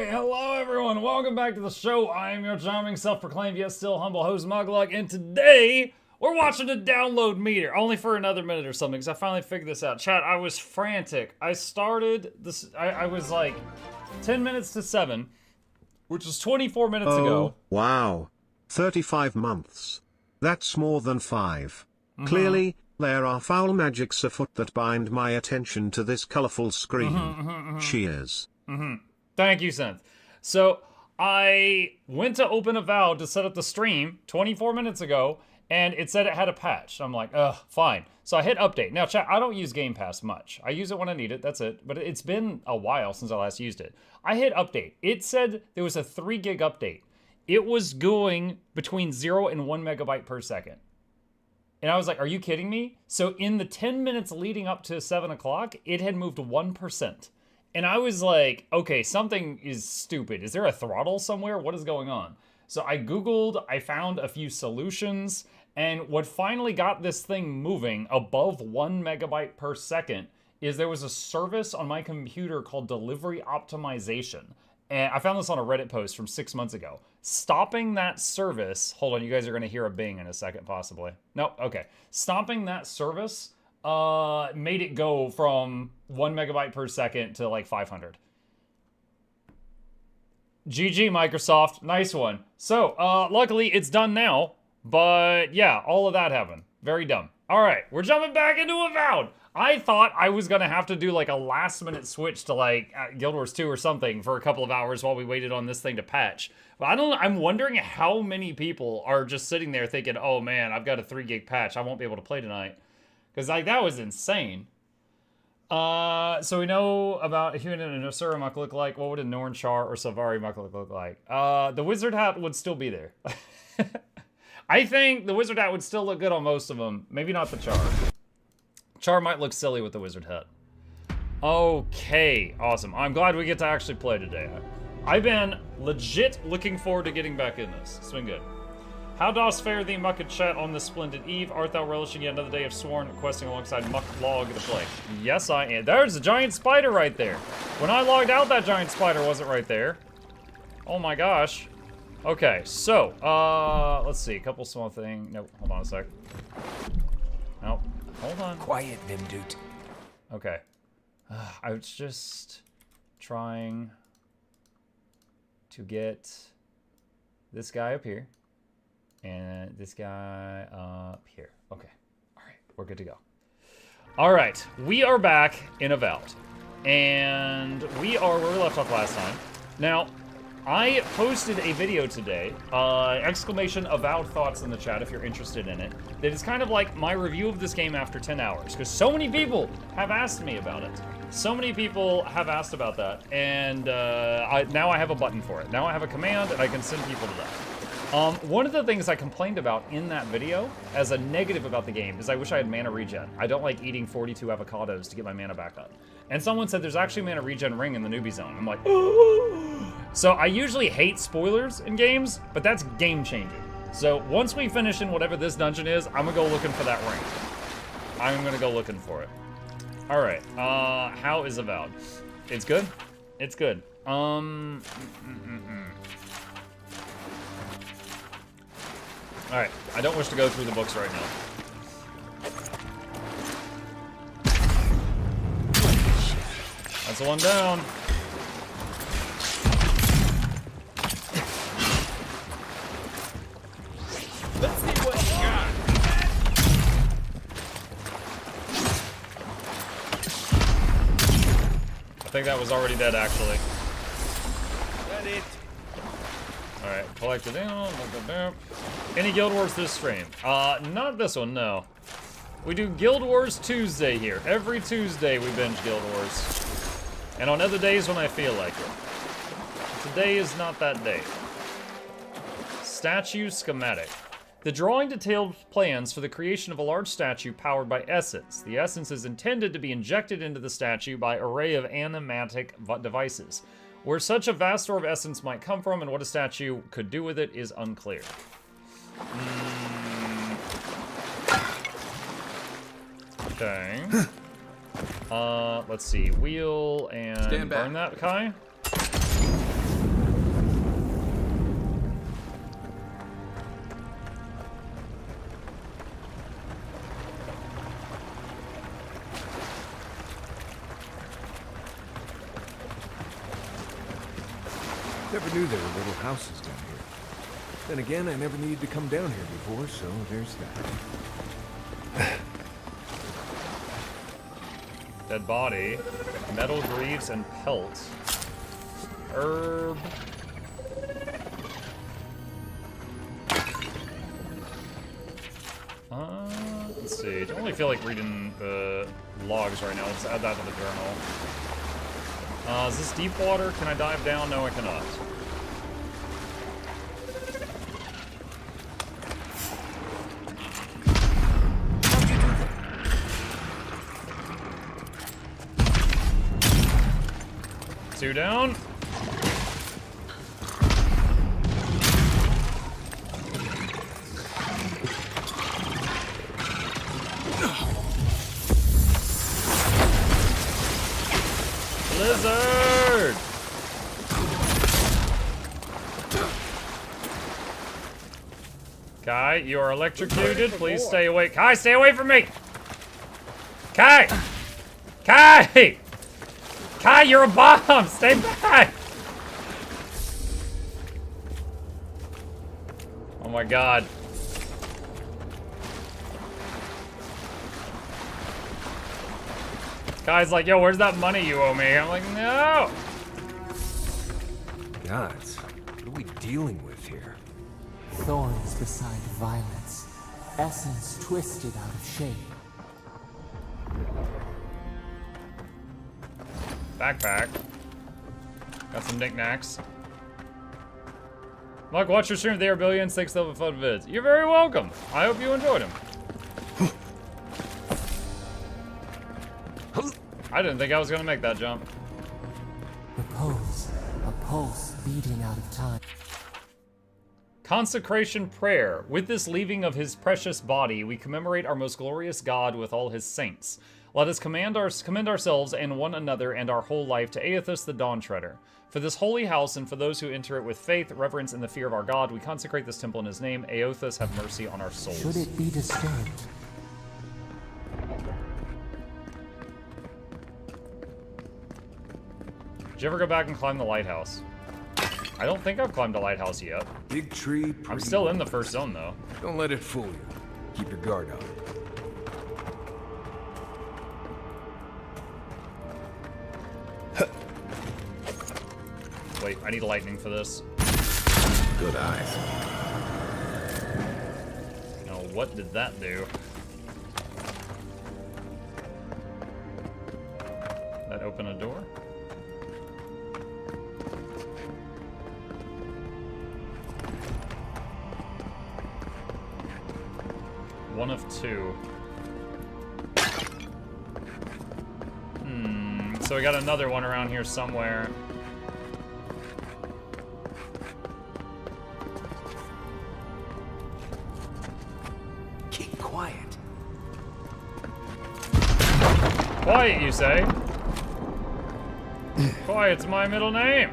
Alright, hello everyone, welcome back to the show. I am your charming, self-proclaimed, yet still humble host, Mukluk, and today, we're watching a download meter, only for another minute or something, because I finally figured this out. Chat, I was frantic. I started this, I was like 10 minutes to 7, which was 24 minutes ago. Wow. 35 months. That's more than 5. Clearly, there are foul magics afoot that bind my attention to this colorful screen. Cheers. Thank you, Synth. So, I went to open Avowed to set up the stream 24 minutes ago, and it said it had a patch. I'm like, ugh, fine. So I hit update. Now, chat, I don't use Game Pass much. I use it when I need it, that's it. But it's been a while since I last used it. I hit update. It said there was a 3 gig update. It was going between 0 and 1 megabyte per second. And I was like, are you kidding me? So in the 10 minutes leading up to 7 o'clock, it had moved 1%. And I was like, okay, something is stupid. Is there a throttle somewhere? What is going on? So I Googled, I found a few solutions, and what finally got this thing moving above 1 megabyte per second is there was a service on my computer called delivery optimization. And I found this on a Reddit post from 6 months ago. Stopping that service, hold on, you guys are gonna hear a bing in a second, possibly. Nope, okay. Stopping that service made it go from 1 megabyte per second to like 500. GG, Microsoft, nice one. So, luckily it's done now, but yeah, all of that happened. Very dumb. All right, we're jumping back into Avowed. I thought I was gonna have to do like a last minute switch to like Guild Wars 2 or something for a couple of hours while we waited on this thing to patch. But I'm wondering how many people are just sitting there thinking, oh man, I've got a 3 gig patch, I won't be able to play tonight. Because like that was insane. So we know about a human and a Nosura Muck look like. What would a Norn Char or Savari Muck look like? The wizard hat would still be there. I think the wizard hat would still look good on most of them. Maybe not the Char. Char might look silly with the wizard hat. Okay, awesome. I'm glad we get to actually play today. I've been legit looking forward to getting back in this. It's been good. How dost fare thee, Muck and chat, on this splendid eve? Art thou relishing yet another day of sworn questing alongside Muklog to play? Yes, I am. There's a giant spider right there. When I logged out, that giant spider wasn't right there. Oh my gosh. Okay, so, let's see. A couple small things. Nope, hold on a sec. Nope. Hold on. Quiet, Vimdoot. Okay. I was just trying to get this guy up here and this guy up here. Okay. All right. We're good to go. All right. We are back in Avowed. And we are where we left off last time. Now, I posted a video today, exclamation AvowedThoughts in the chat if you're interested in it, that is kind of like my review of this game after 10 hours, because so many people have asked me about it. So many people have asked about that, and now I have a button for it. Now I have a command, and I can send people to that. One of the things I complained about in that video, as a negative about the game, is I wish I had mana regen. I don't like eating 42 avocados to get my mana back up. And someone said there's actually a mana regen ring in the newbie zone. I'm like, oh. So I usually hate spoilers in games, but that's game changing. So once we finish in whatever this dungeon is, I'm gonna go looking for that ring. I'm gonna go looking for it. All right, how is Avowed? It's good? It's good. All right, I don't wish to go through the books right now. That's the one down. Let's see what you got. I think that was already dead, actually. Got it. Alright, collect it in. Any Guild Wars this stream? Not this one, no. We do Guild Wars Tuesday here. Every Tuesday we binge Guild Wars. And on other days when I feel like it. Today is not that day. Statue schematic. The drawing detailed plans for the creation of a large statue powered by essence. The essence is intended to be injected into the statue by an array of animatic devices. Where such a vast store of essence might come from and what a statue could do with it is unclear. Okay. Let's see. Wheel and burn that, Kai. Never knew there were little houses down here. Then again, I never needed to come down here before, so there's that. Dead body. Metal greaves and pelts. Herb. Let's see. I don't really feel like reading logs right now. Let's add that to the journal. Is this deep water? Can I dive down? No, I cannot. Two down. Blizzard! Kai, you are electrocuted. Please stay away. Kai, stay away from me! Kai! Kai! Kai, you're a bomb! Stay back! Oh my god. Kai's like, yo, where's that money you owe me? I'm like, no! Gods, what are we dealing with here? Thorns beside violets, essence twisted out of shape. Backpack. Got some knickknacks. Look, watch your stream. They are billions. 6 level fun vids. You're very welcome. I hope you enjoyed them. I didn't think I was gonna make that jump. Repose, a pulse beating out of time. Consecration prayer. With this leaving of his precious body, we commemorate our most glorious God with all his saints. Let us commend ourselves and one another and our whole life to AvowedThoughts the Dawn Treader. For this holy house and for those who enter it with faith, reverence, and the fear of our God, we consecrate this temple in his name. AvowedThoughts, have mercy on our souls. Should it be disturbed? Did you ever go back and climb the lighthouse? I don't think I've climbed a lighthouse yet. Big tree, I'm still in the first zone, though. Don't let it fool you. Keep your guard up. Wait, I need lightning for this. Good eyes. Now, what did that do? That open a door? One of two. So we got another one around here somewhere. Keep quiet. Quiet, you say? Quiet's my middle name.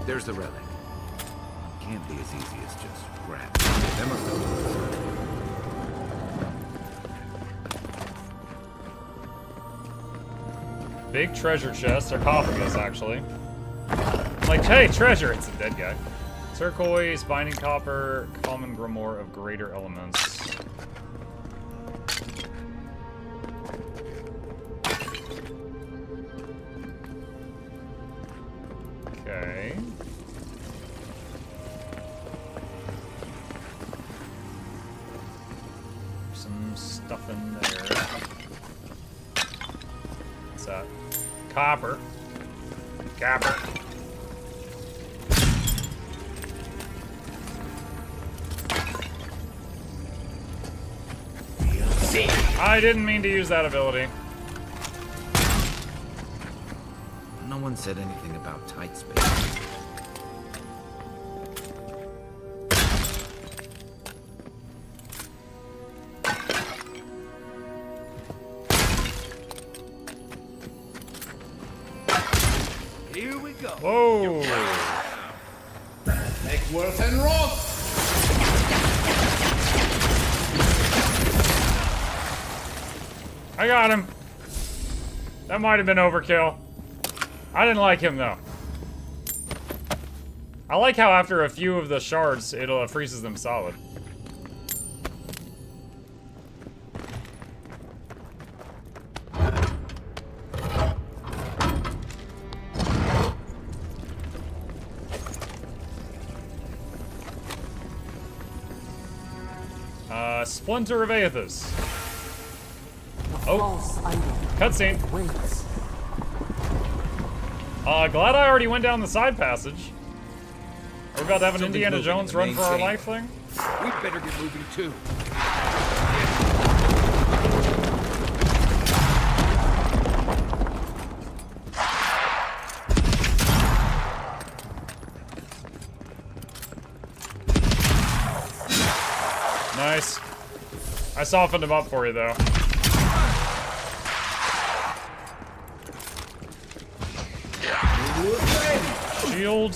There's the relic. Can't be as easy as just grab it. Them are those. Big treasure chest, sarcophagus, actually. Like, hey, treasure! It's a dead guy. Turquoise, binding copper, common grimoire of greater elements. Okay. Some stuff in there. What's that? Copper. Copper. I didn't mean to use that ability. No one said anything about tight space. Whoa! Make worth and rot! I got him. That might have been overkill. I didn't like him though. I like how after a few of the shards, it freezes them solid. Splinter of Aethys. Oh, cutscene. Glad I already went down the side passage. Are we about to have an Indiana Jones run for our life thing? We better get moving too. Nice. I softened him up for you though. Shield.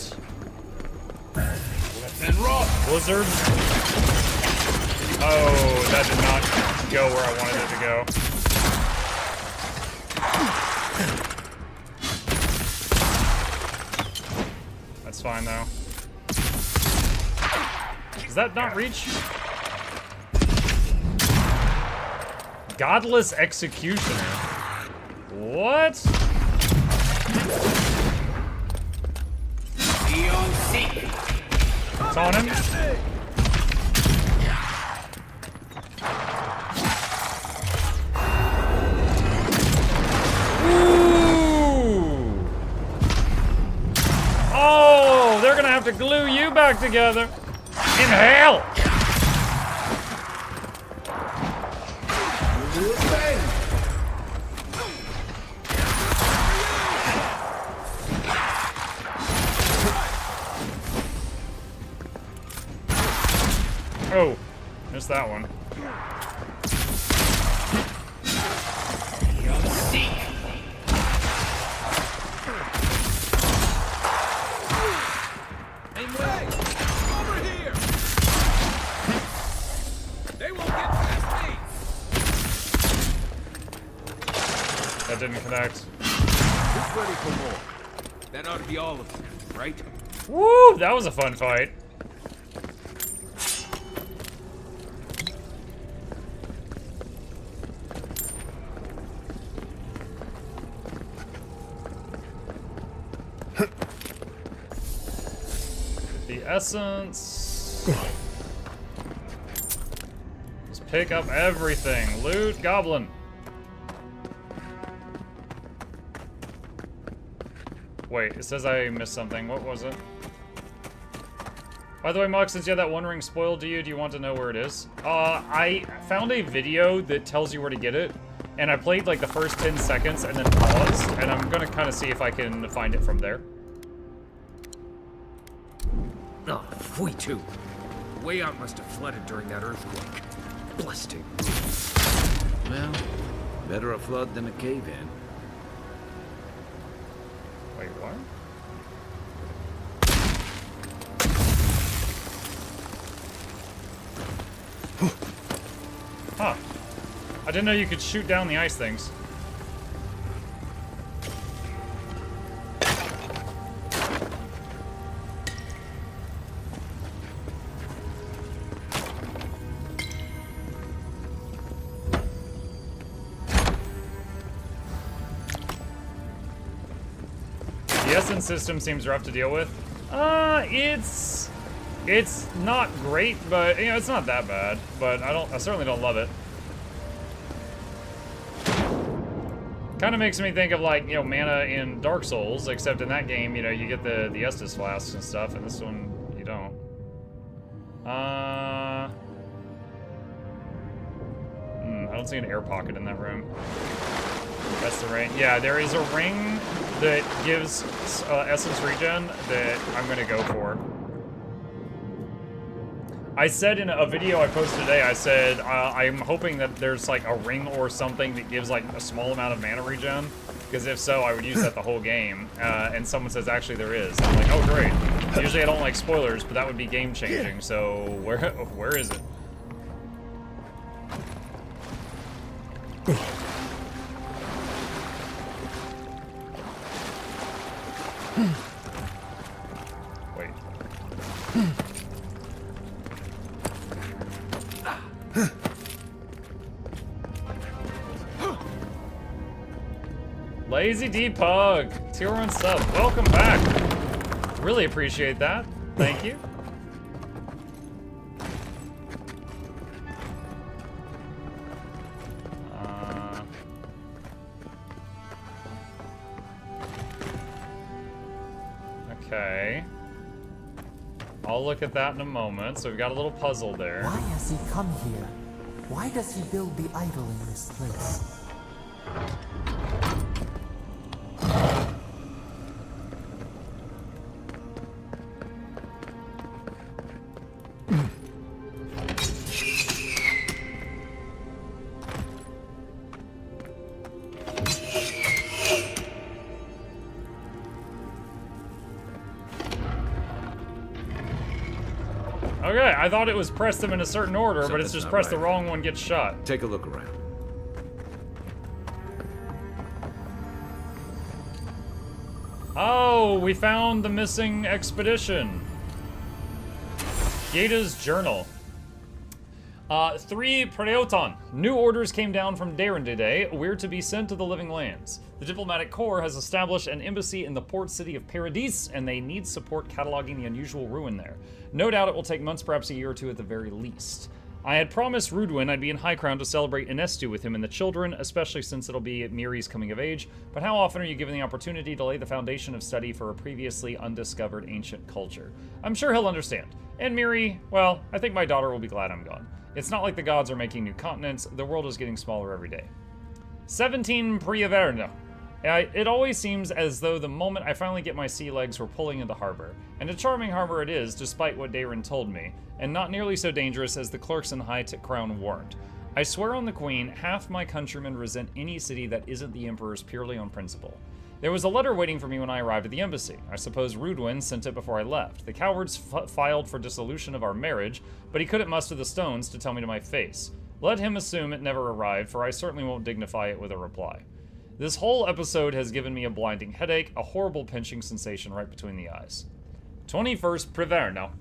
Blizzard. Oh, that did not go where I wanted it to go. That's fine though. Does that not reach? Godless Executioner. What? It's on him. Ooh. Oh, they're gonna have to glue you back together. In hell. Oh, missed that one. Over here! They won't get past me! That didn't connect. Who's ready for more? That ought to be all of them, right? Woo! That was a fun fight. The essence. Just pick up everything. Loot, goblin. Wait, it says I missed something. What was it? By the way, Mux, since you had that One Ring spoiled to you, do you want to know where it is? I found a video that tells you where to get it, and I played like the first 10 seconds and then paused, and I'm gonna kind of see if I can find it from there. Oh, we too. The way out must have flooded during that earthquake. Blasting ruins. Well, better a flood than a cave-in. Wait, what? Huh. I didn't know you could shoot down the ice things. The essence system seems rough to deal with. It's not great, but you know, it's not that bad. But I certainly don't love it. Kind of makes me think of like, you know, mana in Dark Souls, except in that game, you know, you get the Estus flasks and stuff, and this one you don't. I don't see an air pocket in that room. That's the ring. Yeah, there is a ring that gives essence regen that I'm gonna go for. I said in a video I posted today, I said I'm hoping that there's like a ring or something that gives like a small amount of mana regen. because if so, I would use that the whole game. And someone says, actually, there is. I'm like, oh, great. Usually I don't like spoilers, but that would be game-changing, so where is it? Wait. Lazy D-Pug, tier 1 sub, welcome back. Really appreciate that. Thank you. Okay. I'll look at that in a moment. So we've got a little puzzle there. Why has he come here? Why does he build the idol in this place? Okay, I thought it was press them in a certain order, but it's Something's just not press the right. wrong one, gets shot. Take a look around. Oh, we found the missing expedition. Gata's journal. 3 Preoton. New orders came down from Darren today. We're to be sent to the Living Lands. The diplomatic corps has established an embassy in the port city of Paradis, and they need support cataloging the unusual ruin there. No doubt it will take months, perhaps a year or two at the very least. I had promised Rudwin I'd be in High Crown to celebrate Inestu with him and the children, especially since it'll be Miri's coming of age, but how often are you given the opportunity to lay the foundation of study for a previously undiscovered ancient culture? I'm sure he'll understand. And Miri, well, I think my daughter will be glad I'm gone. It's not like the gods are making new continents, the world is getting smaller every day. 17 Priaverno. It always seems as though the moment I finally get my sea legs, we're pulling into harbor. And a charming harbor it is, despite what Darren told me, and not nearly so dangerous as the clerks in High Crown warned. I swear on the Queen, half my countrymen resent any city that isn't the Emperor's purely on principle. There was a letter waiting for me when I arrived at the embassy. I suppose Rudwin sent it before I left. The cowards filed for dissolution of our marriage, but he couldn't muster the stones to tell me to my face. Let him assume it never arrived, for I certainly won't dignify it with a reply. This whole episode has given me a blinding headache, a horrible pinching sensation right between the eyes. 21st Priverno.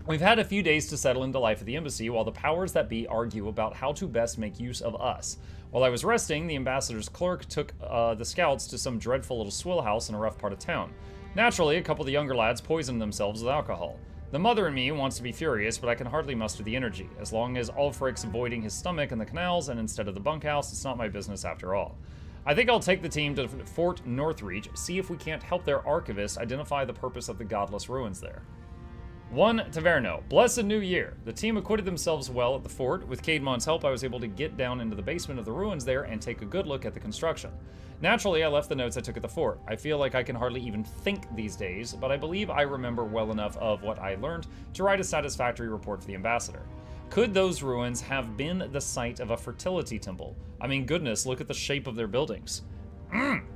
We've had a few days to settle into life at the embassy while the powers that be argue about how to best make use of us. While I was resting, the ambassador's clerk took the scouts to some dreadful little swill house in a rough part of town. Naturally, a couple of the younger lads poisoned themselves with alcohol. The mother in me wants to be furious, but I can hardly muster the energy. As long as Ulfric's avoiding his stomach in the canals and instead of the bunkhouse, it's not my business after all. I think I'll take the team to Fort Northreach, see if we can't help their archivist identify the purpose of the godless ruins there. 1 Taverno. Blessed New Year. The team acquitted themselves well at the fort. With Caedmon's help, I was able to get down into the basement of the ruins there and take a good look at the construction. Naturally, I left the notes I took at the fort. I feel like I can hardly even think these days, but I believe I remember well enough of what I learned to write a satisfactory report for the ambassador. Could those ruins have been the site of a fertility temple? I mean, goodness, look at the shape of their buildings.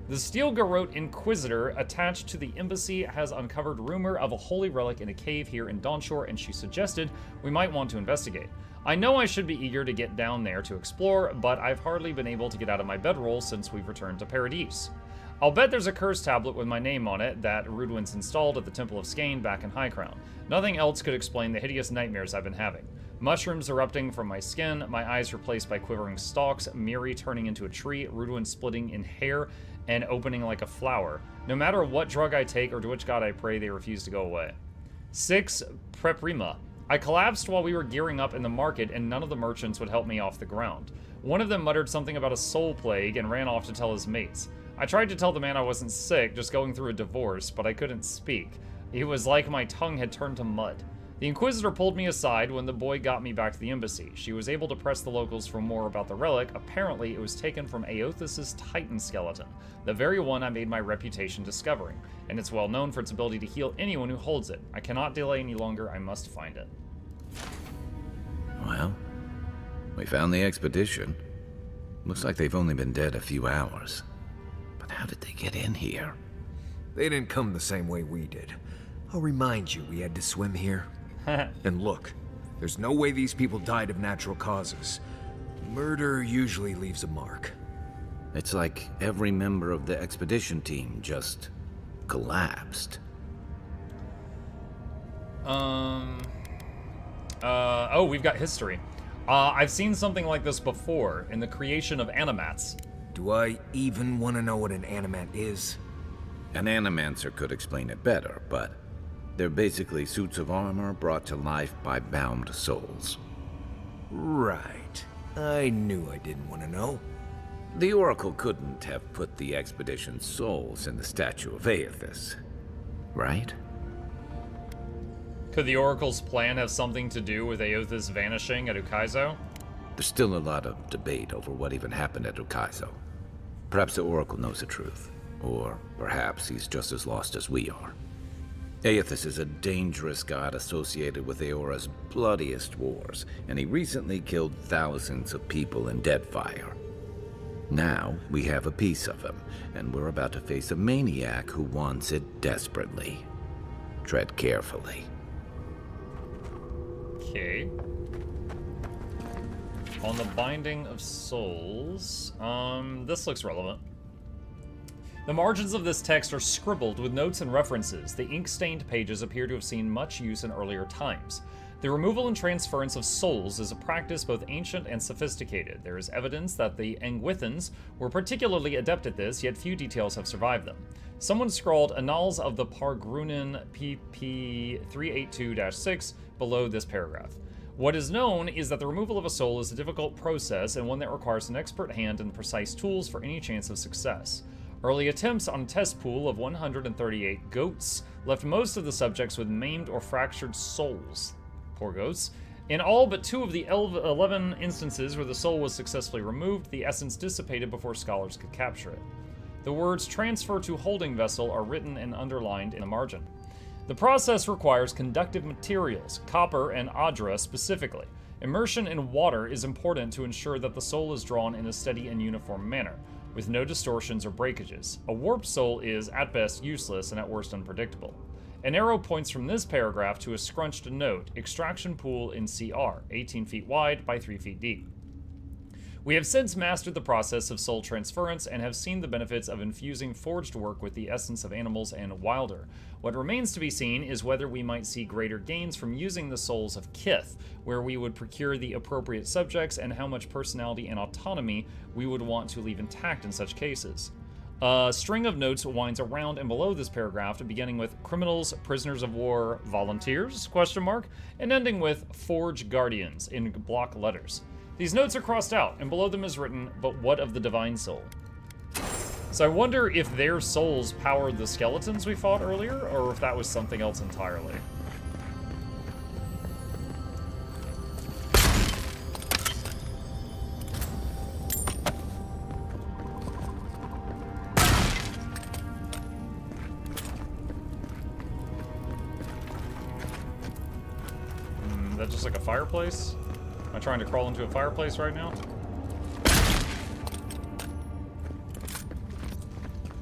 The Steel Garrote Inquisitor attached to the embassy has uncovered rumor of a holy relic in a cave here in Dawnshore, and she suggested we might want to investigate. I know I should be eager to get down there to explore, but I've hardly been able to get out of my bedroll since we've returned to Paradis. I'll bet there's a curse tablet with my name on it that Rudwin's installed at the Temple of Skane back in High Crown. Nothing else could explain the hideous nightmares I've been having. Mushrooms erupting from my skin, my eyes replaced by quivering stalks, Miri turning into a tree, Rudwin splitting in hair and opening like a flower. No matter what drug I take or to which god I pray, they refuse to go away. 6 Preprima. I collapsed while we were gearing up in the market and none of the merchants would help me off the ground. One of them muttered something about a soul plague and ran off to tell his mates. I tried to tell the man I wasn't sick, just going through a divorce, but I couldn't speak. It was like my tongue had turned to mud. The Inquisitor pulled me aside when the boy got me back to the embassy. She was able to press the locals for more about the relic. Apparently, it was taken from Aothus' Titan skeleton, the very one I made my reputation discovering, and it's well known for its ability to heal anyone who holds it. I cannot delay any longer, I must find it. Well, we found the expedition. Looks like they've only been dead a few hours. But How did they get in here? They didn't come the same way we did. I'll remind you, we had to swim here. And look, there's no way these people died of natural causes. Murder usually leaves a mark. It's like every member of the expedition team just collapsed. Oh, we've got history. I've seen something like this before in the creation of animats. Do I even want to know what an animat is? An animancer could explain it better, but they're basically suits of armor brought to life by bound souls. Right. I knew I didn't want to know. The Oracle couldn't have put the expedition's souls in the statue of Aethys, right? Could the Oracle's plan have something to do with Aethys vanishing at Ukaizo? There's still a lot of debate over what even happened at Ukaizo. Perhaps the Oracle knows the truth, or perhaps he's just as lost as we are. Aethys is a dangerous god associated with Eora's bloodiest wars, and he recently killed thousands of people in Deadfire. Now, we have a piece of him, and we're about to face a maniac who wants it desperately. Tread carefully. Okay. On the Binding of Souls, this looks relevant. The margins of this text are scribbled with notes and references. The ink-stained pages appear to have seen much use in earlier times. The removal and transference of souls is a practice both ancient and sophisticated. There is evidence that the Engwithans were particularly adept at this, yet few details have survived them. Someone scrawled Annals of the Pargrunin PP 382-6 below this paragraph. What is known is that the removal of a soul is a difficult process and one that requires an expert hand and precise tools for any chance of success. Early attempts on a test pool of 138 goats left most of the subjects with maimed or fractured souls. Poor goats. In all but 2 of the 11 instances where the soul was successfully removed, the essence dissipated before scholars could capture it. The words transfer to holding vessel are written and underlined in the margin. The process requires conductive materials, copper and adra specifically. Immersion in water is important to ensure that the soul is drawn in a steady and uniform manner, with no distortions or breakages. A warped soul is, at best, useless and at worst unpredictable. An arrow points from this paragraph to a scrunched note, extraction pool in CR, 18 feet wide by 3 feet deep. We have since mastered the process of soul transference and have seen the benefits of infusing forged work with the essence of animals and wilder. What remains to be seen is whether we might see greater gains from using the souls of Kith, where we would procure the appropriate subjects, and how much personality and autonomy we would want to leave intact in such cases. A string of notes winds around and below this paragraph, beginning with criminals, prisoners of war, volunteers, ? And ending with forge guardians in block letters. These notes are crossed out, and below them is written, but what of the divine soul? So I wonder if their souls powered the skeletons we fought earlier, or if that was something else entirely. Is that just like a fireplace? Am I trying to crawl into a fireplace right now?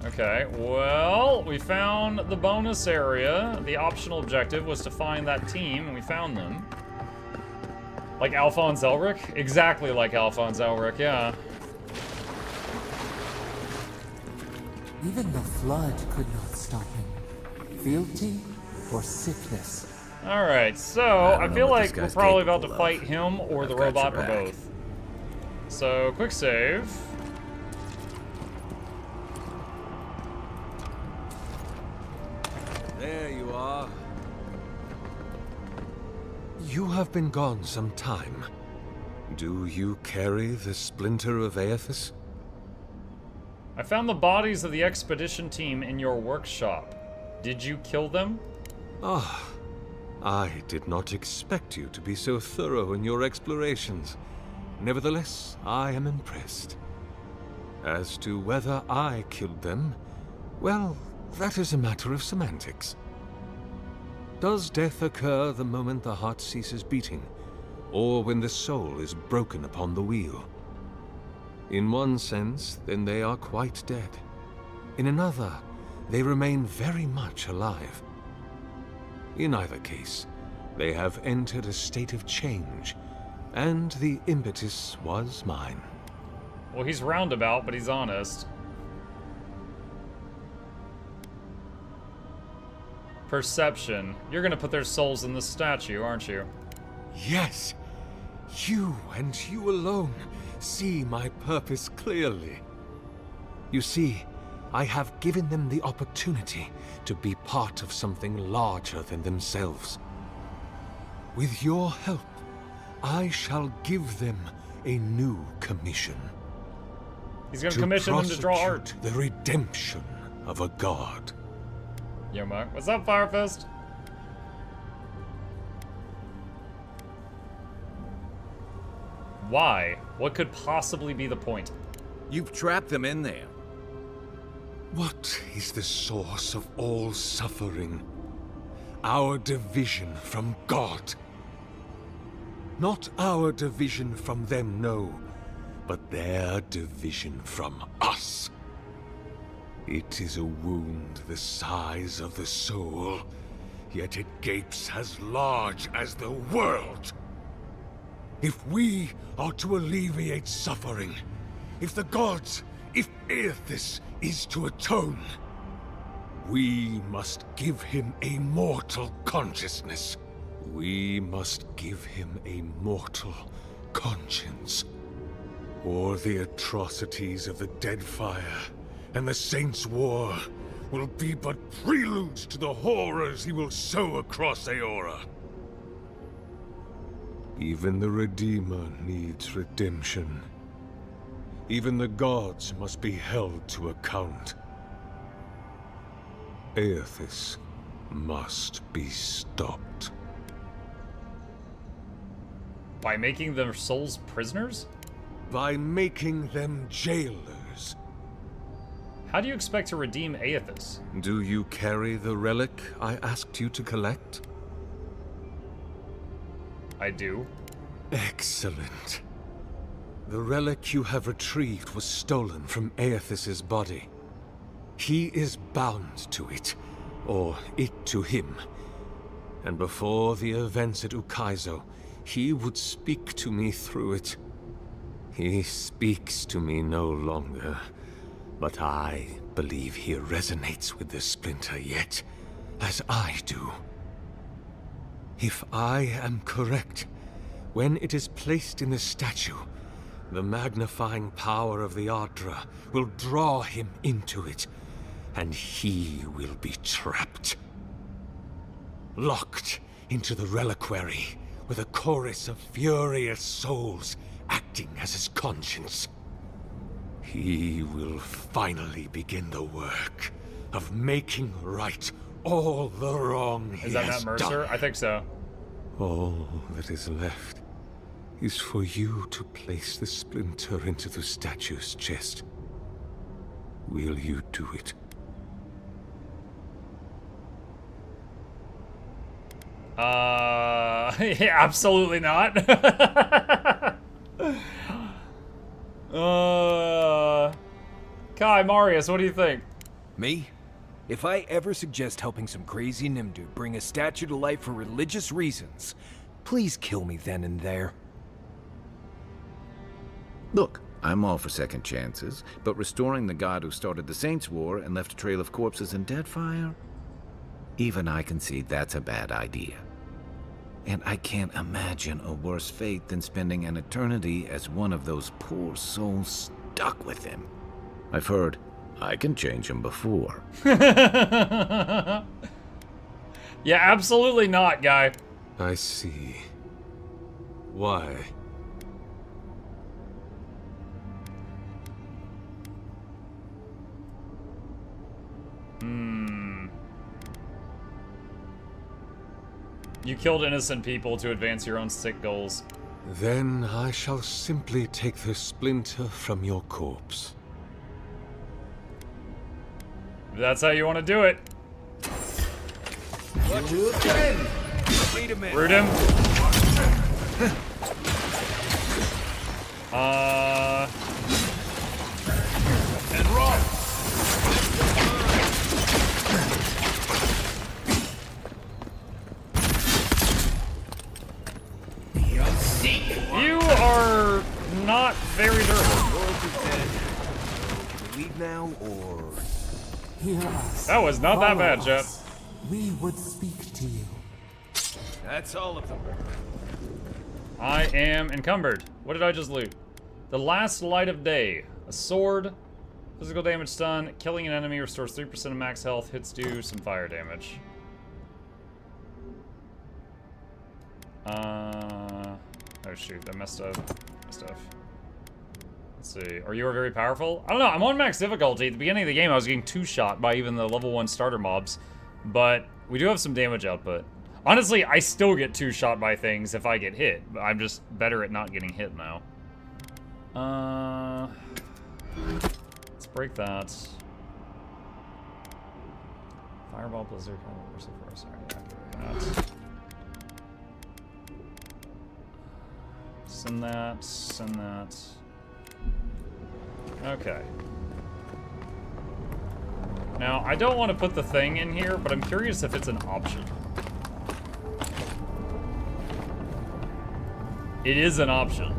Okay, well, we found the bonus area. The optional objective was to find that team, and we found them. Like Alphonse Elric? Exactly like Alphonse Elric, yeah. Even the flood could not stop him. Fealty or sickness. Alright, so I feel like we're probably about to fight of. him or the I've got robot your or back. both. So, quick save. There you are. You have been gone some time. Do you carry the splinter of Aethys? I found the bodies of the expedition team in your workshop. Did you kill them? Ah, I did not expect you to be so thorough in your explorations. Nevertheless, I am impressed. As to whether I killed them, well, that is a matter of semantics. Does death occur the moment the heart ceases beating, or when the soul is broken upon the wheel? In one sense, then they are quite dead. In another, they remain very much alive. In either case, they have entered a state of change, and the impetus was mine. Well, he's roundabout, but he's honest. Perception. You're gonna put their souls in the statue, aren't you? Yes, you and you alone see my purpose clearly. You see, I have given them the opportunity to be part of something larger than themselves. With your help, I shall give them a new commission. He's gonna commission them to draw art. The redemption of a god. Yo, Mark. What's up, Firefist? Why? What could possibly be the point? You've trapped them in there. What is the source of all suffering? Our division from God. Not our division from them, no, but their division from us. It is a wound the size of the soul, yet it gapes as large as the world. If we are to alleviate suffering, if the gods, if Aethys is to atone, we must give him a mortal consciousness. We must give him a mortal conscience. Or the atrocities of the Deadfire and the Saints' War will be but preludes to the horrors he will sow across Aora. Even the Redeemer needs redemption. Even the gods must be held to account. Aethys must be stopped. By making their souls prisoners? By making them jailers. How do you expect to redeem Aethys? Do you carry the relic I asked you to collect? I do. Excellent. The relic you have retrieved was stolen from Aethys' body. He is bound to it, or it to him. And before the events at Ukaizo, he would speak to me through it. He speaks to me no longer, but I believe he resonates with the splinter yet, as I do. If I am correct, when it is placed in the statue, the magnifying power of the Ardra will draw him into it, and he will be trapped. Locked into the reliquary with a chorus of furious souls acting as his conscience. He will finally begin the work of making right all the wrong he has done. Is that Matt Mercer? I think so. All that is left is for you to place the splinter into the statue's chest. Will you do it? Yeah, absolutely not. Kai, Marius, what do you think? Me? If I ever suggest helping some crazy Nimdu bring a statue to life for religious reasons, please kill me then and there. Look, I'm all for second chances, but restoring the god who started the Saints' War and left a trail of corpses in Deadfire? Even I can see that's a bad idea. And I can't imagine a worse fate than spending an eternity as one of those poor souls stuck with him. I've heard I can change him before. Yeah, absolutely not, guy. I see. Why? You killed innocent people to advance your own sick goals. Then I shall simply take the splinter from your corpse. If that's how you want to do it. Wait a minute. Root him. And roll. not very durable. Can we leave now, or...? Hear us. That was not that Follow bad, Jet. us. We would speak to you. That's all of them. I am encumbered. What did I just loot? The last light of day. A sword. Physical damage stun. Killing an enemy restores 3% of max health. Hits do some fire damage. Oh shoot, that messed up my stuff. Let's see. Are you very powerful? I don't know. I'm on max difficulty. At the beginning of the game, I was getting two-shot by even the level 1 starter mobs. But we do have some damage output. Honestly, I still get two-shot by things if I get hit. But I'm just better at not getting hit now. Let's break that. Fireball, Blizzard, Merciful. Sorry, yeah, that. Send that, send that. Okay. Now, I don't want to put the thing in here, but I'm curious if it's an option. It is an option.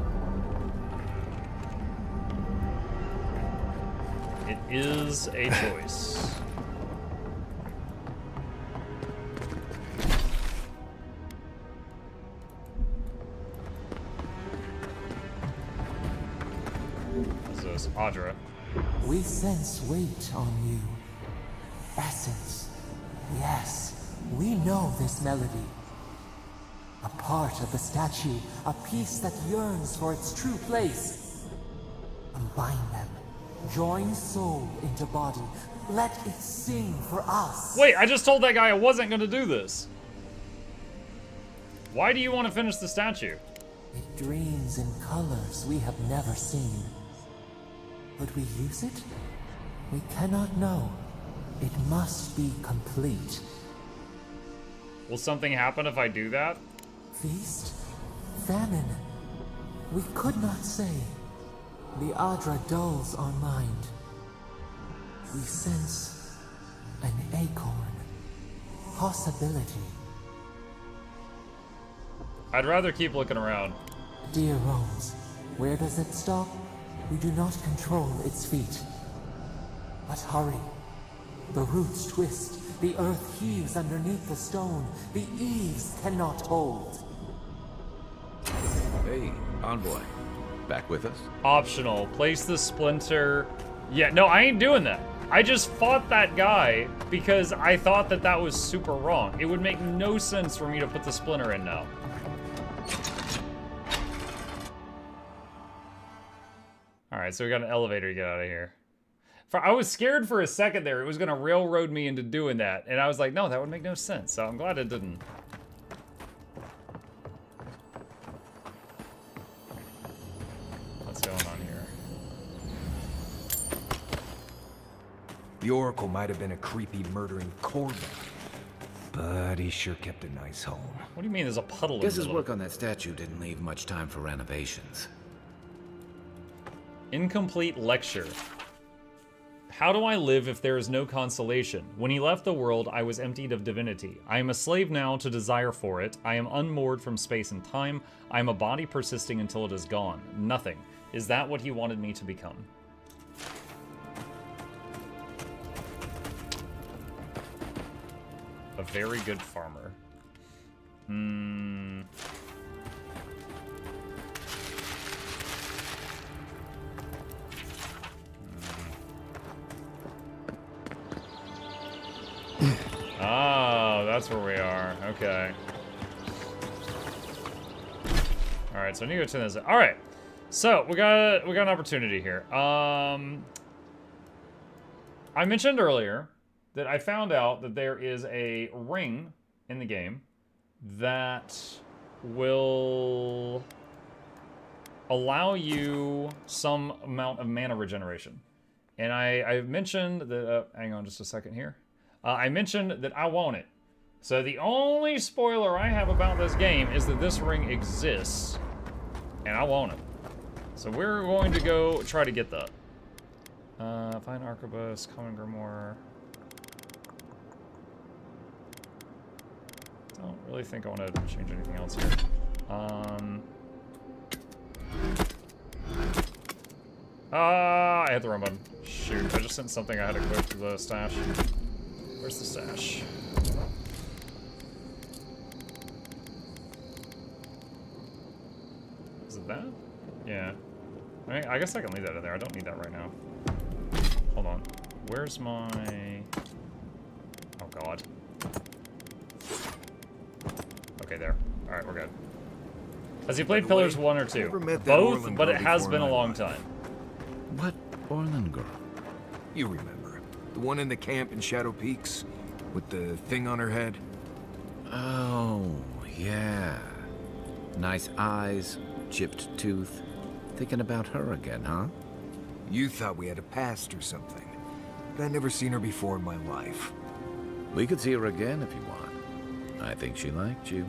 It is a choice. Audra. We sense weight on you. Essence. Yes, we know this melody. A part of the statue, a piece that yearns for its true place. Combine them. Join soul into body. Let it sing for us. Wait, I just told that guy I wasn't going to do this. Why do you want to finish the statue? It dreams in colors we have never seen. Would we use it? We cannot know. It must be complete. Will something happen if I do that? Feast? Famine? We could not say. The Adra dulls our mind. We sense an acorn. Possibility. I'd rather keep looking around. Dear Rose, where does it stop? We do not control its feet. But hurry. The roots twist. The earth heaves underneath the stone. The eaves cannot hold. Hey, envoy. Back with us? Optional. Place the splinter. Yeah, no, I ain't doing that. I just fought that guy because I thought that that was super wrong. It would make no sense for me to put the splinter in now. Alright, so we got an elevator to get out of here. I was scared for a second there. It was going to railroad me into doing that. And I was like, no, that would make no sense. So I'm glad it didn't. What's going on here? The Oracle might have been a creepy, murdering Corbin. But he sure kept a nice home. What do you mean there's a puddle in Guess the his middle? work on that statue didn't leave much time for renovations. Incomplete lecture. How do I live if there is no consolation? When he left the world, I was emptied of divinity. I am a slave now to desire for it. I am unmoored from space and time. I am a body persisting until it is gone. Nothing. Is that what he wanted me to become? A very good farmer. Oh, that's where we are. Okay. All right, so I need to go to this. All right, so we got an opportunity here. I mentioned earlier that I found out that there is a ring in the game that will allow you some amount of mana regeneration. And I mentioned that, hang on just a second here. I mentioned that I want it. So the only spoiler I have about this game is that this ring exists, and I want it. So we're going to go try to get that. Find Arquebus, Common Grimoire. Don't really think I want to change anything else here. Ah, I hit the wrong button. Shoot, I just sent something I had to click to the stash. Where's the stash? Is it that? Yeah. I guess I can leave that in there. I don't need that right now. Hold on. Where's my... Oh, God. Okay, there. Alright, we're good. Has he played Pillars 1 or 2? Both, but it has been a long time. What Orlin girl? You remember. The one in the camp in Shadow Peaks? With the thing on her head? Oh, yeah. Nice eyes, chipped tooth. Thinking about her again, huh? You thought we had a past or something. But I'd never seen her before in my life. We could see her again if you want. I think she liked you.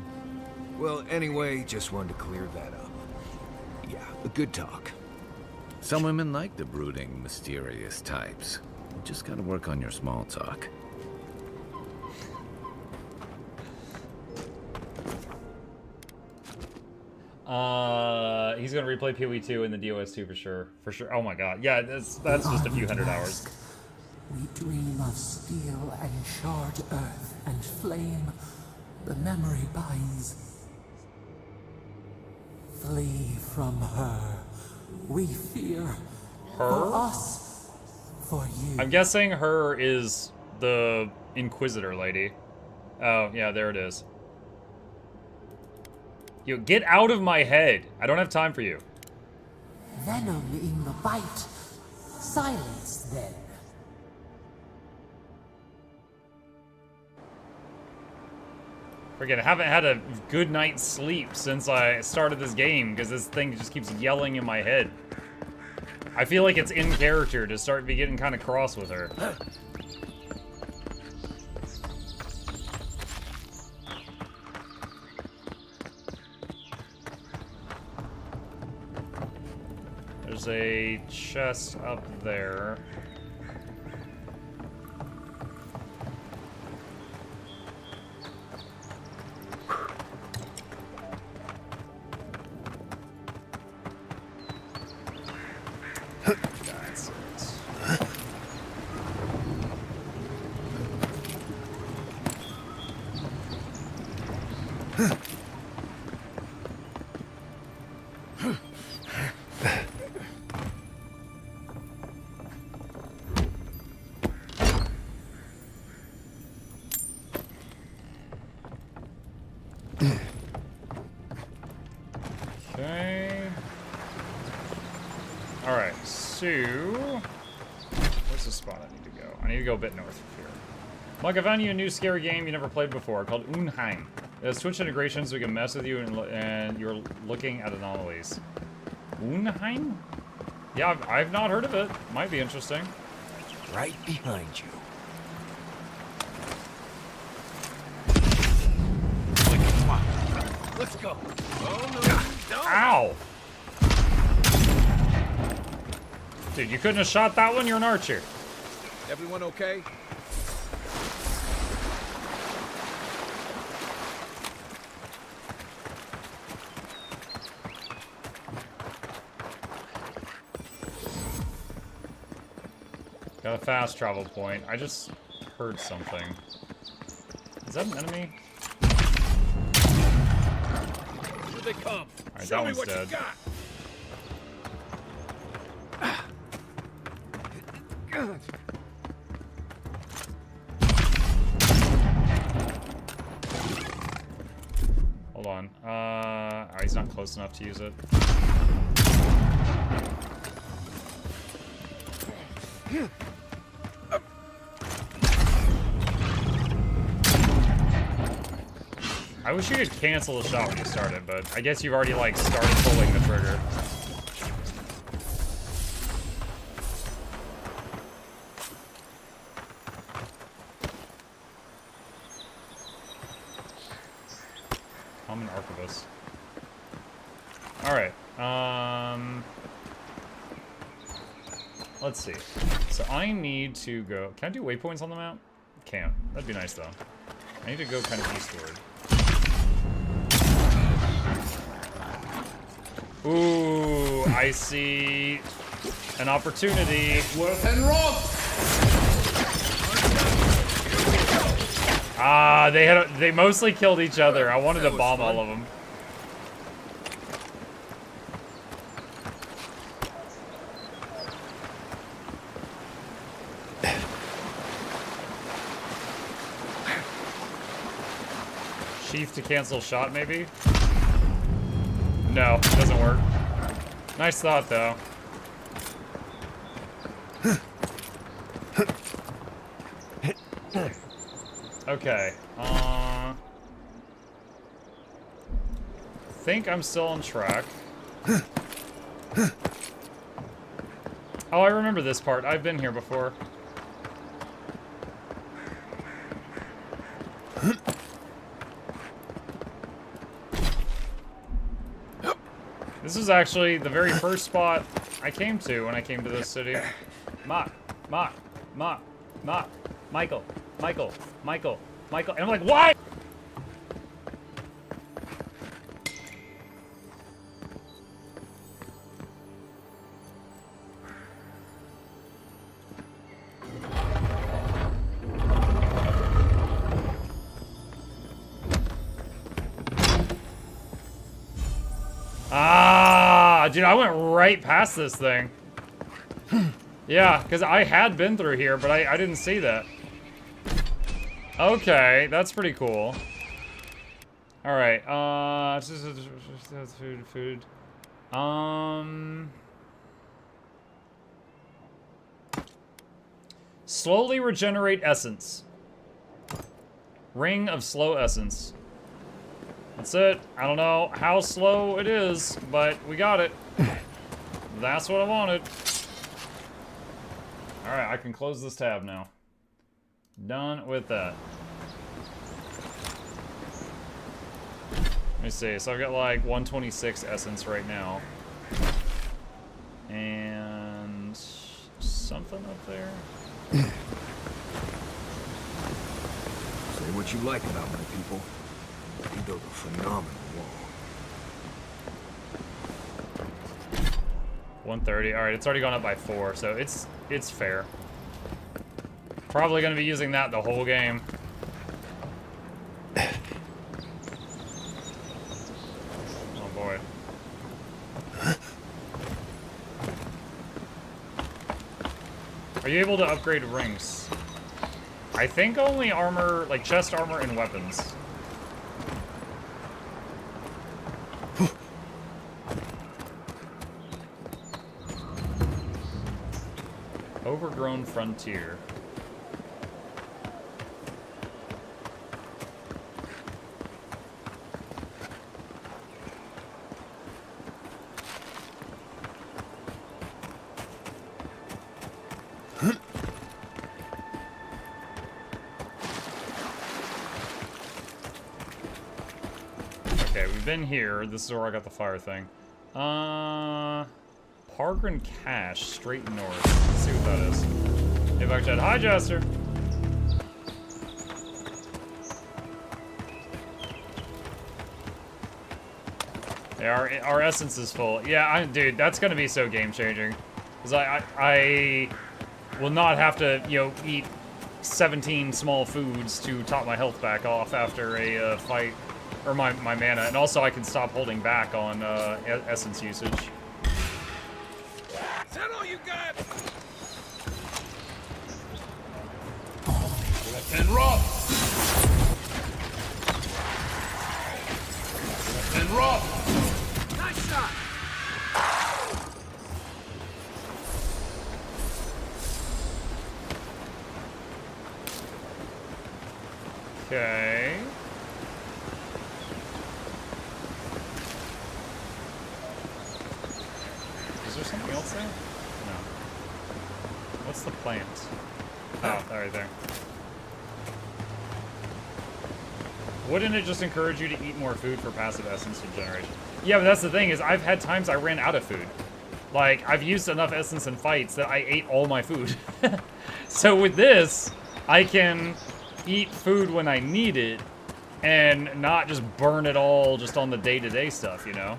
Well, anyway, just wanted to clear that up. Yeah, a good talk. Some women like the brooding, mysterious types. You just gotta work on your small talk. He's gonna replay PoE 2 and the DOS 2 for sure. For sure. Oh my god. Yeah, that's just a few hundred hours. We dream of steel and charred earth and flame. The memory binds. Flee from her. We fear. Her? For us. For you. I'm guessing her is the Inquisitor lady. Oh, yeah, there it is. You get out of my head. I don't have time for you. Venom in the bite. Silence then. Forget, I haven't had a good night's sleep since I started this game because this thing just keeps yelling in my head. I feel like it's in character to start be getting kind of cross with her. There's a chest up there. That's it. Okay. Alright, so... Where's the spot I need to go? I need to go a bit north of here. Mike, I found you a new scary game you never played before called Unheim. It has Twitch integration so we can mess with you and you're looking at anomalies. Unheim? Yeah, I've not heard of it. Might be interesting. Right behind you. Come on. Let's go. Oh, no. Ow! Dude, you couldn't have shot that one? You're an archer. Everyone okay? Got a fast travel point. I just heard something. Is that an enemy? Here they come. Alright, that one's dead. Hold on. Oh, he's not close enough to use it. I wish you could cancel the shot when you started, but I guess you've already, like, started pulling the trigger. Common archivist. Alright, let's see. So I need to go... Can I do waypoints on the map? Can't. That'd be nice, though. I need to go kind of eastward. Ooh, I see An opportunity. Ah, they mostly killed each other. I wanted to bomb all of them. Sheath to cancel shot, maybe? No, doesn't work. Nice thought, though. Okay. Think I'm still on track. Oh, I remember this part. I've been here before. This is actually the very first spot I came to when I came to this city. Michael. And I'm like, why? Ah, dude, I went right past this thing. Yeah, because I had been through here, but I didn't see that. Okay, that's pretty cool. Alright, food. Slowly regenerate essence. Ring of slow essence. That's it. I don't know how slow it is, but we got it. That's what I wanted. Alright, I can close this tab now. Done with that. Let me see. So I've got like 126 essence right now. And something up there. Say what you like about my people. You built a phenomenal wall. 130. Alright, it's already gone up by 4, so it's fair. Probably gonna be using that the whole game. Oh boy. Are you able to upgrade rings? I think only armor, like chest armor and weapons. Overgrown frontier. Okay, we've been here. This is where I got the fire thing. Parkern Cache, straight north. Let's see what that is. Hey, Buckshot. Hi, Jester. Yeah, our essence is full. Yeah, dude, that's gonna be so game changing. Cause I will not have to, you know, eat 17 small foods to top my health back off after a fight, or my mana, and also I can stop holding back on essence usage. Is that all you got? And rough. And rough. Nice shot. Okay. Is there something else there? No. What's the plant? Oh, right there. Wouldn't it just encourage you to eat more food for passive essence regeneration? Yeah, but that's the thing is I've had times I ran out of food. Like, I've used enough essence in fights that I ate all my food. So with this, I can eat food when I need it and not just burn it all just on the day-to-day stuff, you know?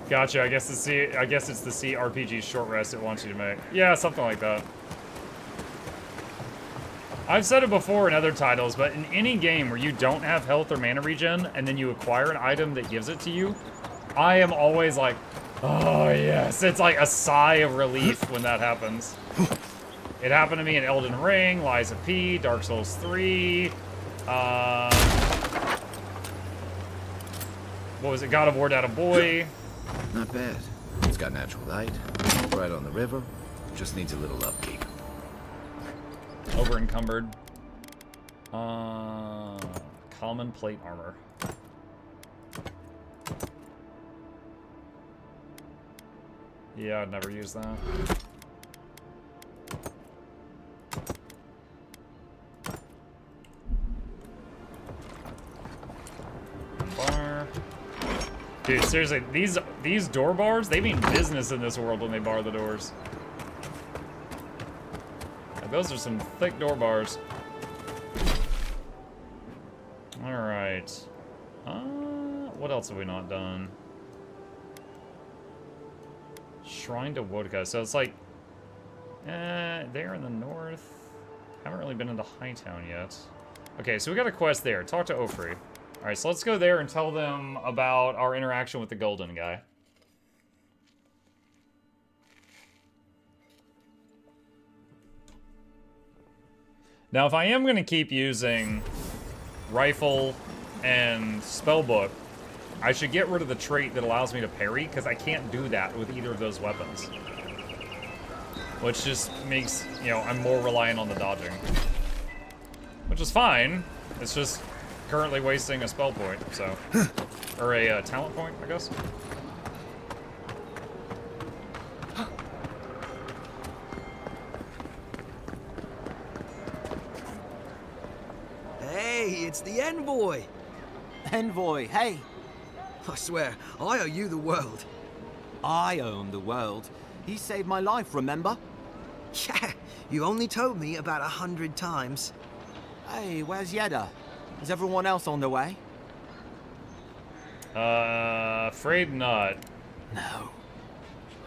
Gotcha. I guess it's the CRPG short rest it wants you to make. Yeah, something like that. I've said it before in other titles, but in any game where you don't have health or mana regen, and then you acquire an item that gives it to you, I am always like, oh yes. It's like a sigh of relief when that happens. It happened to me in Elden Ring, Lies of P, Dark Souls 3, what was it, God of War Data Boy. Not bad. It's got natural light, right on the river. Just needs a little upkeep. Over encumbered. Common plate armor. Yeah, I'd never use that. Bar. Dude, seriously, these door bars, they mean business in this world when they bar the doors. Like, those are some thick door bars. Alright. What else have we not done? Shrine to Wodka. So it's like, there in the north. Haven't really been into Hightown yet. Okay, so we got a quest there. Talk to Ofri. Alright, so let's go there and tell them about our interaction with the golden guy. Now, if I am going to keep using rifle and spellbook, I should get rid of the trait that allows me to parry, because I can't do that with either of those weapons. Which just makes, you know, I'm more reliant on the dodging. Which is fine. It's just currently wasting a spell point, so. Or a talent point, I guess. Hey, it's the envoy. Envoy, hey. I swear, I owe you the world. I own the world. He saved my life, remember? Yeah, you only told me about 100 times. Hey, where's Yeda? Is everyone else on the way? Afraid not. No.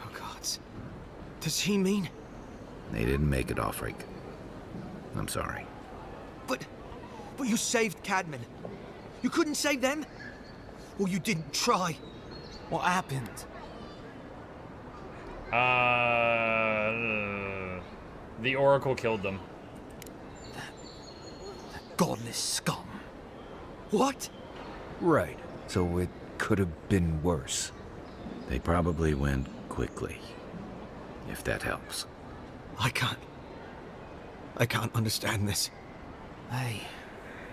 Oh, God. Does he mean? They didn't make it off, Rick. I'm sorry. But you saved Cadman. You couldn't save them? Or you didn't try? What happened? The Oracle killed them. That godless scum. What? Right. So it could have been worse. They probably went quickly, if that helps. I can't understand this. Hey,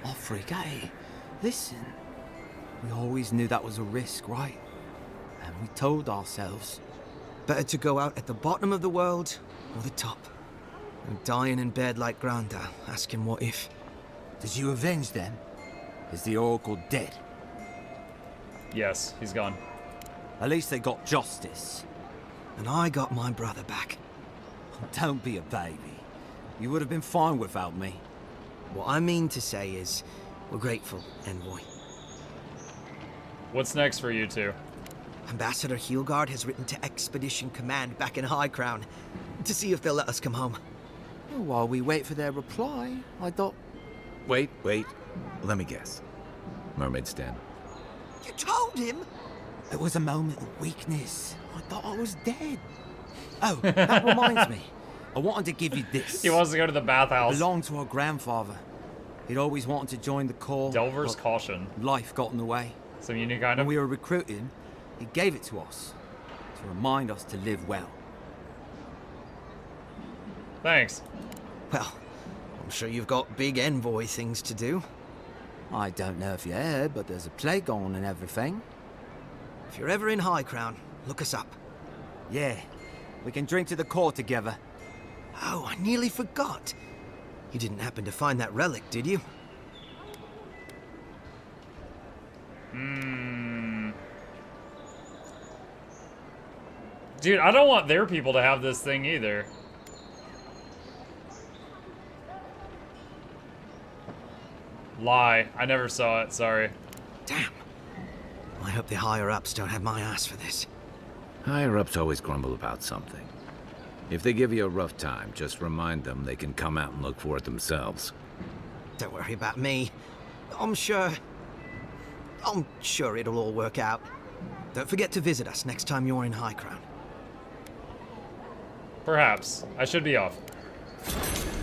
Offrig, hey, listen. We always knew that was a risk, right? And we told ourselves. Better to go out at the bottom of the world or the top. And dying in bed like Granda, asking what if. Did you avenge them? Is the Oracle dead? Yes, he's gone. At least they got justice. And I got my brother back. Don't be a baby. You would have been fine without me. What I mean to say is, we're grateful, Envoy. What's next for you two? Ambassador Heelgard has written to Expedition Command back in High Crown to see if they'll let us come home. Well, while we wait for their reply, I thought... Wait. Let me guess. Mermaid's Den. You told him? It was a moment of weakness. I thought I was dead. Oh, that reminds me. I wanted to give you this. He wants to go to the bathhouse. It belonged to our grandfather. He'd always wanted to join the Corps. Delver's Caution. Life got in the way. Some unique item? When we were recruiting, he gave it to us to remind us to live well. Thanks. Well, I'm sure you've got big Envoy things to do. I don't know if you heard, but there's a plague on and everything. If you're ever in High Crown, look us up. Yeah, we can drink to the Corps together. Oh, I nearly forgot. You didn't happen to find that relic, did you? Dude, I don't want their people to have this thing either. Lie. I never saw it, sorry. Damn. I hope the higher-ups don't have my ass for this. Higher-ups always grumble about something. If they give you a rough time, just remind them they can come out and look for it themselves. Don't worry about me. I'm sure it'll all work out. Don't forget to visit us next time you're in High Crown. Perhaps. I should be off.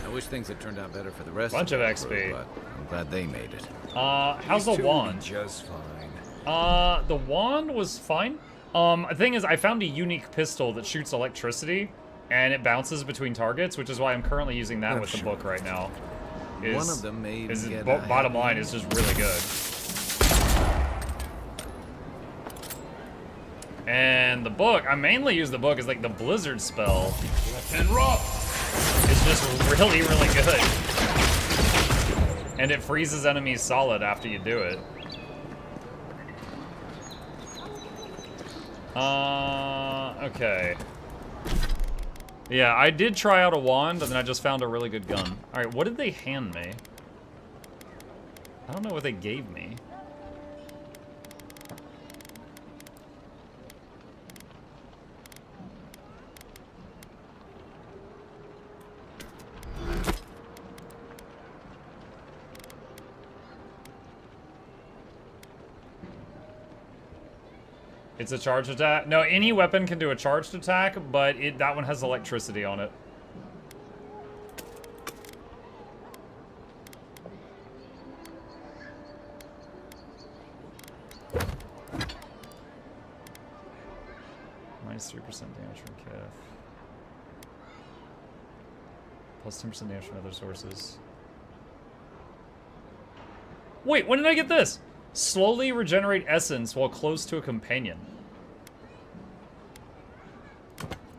I wish things had turned out better for the rest Bunch of of the XP. crew, but I'm glad they made it. How's the These two will be wand? just fine. The wand was fine. The thing is, I found a unique pistol that shoots electricity, and it bounces between targets, which is why I'm currently using that with the book right now. One of them may even get Bottom line is just really good. And the book, I mainly use the book as like the blizzard spell. It's just really, really good. And it freezes enemies solid after you do it. Okay. Yeah, I did try out a wand, and then I just found a really good gun. Alright, what did they hand me? I don't know what they gave me. It's a charged attack. No, any weapon can do a charged attack, but that one has electricity on it. Minus 3% damage from Kef. Plus 10% damage from other sources. Wait, when did I get this? Slowly regenerate essence while close to a companion.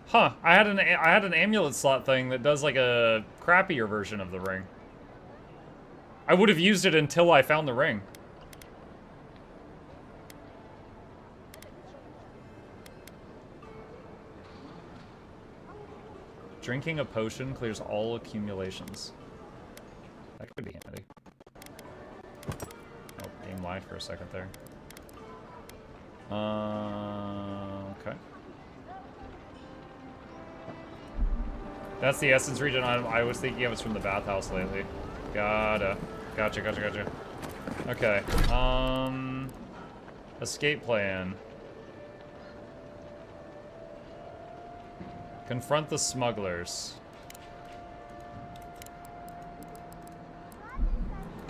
Huh, I had an amulet slot thing that does like a crappier version of the ring. I would have used it until I found the ring. Drinking a potion clears all accumulations. That could be handy. Game lied for a second there. Okay. That's the essence regen I was thinking of. It's from the bathhouse lately. Gotcha. Okay. Escape plan. Confront the smugglers.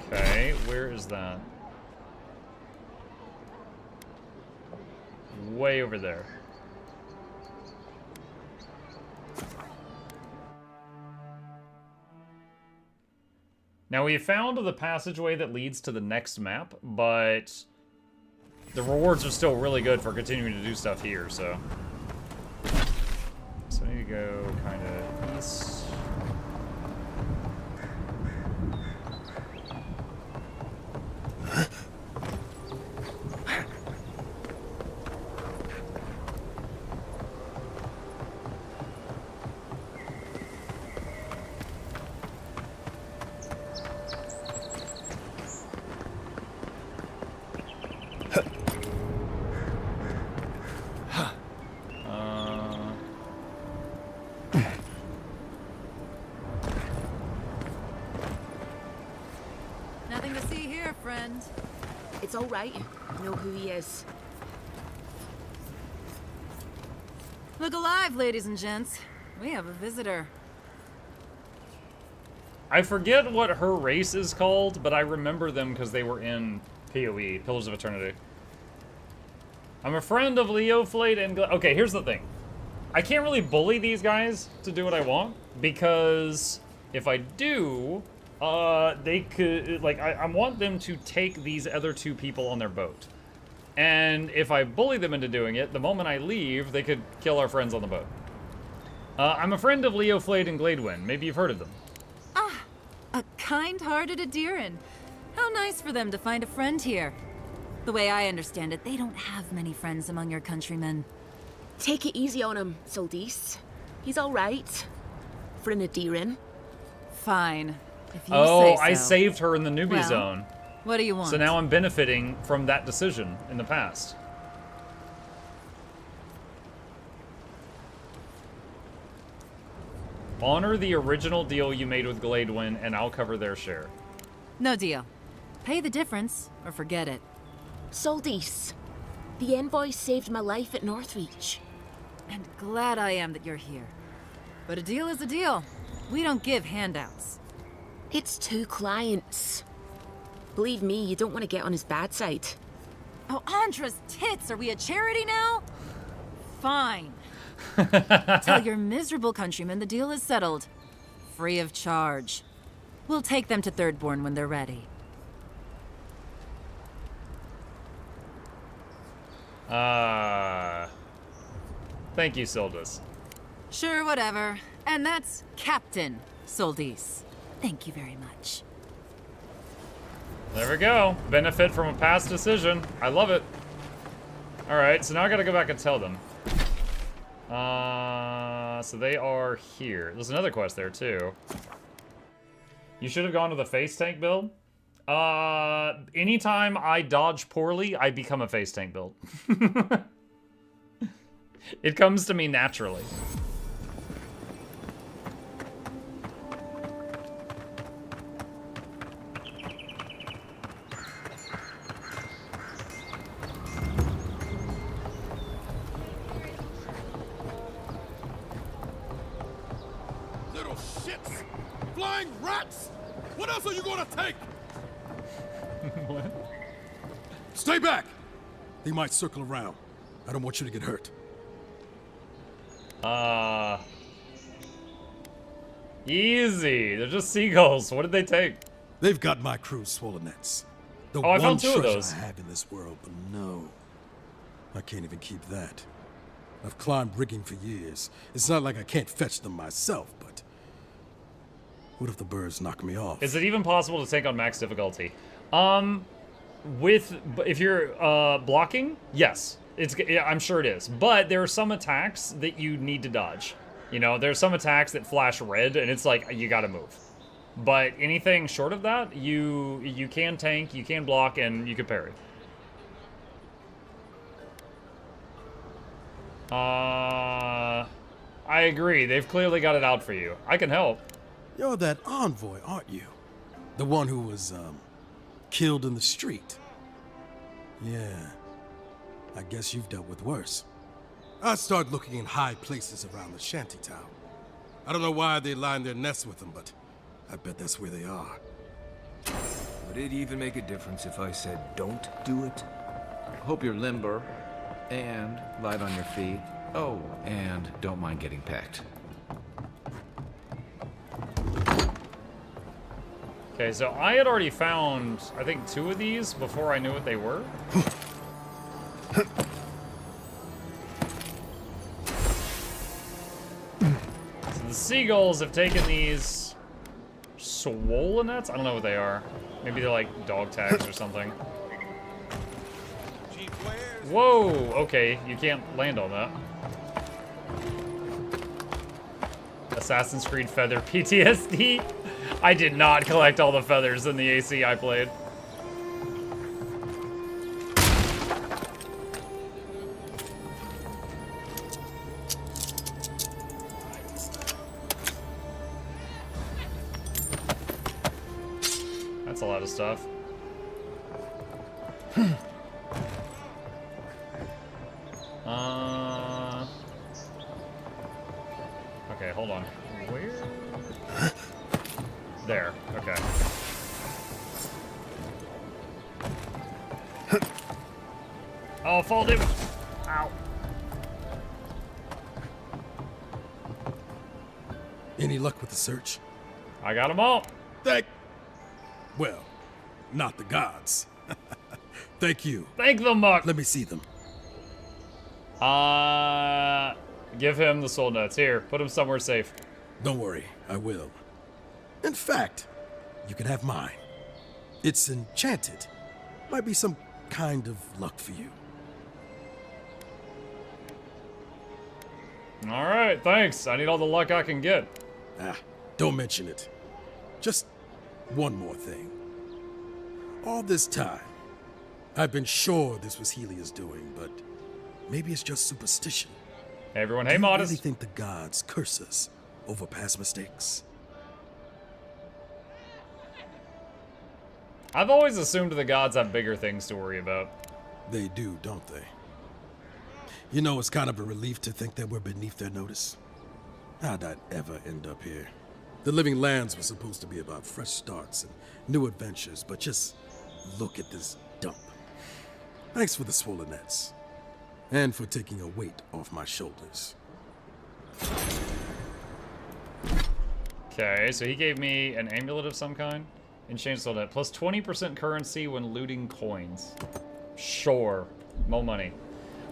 Okay, where is that? Way over there. Now we found the passageway that leads to the next map, but the rewards are still really good for continuing to do stuff here, so. So I need to go kind of east. Nothing to see here, friend. It's all right. I know who he is. Look alive, ladies and gents. We have a visitor. I forget what her race is called, but I remember them because they were in PoE, Pillars of Eternity. I'm a friend of Leoflate and... Okay, here's the thing. I can't really bully these guys to do what I want, because if I do, they could... Like, I want them to take these other two people on their boat. And if I bully them into doing it, the moment I leave, they could kill our friends on the boat. I'm a friend of Leoflate and Gladewind. Maybe you've heard of them. Ah, a kind-hearted Adiran. How nice for them to find a friend here. The way I understand it, they don't have many friends among your countrymen. Take it easy on him, Soldis. He's all right. For an Adiran. Fine. If you Oh, say so. I saved her in the newbie Well, zone. What do you want? So now I'm benefiting from that decision in the past. Honor the original deal you made with Gladewind, and I'll cover their share. No deal. Pay the difference, or forget it. Soldis, the envoy saved my life at Northreach. And glad I am that you're here. But a deal is a deal. We don't give handouts. It's 2 clients. Believe me, you don't want to get on his bad side. Oh, Andra's tits! Are we a charity now? Fine. Tell your miserable countrymen the deal is settled. Free of charge. We'll take them to Thirdborn when they're ready. Thank you, Soldis. Sure, whatever. And that's Captain Soldis. Thank you very much. There we go. Benefit from a past decision. I love it. Alright, so now I gotta go back and tell them. So they are here. There's another quest there, too. You should have gone to the face tank build. Anytime I dodge poorly, I become a face tank build. It comes to me naturally. Little shits! Flying rats! What else are you gonna take? What? Stay back! They might circle around. I don't want you to get hurt. Easy. They're just seagulls. What did they take? They've got my crew's swollen nets. The I one found 2 of treasure those. I have in this world, but no. I can't even keep that. I've climbed rigging for years. It's not like I can't fetch them myself, but... what if the birds knock me off? Is it even possible to take on max difficulty? If you're blocking, yes. Yeah, I'm sure it is. But there are some attacks that you need to dodge. You know, there's some attacks that flash red, and it's like, you gotta move. But anything short of that, you can tank, you can block, and you can parry. I agree. They've clearly got it out for you. I can help. You're that envoy, aren't you? The one who was, killed in the street. Yeah. I guess you've dealt with worse. I start looking in high places around the shantytown. I don't know why they line their nests with them, but I bet that's where they are. Would it even make a difference if I said don't do it? Hope you're limber and light on your feet. Oh, and don't mind getting pecked. Okay, so I had already found, I think, 2 of these before I knew what they were. So the seagulls have taken these swollen nets? I don't know what they are. Maybe they're like dog tags or something. Whoa, okay, you can't land on that. Assassin's Creed Feather PTSD. I did not collect all the feathers in the AC I played. That's a lot of stuff. Okay, hold on. Where? There, okay. Oh, fall damage! Ow. Any luck with the search? I got them all. Well, not the gods. Thank you. Thank the Muck. Let me see them. Give him the soul nuts. Here, put him somewhere safe. Don't worry, I will. In fact, you can have mine. It's enchanted. Might be some kind of luck for you. All right, thanks. I need all the luck I can get. Don't mention it. Just one more thing. All this time, I've been sure this was Helia's doing, but maybe it's just superstition. Hey everyone, hey Do you Modest. really think the gods curse us over past mistakes. I've always assumed the gods have bigger things to worry about. They do, don't they? You know, it's kind of a relief to think that we're beneath their notice. How'd I ever end up here? The Living Lands was supposed to be about fresh starts and new adventures, but just look at this dump. Thanks for the swollen nets. And for taking a weight off my shoulders. Okay, so he gave me an amulet of some kind. Enchanted soul net. Plus 20% currency when looting coins. Sure. More money.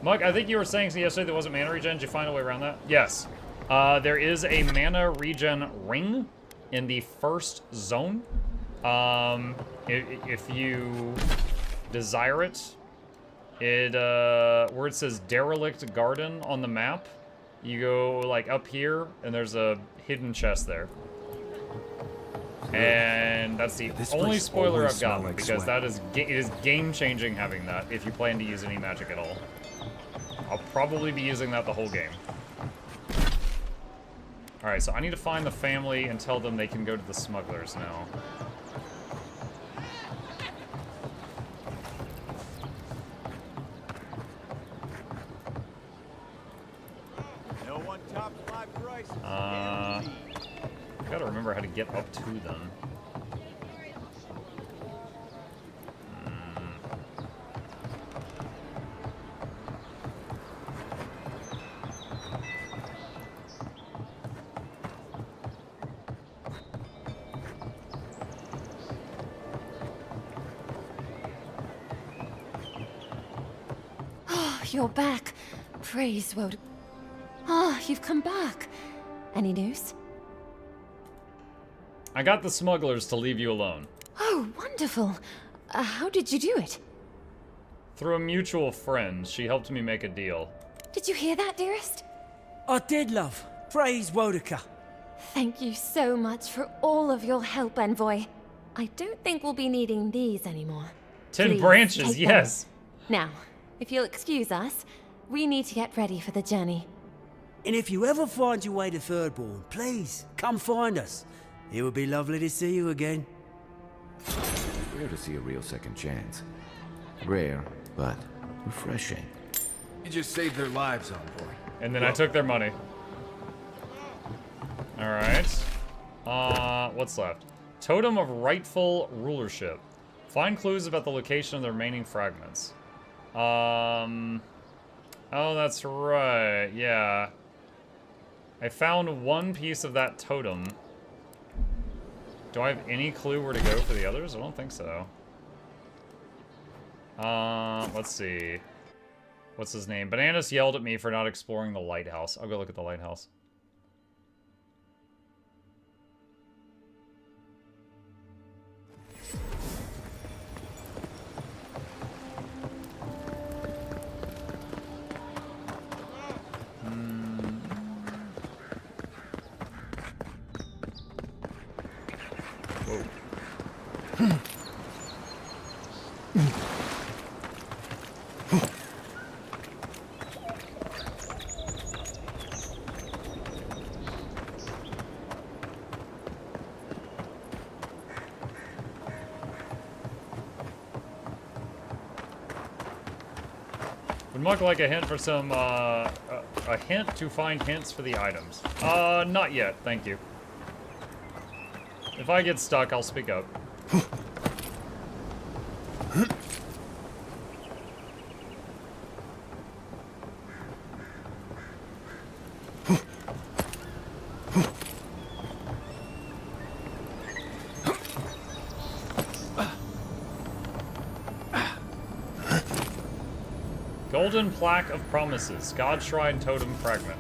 Mug, I think you were saying yesterday there wasn't mana regen. Did you find a way around that? Yes. There is a mana regen ring in the first zone. If you desire it, where it says Derelict Garden on the map, you go like up here, and there's a hidden chest there. And that's the only spoiler I've gotten, because that is it is game-changing having that if you plan to use any magic at all. I'll probably be using that the whole game. Alright, so I need to find the family and tell them they can go to the smugglers now. No one tops my prices. Gotta remember how to get up to them. You're back. Praise Wod. Ah, you've come back. Any news? I got the smugglers to leave you alone. Oh, wonderful. How did you do it? Through a mutual friend. She helped me make a deal. Did you hear that, dearest? I did, love. Praise Wodaka. Thank you so much for all of your help, Envoy. I don't think we'll be needing these anymore. 10 Please, branches, take yes. them. Now, if you'll excuse us, we need to get ready for the journey. And if you ever find your way to Thirdborn, please, come find us. It would be lovely to see you again. It's rare to see a real second chance. Rare, but refreshing. You just saved their lives, Envoy. And then I took their money. Alright. What's left? Totem of Rightful Rulership. Find clues about the location of the remaining fragments. Oh, that's right. Yeah. I found one piece of that totem. Do I have any clue where to go for the others? I don't think so. Let's see. What's his name? Bananas yelled at me for not exploring the lighthouse. I'll go look at the lighthouse. Would Muck like a hint for some, a hint to find hints for the items? Not yet, thank you. If I get stuck, I'll speak up. Golden Plaque of Promises. God Shrine Totem Fragment.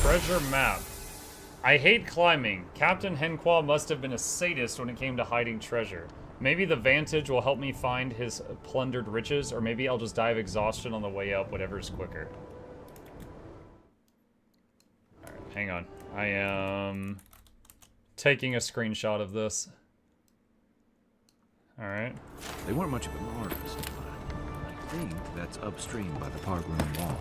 Treasure map. I hate climbing. Captain Henqua must have been a sadist when it came to hiding treasure. Maybe the Vantage will help me find his plundered riches, or maybe I'll just die of exhaustion on the way up, whatever's quicker. Alright, hang on. I am taking a screenshot of this. All right. They weren't much of an artist, but I think that's upstream by the park room wall.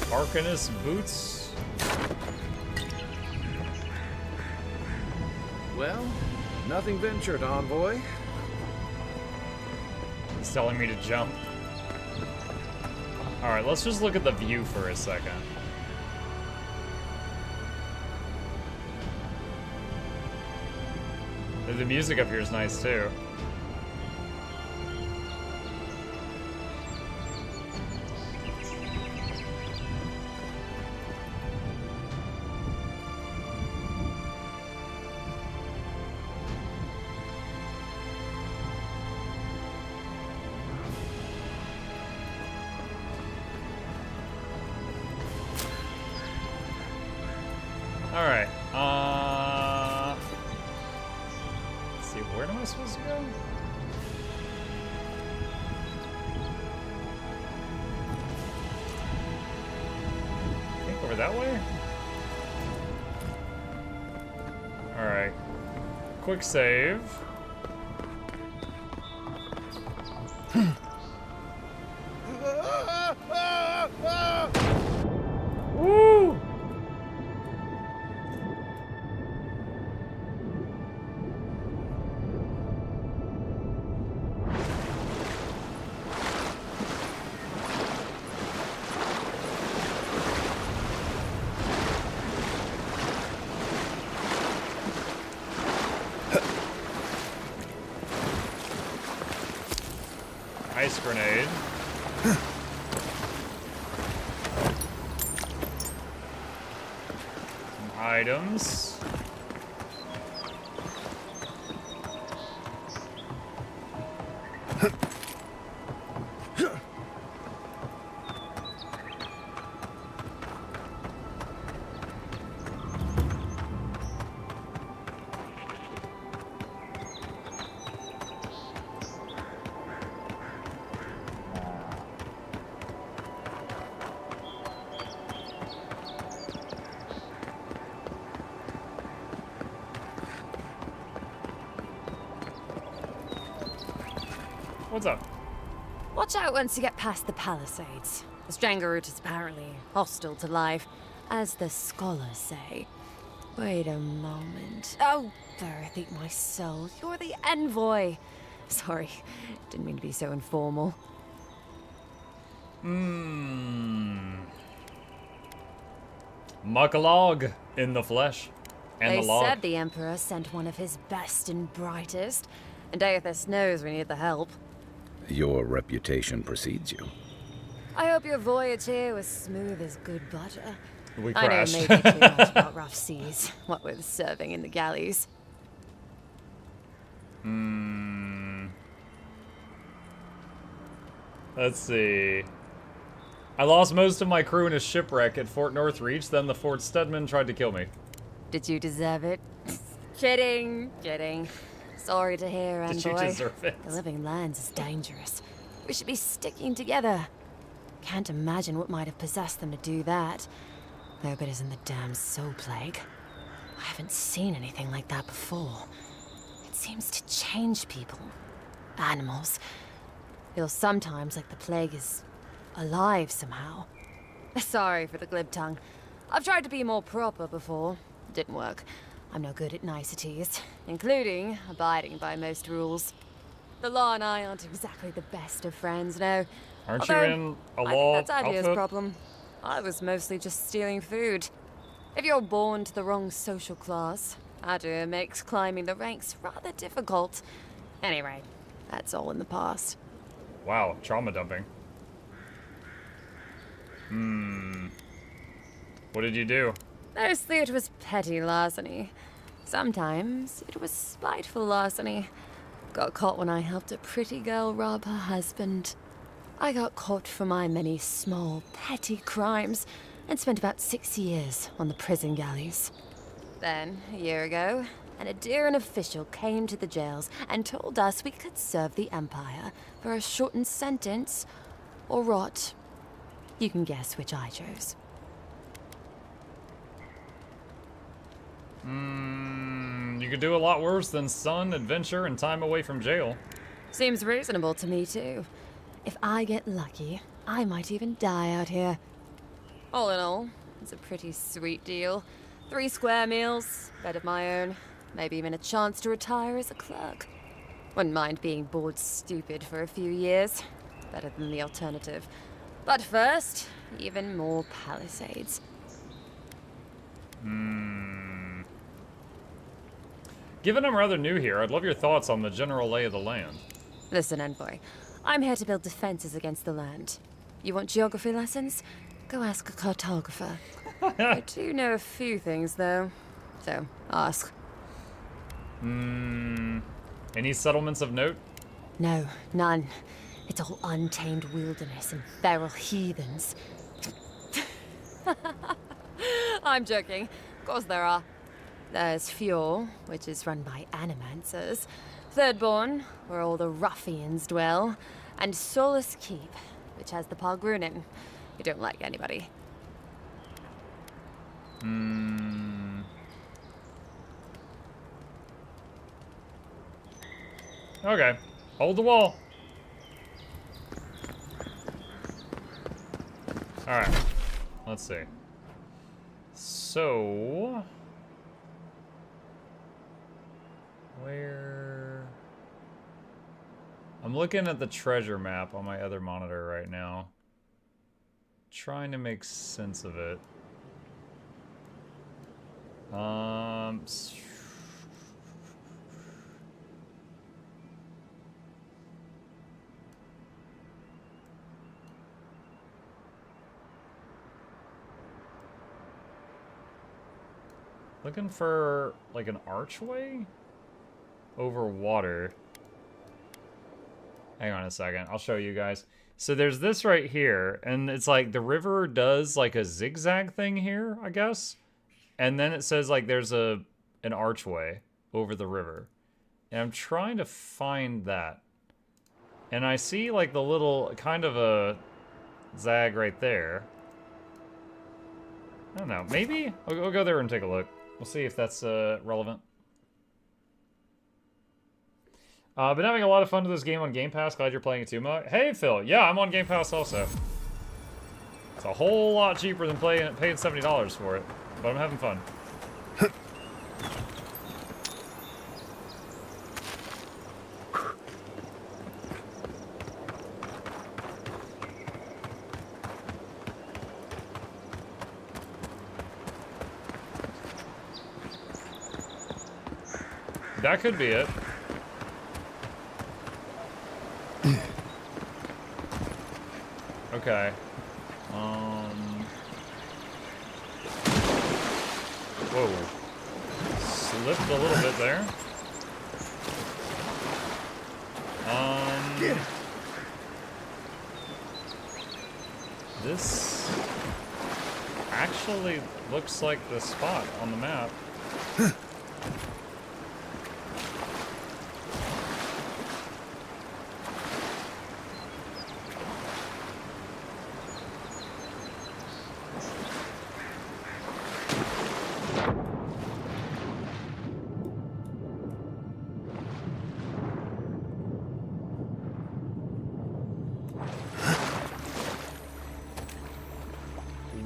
Arcanist boots. Well, nothing ventured, envoy. He's telling me to jump. Alright, let's just look at the view for a second. The music up here is nice too. Alright, let's see, where am I supposed to go? I think over that way? Alright, quick save. Woo! Ice grenade. Some items. What's up? Watch out once you get past the palisades. The Stranger route is apparently hostile to life, as the scholars say. Wait a moment. Oh, there, eat my soul. You're the envoy. Sorry, didn't mean to be so informal. Mukluk in the flesh. And They the log. said the Emperor sent one of his best and brightest, and Aethys knows we need the help. Your reputation precedes you. I hope your voyage here was smooth as good butter. We I know crashed. maybe too much about rough seas, what with serving in the galleys. Let's see. I lost most of my crew in a shipwreck at Fort Northreach, then the Fort Stedman tried to kill me. Did you deserve it? Kidding, kidding. Sorry to hear, Envoy. Did you deserve it? The living lands is dangerous. We should be sticking together. Can't imagine what might have possessed them to do that. Hope it isn't the damn soul plague. I haven't seen anything like that before. It seems to change people. Animals. Feels sometimes like the plague is alive somehow. Sorry for the glib tongue. I've tried to be more proper before. Didn't work. I'm no good at niceties, including abiding by most rules. The law and I aren't exactly the best of friends, no. Aren't Although, you in a I law think that's Adia's outfit? problem. I was mostly just stealing food. If you're born to the wrong social class, Adia makes climbing the ranks rather difficult. Anyway, that's all in the past. Wow, trauma dumping. What did you do? Mostly it was petty larceny. Sometimes it was spiteful larceny. Got caught when I helped a pretty girl rob her husband. I got caught for my many small, petty crimes and spent about 6 years on the prison galleys. Then, a year ago, an Adiran official came to the jails and told us we could serve the Empire for a shortened sentence or rot. You can guess which I chose. You could do a lot worse than sun, adventure, and time away from jail. Seems reasonable to me, too. If I get lucky, I might even die out here. All in all, it's a pretty sweet deal. 3 square meals, bed of my own, maybe even a chance to retire as a clerk. Wouldn't mind being bored stupid for a few years. Better than the alternative. But first, even more palisades. Given I'm rather new here, I'd love your thoughts on the general lay of the land. Listen, envoy. I'm here to build defenses against the land. You want geography lessons? Go ask a cartographer. I do know a few things, though. So, ask. Any settlements of note? No, none. It's all untamed wilderness and feral heathens. I'm joking. Of course there are. There's Fjord, which is run by animancers. Thirdborn, where all the ruffians dwell. And Solus Keep, which has the Pargrunin, who don't like anybody. Okay. Hold the wall. Alright. Let's see. So... where... I'm looking at the treasure map on my other monitor right now. Trying to make sense of it. Looking for, like, an archway? Over water. Hang on a second. I'll show you guys. So there's this right here, and it's like the river does, like, a zigzag thing here, I guess. And then it says, like, there's an archway over the river. And I'm trying to find that. And I see, like, the little, kind of a zag right there. I don't know. Maybe? I'll go there and take a look. We'll see if that's relevant. Been having a lot of fun with this game on Game Pass. Glad you're playing it too, Mo. Hey, Phil. Yeah, I'm on Game Pass also. It's a whole lot cheaper than paying $70 for it. But I'm having fun. That could be it. Okay. Whoa. Slipped a little bit there. This actually looks like the spot on the map.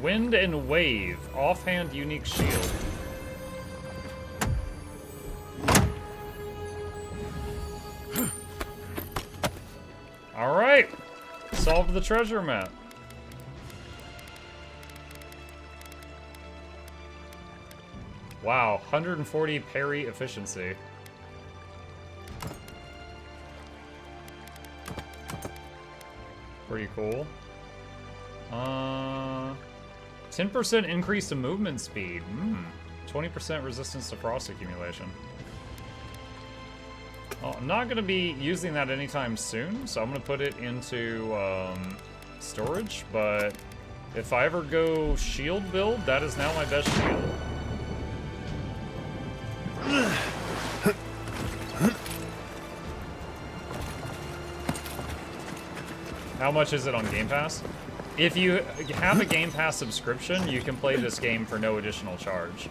Wind and Wave, offhand unique shield. Alright, solved the treasure map. Wow, 140 parry efficiency. Pretty cool. 10% increase to movement speed. 20% resistance to frost accumulation. Well, I'm not going to be using that anytime soon, so I'm going to put it into storage, but if I ever go shield build, that is now my best shield. How much is it on Game Pass? If you have a Game Pass subscription, you can play this game for no additional charge.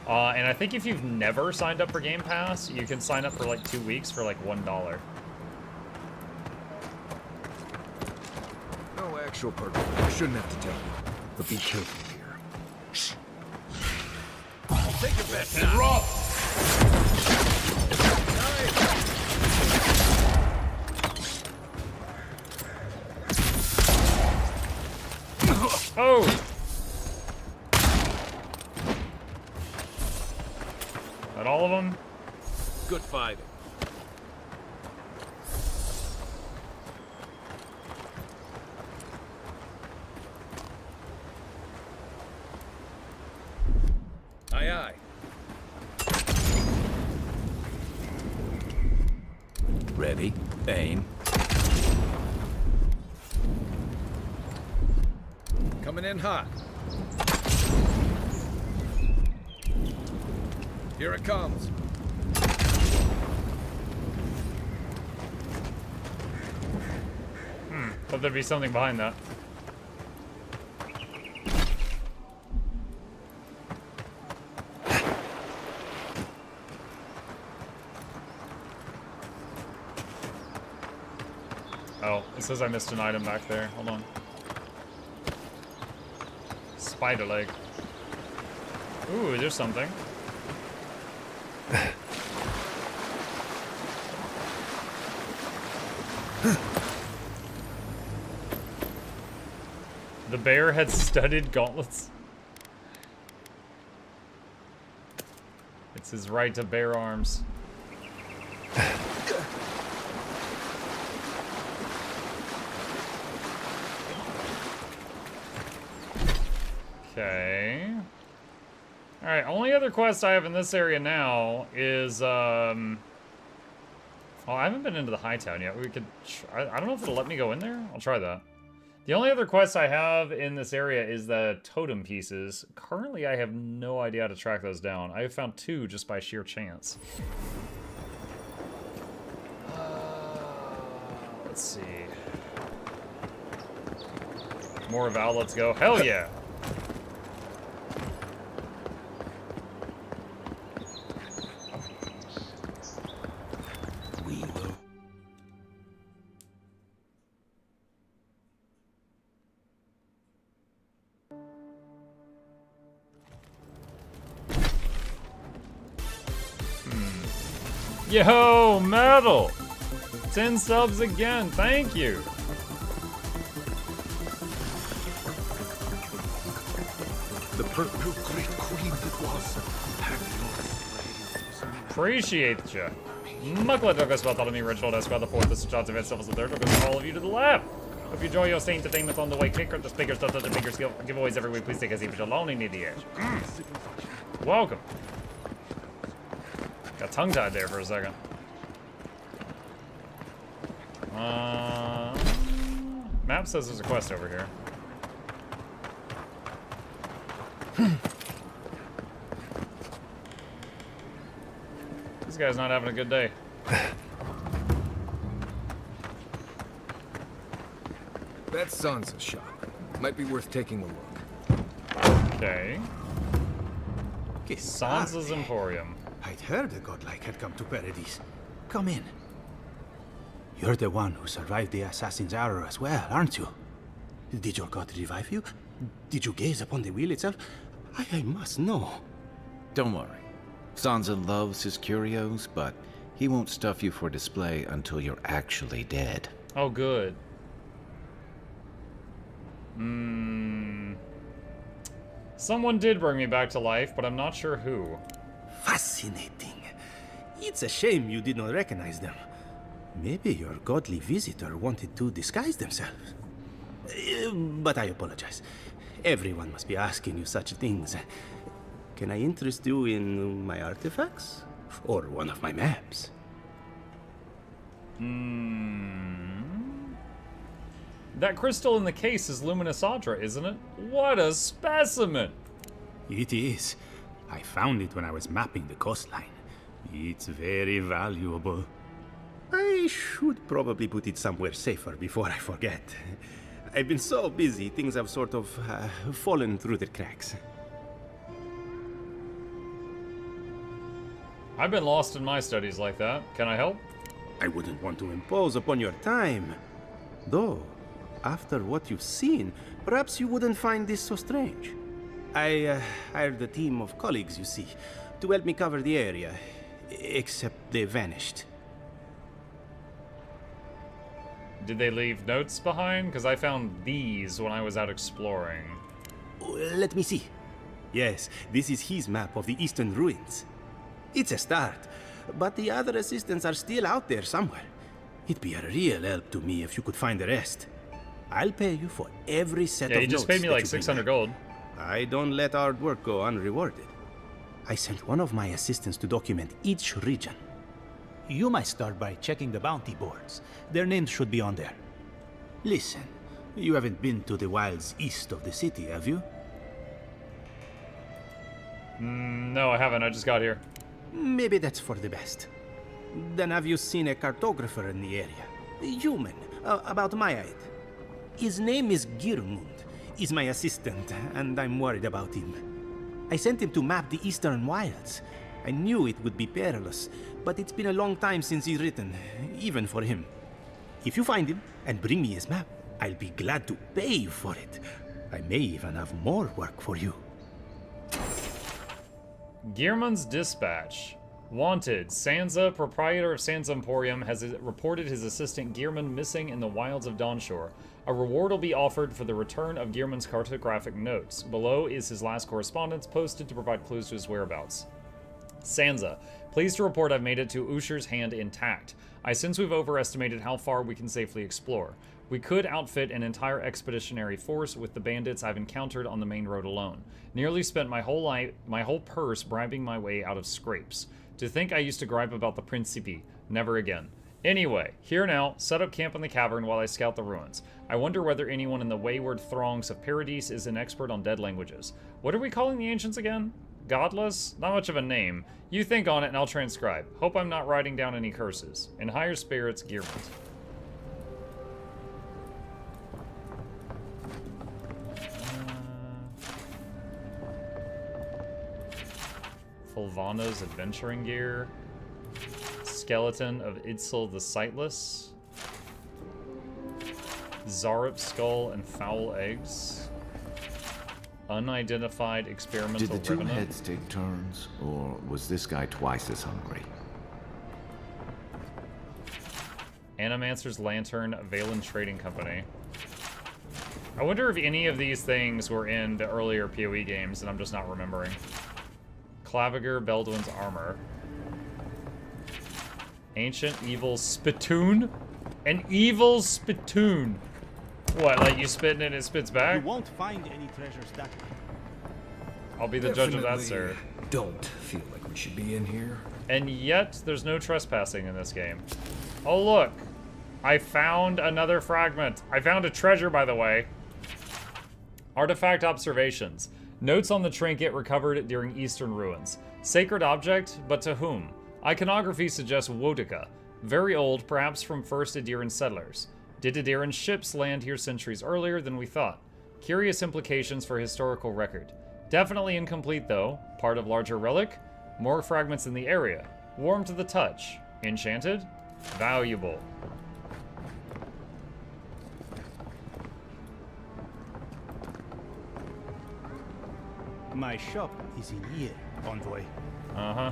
And I think if you've never signed up for Game Pass, you can sign up for like 2 weeks for like $1. No actual purpose. I shouldn't have to tell you. But be careful here. Shh. Take your bet and roll. Oh! That all of them? Good fighting. Aye, aye. Ready, aim. Coming in hot. Here it comes. Thought there'd be something behind that. Oh, it says I missed an item back there. Hold on. Spider leg. Ooh, there's something. The bear had studded gauntlets. It's his right to bear arms. Okay. Alright, only other quest I have in this area now is, well, I haven't been into the High Town yet. We could I don't know if it'll let me go in there. I'll try that. The only other quest I have in this area is the totem pieces. Currently, I have no idea how to track those down. I have found 2 just by sheer chance. Let's see. More Val, let's go. Hell yeah! Yo, Metal! 10 subs again, thank you! The purple great queen that was. Appreciate ya. Mukluk took us Bartholomew, Reginald Esquire, the fourth, the shots of itself as the third, took us all of you to the left. Hope you enjoy your stay entertainment on the way. Click the speakers, touch the bigger skill giveaways every week. Please take a seat, but you're lonely near the edge. Welcome. Got tongue-tied there for a second. Map says there's a quest over here. This guy's not having a good day. That sun's a shop. Might be worth taking a look. Okay. Sansa's Emporium. I'd heard a godlike had come to Paradise. Come in. You're the one who survived the assassin's arrow as well, aren't you? Did your god revive you? Did you gaze upon the wheel itself? I must know. Don't worry. Sansa loves his curios, but he won't stuff you for display until you're actually dead. Oh, good. Someone did bring me back to life, but I'm not sure who. Fascinating. It's a shame you did not recognize them. Maybe your godly visitor wanted to disguise themselves. But I apologize. Everyone must be asking you such things. Can I interest you in my artifacts? Or one of my maps? That crystal in the case is Luminous Audra, isn't it? What a specimen! It is. I found it when I was mapping the coastline. It's very valuable. I should probably put it somewhere safer before I forget. I've been so busy, things have sort of fallen through the cracks. I've been lost in my studies like that. Can I help? I wouldn't want to impose upon your time. Though, after what you've seen, perhaps you wouldn't find this so strange. I hired a team of colleagues, you see, to help me cover the area. Except they vanished. Did they leave notes behind? Because I found these when I was out exploring. Let me see. Yes, this is his map of the eastern ruins. It's a start, but the other assistants are still out there somewhere. It'd be a real help to me if you could find the rest. I'll pay you for every set of notes. Yeah, you just paid me like 600 gold. I don't let our work go unrewarded. I sent one of my assistants to document each region. You might start by checking the bounty boards. Their names should be on there. Listen, you haven't been to the wilds east of the city, have you? No, I haven't. I just got here. Maybe that's for the best. Then have you seen a cartographer in the area? A human, about my height. His name is Girmund. He's my assistant, and I'm worried about him. I sent him to map the eastern wilds. I knew it would be perilous, but it's been a long time since he's written, even for him. If you find him and bring me his map, I'll be glad to pay you for it. I may even have more work for you. Gearman's Dispatch. Wanted. Sansa, proprietor of Sansa Emporium, has reported his assistant Gearman missing in the wilds of Dawnshore. A reward will be offered for the return of Gearman's cartographic notes. Below is his last correspondence posted to provide clues to his whereabouts. Sansa, pleased to report I've made it to Usher's hand intact. I sense we've overestimated how far we can safely explore. We could outfit an entire expeditionary force with the bandits I've encountered on the main road alone. Nearly spent my whole purse bribing my way out of scrapes. To think I used to gripe about the Principe. Never again. Anyway, here now, set up camp in the cavern while I scout the ruins. I wonder whether anyone in the wayward throngs of Paradise is an expert on dead languages. What are we calling the ancients again? Godless? Not much of a name. You think on it and I'll transcribe. Hope I'm not writing down any curses. In higher spirits, Gearmans. Fulvana's adventuring gear. Skeleton of Idsel the Sightless. Zarup's skull and foul eggs. Unidentified experimental Did the two revenant. heads take turns, or was this guy twice as hungry? Animancer's Lantern, Valen Trading Company. I wonder if any of these things were in the earlier PoE games and I'm just not remembering. Claviger, Beldwin's Armor. Ancient Evil Spittoon? An Evil Spittoon. What, like you spit in it and it spits back? You won't find any treasures that way. I'll be the judge of that, sir. Don't feel like we should be in here. And yet, there's no trespassing in this game. Oh, look. I found another fragment. I found a treasure, by the way. Artifact observations. Notes on the trinket recovered during Eastern Ruins. Sacred object, but to whom? Iconography suggests Wotica. Very old, perhaps from first Adiran settlers. Did Adiran's ships land here centuries earlier than we thought? Curious implications for historical record. Definitely incomplete, though. Part of larger relic. More fragments in the area. Warm to the touch. Enchanted. Valuable. My shop is in here, Envoy. Uh-huh.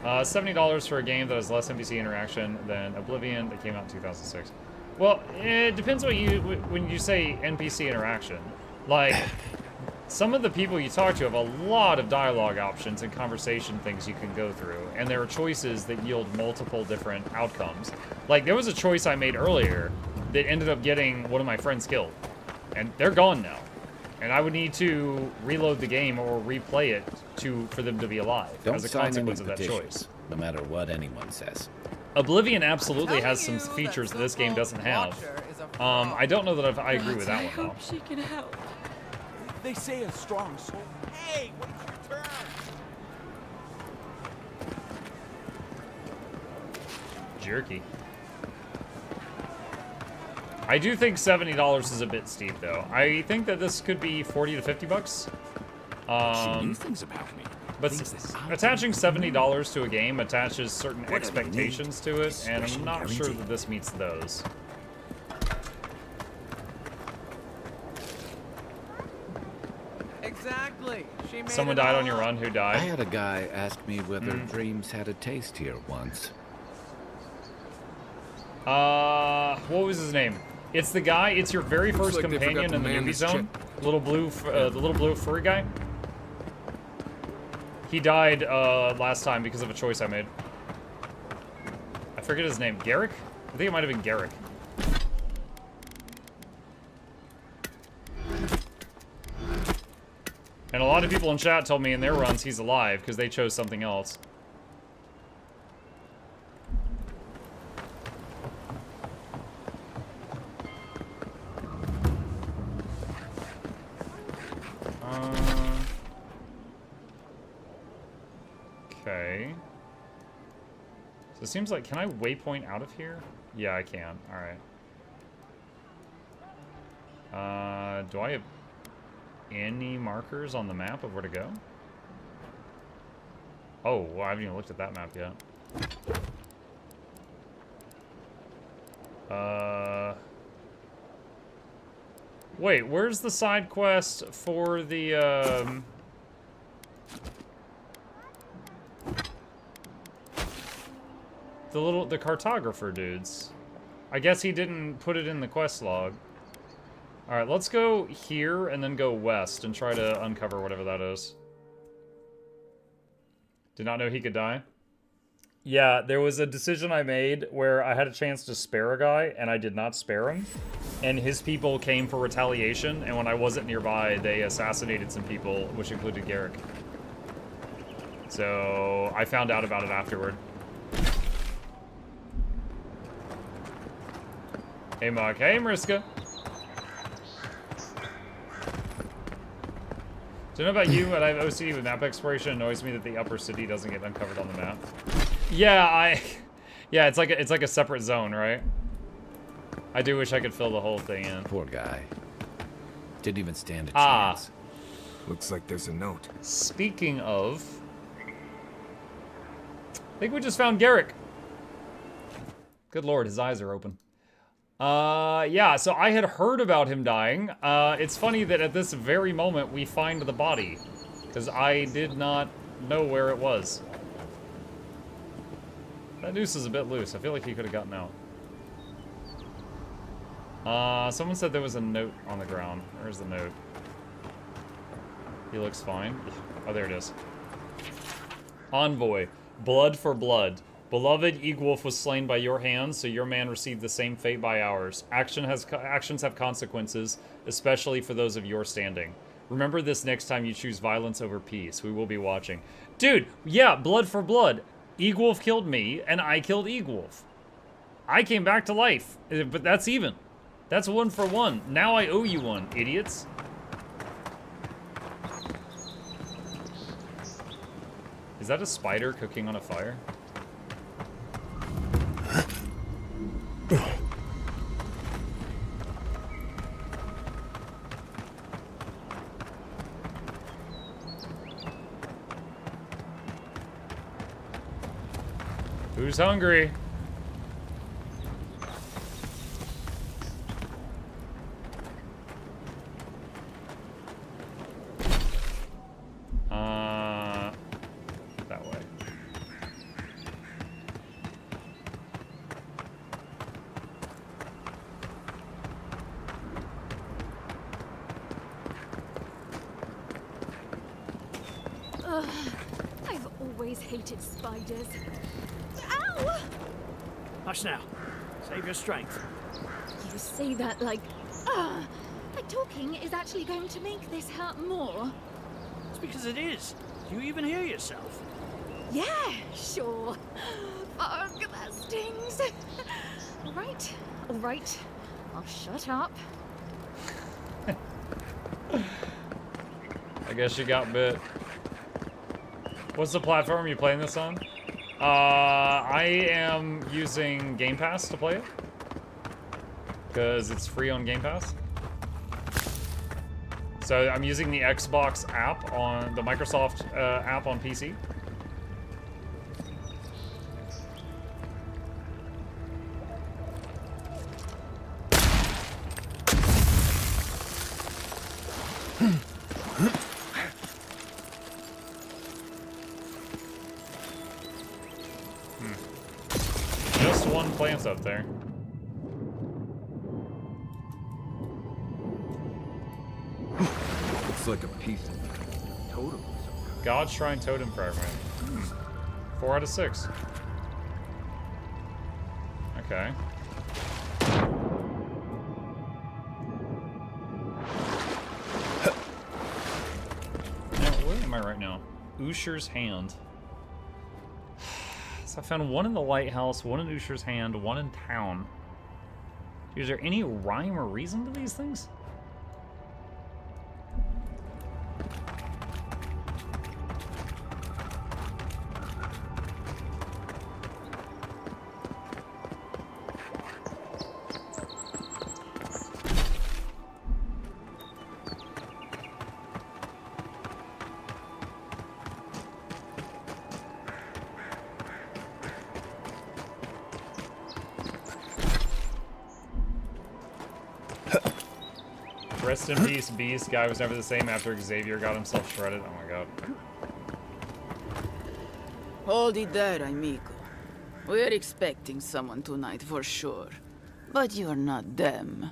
$70 for a game that has less NPC interaction than Oblivion that came out in 2006. Well, it depends when you say NPC interaction. Like, some of the people you talk to have a lot of dialogue options and conversation things you can go through, and there are choices that yield multiple different outcomes. Like, there was a choice I made earlier that ended up getting one of my friends killed. And they're gone now. And I would need to reload the game or replay it for them to be alive Don't as a sign consequence any of that petitions, choice. no matter what anyone says. Oblivion absolutely has some features that this game doesn't have. I don't know that I agree with that one, though. She can help. They say a strong soul. Hey, wait your turn. Jerky. I do think $70 is a bit steep, though. I think that this could be 40 to 50 bucks. She knew things about me. But attaching $70 to a game attaches certain expectations to it, and I'm not sure that this meets those. Exactly. Someone died on your run. Who died? I had a guy ask me whether dreams had a taste here once. What was his name? It's the guy. It's your very first like companion in the newbie zone. The little blue furry guy. He died last time because of a choice I made. I forget his name. Garrick? I think it might have been Garrick. And a lot of people in chat told me in their runs he's alive because they chose something else. Okay. So it seems like, can I waypoint out of here? Yeah, I can. Alright. Do I have any markers on the map of where to go? Oh, well, I haven't even looked at that map yet. Wait, where's the side quest for the, the Cartographer dudes? I guess he didn't put it in the quest log. Alright, let's go here and then go west and try to uncover whatever that is. Did not know he could die. Yeah, there was a decision I made where I had a chance to spare a guy, and I did not spare him. And his people came for retaliation, and when I wasn't nearby, they assassinated some people, which included Garrick. So, I found out about it afterward. Hey, Mark. Hey, Mariska. Don't know about you, but I have OCD with map exploration. It annoys me that the upper city doesn't get uncovered on the map. Yeah, yeah, it's like a separate zone, right? I do wish I could fill the whole thing in. Poor guy. Didn't even stand a chance. Looks like there's a note. Speaking of, I think we just found Garrick. Good lord, his eyes are open. Yeah, so I had heard about him dying. It's funny that at this very moment we find the body, because I did not know where it was. That noose is a bit loose. I feel like he could have gotten out. Someone said there was a note on the ground. Where's the note? He looks fine. Oh, there it is. Envoy. Blood for blood. Beloved, Egwolf was slain by your hands, so your man received the same fate by ours. Actions have consequences, especially for those of your standing. Remember this next time you choose violence over peace. We will be watching. Dude, yeah, blood for blood. Egwolf killed me, and I killed Egwolf. I came back to life, but that's even. That's 1 for 1. Now I owe you one, idiots. Is that a spider cooking on a fire? Who's hungry? That way. I've always hated spiders. Ow! Hush now. Save your strength. You say that like talking is actually going to make this hurt more. It's because it is. Do you even hear yourself? Yeah, sure. Fuck, that stings. All right. I'll shut up. I guess you got bit. What's the platform you playing this on? I am using Game Pass to play it. Because it's free on Game Pass. So I'm using the Xbox app on the Microsoft app on PC. Just one plant's up there. Looks like a piece of totem. God Shrine Totem Fragment. 4 out of 6. Okay. Now, where am I right now? Usher's Hand. So I found one in the Lighthouse, one in Usher's Hand, one in town. Is there any rhyme or reason to these things? Rest in peace, Beast. Guy was never the same after Xavier got himself shredded. Oh my god. Hold it there, amigo. We're expecting someone tonight for sure. But you're not them.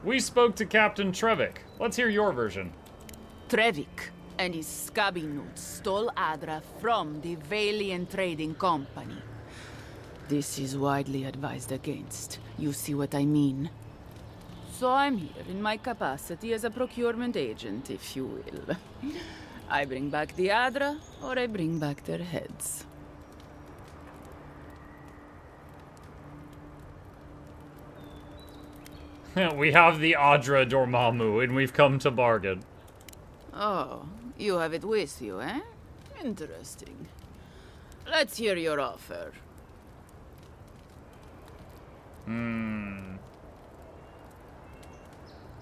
We spoke to Captain Trevik. Let's hear your version. Trevik and his scabby nuts stole Adra from the Valiant Trading Company. This is widely advised against. You see what I mean? So I'm here in my capacity as a procurement agent, if you will. I bring back the Adra, or I bring back their heads. We have the Adra Dormammu, and we've come to bargain. Oh, you have it with you, eh? Interesting. Let's hear your offer.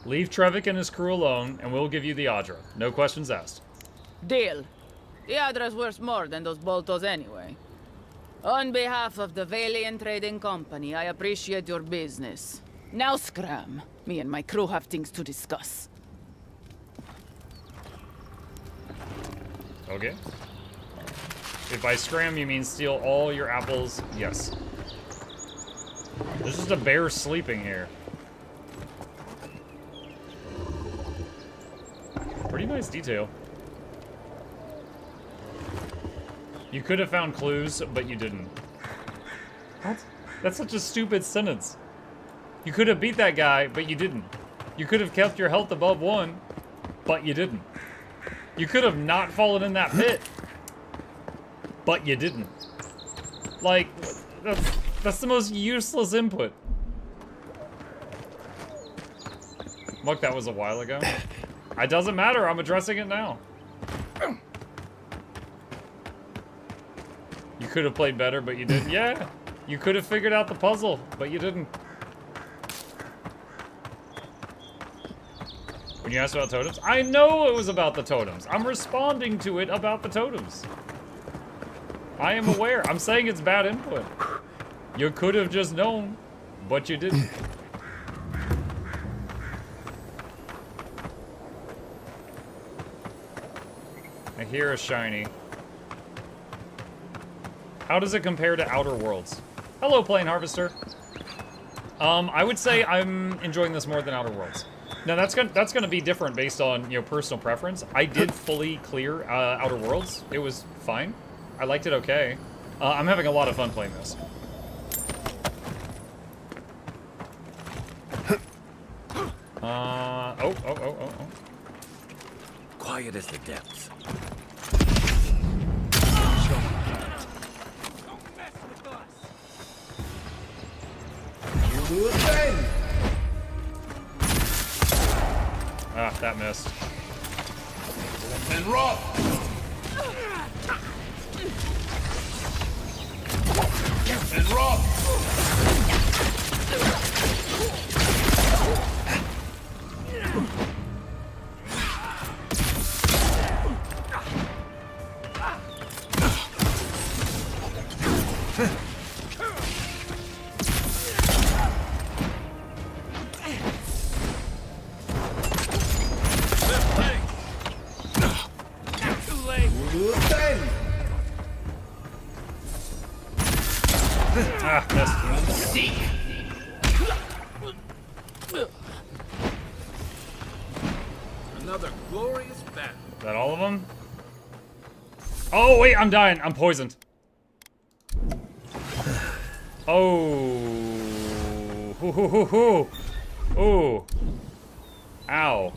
Leave Trevik and his crew alone, and we'll give you the Adra. No questions asked. Deal. The Adra's worth more than those boltos anyway. On behalf of the Valiant Trading Company, I appreciate your business. Now scram. Me and my crew have things to discuss. Okay. If by scram you mean steal all your apples, yes. There's just a bear sleeping here. Pretty nice detail. You could have found clues, but you didn't. What? That's such a stupid sentence. You could have beat that guy, but you didn't. You could have kept your health above 1, but you didn't. You could have not fallen in that pit, but you didn't. Like, that's the most useless input. Look, that was a while ago. It doesn't matter, I'm addressing it now. You could have played better, but you didn't. Yeah, you could have figured out the puzzle, but you didn't. When you asked about totems, I know it was about the totems. I'm responding to it about the totems. I am aware. I'm saying it's bad input. You could have just known, but you didn't. I hear a shiny. How does it compare to Outer Worlds? Hello, Plane Harvester. I would say I'm enjoying this more than Outer Worlds. No, that's gonna be different based on, you know, personal preference. I did fully clear Outer Worlds. It was fine. I liked it okay. I'm having a lot of fun playing this. Oh. Quiet as the depths. Ah, that missed. And rock. And rock. Ah, missed. Another glorious battle. Is that all of them? Oh, wait, I'm dying. I'm poisoned. Oh. Hoo, hoo, hoo, hoo. Ooh. Ow.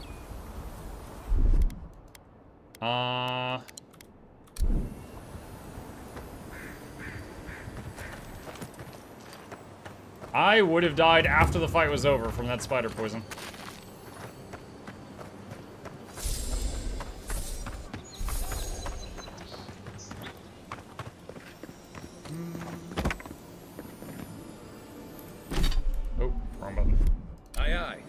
I would have died after the fight was over from that spider poison. Oh, wrong button. Aye, aye.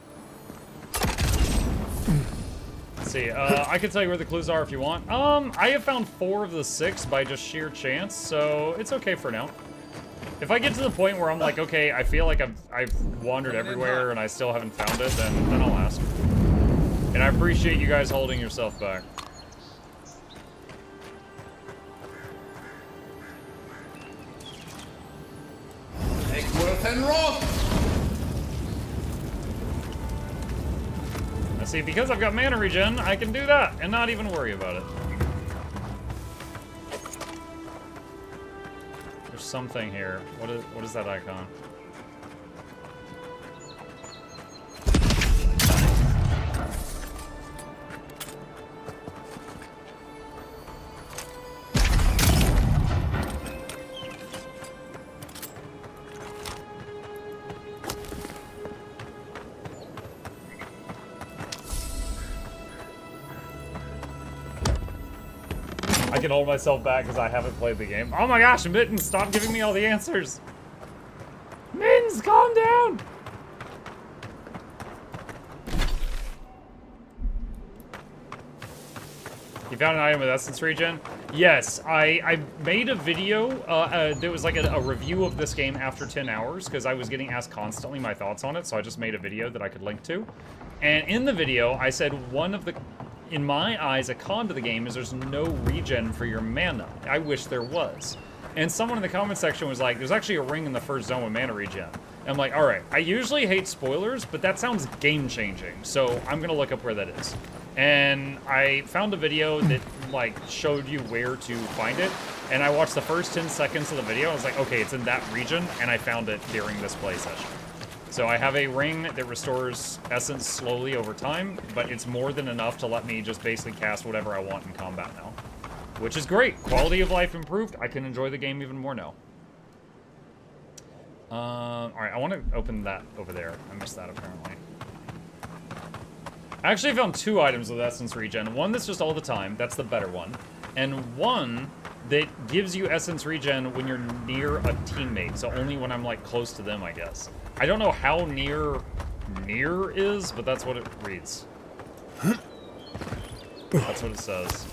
Let's see, I can tell you where the clues are if you want. I have found 4 of the 6 by just sheer chance, so it's okay for now. If I get to the point where I'm like, okay, I feel like I've wandered everywhere and I still haven't found it, then I'll ask. And I appreciate you guys holding yourself back. Eggsworth and rock. Now see, because I've got mana regen, I can do that and not even worry about it. There's something here. What is that icon? I can hold myself back because I haven't played the game. Oh my gosh, Mitten, stop giving me all the answers. Mittens, calm down. You found an item with essence regen? Yes, I made a video. There was like a review of this game after 10 hours because I was getting asked constantly my thoughts on it, so I just made a video that I could link to. And in the video, I said one of the, in my eyes, a con to the game is there's no regen for your mana. I wish there was. And someone in the comment section was like, there's actually a ring in the first zone with mana regen. And I'm like, all right, I usually hate spoilers, but that sounds game-changing, so I'm gonna look up where that is. And I found a video that like showed you where to find it, and I watched the first 10 seconds of the video. I was like, okay, it's in that region, and I found it during this play session. So I have a ring that restores essence slowly over time, but it's more than enough to let me just basically cast whatever I want in combat now. Which is great. Quality of life improved. I can enjoy the game even more now. Alright, I want to open that over there. I missed that apparently. I actually found 2 items with essence regen. One that's just all the time. That's the better one. And one that gives you essence regen when you're near a teammate. So only when I'm like close to them, I guess. I don't know how near is, but that's what it reads. That's what it says.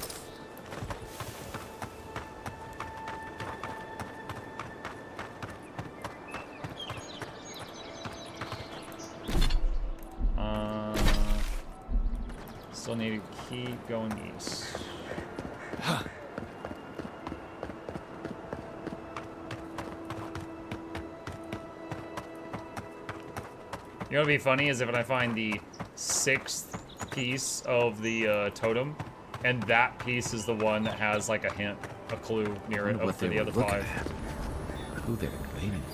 Still need to keep going east. You know what'd be funny is if I find the 6th piece of the totem, and that piece is the one that has like a hint, a clue near it for the other 5. Who they're waiting for.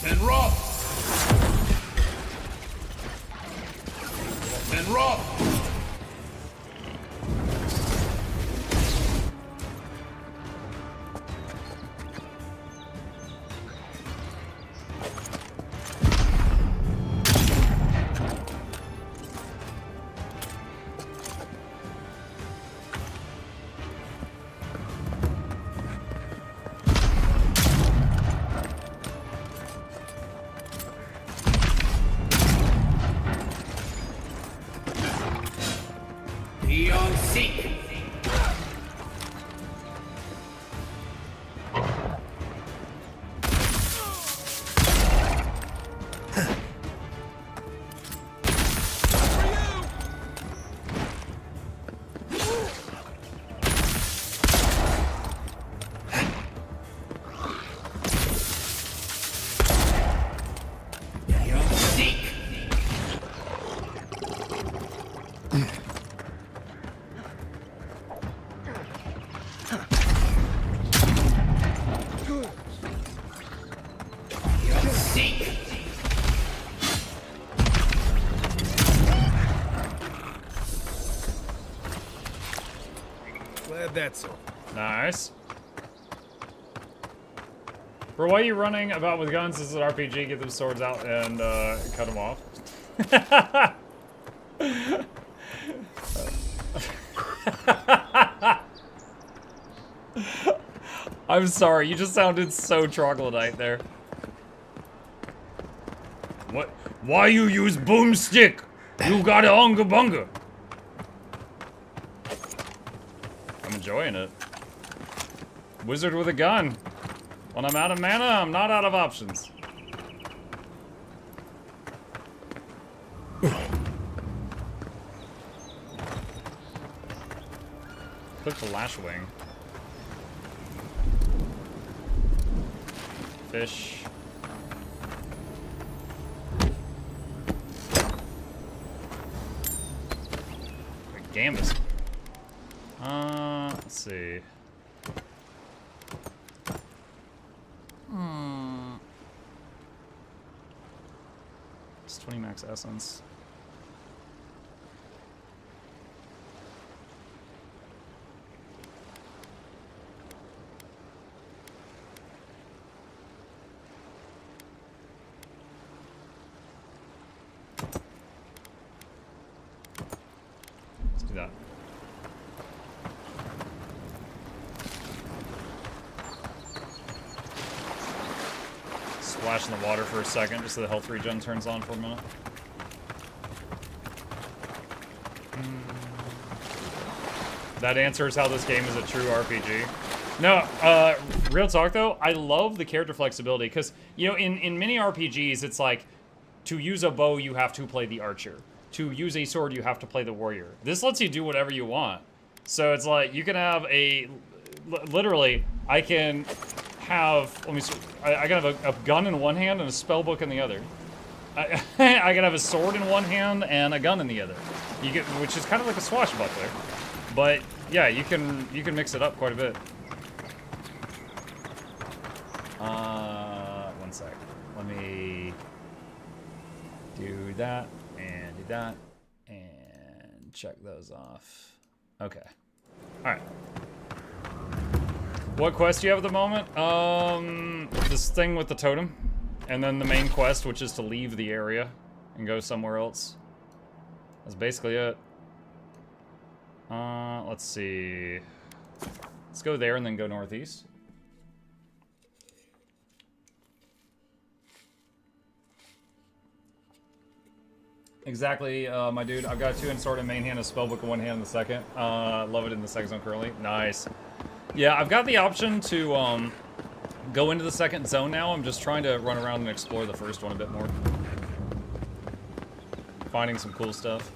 And rock! And rock! That's all. Nice. Bro, why are you running about with guns? This is an RPG. Get those swords out and cut them off. I'm sorry. You just sounded so troglodyte there. What? Why you use boomstick? You got a unga bunga. I'm enjoying it. Wizard with a gun. When I'm out of mana, I'm not out of options. Click the lashwing. Fish. Gambus. Let's see. It's 20 max essence. Let's do that. Splash in the water for a second, just so the health regen turns on for a minute. That answers how this game is a true RPG. No, real talk though, I love the character flexibility, because, you know, in many RPGs, it's like, to use a bow, you have to play the archer. To use a sword, you have to play the warrior. This lets you do whatever you want. So it's like, you can have a, literally, I can have, let me see, I can have a gun in one hand and a spell book in the other. I can have a sword in one hand and a gun in the other. You get, which is kind of like a swashbuckler. But yeah, you can mix it up quite a bit. One sec. Let me do that and do that and check those off. Okay. All right. What quest do you have at the moment? This thing with the totem, and then the main quest, which is to leave the area and go somewhere else. That's basically it. Let's see. Let's go there and then go northeast. Exactly, my dude. I've got a 2-hand sword in main hand, a spellbook in one hand in the second. Love it in the second zone currently. Nice. Yeah, I've got the option to go into the second zone now. I'm just trying to run around and explore the first one a bit more. Finding some cool stuff.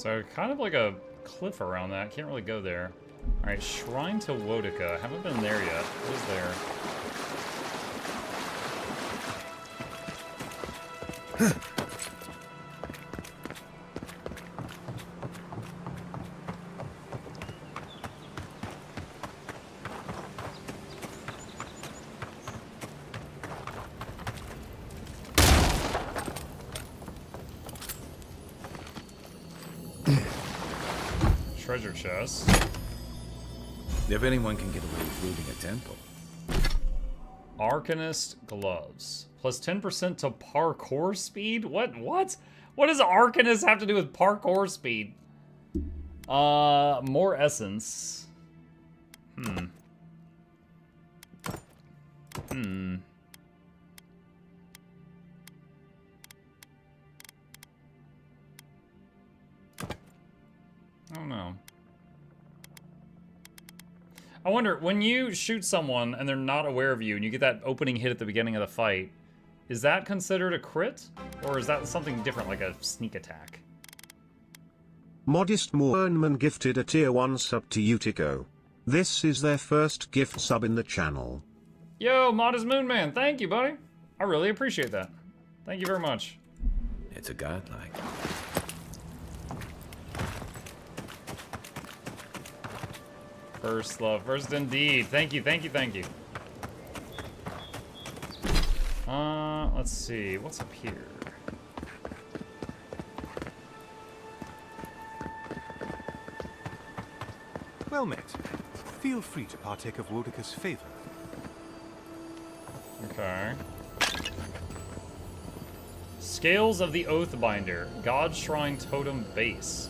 So kind of like a cliff around that. Can't really go there. All right, Shrine to Wodica. Haven't been there yet. What is there? Treasure chest. If anyone can get away with looting a temple. Arcanist gloves. Plus 10% to parkour speed? What? What? What does Arcanist have to do with parkour speed? More essence. I don't know. I wonder, when you shoot someone and they're not aware of you and you get that opening hit at the beginning of the fight, is that considered a crit? Or is that something different, like a sneak attack? Modest Moonman gifted a tier 1 sub to Utico. This is their first gift sub in the channel. Yo, Modest Moonman, thank you, buddy. I really appreciate that. Thank you very much. It's a godlike. First love, first indeed. Thank you, thank you, thank you. Let's see, what's up here? Well met. Feel free to partake of Wodica's favor. Okay. Scales of the Oathbinder, God's Shrine Totem Base.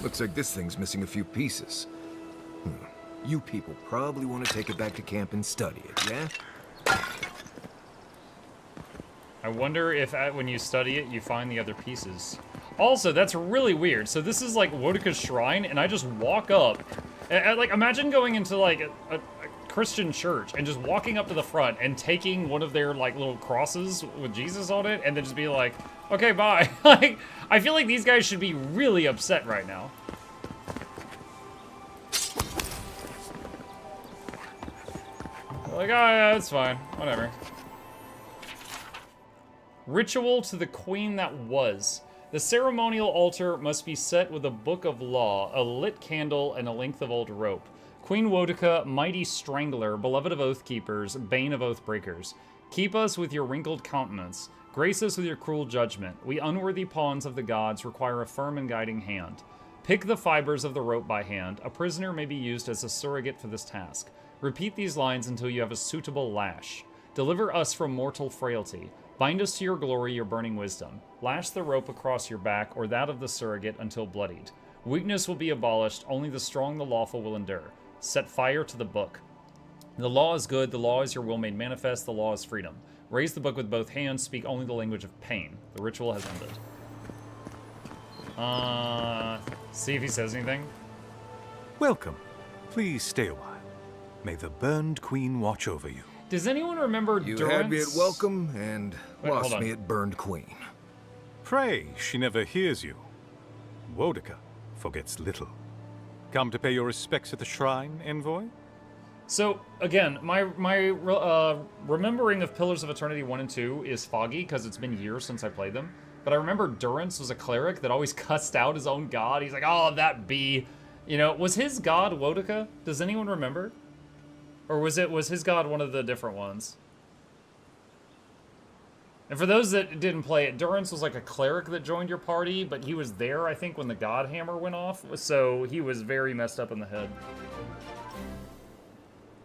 Looks like this thing's missing a few pieces. You people probably want to take it back to camp and study it, yeah? I wonder if when you study it, you find the other pieces. Also, that's really weird. So this is like Wodica's shrine, and I just walk up. Like, imagine going into like a Christian church and just walking up to the front and taking one of their like little crosses with Jesus on it, and then just be like, okay, bye. Like, I feel like these guys should be really upset right now. Like, oh yeah, it's fine. Whatever. Ritual to the Queen that was. The ceremonial altar must be set with a book of law, a lit candle, and a length of old rope. Queen Wodica, mighty strangler, beloved of oathkeepers, bane of oathbreakers. Keep us with your wrinkled countenance. Grace us with your cruel judgment. We unworthy pawns of the gods require a firm and guiding hand. Pick the fibers of the rope by hand. A prisoner may be used as a surrogate for this task. Repeat these lines until you have a suitable lash. Deliver us from mortal frailty. Bind us to your glory, your burning wisdom. Lash the rope across your back or that of the surrogate until bloodied. Weakness will be abolished, only the strong, the lawful will endure. Set fire to the book. The law is good, the law is your will made manifest, the law is freedom. Raise the book with both hands, speak only the language of pain. The ritual has ended. See if he says anything. Welcome. Please stay a while. May the burned queen watch over you. Does anyone remember You Durance? had me at welcome and Wait, lost hold on. me at burned queen. Pray, she never hears you. Wodica forgets little. Come to pay your respects at the shrine, envoy? So, again, my remembering of Pillars of Eternity 1 and 2 is foggy, because it's been years since I played them. But I remember Durance was a cleric that always cussed out his own god. He's like, oh, that bee. You know, was his god Wodica? Does anyone remember? Or was his god one of the different ones? And for those that didn't play it, Durance was like a cleric that joined your party, but he was there, I think, when the god hammer went off, so he was very messed up in the head.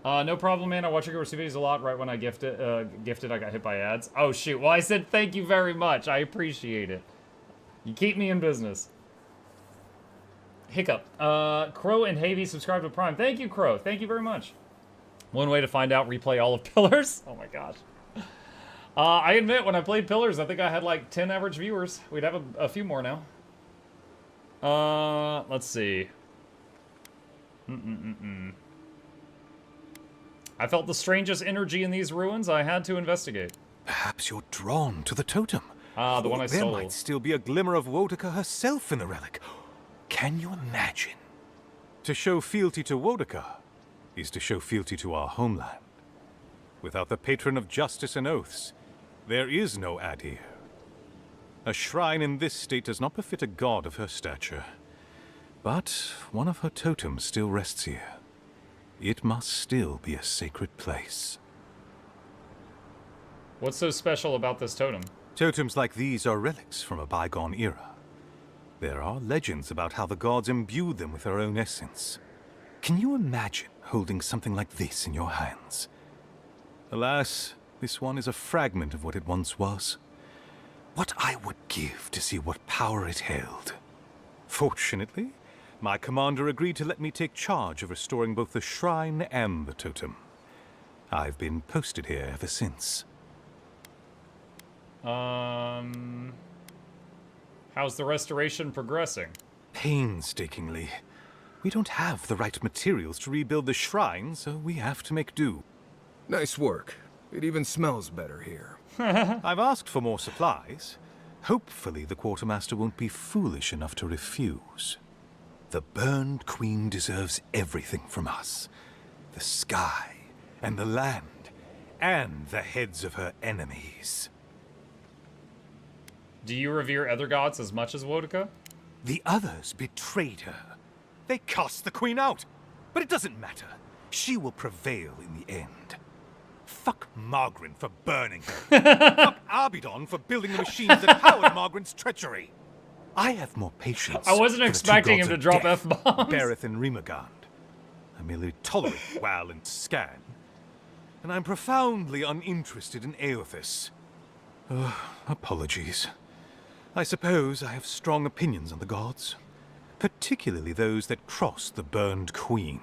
No problem, man. I watch your Overseas videos a lot. Right when I gifted, I got hit by ads. Oh, shoot. Well, I said thank you very much. I appreciate it. You keep me in business. Hiccup. Crow and Havy subscribe to Prime. Thank you, Crow. Thank you very much. One way to find out, replay all of Pillars. Oh my gosh. I admit, when I played Pillars, I think I had like 10 average viewers. We'd have a few more now. Let's see. I felt the strangest energy in these ruins. I had to investigate. Perhaps you're drawn to the totem. Ah, the one I There stole. might still be a glimmer of Wodica herself in the relic. Can you imagine? To show fealty to Wodaka is to show fealty to our homeland. Without the patron of justice and oaths, there is no Adir. A shrine in this state does not befit a god of her stature. But one of her totems still rests here. It must still be a sacred place. What's so special about this totem? Totems like these are relics from a bygone era. There are legends about how the gods imbued them with their own essence. Can you imagine holding something like this in your hands? Alas, this one is a fragment of what it once was. What I would give to see what power it held. Fortunately, my commander agreed to let me take charge of restoring both the shrine and the totem. I've been posted here ever since. How's the restoration progressing? Painstakingly. We don't have the right materials to rebuild the shrine, so we have to make do. Nice work. It even smells better here. I've asked for more supplies. Hopefully the quartermaster won't be foolish enough to refuse. The burned queen deserves everything from us. The sky, and the land, and the heads of her enemies. Do you revere other gods as much as Wodaka? The others betrayed her. They cast the queen out. But it doesn't matter. She will prevail in the end. Fuck Margaret for burning her. Fuck Abidon for building the machines that powered Margaret's treachery. I have more patience. I wasn't expecting him to drop F-bombs. Bereth and Rimagand. I merely tolerate Wal and Scan. And I'm profoundly uninterested in Aothis. Apologies. I suppose I have strong opinions on the gods. Particularly those that cross the burned queen.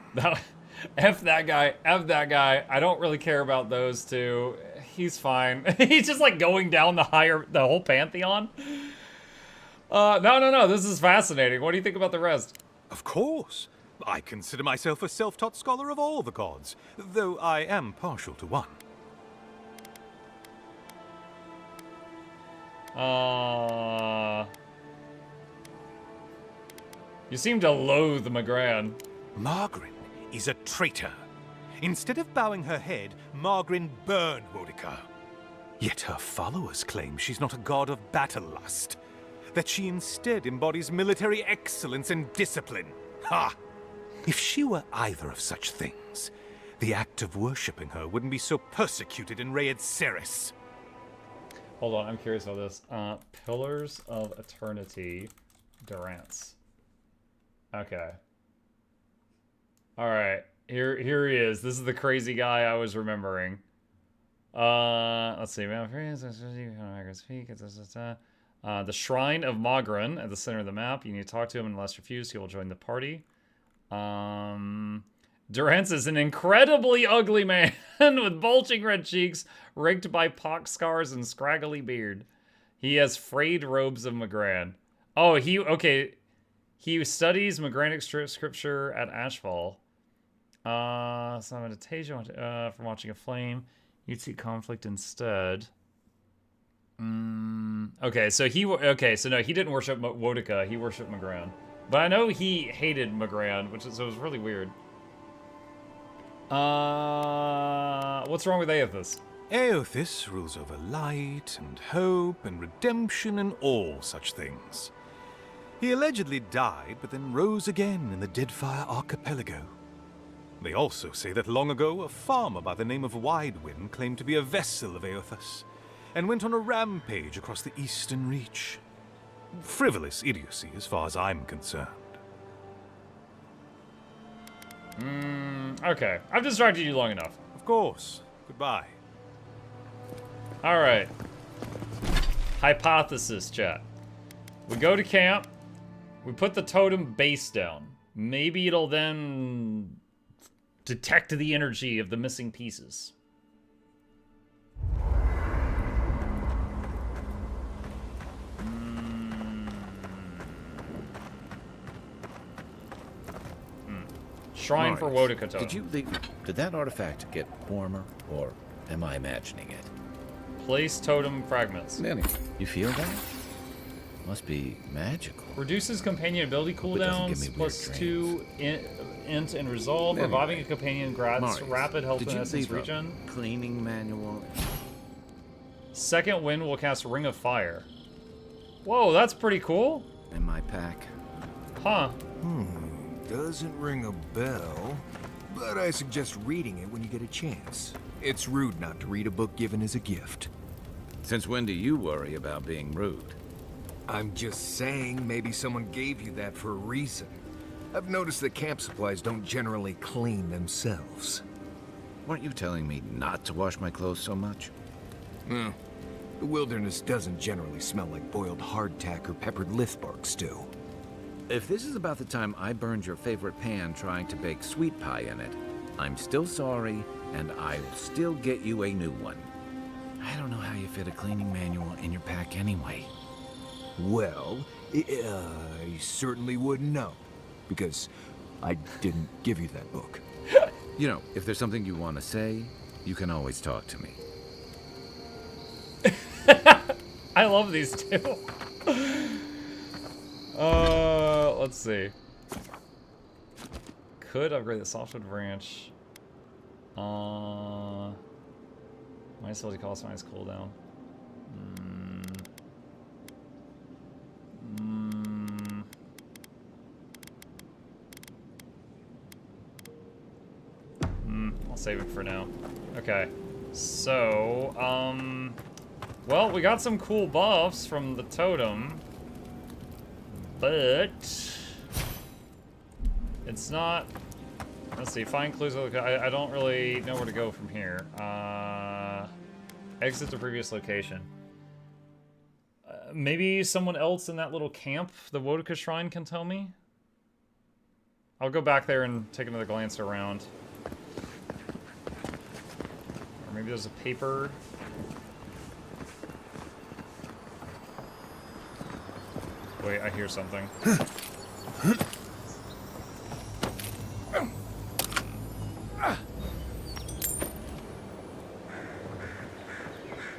F that guy, F that guy. I don't really care about those two. He's fine. He's just like going down the whole pantheon. No. This is fascinating. What do you think about the rest? Of course. I consider myself a self-taught scholar of all the gods, though I am partial to one. You seem to loathe Magran. Margaret is a traitor. Instead of bowing her head, Margaret burned Wodaka. Yet her followers claim she's not a god of battle lust, that she instead embodies military excellence and discipline. Ha! If she were either of such things, the act of worshipping her wouldn't be so persecuted in Rayed Ceres. Hold on, I'm curious about this. Pillars of Eternity, Durance. Okay. Alright, here he is. This is the crazy guy I was remembering. Let's see. The Shrine of Magran at the center of the map. You need to talk to him unless refused. He will join the party. Durance is an incredibly ugly man with bulging red cheeks, raked by pox scars and scraggly beard. He has frayed robes of Magran. Oh, okay. He studies Magranic scripture at Ashfall. Some meditation from watching a flame. You'd see conflict instead. Okay, so no, he didn't worship Wodaka. He worshipped Magran. But I know he hated Magran, so it was really weird. What's wrong with Aothis? Aothis rules over light and hope and redemption and all such things. He allegedly died, but then rose again in the Deadfire Archipelago. They also say that long ago, a farmer by the name of Widewind claimed to be a vessel of Aothis, and went on a rampage across the Eastern Reach. Frivolous idiocy, as far as I'm concerned. Okay. I've distracted you long enough. Of course. Goodbye. Alright. Hypothesis, chat. We go to camp. We put the totem base down. Maybe it'll then detect the energy of the missing pieces. Shrine for Wodaka totem. Did that artifact get warmer, or am I imagining it? Place totem fragments. Anyway, you feel that? Must be magical. Reduces companion ability Hope it doesn't give cooldowns, me plus weird 2 int and resolve. Anyway, Reviving a companion grants Marius, rapid health did and you essence leave a regen. cleaning manual? Second wind will cast Ring of Fire. Whoa, that's pretty cool. In my pack. Huh. Doesn't ring a bell, but I suggest reading it when you get a chance. It's rude not to read a book given as a gift. Since when do you worry about being rude? I'm just saying, maybe someone gave you that for a reason. I've noticed that camp supplies don't generally clean themselves. Weren't you telling me not to wash my clothes so much? The wilderness doesn't generally smell like boiled hardtack or peppered lithbark stew. If this is about the time I burned your favorite pan trying to bake sweet pie in it, I'm still sorry, and I will still get you a new one. I don't know how you fit a cleaning manual in your pack anyway. Well, I certainly wouldn't know, because I didn't give you that book. You know, if there's something you want to say, you can always talk to me. I love these two. Let's see. Could upgrade the softwood branch. My ability costs minus cooldown. I'll save it for now. Okay. So, well, we got some cool buffs from the totem, but it's not. Let's see. Find clues. I don't really know where to go from here. Exit the previous location. Maybe someone else in that little camp, the Wodaka Shrine, can tell me. I'll go back there and take another glance around. Or maybe there's a paper. Wait, I hear something.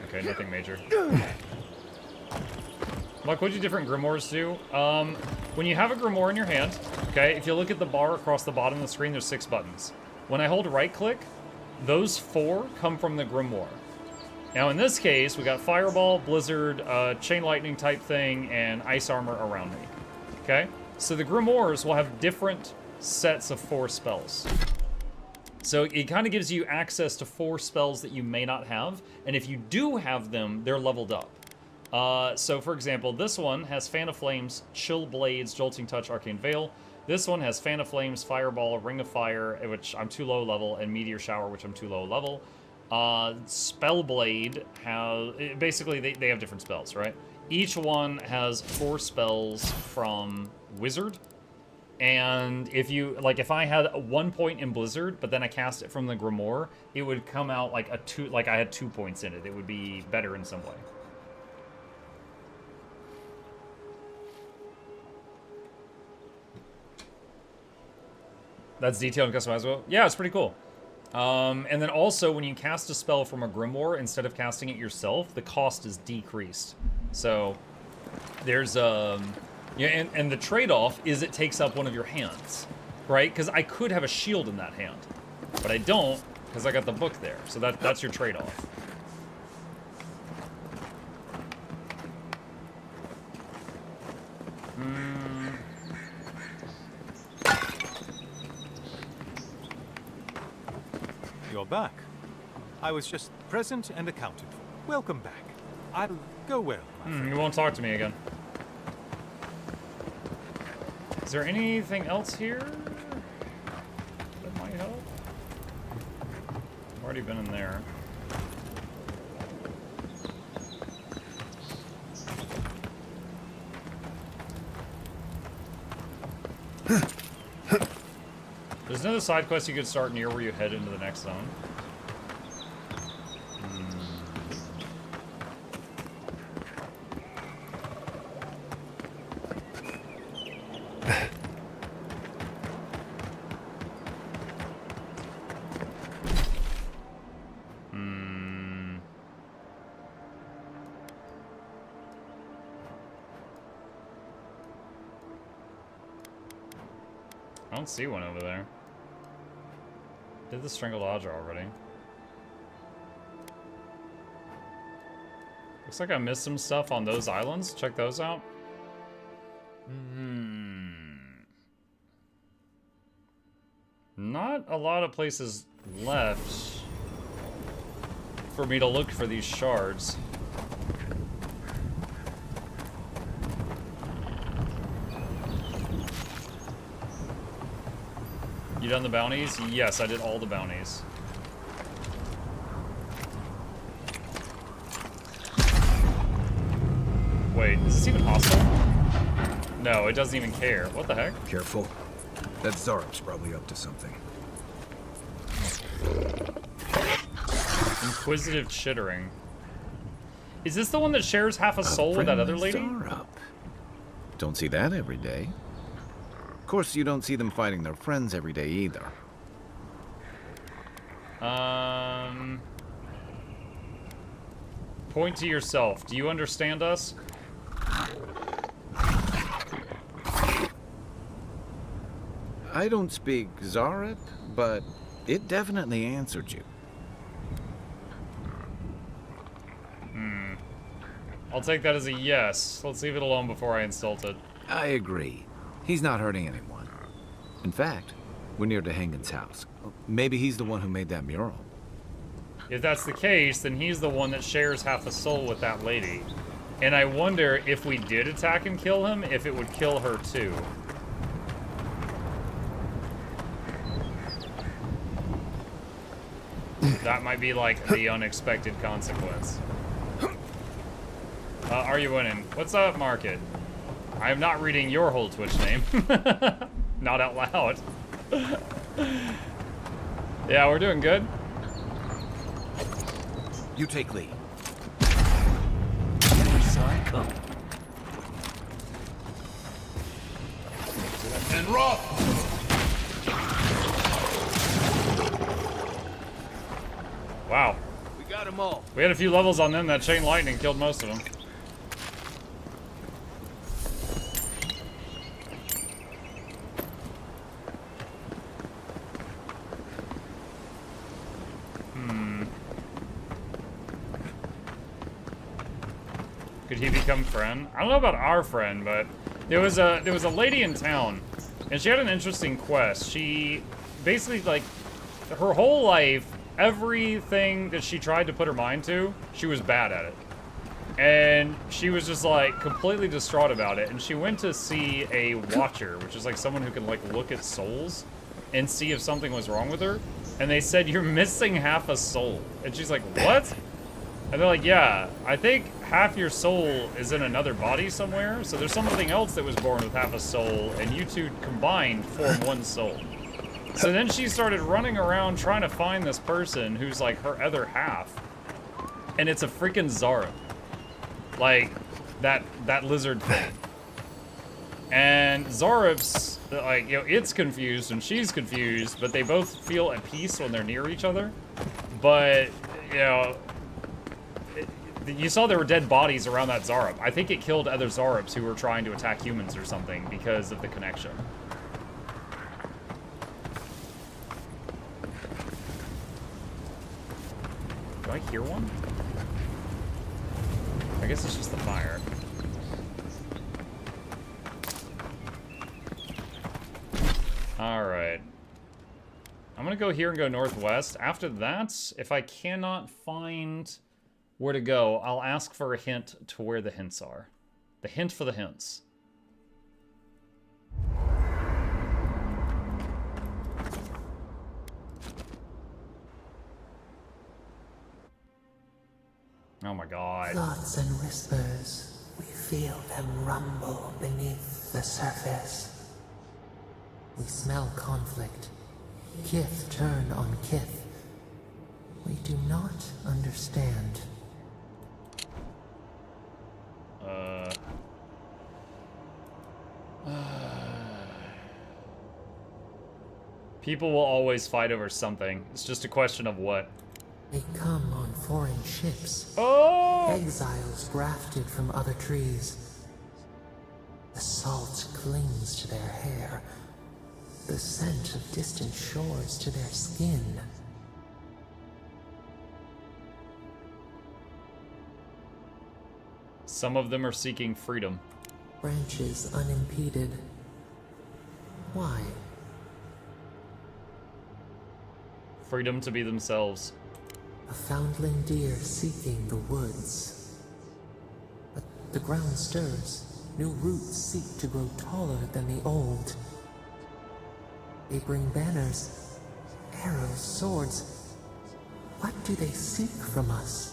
Okay, nothing major. Like, what do different grimoires do? When you have a grimoire in your hand, okay, if you look at the bar across the bottom of the screen, there's 6 buttons. When I hold right-click, those 4 come from the grimoire. Now, in this case, we got Fireball, Blizzard, Chain Lightning type thing, and Ice Armor around me. Okay? So the grimoires will have different sets of 4 spells. So it kind of gives you access to 4 spells that you may not have, and if you do have them, they're leveled up. So for example, this one has Fan of Flames, Chill Blades, Jolting Touch, Arcane Veil. This one has Fan of Flames, Fireball, Ring of Fire, which I'm too low level, and Meteor Shower, which I'm too low level. Spellblade has, basically they have different spells, right? Each one has 4 spells from Wizard. And if you, like, if I had 1 point in Blizzard, but then I cast it from the Grimoire, it would come out like a 2, like I had 2 points in it. It would be better in some way. That's detailed and customizable. Yeah, it's pretty cool. And then also, when you cast a spell from a Grimoire, instead of casting it yourself, the cost is decreased. So, there's, yeah, and the trade-off is it takes up one of your hands, right? Because I could have a shield in that hand, but I don't, because I got the book there. So that's your trade-off. You're back. I was just present and accounted for. Welcome back. I'll go well. You won't talk to me again. Is there anything else here that might help? I've already been in there. There's another side quest you could start near where you head into the next zone. don't see one over there. Did the Strangled Audra already. Looks like I missed some stuff on those islands. Check those out. Not a lot of places left for me to look for these shards. You done the bounties? Yes, I did all the bounties. Wait, is this even hostile? No, it doesn't even care. What the heck? Careful. That Zarp's probably up to something. Inquisitive chittering. Is this the one that shares half a soul with that other lady? Zarup. Don't see that every day. Of course, you don't see them fighting their friends every day either. Point to yourself. Do you understand us? I don't speak Zarup, but it definitely answered you. I'll take that as a yes. Let's leave it alone before I insult it. I agree. He's not hurting anyone. In fact, we're near Dehangan's house. Maybe he's the one who made that mural. If that's the case, then he's the one that shares half a soul with that lady. And I wonder if we did attack and kill him, if it would kill her too. That might be like the unexpected consequence. Are you winning? What's up, Market? I am not reading your whole Twitch name. Not out loud. Yeah, we're doing good. You take lead. Saw it coming. And rough! Wow. We got them all. We had a few levels on them. That chain lightning killed most of them. Could he become friend? I don't know about our friend, but there was a lady in town, and she had an interesting quest. She basically, like, her whole life, everything that she tried to put her mind to, she was bad at it. And she was just like completely distraught about it. And she went to see a watcher, which is like someone who can like look at souls and see if something was wrong with her. And they said, "You're missing half a soul." And she's like, "What?" And they're like, "Yeah, I think half your soul is in another body somewhere. So there's something else that was born with half a soul, and you two combined form one soul." So then she started running around trying to find this person who's like her other half. And it's a freaking Zarup. Like, that lizard thing. And Zarup's, like, you know, it's confused and she's confused, but they both feel at peace when they're near each other. But, you know, you saw there were dead bodies around that Zarup. I think it killed other Zarups who were trying to attack humans or something because of the connection. Do I hear one? I guess it's just the fire. Alright. I'm gonna go here and go northwest. After that, if I cannot find where to go, I'll ask for a hint to where the hints are. The hint for the hints. Oh my god. Thoughts and whispers, we feel them rumble beneath the surface. We smell conflict. Kith turn on kith. We do not understand. People will always fight over something. It's just a question of what. They come on foreign ships. Oh! Exiles grafted from other trees. The salt clings to their hair. the scent of distant shores to their skin. Some of them are seeking freedom. Branches unimpeded. Why? Freedom to be themselves. A foundling deer seeking the woods. But the ground stirs. New roots seek to grow taller than the old. They bring banners, arrows, swords. What do they seek from us?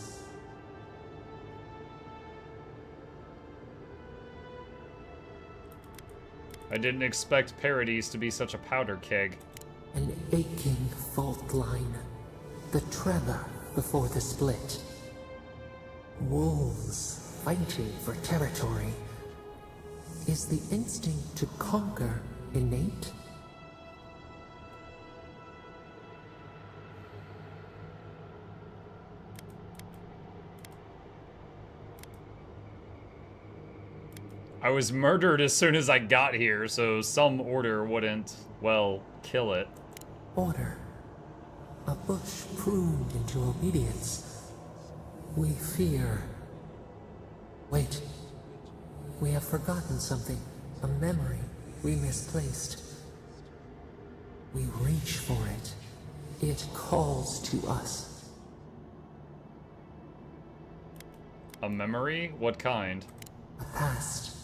I didn't expect parodies to be such a powder keg. An aching fault line. The tremor before the split. Wolves fighting for territory. Is the instinct to conquer innate? I was murdered as soon as I got here, so some order wouldn't, well, kill it. Order. A bush pruned into obedience. We fear. Wait. We have forgotten something. A memory we misplaced. We reach for it. It calls to us. A memory? What kind? A past.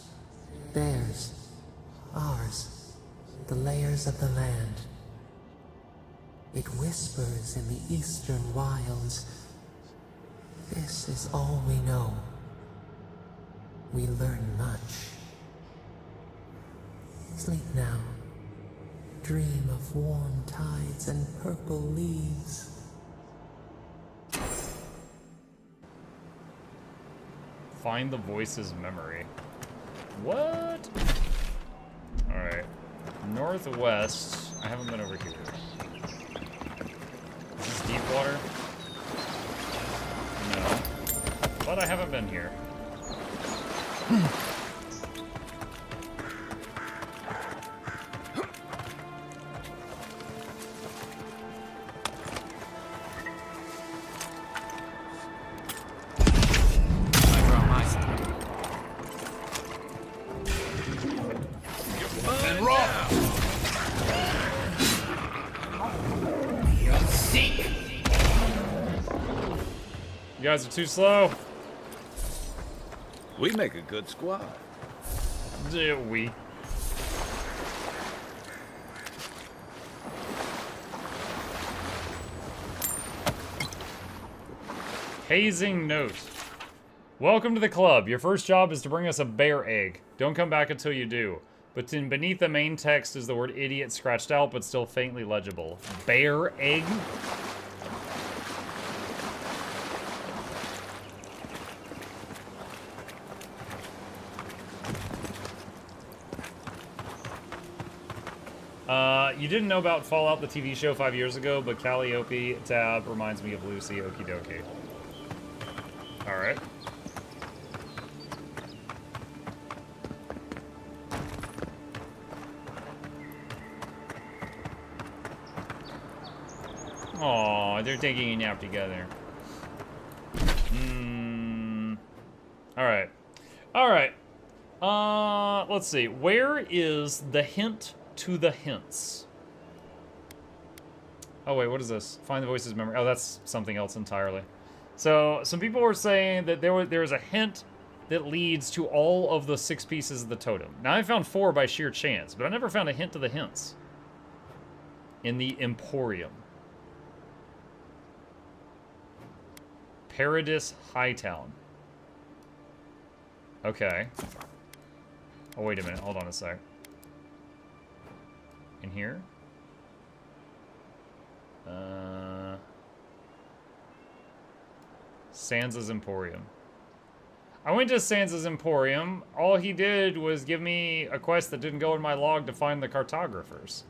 Theirs. Ours. The layers of the land. It whispers in the eastern wilds. This is all we know. We learn much. Sleep now. Dream of warm tides and purple leaves. Find the voice's memory. What? Alright. Northwest. I haven't been over here. Is this deep water? No. But I haven't been here. You guys are too slow. We make a good squad. Do we? Hazing note. Welcome to the club. Your first job is to bring us a bear egg. Don't come back until you do. But beneath the main text is the word idiot scratched out, but still faintly legible. Bear egg? You didn't know about Fallout, the TV show 5 years ago, but Calliope tab reminds me of Lucy. Okie dokie. Alright. Aw, they're taking a nap together. Alright. Alright. Let's see. Where is the hint to the hints? Oh wait, what is this? Find the voice's memory. Oh, that's something else entirely. So, some people were saying that there's a hint that leads to all of the 6 pieces of the totem. Now, I found 4 by sheer chance, but I never found a hint to the hints. In the Emporium. Paradis Hightown. Okay. Oh, wait a minute. Hold on a sec. In here? Sansa's Emporium. I went to Sansa's Emporium. All he did was give me a quest that didn't go in my log to find the Cartographers.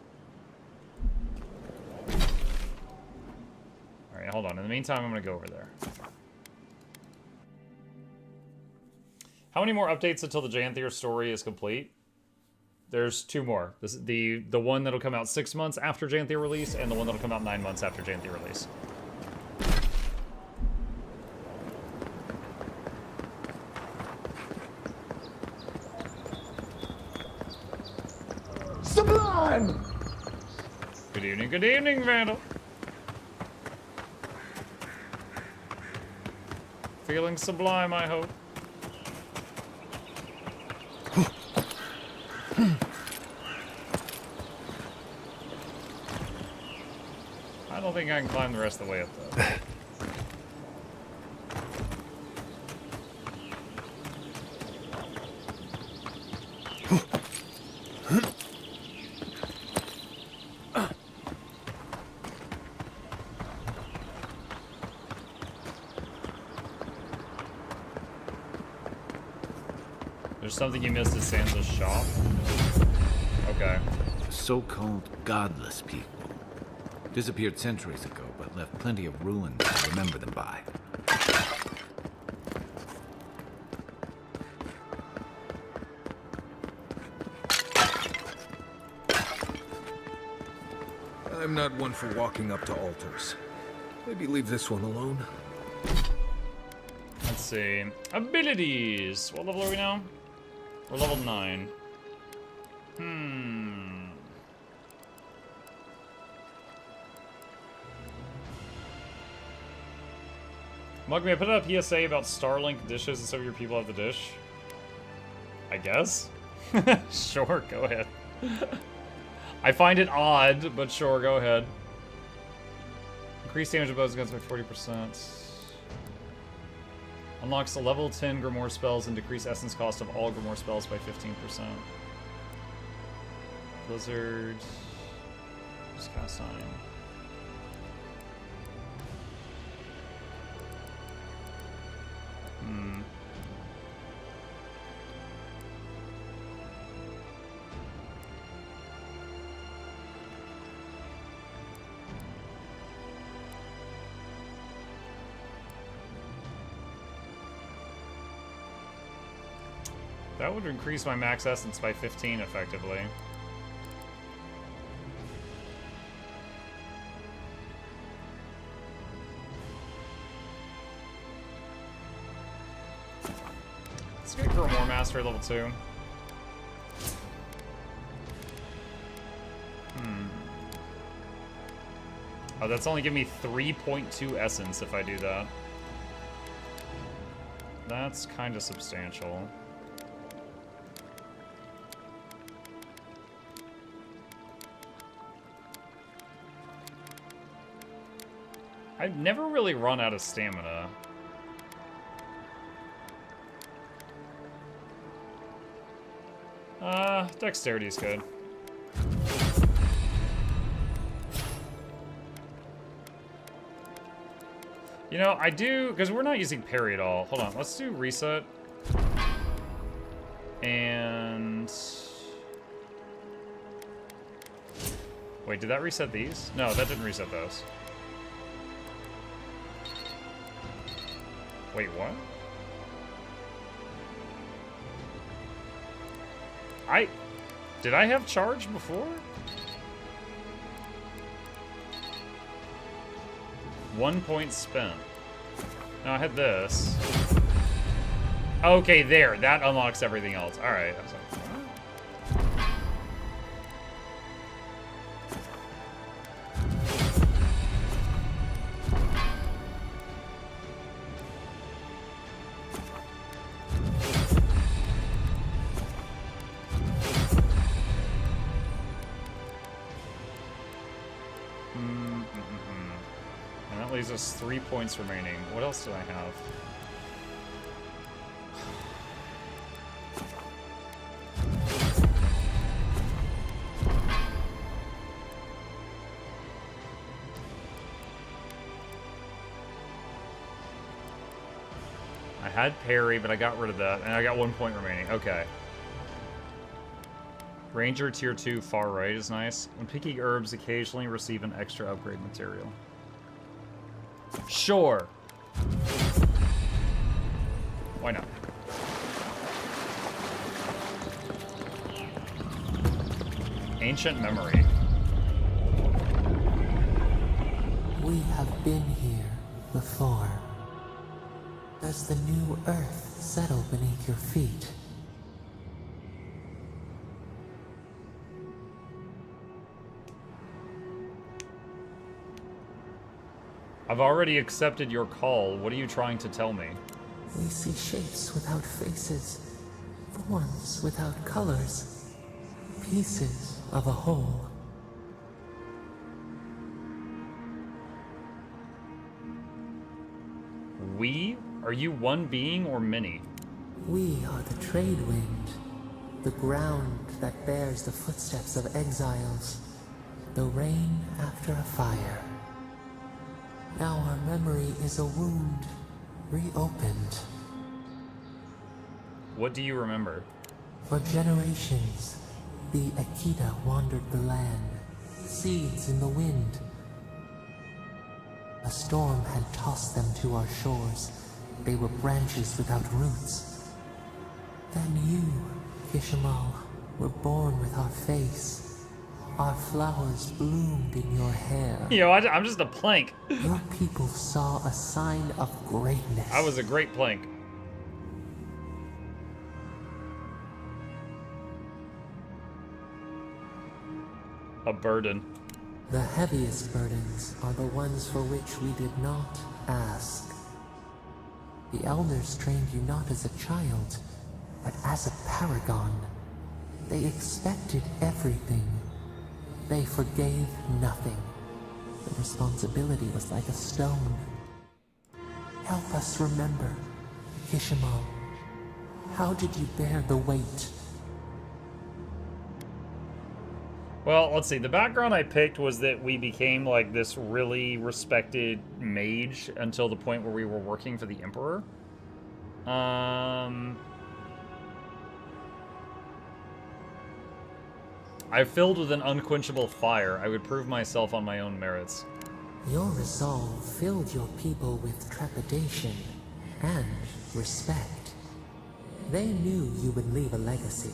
Alright, hold on. In the meantime, I'm going to go over there. How many more updates until the Janthier story is complete? There's 2 more. This is the one that'll come out 6 months after Janthia release, and the one that'll come out 9 months after Janthia release. Sublime! Good evening, Vandal. Feeling sublime, I hope. I don't think I can climb the rest of the way up, though. There's something you missed at Sansa's shop? Okay. So-called godless people. Disappeared centuries ago, but left plenty of ruins to remember them by. I'm not one for walking up to altars. Maybe leave this one alone. Let's see. Abilities! What level are we now? We're level 9. Mug me, I put up PSA about Starlink dishes and some of your people have the dish. I guess? Sure, go ahead. I find it odd, but sure, go ahead. Increase damage of bows and guns by 40%. Unlocks the level 10 Grimoire spells and decrease essence cost of all Grimoire spells by 15%. Blizzard. Just cast sign. That would increase my max essence by 15 effectively. Let's get Grimoire Master level 2. Oh, that's only giving me 3.2 essence if I do that. That's kind of substantial. I've never really run out of stamina. Dexterity's good. You know, I do, because we're not using parry at all. Hold on, let's do reset. And... wait, did that reset these? No, that didn't reset those. Wait, what? Did I have charge before? 1 point spent. No, I had this. Okay, there. That unlocks everything else. Alright. I was like, us 3 points remaining. What else do I have? I had parry, but I got rid of that, and I got 1 point remaining. Okay. Ranger tier 2 far right is nice. When picking herbs, occasionally receive an extra upgrade material. Sure. Why not? Ancient memory. We have been here before. Does the new earth settle beneath your feet? I've already accepted your call. What are you trying to tell me? We see shapes without faces, forms without colors, pieces of a whole. We? Are you one being or many? We are the trade wind, the ground that bears the footsteps of exiles, the rain after a fire. Now our memory is a wound, reopened. What do you remember? For generations, the Akita wandered the land, seeds in the wind. A storm had tossed them to our shores. They were branches without roots. Then you, Kishimal, were born with our face. Our flowers bloomed in your hair. Yo, I'm just a plank. Your people saw a sign of greatness. I was a great plank. A burden. The heaviest burdens are the ones for which we did not ask. The elders trained you not as a child, but as a paragon. They expected everything. They forgave nothing. The responsibility was like a stone. Help us remember, Kishimal. How did you bear the weight? Well, let's see. The background I picked was that we became like this really respected mage until the point where we were working for the Emperor. I filled with an unquenchable fire. I would prove myself on my own merits. Your resolve filled your people with trepidation and respect. They knew you would leave a legacy.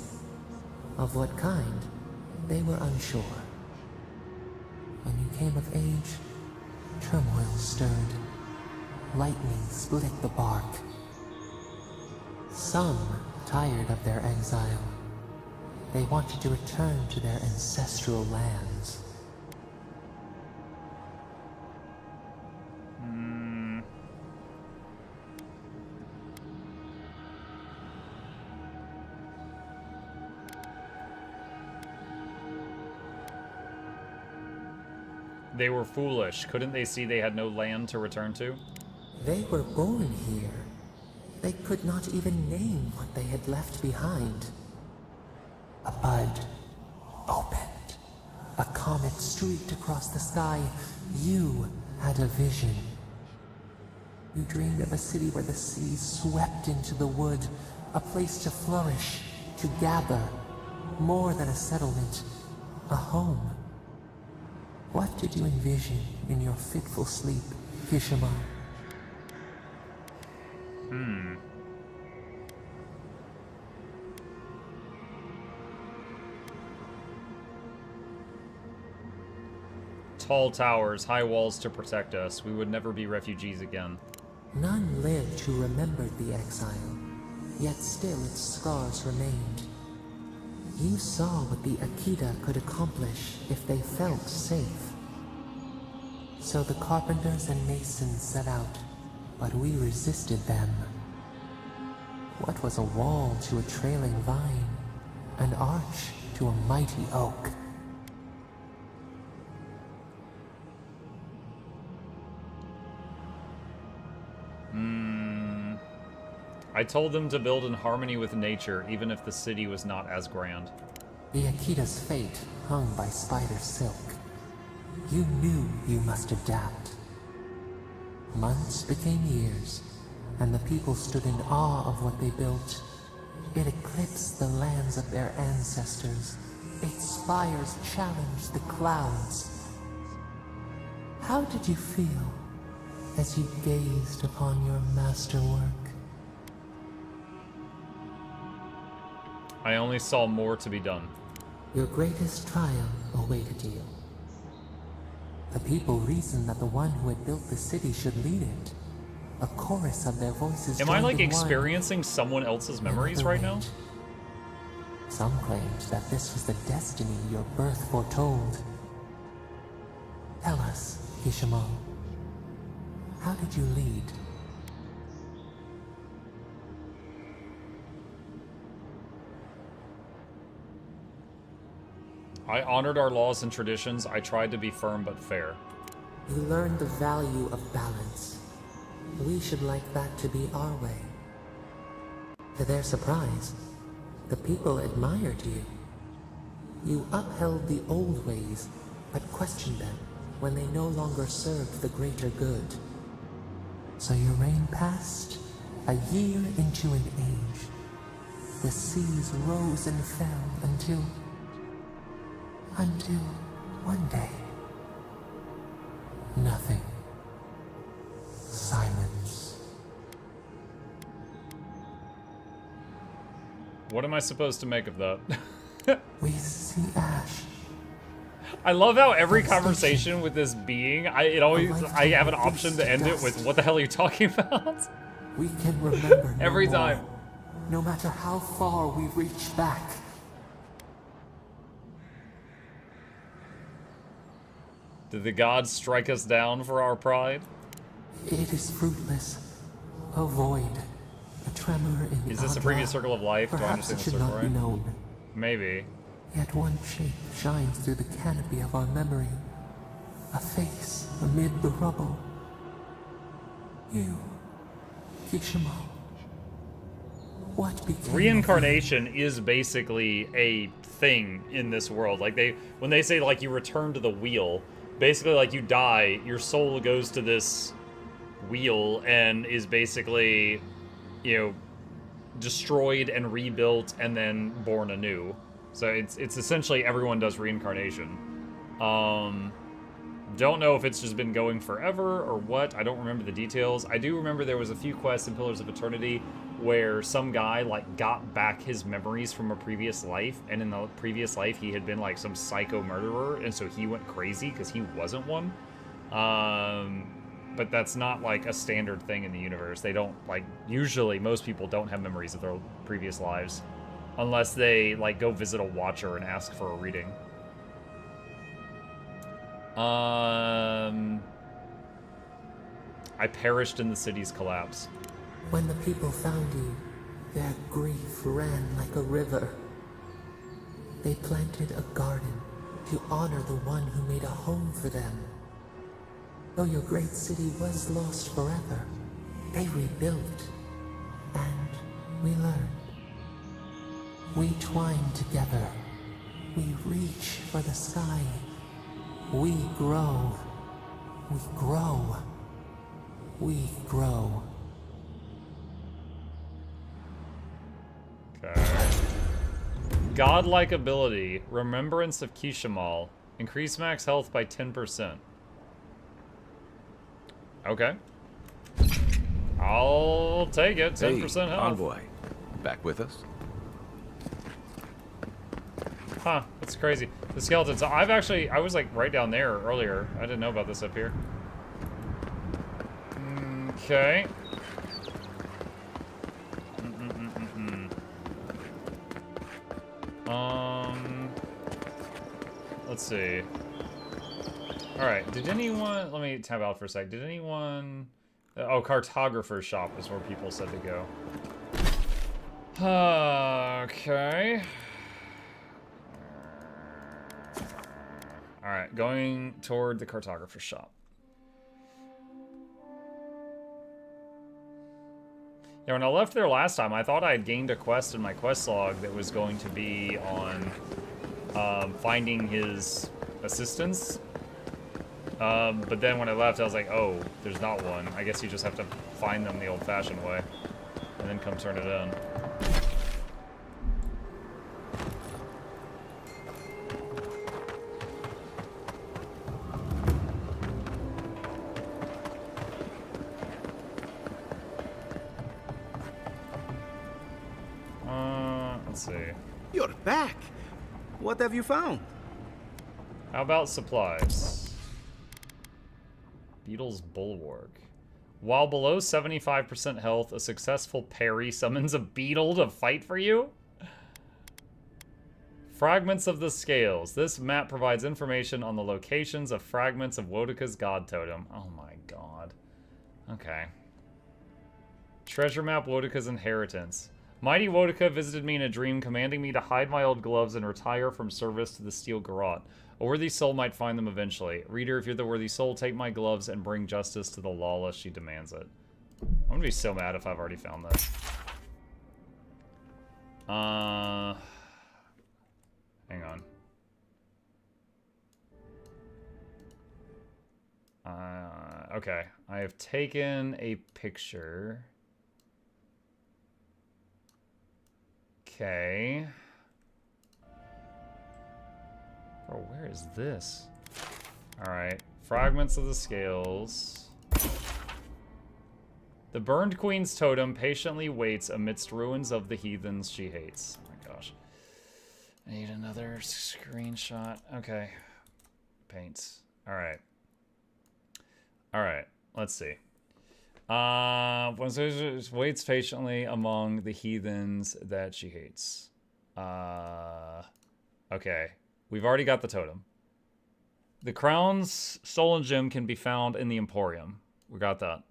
Of what kind? They were unsure. When you came of age, turmoil stirred. Lightning split the bark. Some tired of their exile. They wanted to return to their ancestral lands. They were foolish. Couldn't they see they had no land to return to? They were born here. They could not even name what they had left behind. A bud opened. A comet streaked across the sky. You had a vision. You dreamed of a city where the sea swept into the wood, a place to flourish, to gather, more than a settlement, a home. What did you envision in your fitful sleep, Kishimal? Tall towers, high walls to protect us. We would never be refugees again. None lived who remembered the exile, yet still its scars remained. You saw what the Akita could accomplish if they felt safe. So the carpenters and masons set out, but we resisted them. What was a wall to a trailing vine? An arch to a mighty oak? I told them to build in harmony with nature, even if the city was not as grand. The Akita's fate hung by spider silk. You knew you must adapt. Months became years, and the people stood in awe of what they built. It eclipsed the lands of their ancestors. Its spires challenged the clouds. How did you feel as you gazed upon your masterwork? I only saw more to be done. Your greatest trial awaited you. The people reasoned that the one who had built the city should lead it. A chorus of their voices. Am I like joined in one. experiencing someone else's memories right now? Some claimed that this was the destiny your birth foretold. Tell us, Kishimal, how did you lead? I honored our laws and traditions. I tried to be firm but fair. You learned the value of balance. We should like that to be our way. To their surprise, the people admired you. You upheld the old ways, but questioned them when they no longer served the greater good. So your reign passed, a year into an age. The seas rose and fell until one day, nothing. Silence. What am I supposed to make of that? We see ash. I love how every conversation with this being, I have an option to end it with, what the hell are you talking about? We can remember no every more, time. no matter how far we reach back. Did the gods strike us down for our pride? It is fruitless. A void. A tremor in the Is this a previous circle of life? Do I Perhaps understand it the should circle not be right? known. Maybe. Yet one shape shines through the canopy of our memory. A face amid the rubble. You, Kishimal. What became Reincarnation is basically a thing in this world. Like when they say like you return to the wheel, basically like you die, your soul goes to this wheel and is basically, you know, destroyed and rebuilt and then born anew. So it's essentially everyone does reincarnation. Don't know if it's just been going forever or what. I don't remember the details. I do remember there was a few quests in Pillars of Eternity where some guy like got back his memories from a previous life, and in the previous life he had been like some psycho murderer, and so he went crazy because he wasn't one. But that's not like a standard thing in the universe. They don't like, usually most people don't have memories of their previous lives unless they like go visit a watcher and ask for a reading. I perished in the city's collapse. When the people found you, their grief ran like a river. They planted a garden to honor the one who made a home for them. Though your great city was lost forever, they rebuilt, and we learned. We twine together. We reach for the sky. We grow. We grow. We grow. Okay. Godlike ability, Remembrance of Kishimal. Increase max health by 10%. Okay. I'll take it, 10% Hey, health. Envoy, back with us? Huh, that's crazy. The skeletons, I was like right down there earlier. I didn't know about this up here. Okay. Let's see. Alright, did anyone... Let me tab out for a sec. Did anyone... Oh, Cartographer's shop is where people said to go. Okay. Alright, going toward the Cartographer's shop. Yeah, when I left there last time, I thought I had gained a quest in my quest log that was going to be on finding his assistants. But then when I left, I was like, oh, there's not one. I guess you just have to find them the old-fashioned way and then come turn it in. Let's see. You're back. What have you found? How about supplies? Beetle's Bulwark. While below 75% health, a successful parry summons a beetle to fight for you? Fragments of the Scales. This map provides information on the locations of fragments of Wodika's god totem. Oh my god. Okay. Treasure map Wodika's inheritance. Mighty Wodika visited me in a dream, commanding me to hide my old gloves and retire from service to the steel garrote. A worthy soul might find them eventually. Reader, if you're the worthy soul, take my gloves and bring justice to the lawless. She demands it. I'm gonna be so mad if I've already found this. Hang on. Okay. I have taken a picture. Okay. Bro, where is this? Alright. Fragments of the Scales. The burned queen's totem patiently waits amidst ruins of the heathens she hates. Oh my gosh. I need another screenshot. Okay. Paints. Alright. Alright. Let's see. Waits patiently among the heathens that she hates. Okay. We've already got the totem. The crown's stolen gem can be found in the Emporium. We got that.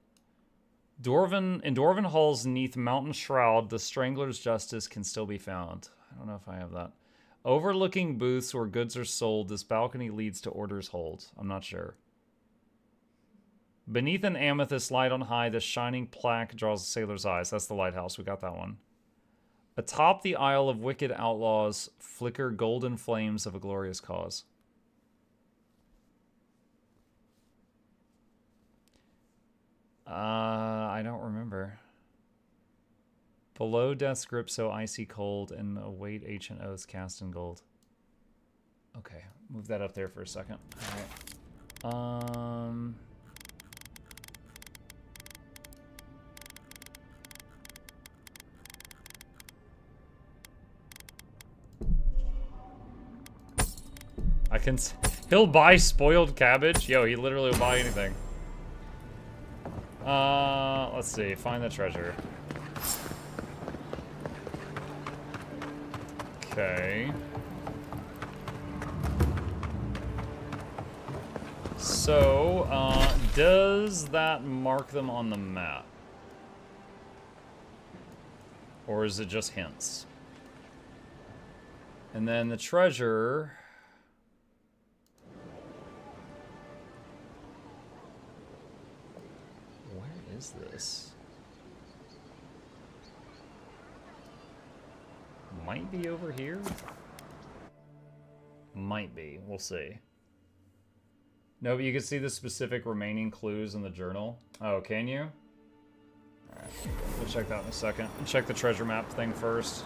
In Dwarven Halls neath Mountain Shroud, the Strangler's Justice can still be found. I don't know if I have that. Overlooking booths where goods are sold, this balcony leads to Order's Hold. I'm not sure. Beneath an amethyst light on high, the shining plaque draws a sailor's eyes. That's the lighthouse. We got that one. Atop the Isle of Wicked Outlaws flicker golden flames of a glorious cause. I don't remember. Below death's grip so icy cold and await ancient oaths cast in gold. Okay, move that up there for a second. Alright. He'll buy spoiled cabbage? Yo, he literally will buy anything. Let's see. Find the treasure. Okay. So, does that mark them on the map? Or is it just hints? And then the treasure... Where is this? Might be over here? Might be. We'll see. No, but you can see the specific remaining clues in the journal. Oh, can you? Alright, we'll check that in a second. I'll check the treasure map thing first.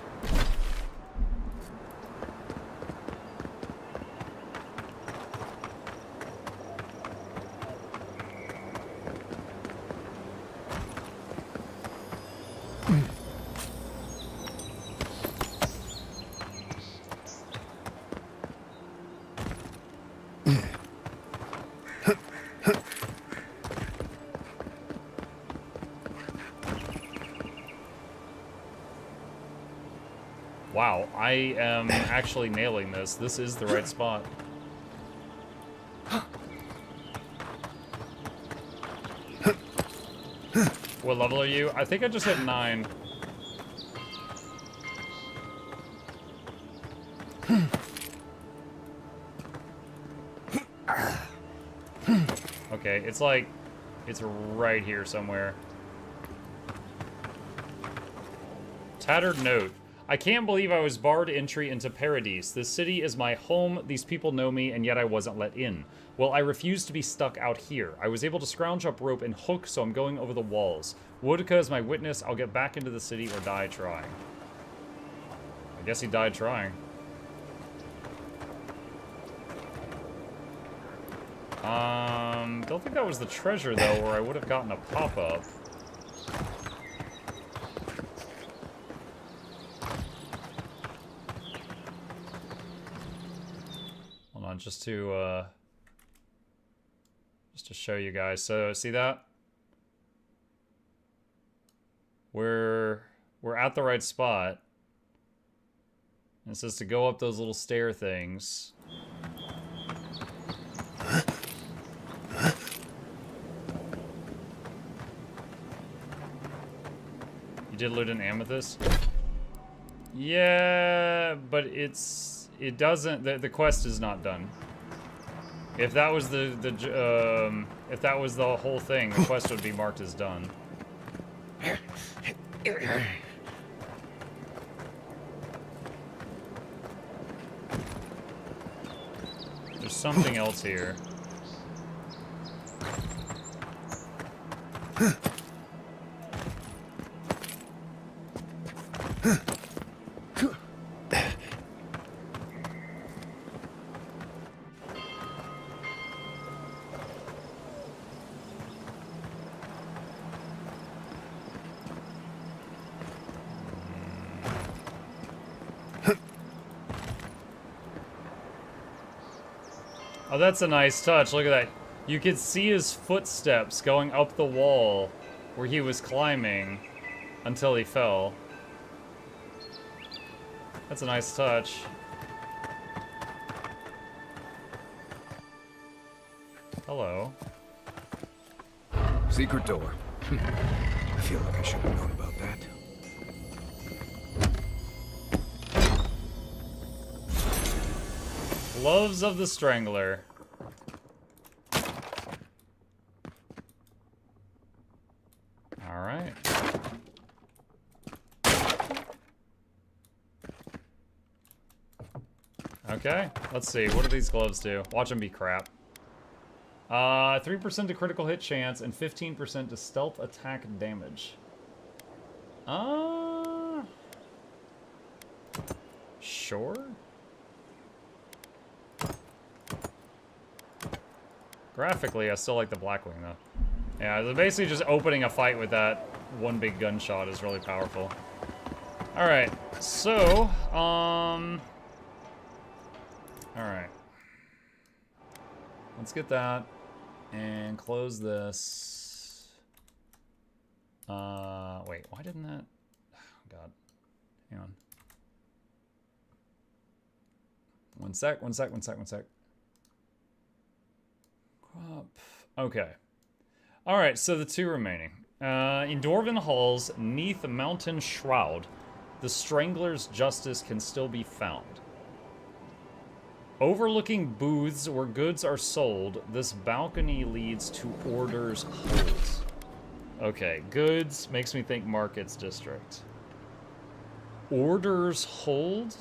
Wow, I am actually nailing this. This is the right spot. What level are you? I think I just hit 9. Okay, it's like, it's right here somewhere. Tattered note. I can't believe I was barred entry into Paradise. This city is my home, these people know me, and yet I wasn't let in. Well, I refuse to be stuck out here. I was able to scrounge up rope and hook, so I'm going over the walls. Wodika is my witness. I'll get back into the city or die trying. I guess he died trying. Don't think that was the treasure, though, or I would have gotten a pop-up. just to show you guys. So see that? We're at the right spot. And it says to go up those little stair things. You did loot an amethyst? Yeah, but it doesn't, the quest is not done. If that was if that was the whole thing, the quest would be marked as done. There's something else here. Oh, that's a nice touch. Look at that. You could see his footsteps going up the wall where he was climbing until he fell. That's a nice touch. Hello. Secret door. I feel like I should have known about that. Gloves of the Strangler. Alright. Okay, let's see. What do these gloves do? Watch them be crap. 3% to critical hit chance and 15% to stealth attack damage. Sure. Graphically, I still like the Blackwing, though. Yeah, basically just opening a fight with that one big gunshot is really powerful. Alright, so, alright. Let's get that and close this. Wait, why didn't that? Oh, God. Hang on. One sec. Okay. Alright, so the two remaining. In Dwarven Halls, 'neath Mountain Shroud, the Strangler's justice can still be found. Overlooking booths where goods are sold, this balcony leads to Order's Hold. Okay, goods makes me think Markets District. Order's Hold?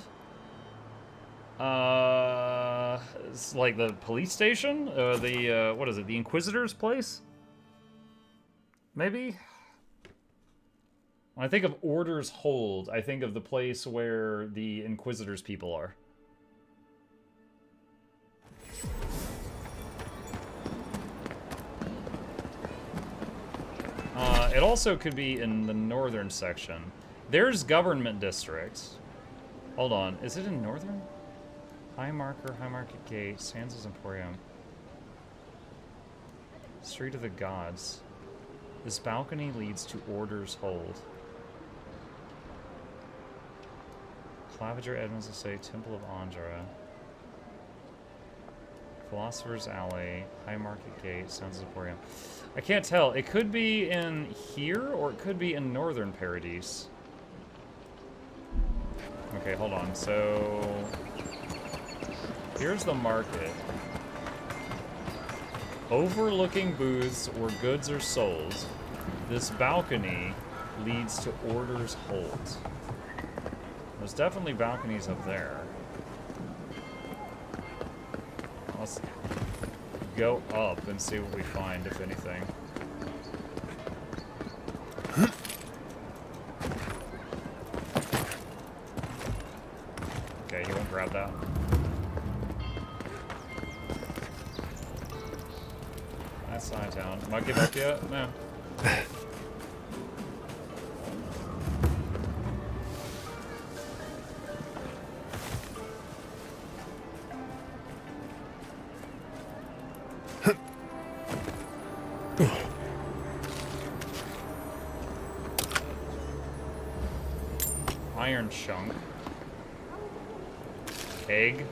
It's like the police station? What is it? The Inquisitor's place? Maybe? When I think of Order's Hold, I think of the place where the Inquisitor's people are. It also could be in the northern section. There's Government District. Hold on, is it in northern? High Marker, High Market Gate, Sansa's Emporium. Street of the Gods. This balcony leads to Order's Hold. Claviger, Edmund's Estate, Temple of Andra. Philosopher's Alley, High Market Gate, Sansa's Emporium. I can't tell. It could be in here, or it could be in Northern Paradise. Okay, hold on. So here's the market. Overlooking booths where goods are sold, this balcony leads to Order's Hold. There's definitely balconies up there. Let's go up and see what we find, if anything. Okay, you won't grab that. That's Side Town. Am I give up yet? No. Iron chunk. Egg.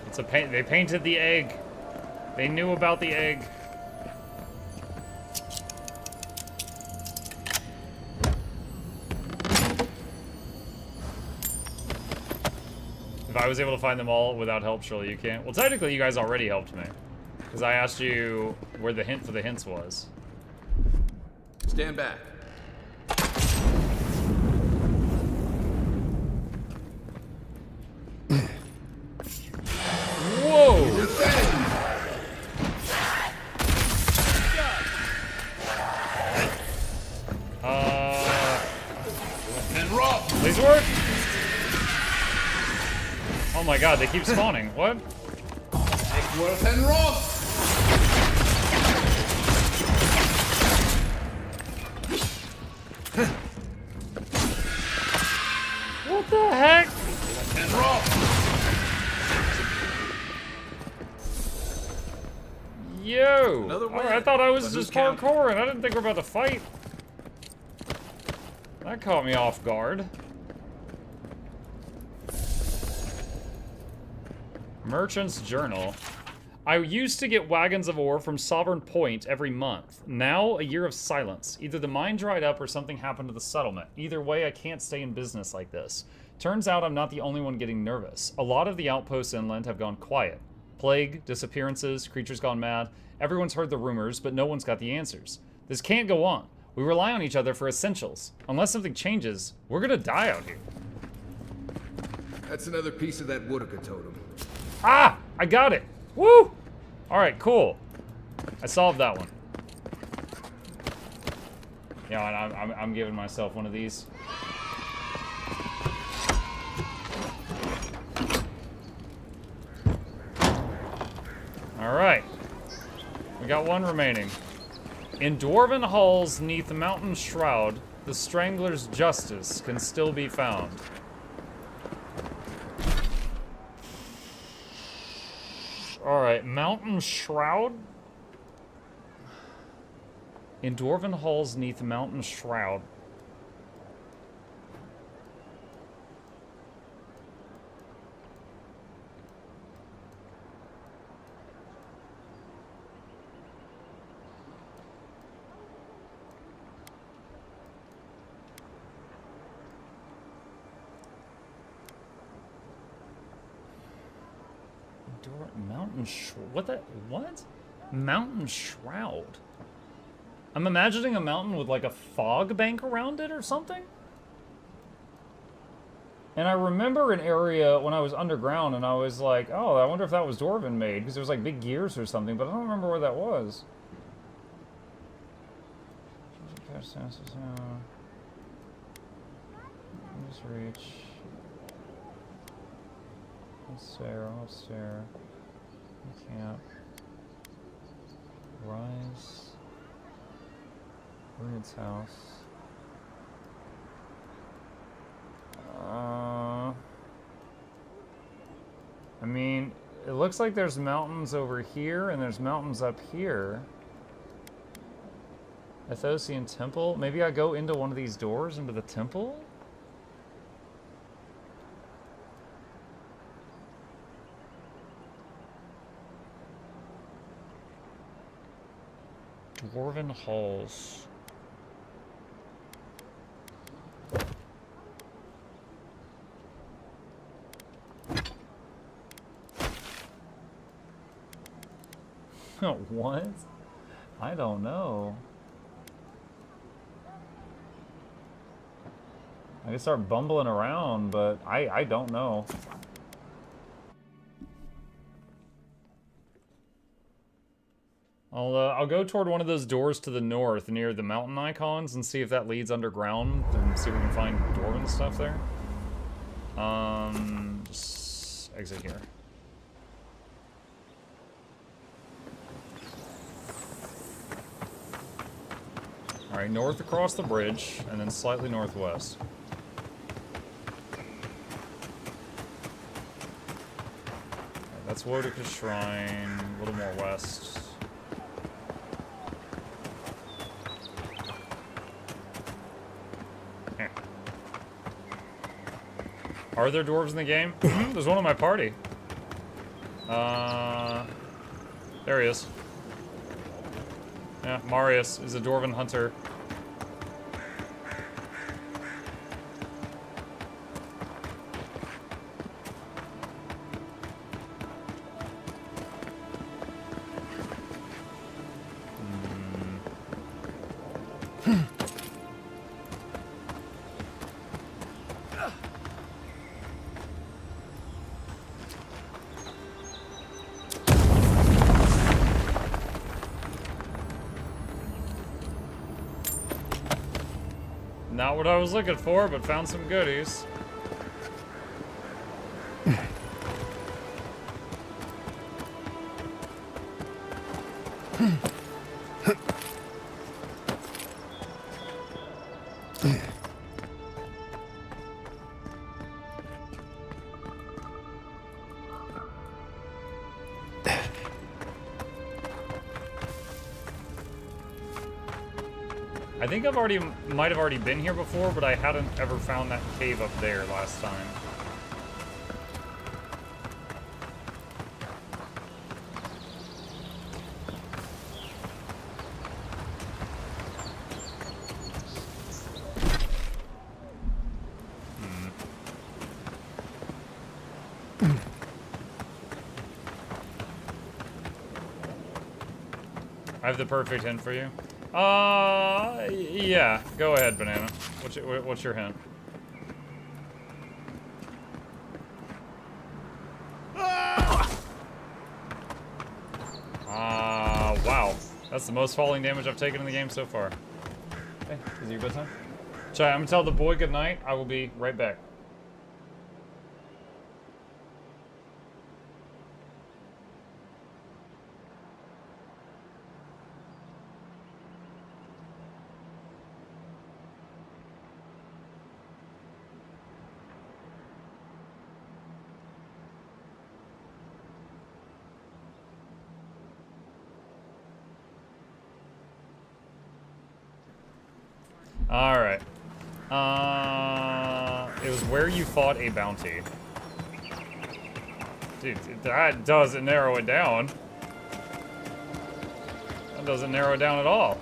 It's a paint. They painted the egg. They knew about the egg. If I was able to find them all without help, surely you can't. Well, technically, you guys already helped me. Because I asked you where the hint for the hints was. Stand back. Whoa! Please work! Oh my god, they keep spawning. What? What the heck? Yo! Alright, I thought I was just parkouring. I didn't think we were about to fight. That caught me off guard. Merchant's Journal. I used to get wagons of ore from Sovereign Point every month. Now, a year of silence. Either the mine dried up or something happened to the settlement. Either way, I can't stay in business like this. Turns out I'm not the only one getting nervous. A lot of the outposts inland have gone quiet. Plague, disappearances, creatures gone mad. Everyone's heard the rumors, but no one's got the answers. This can't go on. We rely on each other for essentials. Unless something changes, we're gonna die out here. That's another piece of that Woodaka totem. Ah! I got it! Woo! Alright, cool. I solved that one. Yeah, and I'm giving myself one of these. Alright. We got one remaining. In Dwarven Halls, neath the mountain shroud, the Strangler's justice can still be found. Alright, Mountain Shroud? In Dwarven Halls, neath the Mountain Shroud. What? Mountain Shroud? I'm imagining a mountain with like a fog bank around it or something? And I remember an area when I was underground and I was like, oh, I wonder if that was Dwarven made, because there was like big gears or something, but I don't remember where that was. Just reach. Let's stare. Camp. Rise. Ruin's house. I mean, it looks like there's mountains over here and there's mountains up here. Athosian Temple. Maybe I go into one of these doors into the temple? Dwarven Halls. What? I don't know. I can start bumbling around, but I don't know. I'll go toward one of those doors to the north near the mountain icons and see if that leads underground and see if we can find Dwarven stuff there. Just exit here. Alright, north across the bridge, and then slightly northwest. Right, that's Wodaka's Shrine, a little more west. Are there dwarves in the game? There's one on my party. There he is. Yeah, Marius is a dwarven hunter. Not what I was looking for, but found some goodies. I think might have already been here before, but I hadn't ever found that cave up there last time. I have the perfect hint for you. Yeah. Go ahead, Banana. What's your hint? Wow. That's the most falling damage I've taken in the game so far. Hey, is it your bedtime? Chat, I'm gonna tell the boy good night. I will be right back. Alright. It was where you fought a bounty. Dude, that doesn't narrow it down. That doesn't narrow it down at all.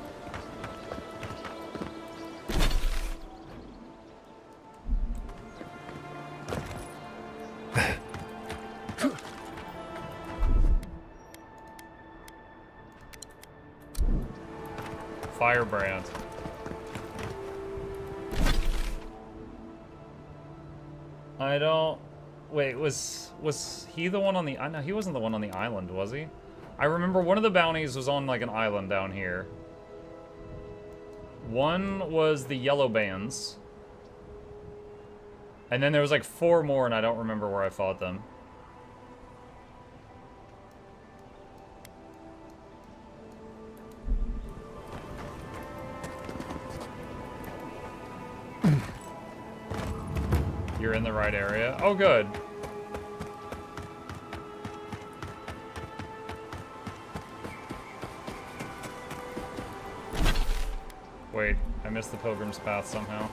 Firebrand. I don't... Wait, was he the one on the... No, he wasn't the one on the island, was he? I remember one of the bounties was on, like, an island down here. One was the yellow bands. And then there was, like, 4 more, and I don't remember where I fought them. You're in the right area. Oh, good. Wait, I missed the Pilgrim's Path somehow.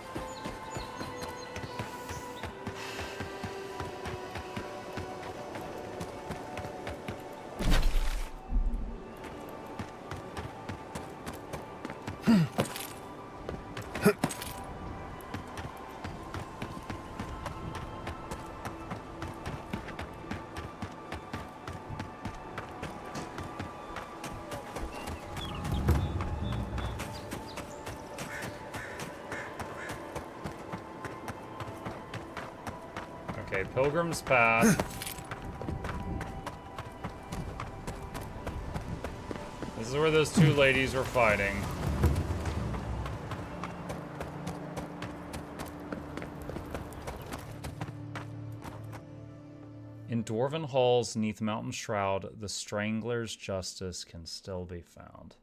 Pilgrim's Path. This is where those 2 ladies were fighting. In Dwarven Halls, 'neath Mountain Shroud, the Strangler's justice can still be found.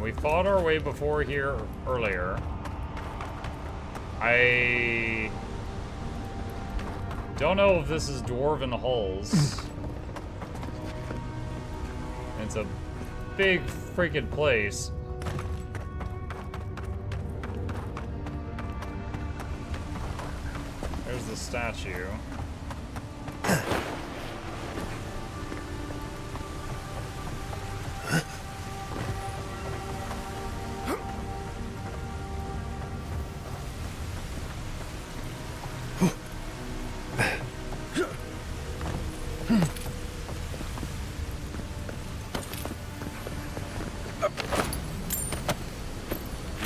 And we fought our way before here earlier. I don't know if this is Dwarven Halls. It's a big freaking place. There's the statue.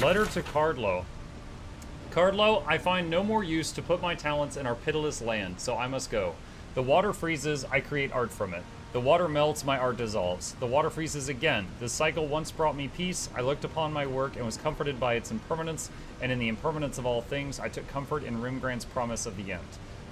Letter to Cardlo. Cardlo, I find no more use to put my talents in our pitiless land, so I must go. The water freezes, I create art from it. The water melts, my art dissolves. The water freezes again. This cycle once brought me peace. I looked upon my work and was comforted by its impermanence, and in the impermanence of all things, I took comfort in Rimgrant's promise of the end.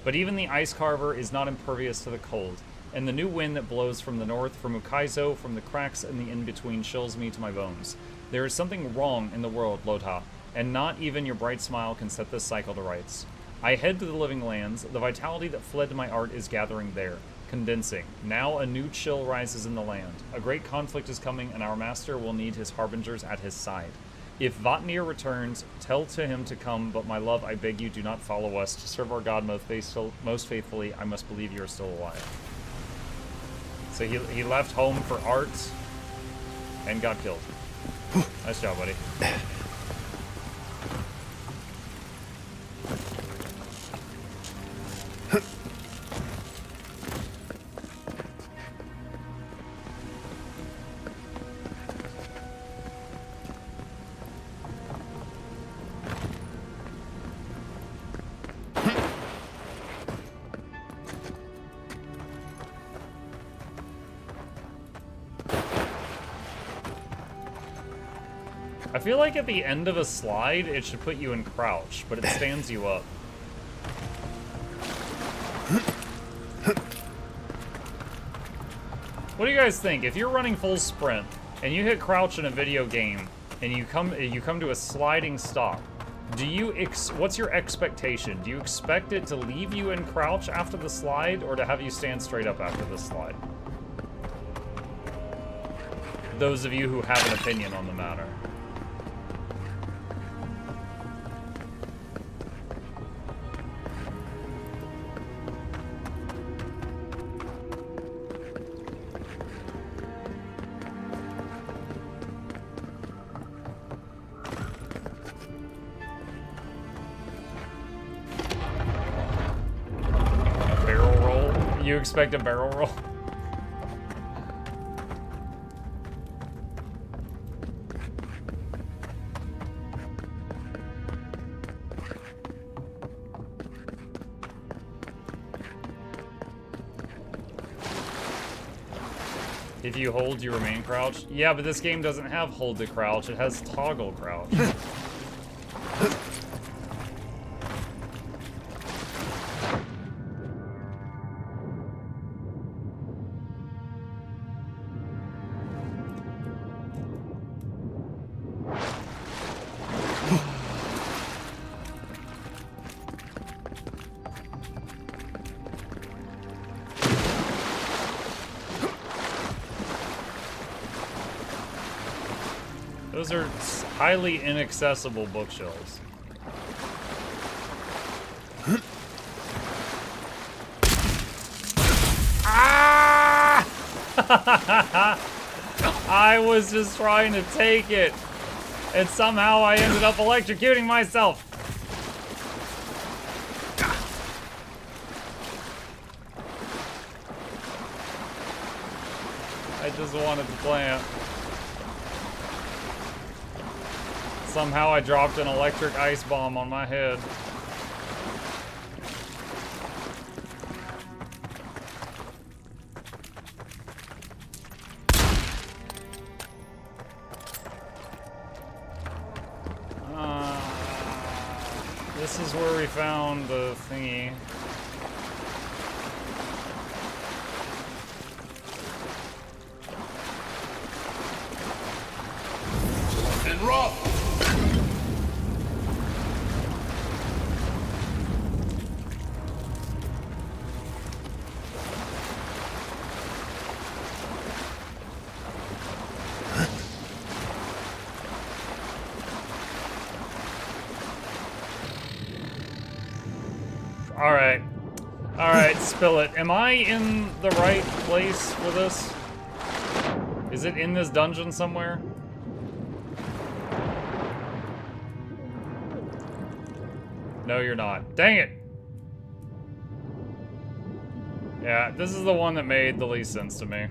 But even the ice carver is not impervious to the cold, and the new wind that blows from the north, from Ukaizo, from the cracks in the in-between, chills me to my bones. There is something wrong in the world, Lotha, and not even your bright smile can set this cycle to rights. I head to the living lands. The vitality that fled to my art is gathering there, condensing. Now a new chill rises in the land. A great conflict is coming, and our master will need his harbingers at his side. If Vatnir returns, tell to him to come, but my love, I beg you, do not follow us. To serve our God most faithfully, I must believe you are still alive. So he left home for art and got killed. Nice job, buddy. I feel like at the end of a slide, it should put you in crouch, but it stands you up. What do you guys think? If you're running full sprint and you hit crouch in a video game and you come to a sliding stop, what's your expectation? Do you expect it to leave you in crouch after the slide or to have you stand straight up after the slide? Those of you who have an opinion on the matter. You expect a barrel roll? If you hold, you remain crouched. Yeah, but this game doesn't have hold to crouch. It has toggle crouch. Those are highly inaccessible bookshelves. Ah! I was just trying to take it, and somehow I ended up electrocuting myself. I just wanted to plant. Somehow I dropped an electric ice bomb on my head. This is where we found the thingy. Alright, spill it. Am I in the right place for this? Is it in this dungeon somewhere? No, you're not. Dang it! Yeah, this is the one that made the least sense to me.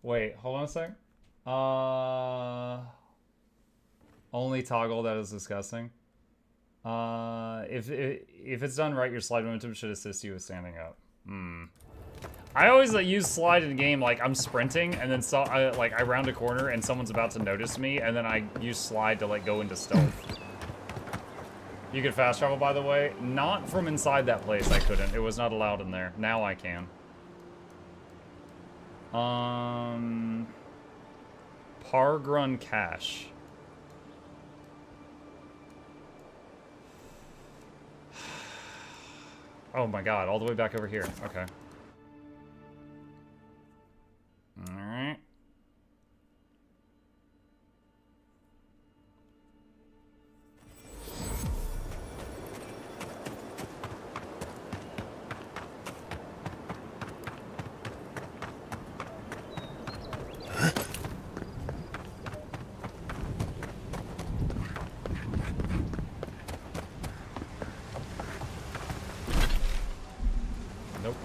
Wait, hold on a sec. Only toggle, that is disgusting. If it's done right, your slide momentum should assist you with standing up. I always use slide in game like I'm sprinting and then I round a corner and someone's about to notice me and then I use slide to like go into stealth. You can fast travel, by the way. Not from inside that place, I couldn't. It was not allowed in there. Now I can. Pargrun cache. Oh my god, all the way back over here. Okay. Alright. Nope.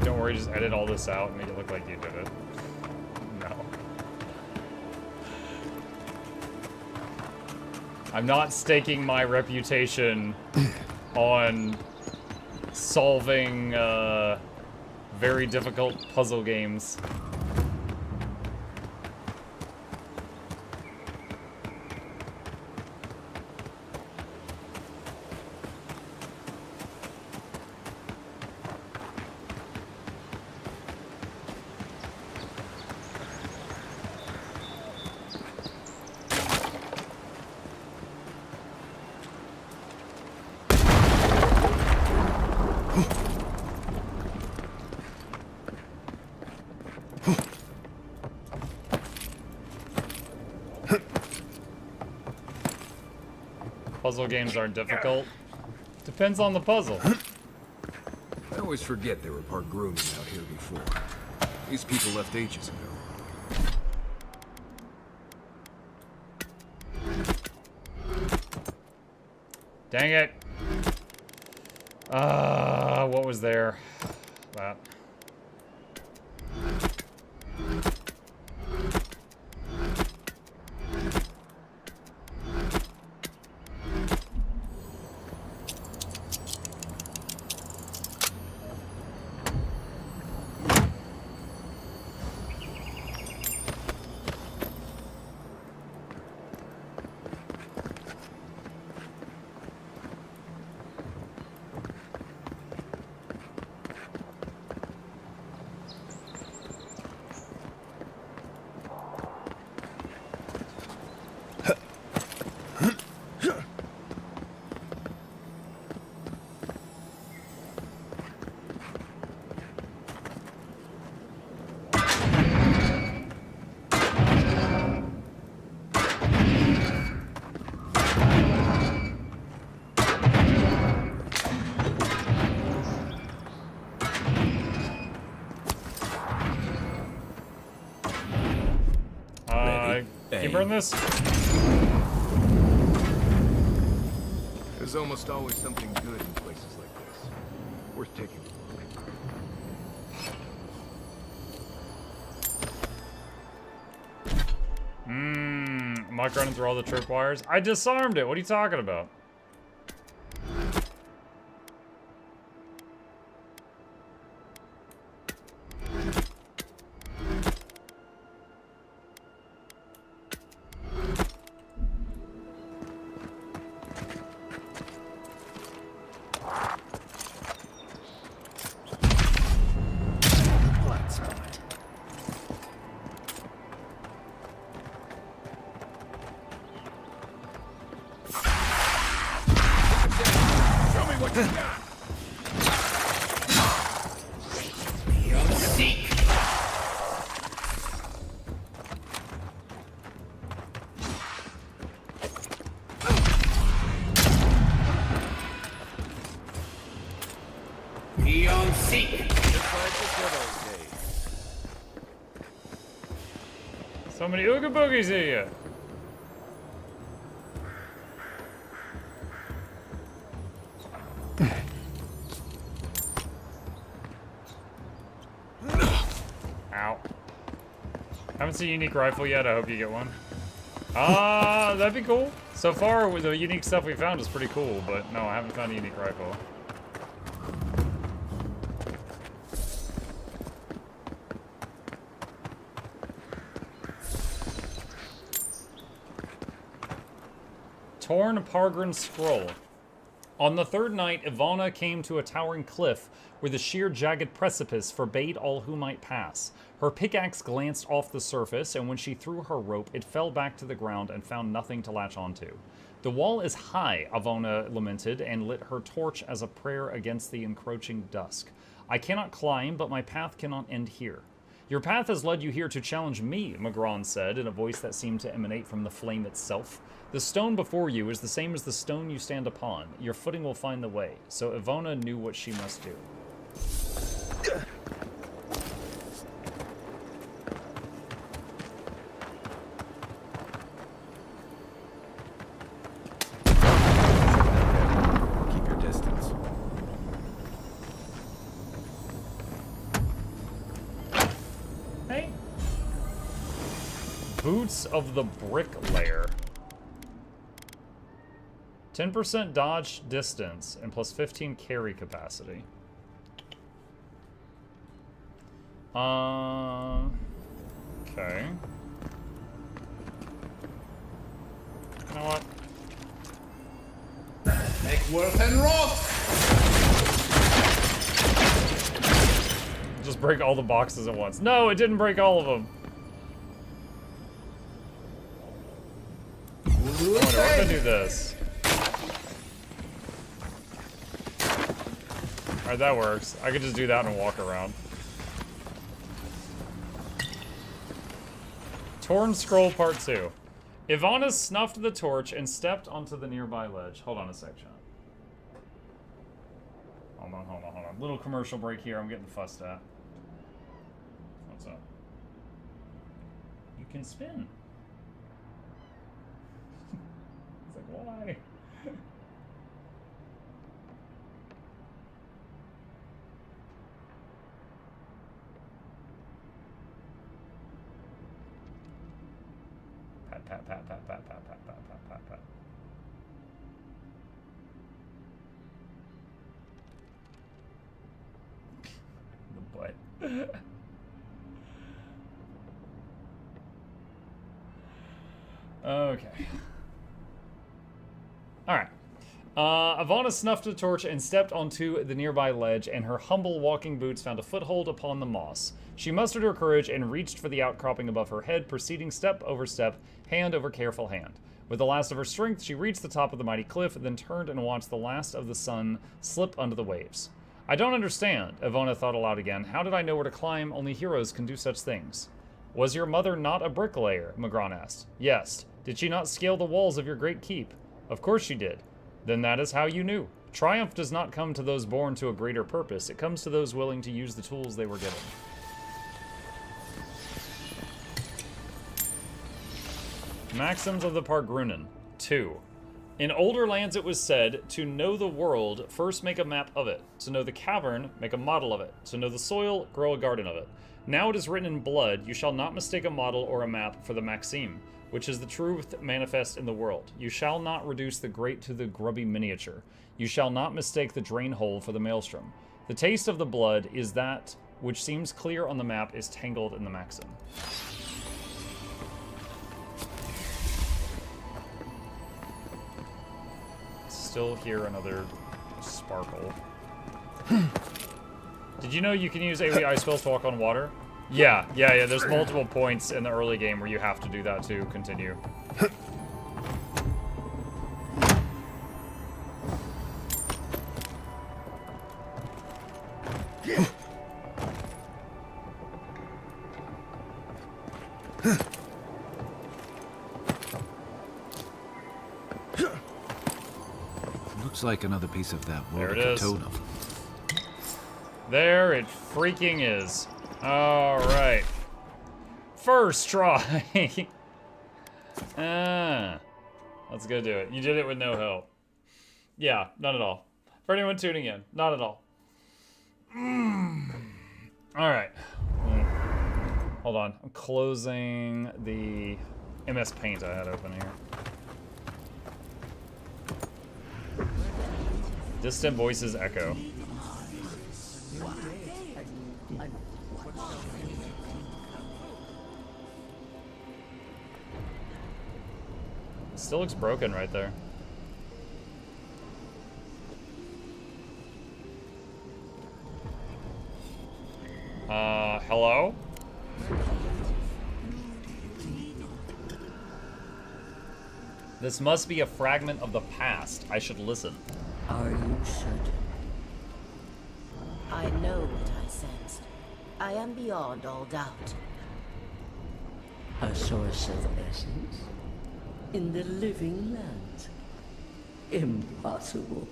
Don't worry, just edit all this out and make it look like you did it. No. I'm not staking my reputation on solving very difficult puzzle games. Puzzle games aren't difficult. Depends on the puzzle. I always forget there were Pargrunians out here before. These people left ages ago. Dang it. What was there? That. Can you burn this? There's almost always something good in places like this. Worth taking a look. Am I running through all the tripwires? I disarmed it. What are you talking about? Eon Seek. So many Ooga Boogies here. Ow. Haven't seen a unique rifle yet. I hope you get one. That'd be cool. So far, with the unique stuff we found is pretty cool, but no, I haven't found a unique rifle. Torn Pargrin Scroll. On the third night, Ivana came to a towering cliff where the sheer jagged precipice forbade all who might pass. Her pickaxe glanced off the surface, and when she threw her rope, it fell back to the ground and found nothing to latch onto. The wall is high, Ivana lamented, and lit her torch as a prayer against the encroaching dusk. I cannot climb, but my path cannot end here. Your path has led you here to challenge me, Magron said, in a voice that seemed to emanate from the flame itself. The stone before you is the same as the stone you stand upon. Your footing will find the way. So Ivana knew what she must do. Keep your distance. Hey. Boots of the Bricklayer. 10% dodge distance and plus 15 carry capacity. Okay. You know what? Make worth and rock! Just break all the boxes at once. No, it didn't break all of them. I wonder what to do this. Alright, that works. I could just do that and walk around. Torn Scroll Part 2. Ivana snuffed the torch and stepped onto the nearby ledge. Hold on a sec, John. Hold on. Little commercial break here. I'm getting fussed at. What's up? You can spin. It's like, why? Pat. The butt. Okay. Alright. Ivana snuffed a torch and stepped onto the nearby ledge, and her humble walking boots found a foothold upon the moss. She mustered her courage and reached for the outcropping above her head, proceeding step over step, hand over careful hand. With the last of her strength, she reached the top of the mighty cliff, then turned and watched the last of the sun slip under the waves. I don't understand, Ivana thought aloud again. How did I know where to climb? Only heroes can do such things. Was your mother not a bricklayer? Magron asked. Yes. Did she not scale the walls of your great keep? Of course she did. Then that is how you knew. Triumph does not come to those born to a greater purpose. It comes to those willing to use the tools they were given. Maxims of the Pargrunen. 2. In older lands it was said, to know the world, first make a map of it. To know the cavern, make a model of it. To know the soil, grow a garden of it. Now it is written in blood, you shall not mistake a model or a map for the maxim, which is the truth manifest in the world. You shall not reduce the great to the grubby miniature. You shall not mistake the drain hole for the maelstrom. The taste of the blood is that which seems clear on the map is tangled in the maxim. Still hear another sparkle. Did you know you can use AoE ice spells to walk on water? Yeah. There's multiple points in the early game where you have to do that to continue. Looks like another piece of that There it is. totem. There it freaking is. All right. First try. Let's go do it. You did it with no help. Yeah, not at all. For anyone tuning in, not at all. All right. Hold on. I'm closing the MS Paint I had open here. Distant voices echo. Still looks broken right there. Hello? This must be a fragment of the past. I should listen. Are you certain? I know what I sensed. I am beyond all doubt. A source of essence? In the living lands? Impossible.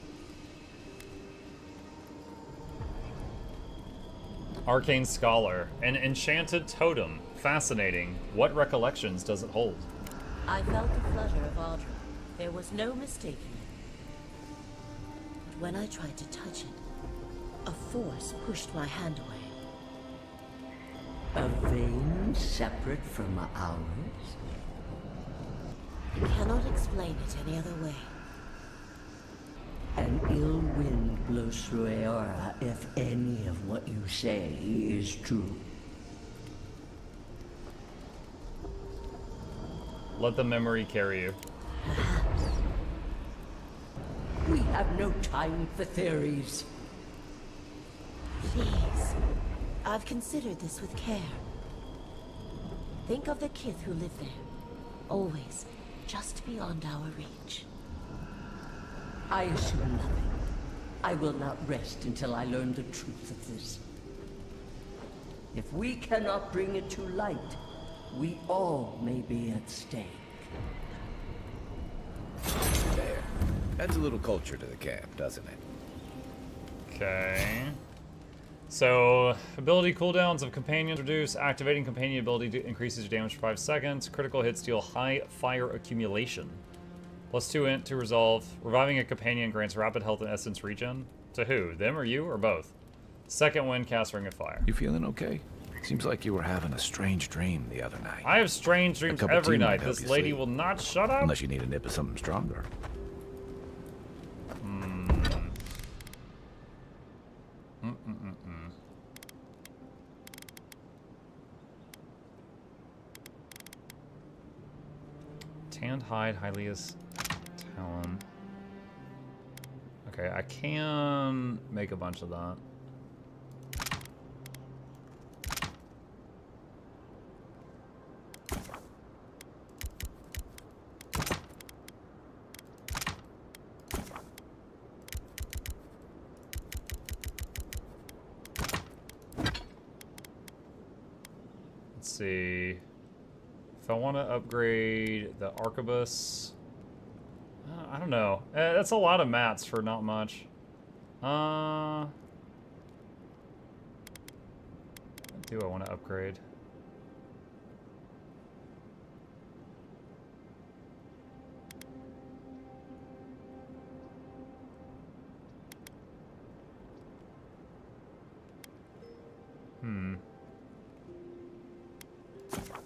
Arcane Scholar. An enchanted totem. Fascinating. What recollections does it hold? I felt the flutter of Audra. There was no mistaking it. But when I tried to touch it, a force pushed my hand away. A vein separate from ours? I cannot explain it any other way. An ill wind blows through Eora if any of what you say is true. Let the memory carry you. Perhaps. We have no time for theories. Please. I've considered this with care. Think of the kith who live there. Always just beyond our reach. I assume nothing. I will not rest until I learn the truth of this. If we cannot bring it to light, we all may be at stake. There. Adds a little culture to the camp, doesn't it? Okay. So, ability cooldowns of companions reduce. Activating companion ability increases your damage for 5 seconds. Critical hits deal high fire accumulation. +2 int to resolve. Reviving a companion grants rapid health and essence regen. To who? Them or you or both? Second wind cast Ring of Fire. You feeling okay? Seems like you were having a strange dream the other night. I have strange dreams every night. This lady will not shut up. Unless you need a nip of something stronger. Tanned hide, Hylia's talon. Okay, I can make a bunch of that. Let's see. If I want to upgrade the arquebus, I don't know. That's a lot of mats for not much. What do I want to upgrade?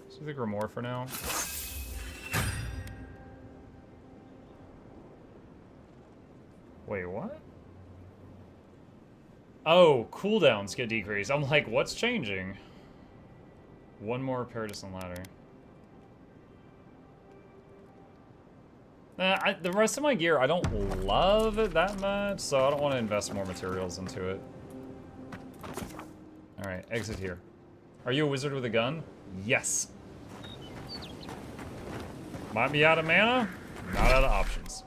Let's do the Grimoire for now. Wait, what? Oh, cooldowns get decreased. I'm like, what's changing? One more Paradison ladder. The rest of my gear, I don't love it that much, so I don't want to invest more materials into it. Alright, exit here. Are you a wizard with a gun? Yes. Might be out of mana, not out of options.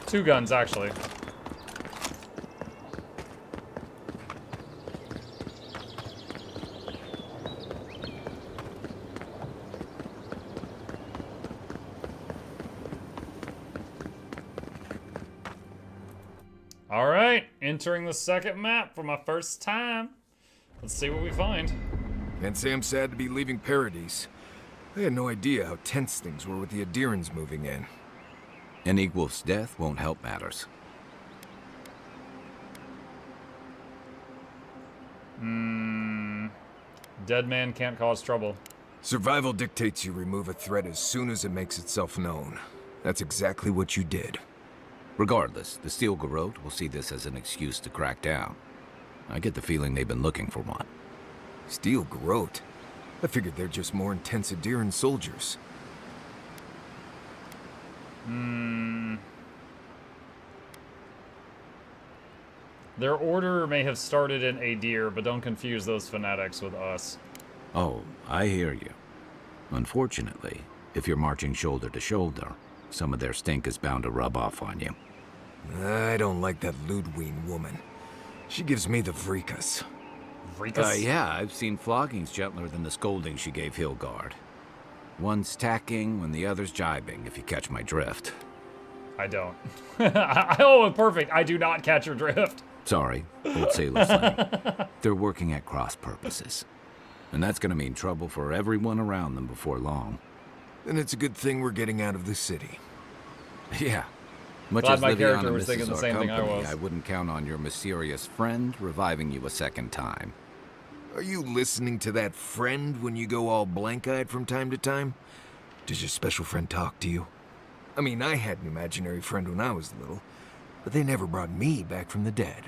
Two guns, actually. All right, entering the second map for my first time. Let's see what we find. Can't say I'm sad to be leaving Paradise. I had no idea how tense things were with the Adirans moving in. An Eagwolf's death won't help matters. Dead man can't cause trouble. Survival dictates you remove a threat as soon as it makes itself known. That's exactly what you did. Regardless, the Steel Garrote will see this as an excuse to crack down. I get the feeling they've been looking for one. Steel Garrote? I figured they're just more intense Adiran soldiers. Their order may have started in Adir, but don't confuse those fanatics with us. Oh, I hear you. Unfortunately, if you're marching shoulder to shoulder, some of their stink is bound to rub off on you. I don't like that Ludwine woman. She gives me the freakus. Yeah, I've seen floggings gentler than the scolding she gave Hilgard. One's tacking when the other's jibing, if you catch my drift. I don't. Oh, perfect. I do not catch your drift. Sorry, old sailor slang. They're working at cross purposes. And that's gonna mean trouble for everyone around them before long. Then it's a good thing we're getting out of the city. Yeah. Much Glad as my Liviana character was thinking misses the our same thing company, I was. I wouldn't count on your mysterious friend reviving you a second time. Are you listening to that friend when you go all blank-eyed from time to time? Does your special friend talk to you? I mean, I had an imaginary friend when I was little, but they never brought me back from the dead.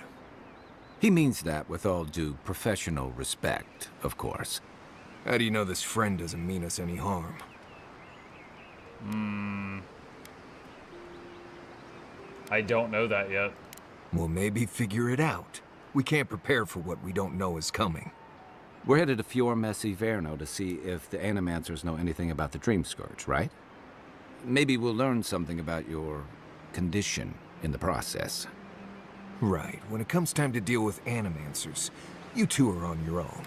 He means that with all due professional respect, of course. How do you know this friend doesn't mean us any harm? I don't know that yet. Well, maybe figure it out. We can't prepare for what we don't know is coming. We're headed to Fior Messi Verno to see if the Animancers know anything about the Dream Scourge, right? Maybe we'll learn something about your condition in the process. Right. When it comes time to deal with Animancers, you two are on your own.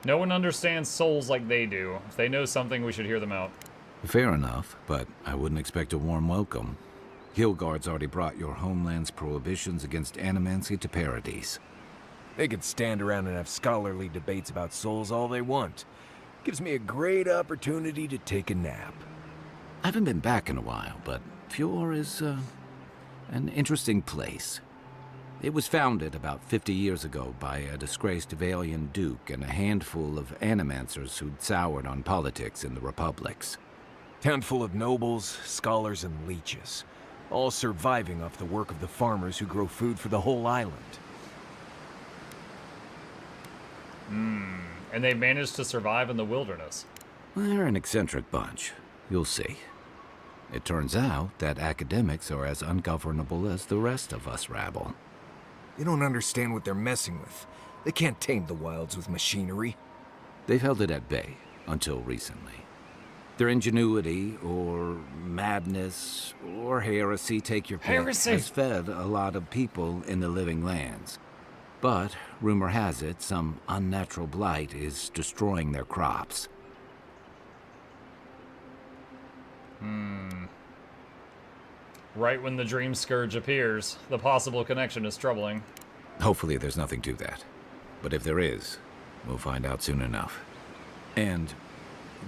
No one understands souls like they do. If they know something, we should hear them out. Fair enough, but I wouldn't expect a warm welcome. Hilgard's already brought your homeland's prohibitions against animancy to Paradise. They could stand around and have scholarly debates about souls all they want. Gives me a great opportunity to take a nap. I haven't been back in a while, but Fior is, an interesting place. It was founded about 50 years ago by a disgraced Valian duke and a handful of animancers who'd soured on politics in the republics. Town full of nobles, scholars, and leeches. All surviving off the work of the farmers who grow food for the whole island. And they managed to survive in the wilderness. They're an eccentric bunch. You'll see. It turns out that academics are as ungovernable as the rest of us rabble. They don't understand what they're messing with. They can't tame the wilds with machinery. They've held it at bay, until recently. Their ingenuity, or madness, or heresy, take your pick, has fed a lot of people in the living lands. But, rumor has it, some unnatural blight is destroying their crops. Right when the Dream Scourge appears, the possible connection is troubling. Hopefully there's nothing to that. But if there is, we'll find out soon enough. And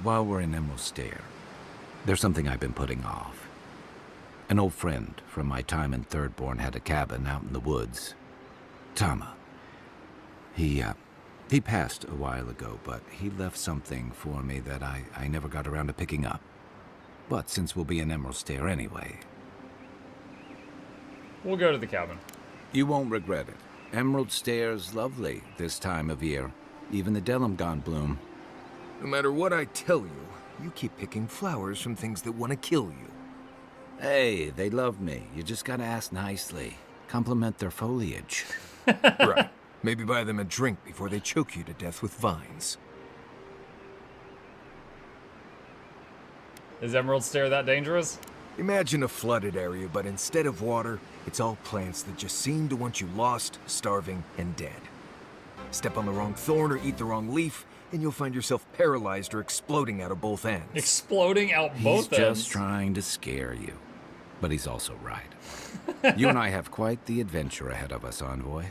while we're in Emerald Stair, there's something I've been putting off. An old friend from my time in Thirdborn had a cabin out in the woods. Tama. He passed a while ago, but he left something for me that I never got around to picking up. But since we'll be in Emerald Stair anyway... We'll go to the cabin. You won't regret it. Emerald Stair's lovely this time of year. Even the Delimgon bloom. No matter what I tell you, you keep picking flowers from things that want to kill you. Hey, they love me. You just gotta ask nicely. Compliment their foliage. Right. Maybe buy them a drink before they choke you to death with vines. Is Emerald Stair that dangerous? Imagine a flooded area, but instead of water, it's all plants that just seem to want you lost, starving, and dead. Step on the wrong thorn or eat the wrong leaf, and you'll find yourself paralyzed or exploding out of both ends. Exploding out both He's ends? just trying to scare you. But he's also right. You and I have quite the adventure ahead of us, Envoy.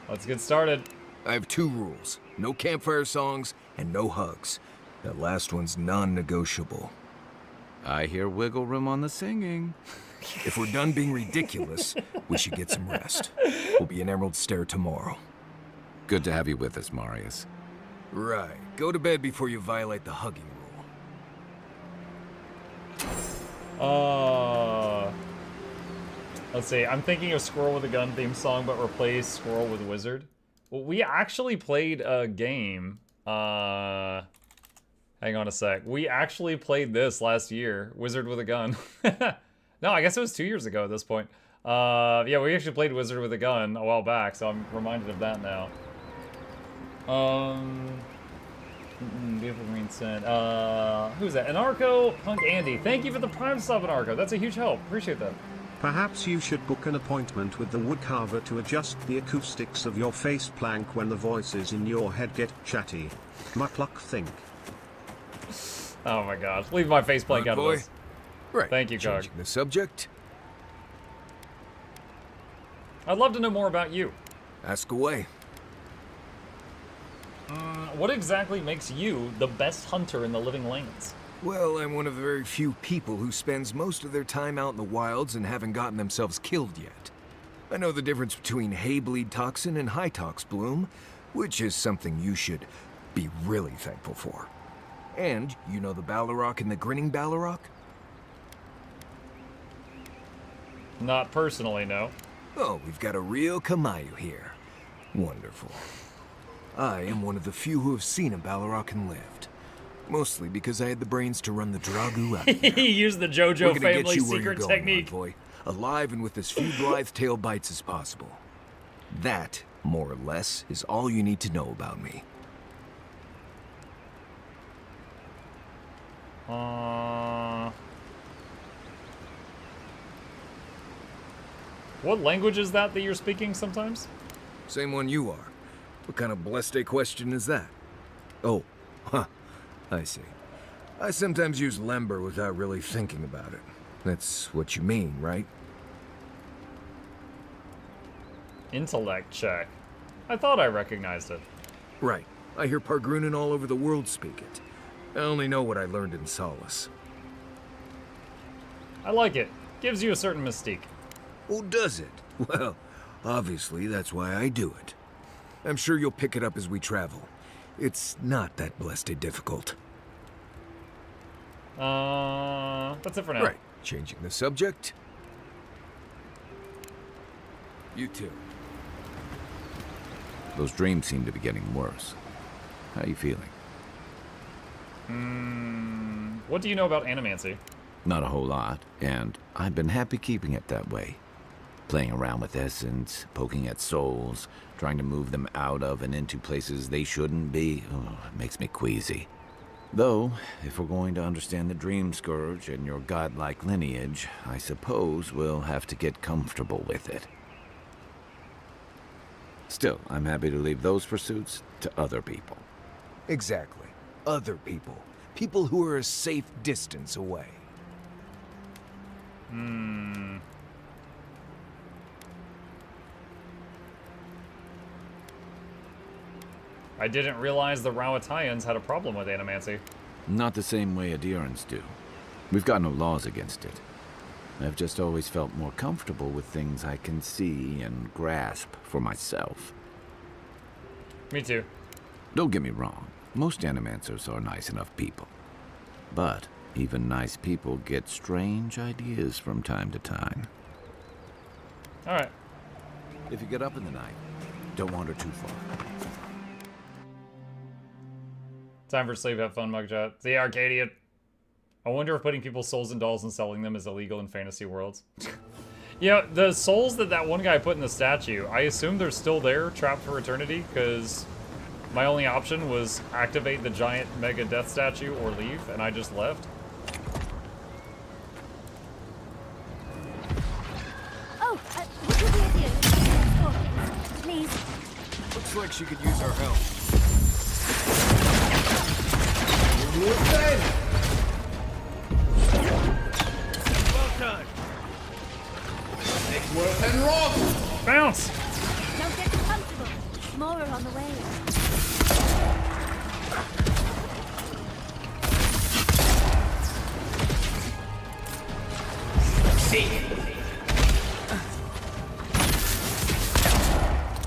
Let's get started. I have 2 rules. No campfire songs and no hugs. That last one's non-negotiable. I hear wiggle room on the singing. If we're done being ridiculous, we should get some rest. We'll be in Emerald Stair tomorrow. Good to have you with us, Marius. Right. Go to bed before you violate the hugging rule. Let's see. I'm thinking of Squirrel with a Gun theme song, but replace Squirrel with Wizard. Well, we actually played a game. Hang on a sec. We actually played this last year. Wizard with a Gun. No, I guess it was 2 years ago at this point. Yeah, we actually played Wizard with a Gun a while back, so I'm reminded of that now. Beautiful green scent. Who's that? Anarcho Punk Andy. Thank you for the Prime sub, Anarcho. That's a huge help. Appreciate that. Perhaps you should book an appointment with the woodcarver to adjust the acoustics of your face plank when the voices in your head get chatty. Mukluk think. Oh my gosh. Leave my face plank out of this. Right. Thank you, Cog. Changing the subject. I'd love to know more about you. Ask away. What exactly makes you the best hunter in the living lands? Well, I'm one of the very few people who spends most of their time out in the wilds and haven't gotten themselves killed yet. I know the difference between hay-bleed toxin and high tox bloom, which is something you should be really thankful for. And you know the Ballarok and the grinning Ballarok? Not personally, no. Oh, we've got a real Kamayu here. Wonderful. I am one of the few who have seen a Ballarok and lived. Mostly because I had the brains to run the Dragu out of there. He used the JoJo family secret technique. Boy, alive and with as few blithe tail bites as possible. That, more or less, is all you need to know about me. What language is that you're speaking sometimes? Same one you are. What kind of blessed question is that? Oh, huh. I see. I sometimes use Lember without really thinking about it. That's what you mean, right? Intellect check. I thought I recognized it. Right. I hear Pargrunin all over the world speak it. I only know what I learned in Solace. I like it. Gives you a certain mystique. Oh, does it? Well, obviously that's why I do it. I'm sure you'll pick it up as we travel. It's not that blessed difficult. That's it for now. Right. Changing the subject. You too. Those dreams seem to be getting worse. How are you feeling? What do you know about animancy? Not a whole lot, and I've been happy keeping it that way. Playing around with essence, poking at souls, trying to move them out of and into places they shouldn't be. Oh, it makes me queasy. Though, if we're going to understand the Dream Scourge and your godlike lineage, I suppose we'll have to get comfortable with it. Still, I'm happy to leave those pursuits to other people. Exactly. Other people. People who are a safe distance away. I didn't realize the Rawatayans had a problem with animancy. Not the same way adherents do. We've got no laws against it. I've just always felt more comfortable with things I can see and grasp for myself. Me too. Don't get me wrong. Most animancers are nice enough people. But even nice people get strange ideas from time to time. Alright. If you get up in the night, don't wander too far. Time for sleep, have fun, Mugshot. The Arcadian. I wonder if putting people's souls in dolls and selling them is illegal in fantasy worlds. Yeah, the souls that one guy put in the statue, I assume they're still there, trapped for eternity, because my only option was activate the giant mega death statue or leave, and I just left. Looks like she could use our help. Well done. It's worth and rock. Bounce. Don't get too comfortable. More are on the way.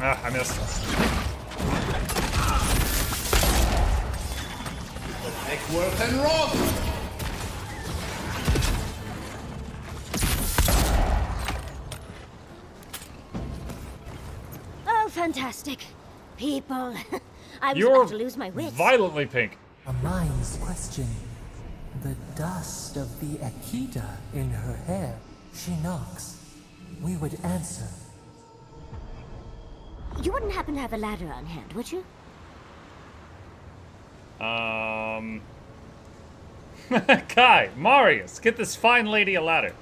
Ah, I missed. It's worth and rock. Oh, fantastic. People. I was You're about to lose my wits. violently pink. A mind's question. The dust of the Akita in her hair. She knocks. We would answer. You wouldn't happen to have a ladder on hand, would you? Kai, Marius, get this fine lady a ladder.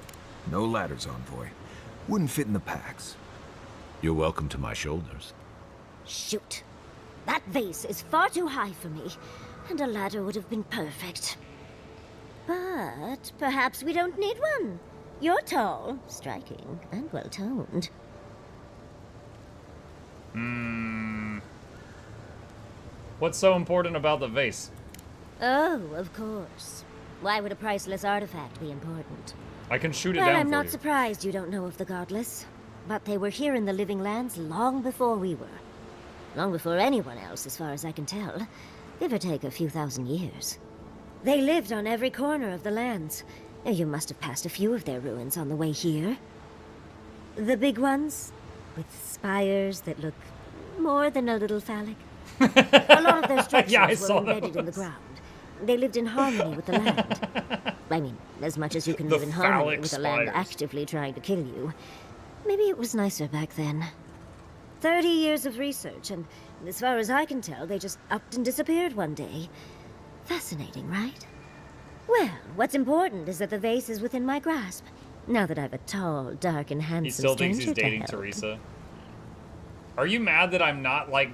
No ladders, Envoy. Wouldn't fit in the packs. You're welcome to my shoulders. Shoot. That vase is far too high for me, and a ladder would have been perfect. But perhaps we don't need one. You're tall, striking, and well-toned. What's so important about the vase? Oh, of course. Why would a priceless artifact be important? I can shoot it Well, down I'm for not you. surprised you don't know of the Godless. But they were here in the Living Lands long before we were. Long before anyone else, as far as I can tell. Give or take a few thousand years. They lived on every corner of the lands. You must have passed a few of their ruins on the way here. The big ones, with spires that look more than a little phallic. A lot of their structures Yeah, I were saw embedded in the those. ground. They lived in harmony with the land. I mean, as much as you can The live in harmony phallic with a land spires. actively trying to kill you. Maybe it was nicer back then. 30 years of research, and as far as I can tell, they just upped and disappeared one day. Fascinating, right? Well, what's important is that the vase is within my grasp, now that I've a tall, dark, and handsome He still thinks he's stranger to dating help. Teresa. Are you mad that I'm not, like,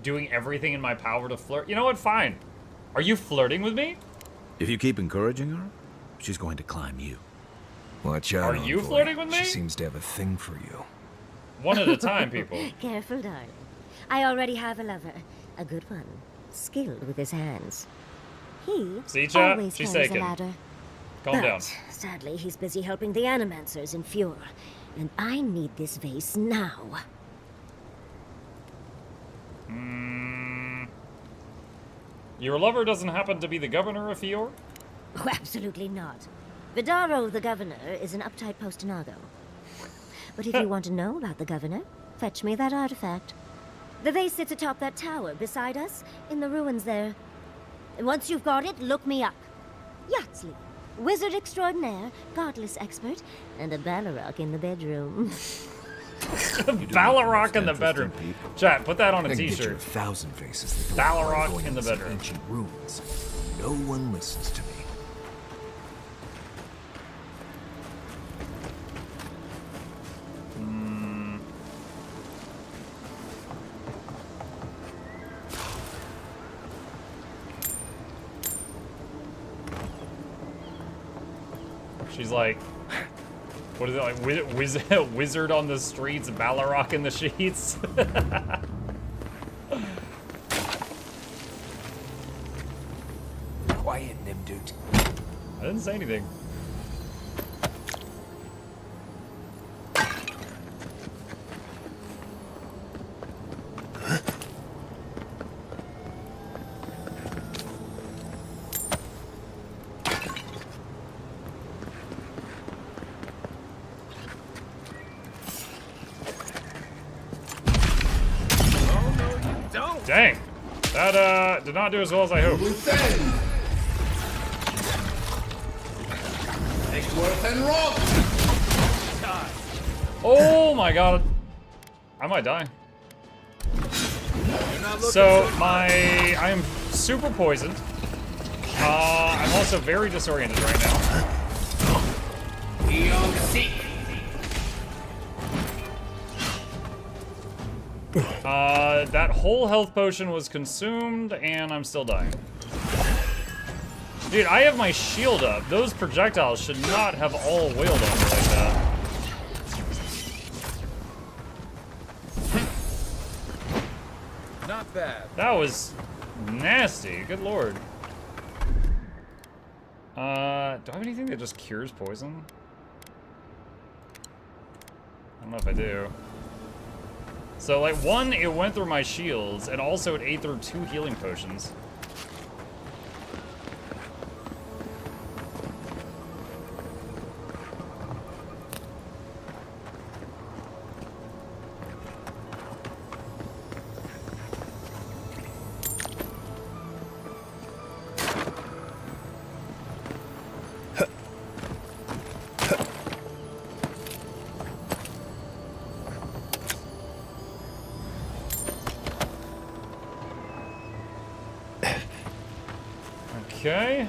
doing everything in my power to flirt? You know what? Fine. Are you flirting with me? If you keep encouraging her, she's going to climb you. Watch out, Are you Envoy. flirting with me? She seems to have a thing for you. One at a time, people. Careful, darling. I already have a lover. A good one. Skilled with his hands. He See, chat? always She's carries taken. a ladder. Calm but, down. sadly, he's busy helping the Animancers in Fjord. And I need this vase now. Your lover doesn't happen to be the governor of Fior? Oh, absolutely not. Vidaro, the governor, is an uptight postinago. But if you want to know about the governor, fetch me that artifact. The vase sits atop that tower beside us, in the ruins there. And once you've got it, look me up. Yatsley, wizard extraordinaire, godless expert, and a Balrog in the bedroom. Balrog in the bedroom. Chat, put that on a I can get you t-shirt. 1,000 faces that don't Balrog going in the into some bedroom. ancient ruins. No one listens to me. She's like, what is it like? Wizard on the streets, Balrog in the sheets. Quiet, Nimdut. I didn't say anything. Dang. That did not do as well as I hoped. It's worth and rock. Oh my god. I might die. So I am super poisoned. I'm also very disoriented right now. That whole health potion was consumed, and I'm still dying. Dude, I have my shield up. Those projectiles should not have all wailed on me like that. Not bad. That was nasty. Good lord. Do I have anything that just cures poison? I don't know if I do. So, like, one, it went through my shields, and also it ate through 2 healing potions. Okay.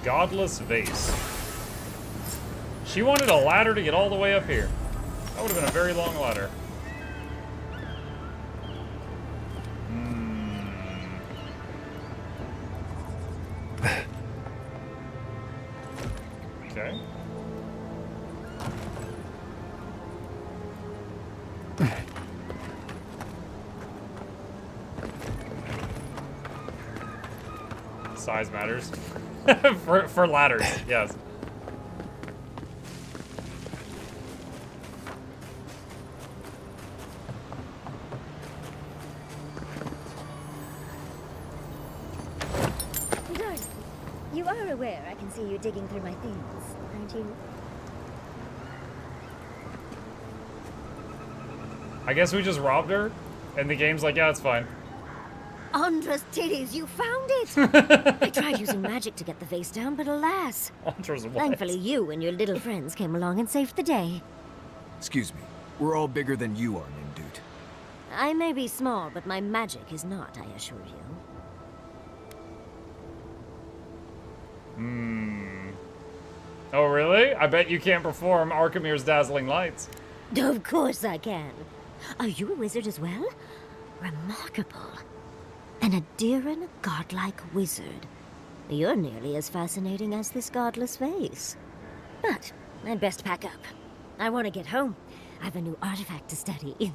Godless vase. She wanted a ladder to get all the way up here. That would have been a very long ladder. Okay. Size matters. for ladders, yes. Darn, you are aware I can see you digging through my things, aren't you? I guess we just robbed her, and the game's like, yeah, it's fine. Andra's titties, you found it! I tried using magic to get the vase down, but alas. Andra's what? Thankfully, you and your little friends came along and saved the day. Excuse me. We're all bigger than you are, Nim Dude. I may be small, but my magic is not, I assure you. Oh, really? I bet you can't perform Archimir's dazzling lights. Of course I can. Are you a wizard as well? Remarkable. An Adiran godlike wizard. You're nearly as fascinating as this godless vase. But I'd best pack up. I want to get home. I have a new artifact to study.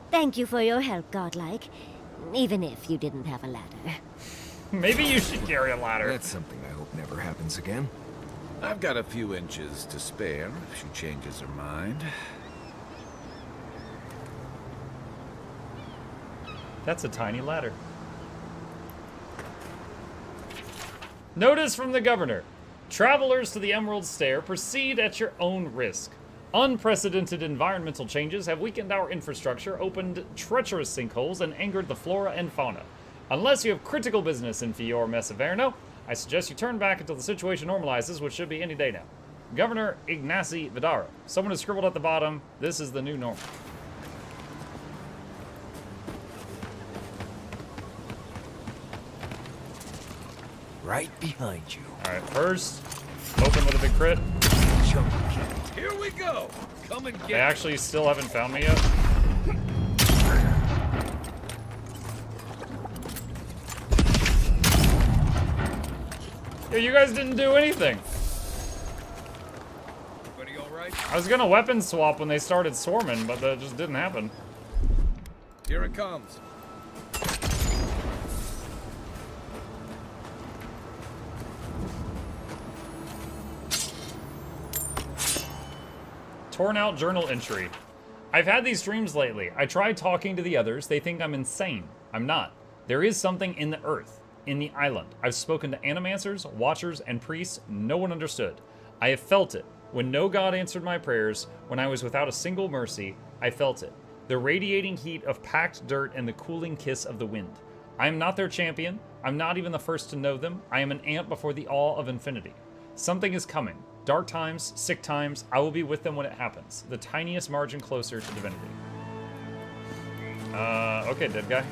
Thank you for your help, godlike. Even if you didn't have a ladder. Maybe you should carry a ladder. That's something I hope never happens again. I've got a few inches to spare if she changes her mind. That's a tiny ladder. Notice from the governor. Travelers to the Emerald Stair, proceed at your own risk. Unprecedented environmental changes have weakened our infrastructure, opened treacherous sinkholes, and angered the flora and fauna. Unless you have critical business in Fior Messaverno, I suggest you turn back until the situation normalizes, which should be any day now. Governor Ignacy Vidara. Someone has scribbled at the bottom, this is the new normal. Right behind you. Alright, first, open with a big crit. Here we go. Come and They get. actually still haven't found me yet. Yeah, you guys didn't do anything. Everybody all right? I was gonna weapon swap when they started swarming, but that just didn't happen. Here it comes. Torn out journal entry. I've had these dreams lately. I tried talking to the others. They think I'm insane. I'm not. There is something in the earth, in the island. I've spoken to animancers, watchers, and priests. No one understood. I have felt it. When no god answered my prayers, when I was without a single mercy, I felt it. The radiating heat of packed dirt and the cooling kiss of the wind. I am not their champion. I'm not even the first to know them. I am an ant before the awe of infinity. Something is coming. Dark times, sick times, I will be with them when it happens. The tiniest margin closer to divinity. Okay, dead guy.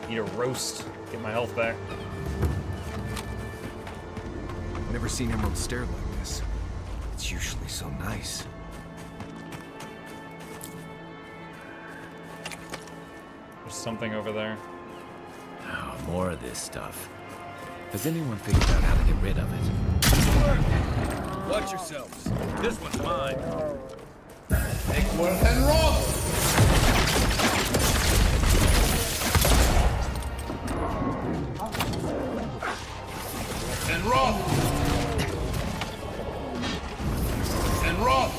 Eat a roast, get my health back. Never seen Emerald Stair like this. It's usually so nice. There's something over there. Oh, more of this stuff. Has anyone figured out how to get rid of it? Watch yourselves. This one's mine. Take worth and roll! And roll! And roll!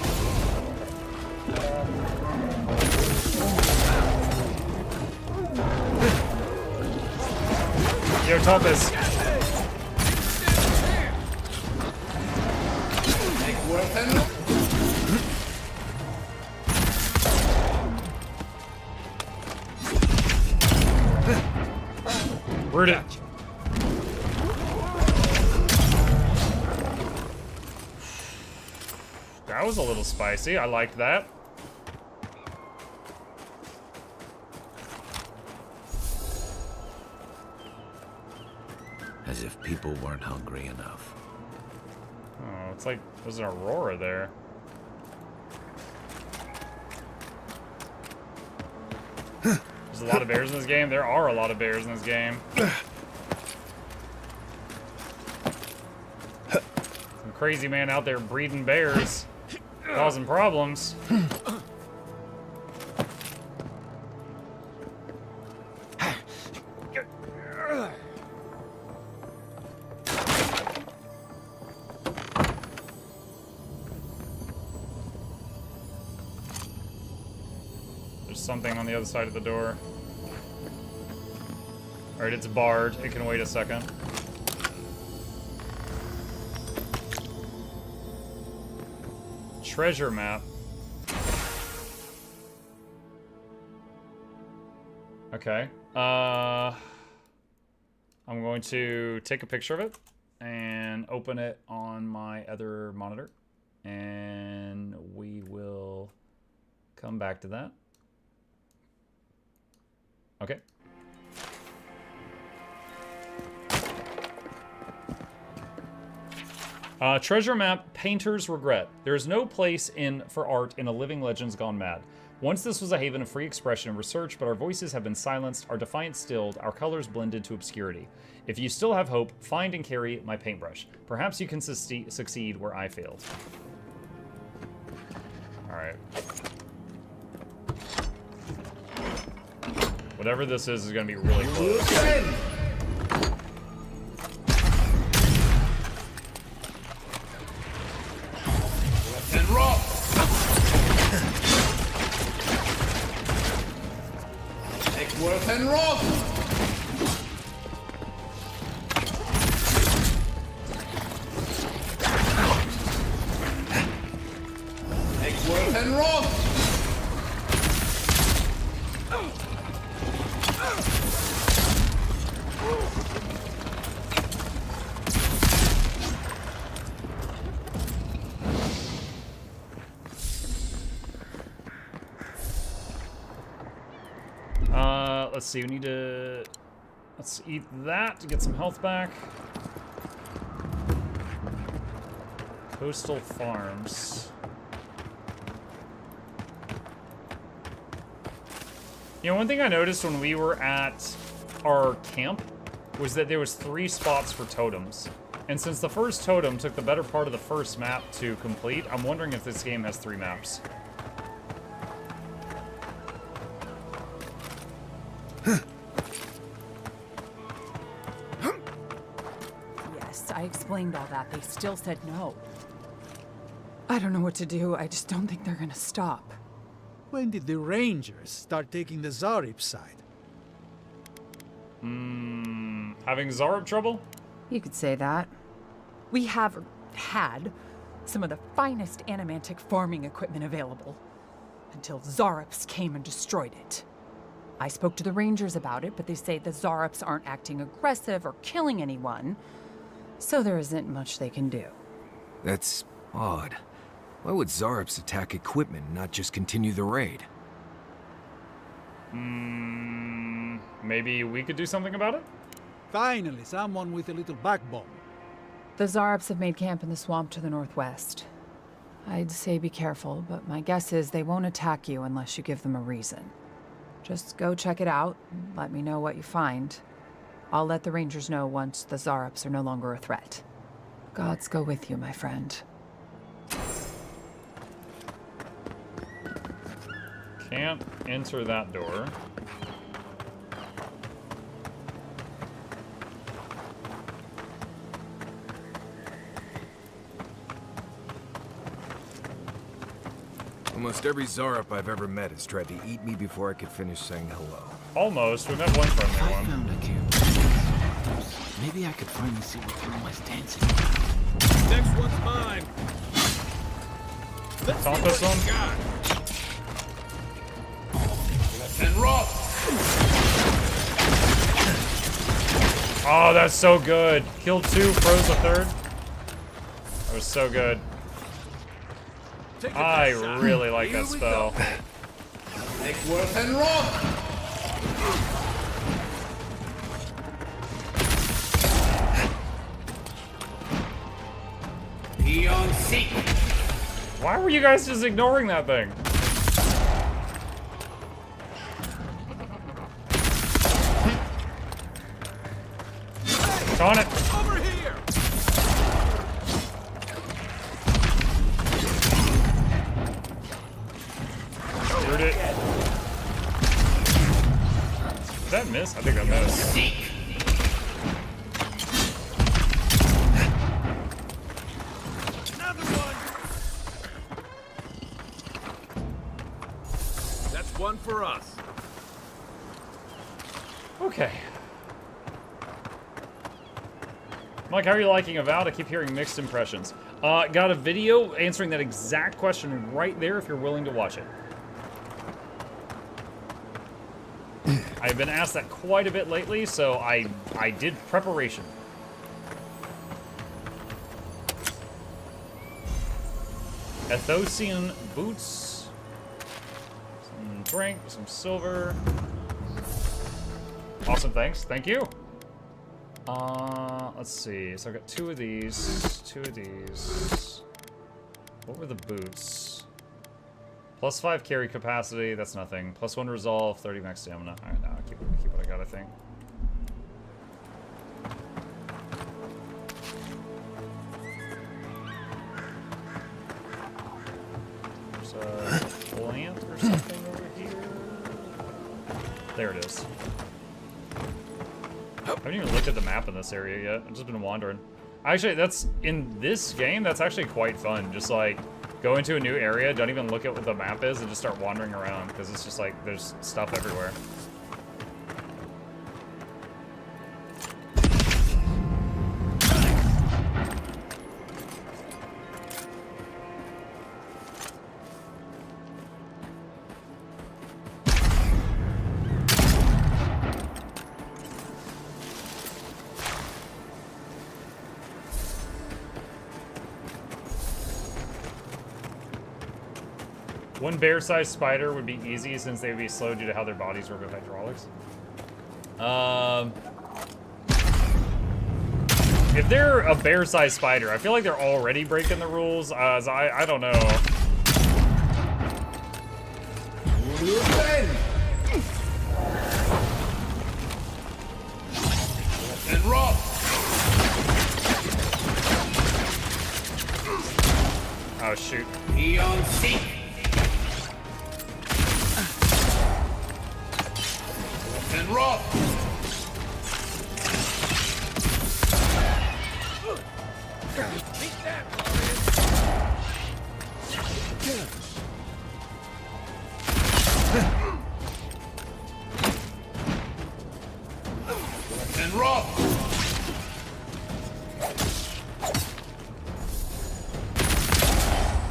Yo, Topas. Take worth and roll! Root it. That was a little spicy. I liked that. As if people weren't hungry enough. Oh, it's like there's an aurora there. There's a lot of bears in this game. There are a lot of bears in this game. Some crazy man out there breeding bears, causing problems. Something on the other side of the door. Alright, it's barred. It can wait a second. Treasure map. Okay. I'm going to take a picture of it and open it on my other monitor. And we will come back to that. Okay. Treasure map, Painter's Regret. There is no place for art in a living legends gone mad. Once this was a haven of free expression and research, but our voices have been silenced, our defiance stilled, our colors blended to obscurity. If you still have hope, find and carry my paintbrush. Perhaps you can succeed where I failed. Alright. Whatever this is going to be really close. And roll! Take worth and roll! Take worth and roll! Let's see, we need to... Let's eat that to get some health back. Coastal Farms. You know, one thing I noticed when we were at our camp was that there was 3 spots for totems. And since the first totem took the better part of the first map to complete, I'm wondering if this game has 3 maps. Yes, I explained all that. They still said no. I don't know what to do. I just don't think they're gonna stop. When did the Rangers start taking the Zarib side? Having Zarib trouble? You could say that. We have, or had, some of the finest animantic farming equipment available. Until Zarips came and destroyed it. I spoke to the Rangers about it, but they say the Zarips aren't acting aggressive or killing anyone. So there isn't much they can do. That's odd. Why would Zarips attack equipment and not just continue the raid? Maybe we could do something about it? Finally, someone with a little backbone. The Zarips have made camp in the swamp to the northwest. I'd say be careful, but my guess is they won't attack you unless you give them a reason. Just go check it out and let me know what you find. I'll let the Rangers know once the Zarips are no longer a threat. Gods go with you, my friend. Can't enter that door. Almost every Zarip I've ever met has tried to eat me before I could finish saying hello. Almost. We met one friendly one. Found a camp. Maybe I could finally see what everyone's dancing. Next one's mine. Let's Top this one. And roll. Oh, that's so good. Killed 2, froze a 3rd. That was so good. I really like that spell. Make worth and roll. Beyond seek. Why were you guys just ignoring that thing? It's on it. Over here. Shoot it. Did that miss? I think that missed. Another one. That's one for us. Okay. Mike, how are you liking Avowed? I keep hearing mixed impressions. Got a video answering that exact question right there if you're willing to watch it. I've been asked that quite a bit lately, so I did preparation. Athosian boots. Some drink, some silver. Awesome, thanks. Thank you. Let's see. So I got 2 of these, 2 of these. What were the boots? +5 carry capacity, that's nothing. +1 resolve, 30 max stamina. Alright, now I'll keep what I got, I think. There's a plant or something over here. There it is. I haven't even looked at the map in this area yet. I've just been wandering. Actually, that's in this game, that's actually quite fun. Just like go into a new area, don't even look at what the map is, and just start wandering around because it's just like there's stuff everywhere. One bear-sized spider would be easy since they would be slow due to how their bodies work with hydraulics. If they're a bear-sized spider, I feel like they're already breaking the rules. I don't know. And roll. Oh shoot. Beyond seek. And roll. And rock.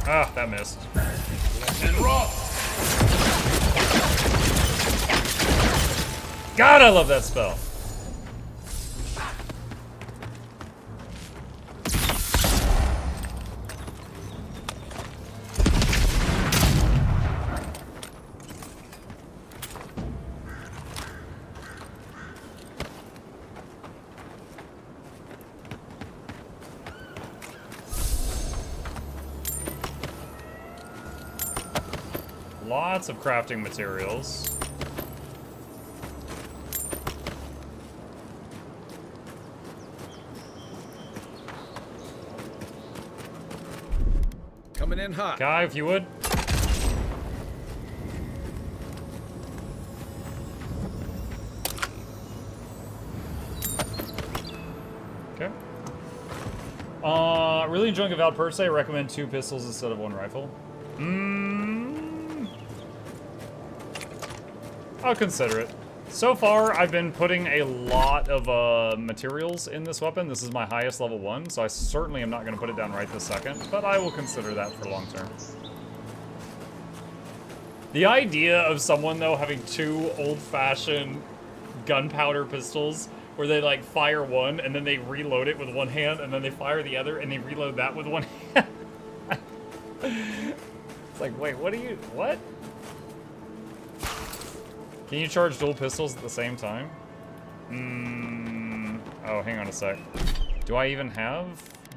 Ah, that missed. And rock. God, I love that spell. Lots of crafting materials. Coming in hot. Guy, if you would. Okay. Really enjoying Avowed per se. Recommend 2 pistols instead of 1 rifle. I'll consider it. So far, I've been putting a lot of materials in this weapon. This is my highest level 1, so I certainly am not going to put it down right this second, but I will consider that for long term. The idea of someone, though, having 2 old-fashioned gunpowder pistols where they, like, fire one, and then they reload it with one hand, and then they fire the other, and they reload that with one hand. It's like, wait, what? Can you charge dual pistols at the same time? Oh, hang on a sec. Do I even have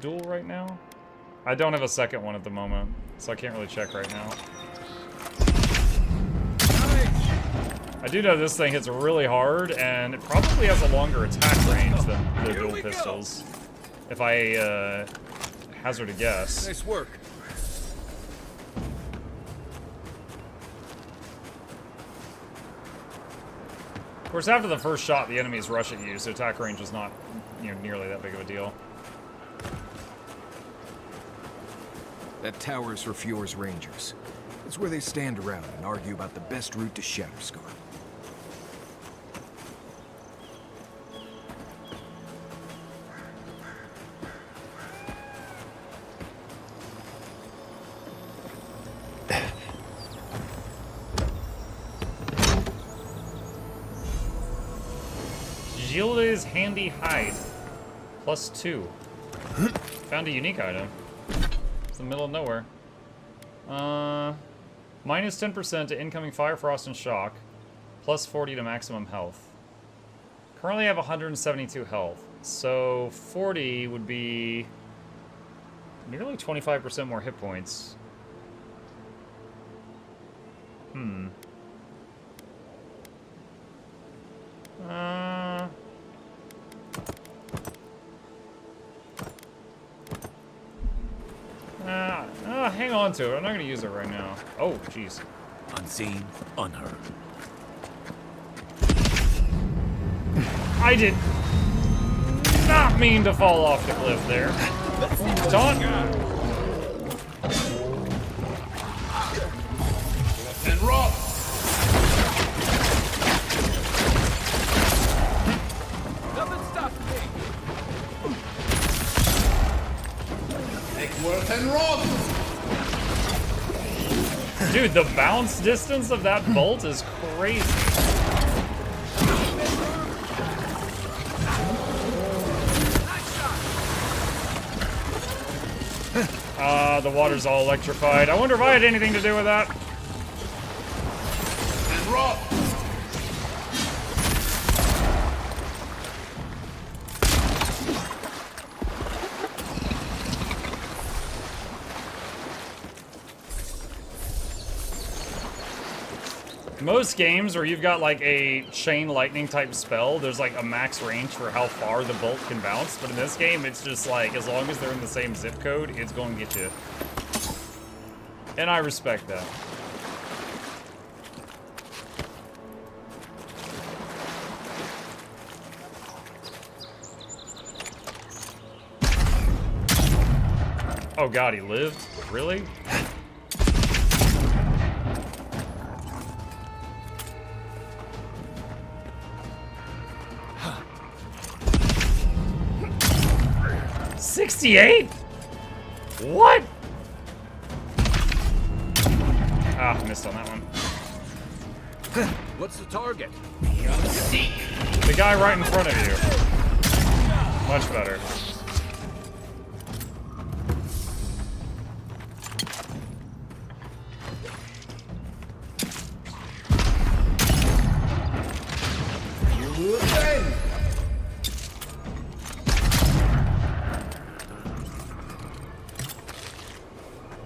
dual right now? I don't have a second one at the moment, so I can't really check right now. I do know this thing hits really hard, and it probably has a longer attack range than the dual pistols. If I hazard a guess. Nice work. Of course, after the first shot, the enemy is rushing you, so attack range is not, nearly that big of a deal. That tower is for Fjord's Rangers. It's where they stand around and argue about the best route to Shatterscar. Gilda's Handy Hide. +2. Found a unique item. It's in the middle of nowhere. Minus 10% to incoming fire, frost, and shock. +40 to maximum health. Currently I have 172 health. So 40 would be nearly 25% more hit points. Hang on to it. I'm not going to use it right now. Oh, jeez. Unseen, unheard. I did not mean to fall off the cliff there. Taunt. And rock. Nothing stops me. Make worth and rock. Dude, the bounce distance of that bolt is crazy. The water's all electrified. I wonder if I had anything to do with that. And rock. Most games where you've got like a chain lightning type spell, there's like a max range for how far the bolt can bounce, but in this game it's just like, as long as they're in the same zip code, it's going to get you. And I respect that. Oh god, he lived? Really? 68? What? Ah, missed on that one. What's the target? The guy right in front of you. Much better.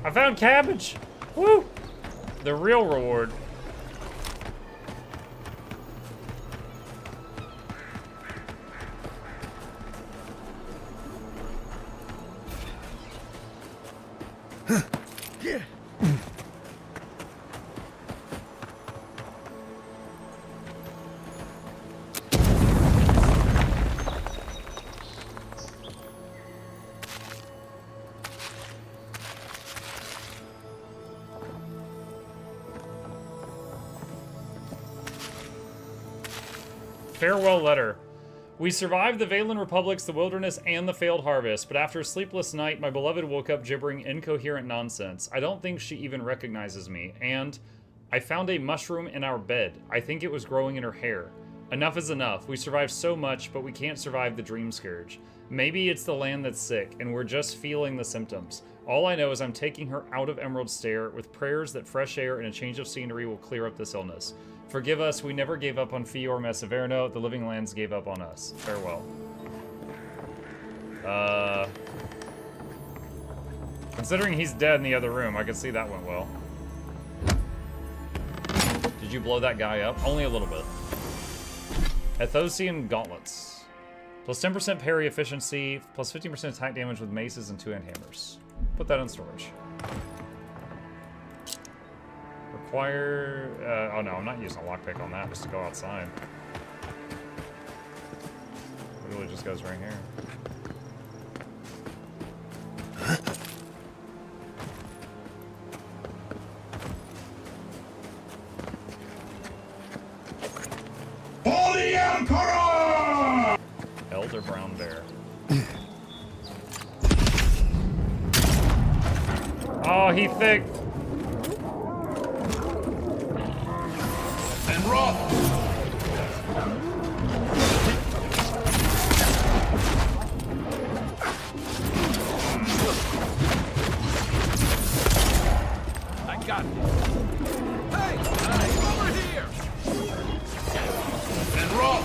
I found cabbage! Woo! The real reward. Farewell letter. We survived the Valen Republics, the wilderness, and the failed harvest, but after a sleepless night, my beloved woke up gibbering incoherent nonsense. I don't think she even recognizes me, and I found a mushroom in our bed. I think it was growing in her hair. Enough is enough. We survived so much, but we can't survive the dream scourge. Maybe it's the land that's sick, and we're just feeling the symptoms. All I know is I'm taking her out of Emerald Stair with prayers that fresh air and a change of scenery will clear up this illness. Forgive us, we never gave up on Fior Messaverno. The living lands gave up on us. Farewell. Considering he's dead in the other room, I could see that went well. Did you blow that guy up? Only a little bit. Athosian Gauntlets. Plus 10% parry efficiency, plus 15% attack damage with maces and two-hand hammers. Put that in storage. Require... oh no, I'm not using a lockpick on that just to go outside. It really just goes right here. For the Emperor! Elder Brown Bear. Oh, he thick. And rot. I got it. Hey, over here. And rot.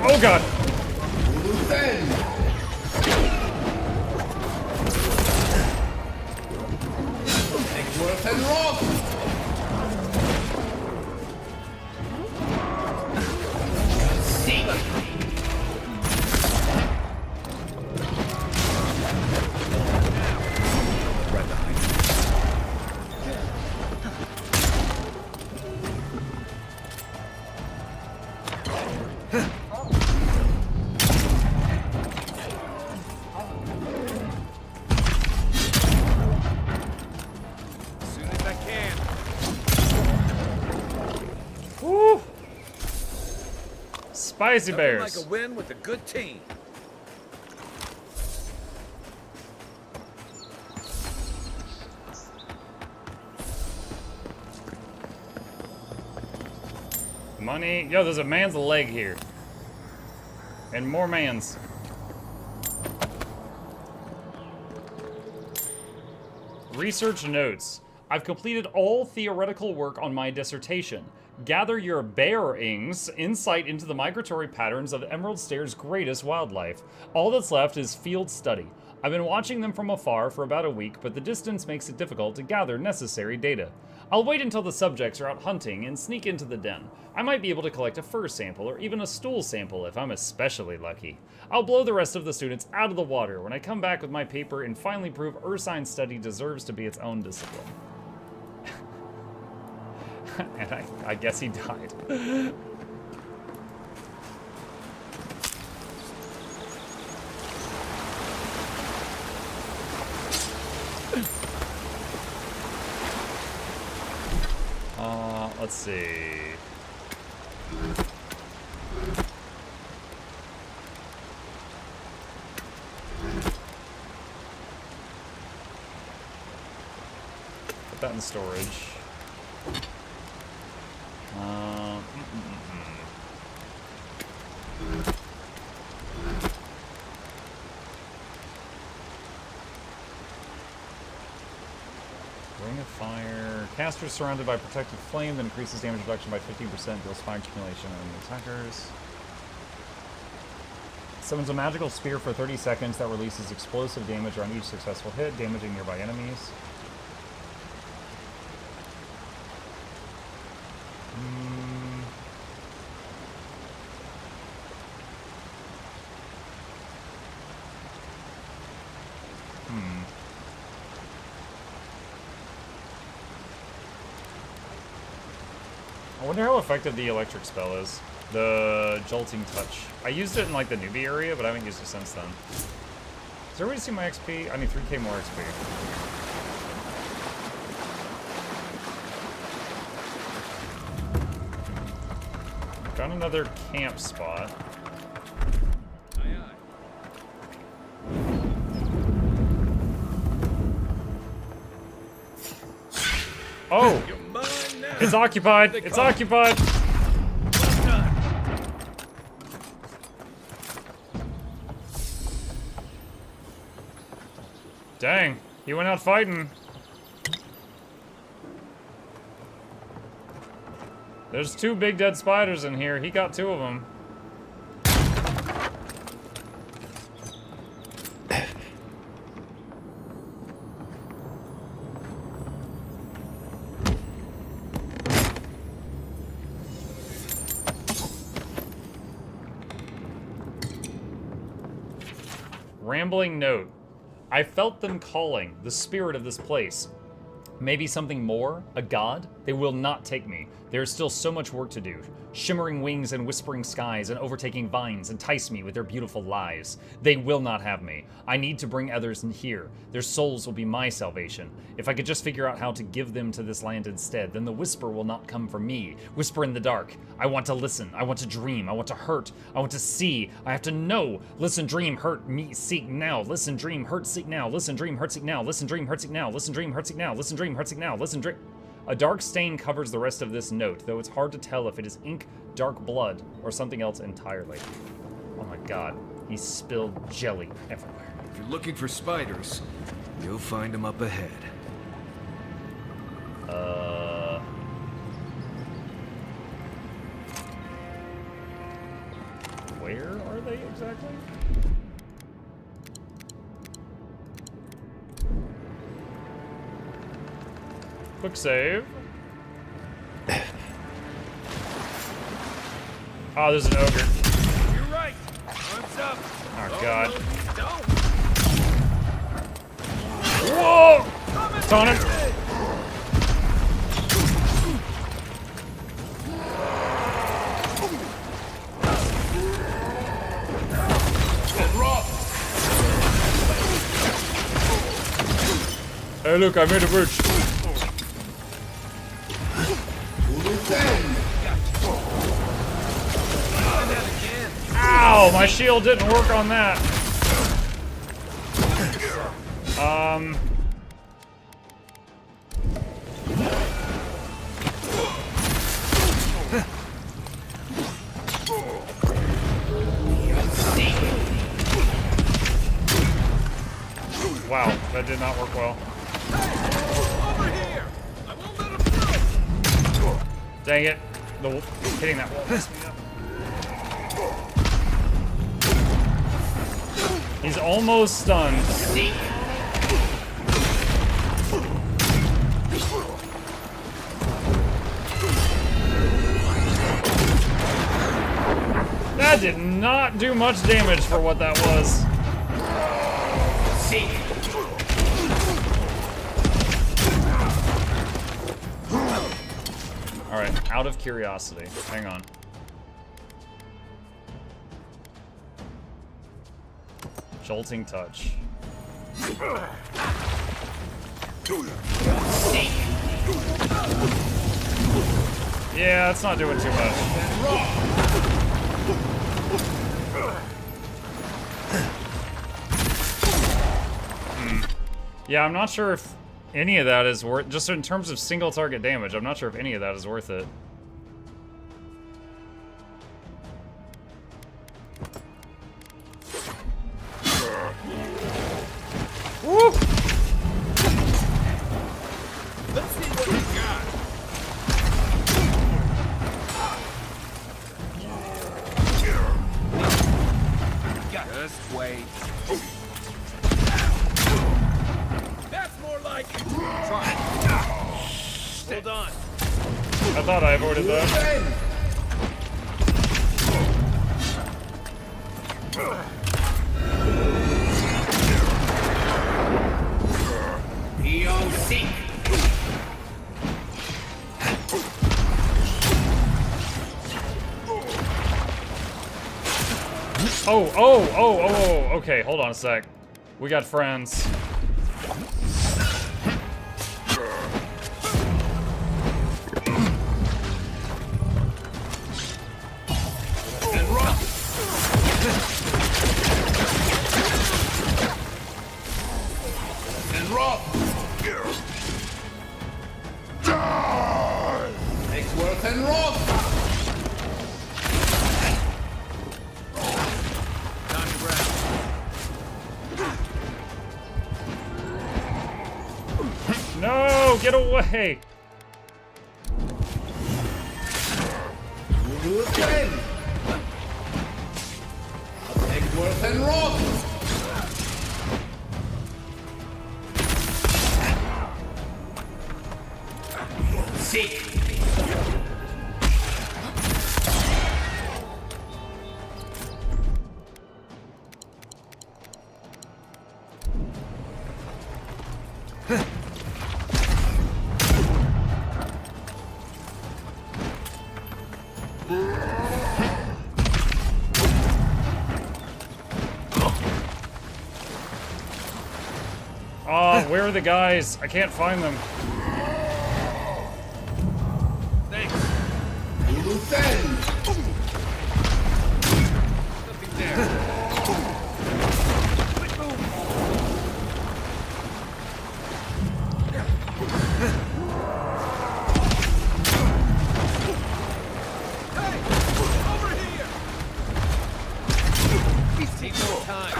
Oh god! Spicy bears. Nothing like a win with a good team. Money. Yo, there's a man's leg here. And more mans. Research notes. I've completed all theoretical work on my dissertation. Gather your bearings, insight into the migratory patterns of Emerald Stair's greatest wildlife. All that's left is field study. I've been watching them from afar for about a week, but the distance makes it difficult to gather necessary data. I'll wait until the subjects are out hunting and sneak into the den. I might be able to collect a fur sample or even a stool sample if I'm especially lucky. I'll blow the rest of the students out of the water when I come back with my paper and finally prove Ursine's study deserves to be its own discipline. And I guess he died. Let's see. Put that in storage. Ring of Fire. Caster surrounded by protected flame that increases damage reduction by 15%, deals fire accumulation on attackers. Summons a magical spear for 30 seconds that releases explosive damage on each successful hit, damaging nearby enemies. I wonder how effective the electric spell is. The jolting touch. I used it in like the newbie area, but I haven't used it since then. Does everybody see my XP? I need 3k more XP. Got another camp spot. Oh! It's occupied! It's occupied! Dang, he went out fighting. There's 2 big dead spiders in here. He got 2 of them. Rambling note. I felt them calling, the spirit of this place. Maybe something more? A god? They will not take me. There is still so much work to do. Shimmering wings and whispering skies and overtaking vines entice me with their beautiful lies. They will not have me. I need to bring others in here. Their souls will be my salvation. If I could just figure out how to give them to this land instead, then the whisper will not come from me. Whisper in the dark. I want to listen. I want to dream. I want to hurt. I want to see. I have to know. Listen, dream, hurt, me, seek now. Listen, dream, hurt, seek now. Listen, dream, hurt, seek now. Listen, dream, hurt, seek now. Listen, dream, hurt, seek now. Listen, dream, hurt, seek now. Listen, dream. A dark stain covers the rest of this note, though it's hard to tell if it is ink, dark blood, or something else entirely. Oh my god, he spilled jelly everywhere. If you're looking for spiders, you'll find them up ahead. Where are they exactly? Quick save. Oh, there's an ogre. You're right. What's up? Oh, God. Whoa! Taunt him. Hey, look, I made a bridge. Ow! My shield didn't work on that. Wow, that did not work well. Over here! I won't let him through! Dang it. Hitting that wall messed me up. He's almost stunned. That did not do much damage for what that was. Alright, out of curiosity. Hang on. Jolting touch. Yeah, it's not doing too much. Yeah, I'm not sure if any of that is worth, just in terms of single target damage, I'm not sure if any of that is worth it. Woo! Let's see what we got. Just wait. That's more like it. Try it. Hold on. I thought I avoided that. Oh, okay, hold on a sec. We got friends. No, get away! Eggsworth and Rock! Seek! Where are the guys? I can't find them. Thanks. Nothing there. Quick move. Hey, over here. Please take more time.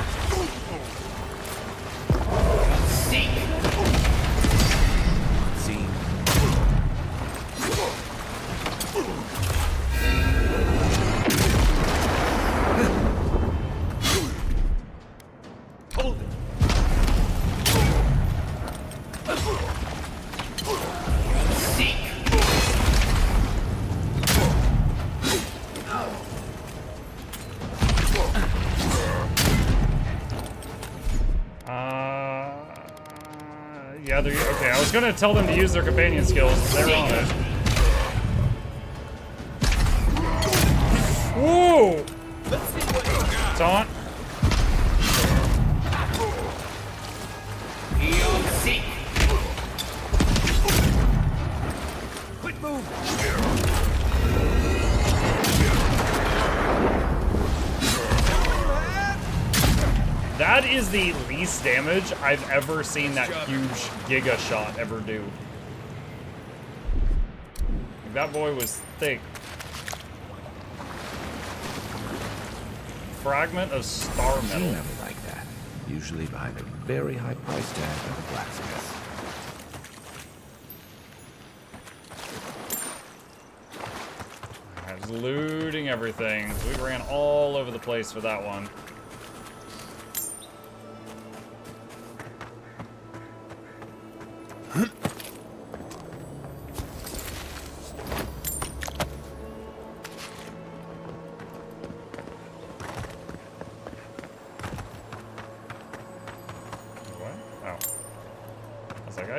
Yeah, okay, I was gonna tell them to use their companion skills, but they're on it. Whoa! Let's see what you got. Taunt. Quick move. That is the least damage I've ever seen that huge Giga Shot ever do. Like, that boy was thick. Fragment of star metal. Never like that. Usually behind a very high price tag of a blacksmith. I was looting everything. We ran all over the place for that one.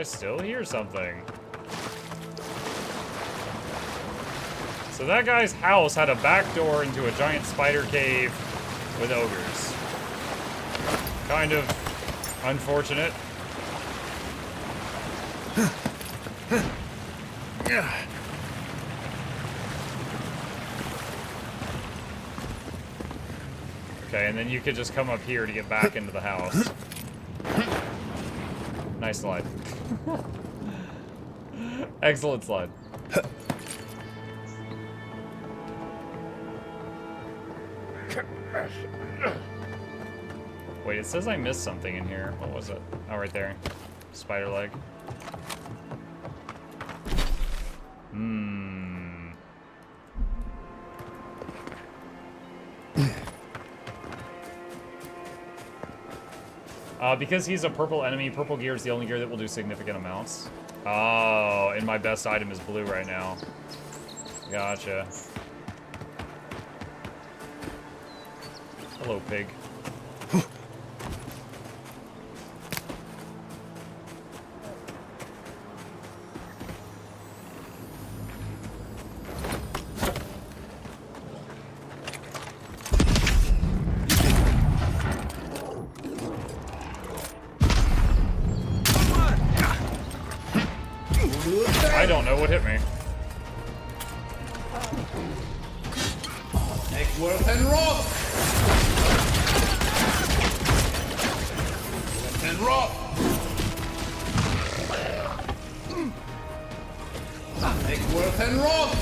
I still hear something. So that guy's house had a back door into a giant spider cave with ogres. Kind of unfortunate. Okay, and then you could just come up here to get back into the house. Nice slide. Excellent slide. Wait, it says I missed something in here. What was it? Oh, right there. Spider leg. Because he's a purple enemy, purple gear is the only gear that will do significant amounts. Oh, and my best item is blue right now. Gotcha. Hello, pig. I don't know what hit me. Neckworth and Roth! And Roth! Neckworth and Roth!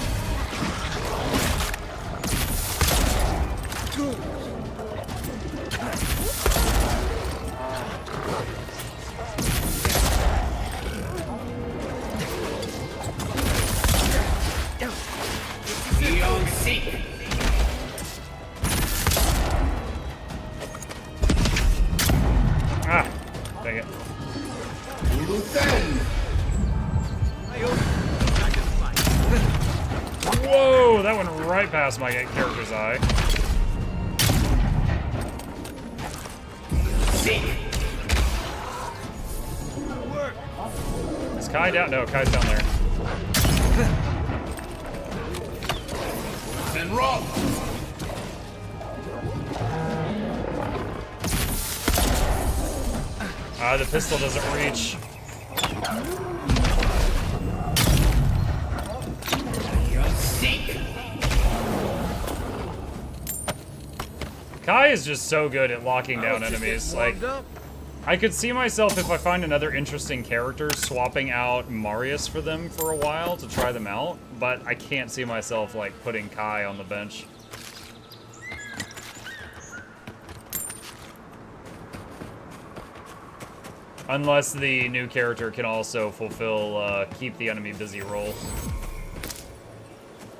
Ah, dang it. Whoa, that went right past my character's eye. Is Kai down? No, Kai's down there. And Roth! The pistol doesn't reach. Kai is just so good at locking down enemies. Like, I could see myself, if I find another interesting character, swapping out Marius for them for a while to try them out, but I can't see myself, like, putting Kai on the bench. Unless the new character can also fulfill keep the enemy busy role.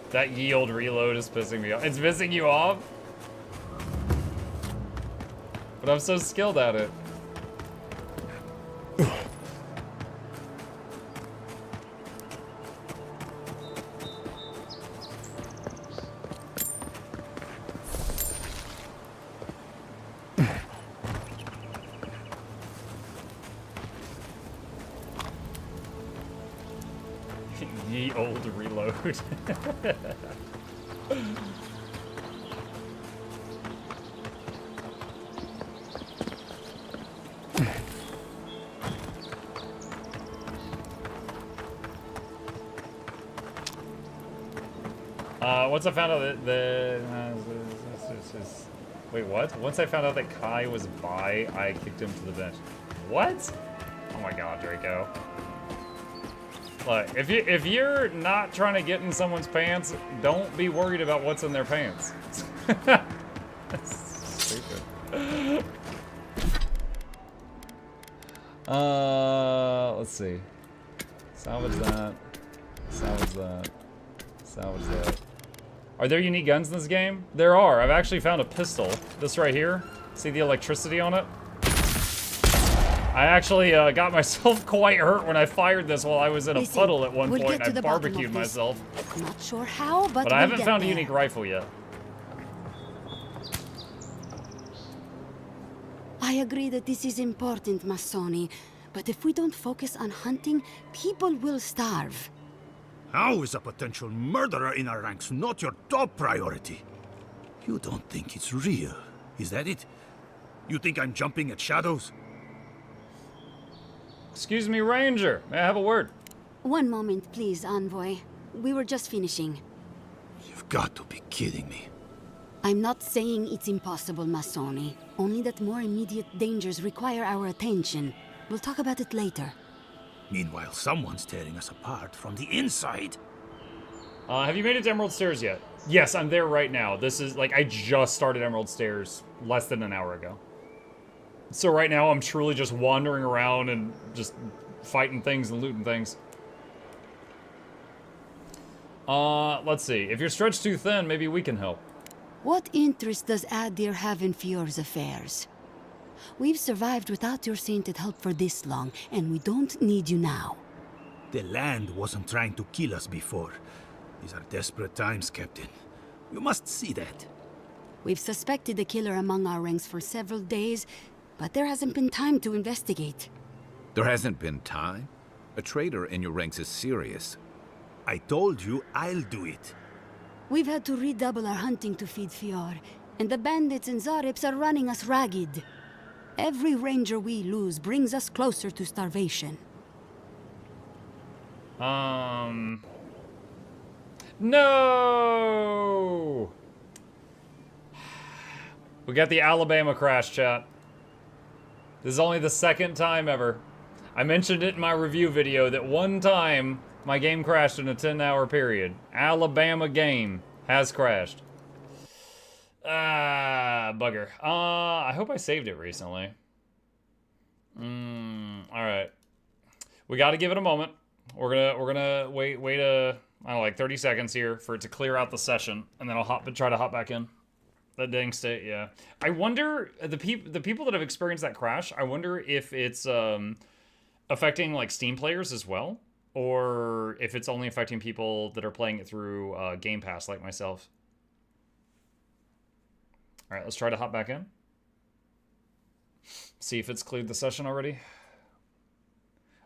That ye old reload is pissing me off. It's pissing you off? But I'm so skilled at it. Ye old reload. Once I found out that wait, what? Once I found out that Kai was bi, I kicked him to the bench. What? Oh my god, Draco. Look, if you're not trying to get in someone's pants, don't be worried about what's in their pants. That's stupid. Let's see. Salvage that. Salvage that. Salvage that. Are there unique guns in this game? There are. I've actually found a pistol. This right here. See the electricity on it? I actually got myself quite hurt when I fired this while I was in a puddle at one point and I barbecued myself. Not sure how, but I haven't found a unique rifle yet. I agree that this is important, Masoni, But if we don't focus on hunting, people will starve. How is a potential murderer in our ranks not your top priority? You don't think it's real, is that it? You think I'm jumping at shadows? Excuse me, Ranger. May I have a word? One moment, please, Envoy. We were just finishing. You've got to be kidding me. I'm not saying it's impossible, Masoni. Only that more immediate dangers require our attention. We'll talk about it later. Meanwhile, someone's tearing us apart from the inside. Have you made it to Emerald Stairs yet? Yes, I'm there right now. This is, like, I just started Emerald Stairs less than an hour ago. So right now, I'm truly just wandering around and just fighting things and looting things. Let's see. If you're stretched too thin, maybe we can help. What interest does Adir have in Fior's affairs? We've survived without your sainted help for this long, and we don't need you now. The land wasn't trying to kill us before. These are desperate times, Captain. You must see that. We've suspected a killer among our ranks for several days, but there hasn't been time to investigate. There hasn't been time? A traitor in your ranks is serious. I told you I'll do it. We've had to redouble our hunting to feed Fior, and the bandits and Zarips are running us ragged. Every ranger we lose brings us closer to starvation. No! We got the Alabama crash, chat. This is only the second time ever. I mentioned it in my review video that one time my game crashed in a 10-hour period. Alabama game has crashed. Bugger. I hope I saved it recently. Alright. We gotta give it a moment. We're gonna wait I don't know, like 30 seconds here for it to clear out the session, and then I'll try to hop back in. That dang state, yeah. I wonder, the people that have experienced that crash, I wonder if it's affecting like Steam players as well, or if it's only affecting people that are playing it through Game Pass like myself. All right, let's try to hop back in. See if it's cleared the session already.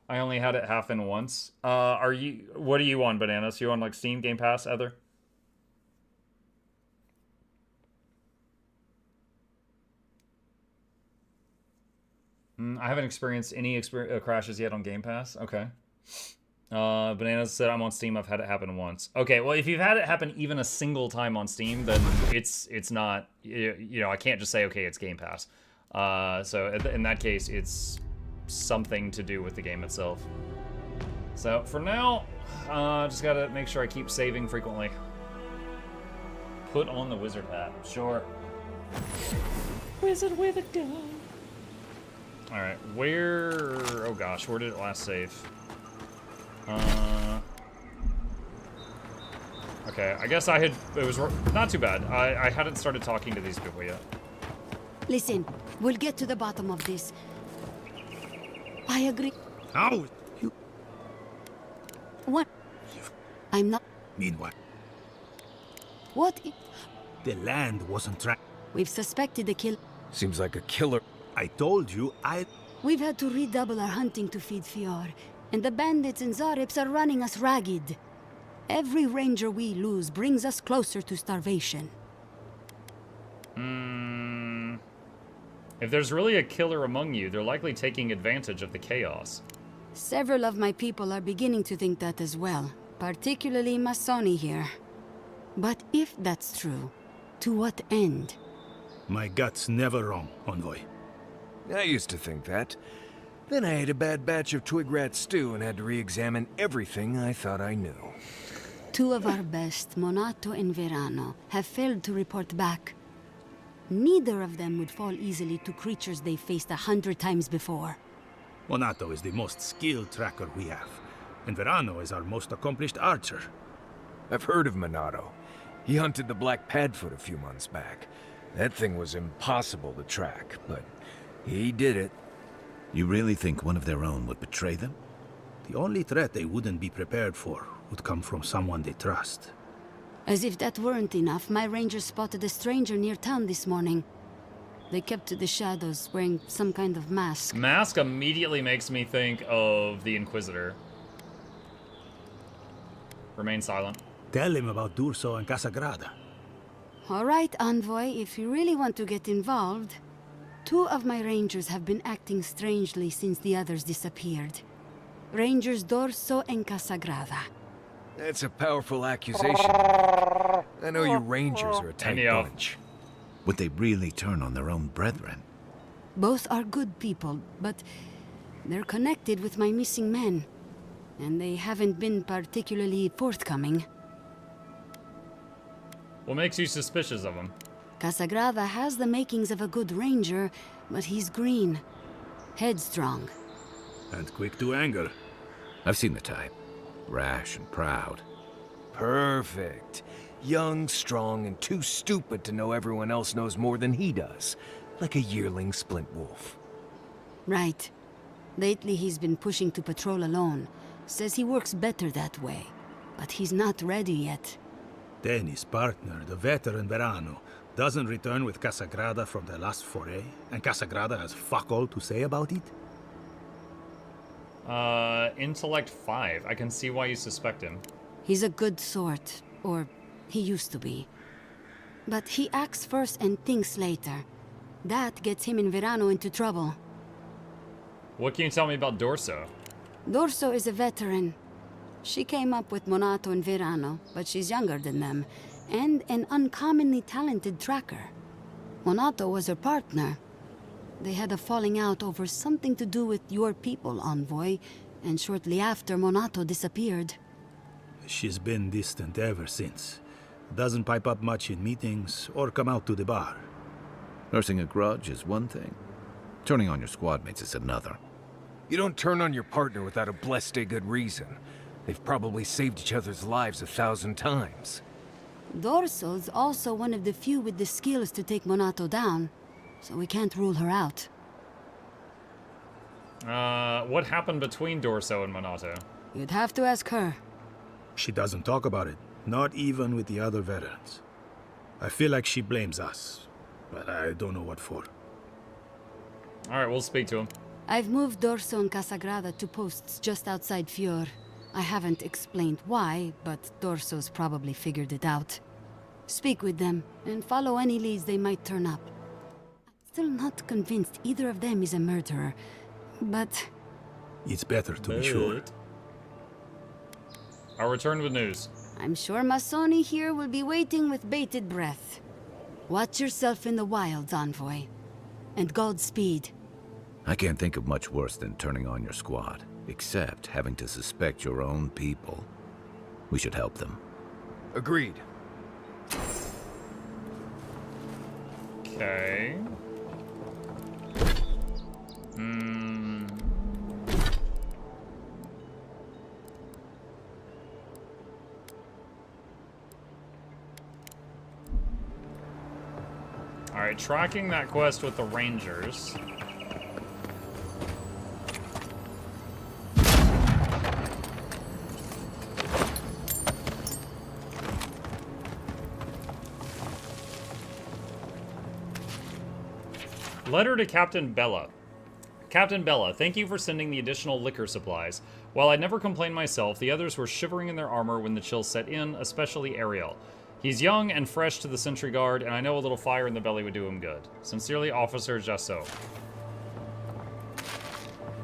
I only had it happen once. What are you on, Bananas? You on like Steam, Game Pass, Ether? I haven't experienced any crashes yet on Game Pass. Okay. Bananas said I'm on Steam. I've had it happen once. Okay, well, if you've had it happen even a single time on Steam, then it's not, you know, I can't just say, okay, it's Game Pass. So in that case, it's something to do with the game itself. So for now, just gotta make sure I keep saving frequently. Put on the wizard hat. Sure. Wizard with a gun. All right, where? Oh gosh, where did it last save? Okay, I guess it was not too bad. I hadn't started talking to these people yet. Listen, we'll get to the bottom of this. I agree. How? What? I'm not. Meanwhile. What? The land wasn't trying. We've suspected a kill. Seems like a killer. I told you We've had to redouble our hunting to feed Fior, and the bandits and Zarips are running us ragged. Every ranger we lose brings us closer to starvation. If there's really a killer among you, they're likely taking advantage of the chaos. Several of my people are beginning to think that as well, particularly Masoni here. But if that's true, to what end? My gut's never wrong, Envoy. I used to think that. Then I ate a bad batch of twig rat stew and had to re-examine everything I thought I knew. Two of our best, Monato and Verano, have failed to report back. Neither of them would fall easily to creatures they faced 100 times before. Monato is the most skilled tracker we have, and Verano is our most accomplished archer. I've heard of Monato. He hunted the Black Padfoot a few months back. That thing was impossible to track, but he did it. You really think one of their own would betray them? The only threat they wouldn't be prepared for would come from someone they trust. As if that weren't enough, my rangers spotted a stranger near town this morning. They kept to the shadows, wearing some kind of mask. Mask immediately makes me think of the Inquisitor. Remain silent. Tell him about Durso and Casagrada. All right, Envoy, if you really want to get involved, 2 of my rangers have been acting strangely since the others disappeared. Rangers Dorso and Casagrada. That's a powerful accusation. I know you rangers are a tight bunch. Would they really turn on their own brethren? Both are good people, but they're connected with my missing men. And they haven't been particularly forthcoming. What makes you suspicious of him? Casagrada has the makings of a good ranger, but he's green. Headstrong. And quick to anger. I've seen the type. Rash and proud. Perfect. Young, strong, and too stupid to know everyone else knows more than he does. Like a yearling splint wolf. Right. Lately he's been pushing to patrol alone. Says he works better that way. But he's not ready yet. Then his partner, the veteran Verano, doesn't return with Casagrada from their last foray, and Casagrada has fuck all to say about it? Intellect 5. I can see why you suspect him. He's a good sort, or he used to be. But he acts first and thinks later. That gets him and Verano into trouble. What can you tell me about Dorso? Dorso is a veteran. She came up with Monato and Verano, but she's younger than them, and an uncommonly talented tracker. Monato was her partner. They had a falling out over something to do with your people, Envoy, and shortly after, Monato disappeared. She's been distant ever since. Doesn't pipe up much in meetings or come out to the bar. Nursing a grudge is one thing. Turning on your squad mates is another. You don't turn on your partner without a blessed good reason. They've probably saved each other's lives 1,000 times. Dorso's also one of the few with the skills to take Monato down, so we can't rule her out. What happened between Dorso and Monato? You'd have to ask her. She doesn't talk about it, not even with the other veterans. I feel like she blames us, but I don't know what for. Alright, we'll speak to him. I've moved Dorso and Casagrada to posts just outside Fior. I haven't explained why, but Dorso's probably figured it out. Speak with them, and follow any leads they might turn up. I'm still not convinced either of them is a murderer, but... It's better to be sure. I'll return with news. I'm sure Masoni here will be waiting with bated breath. Watch yourself in the wilds, Envoy. And Godspeed. I can't think of much worse than turning on your squad, except having to suspect your own people. We should help them. Agreed. Okay. Alright, tracking that quest with the Rangers. Letter to Captain Bella. Captain Bella, thank you for sending the additional liquor supplies. While I'd never complained myself, the others were shivering in their armor when the chill set in, especially Ariel. He's young and fresh to the Sentry Guard, and I know a little fire in the belly would do him good. Sincerely, Officer Jasso.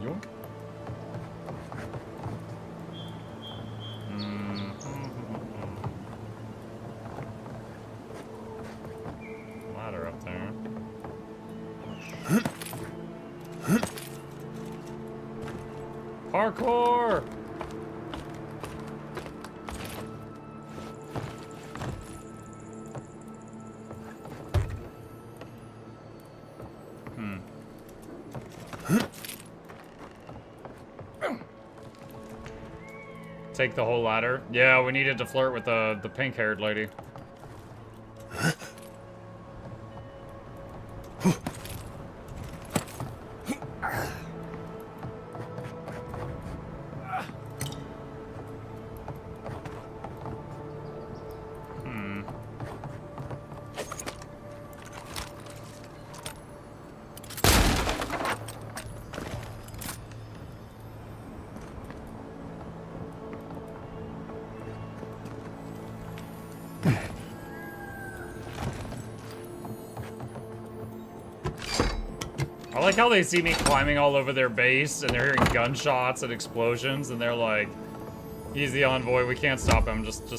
Yoink. Ladder up there. Parkour! Take the whole ladder? Yeah, we needed to flirt with the pink-haired lady. I like how they see me climbing all over their base, and they're hearing gunshots and explosions, and they're like, he's the envoy, we can't stop him, just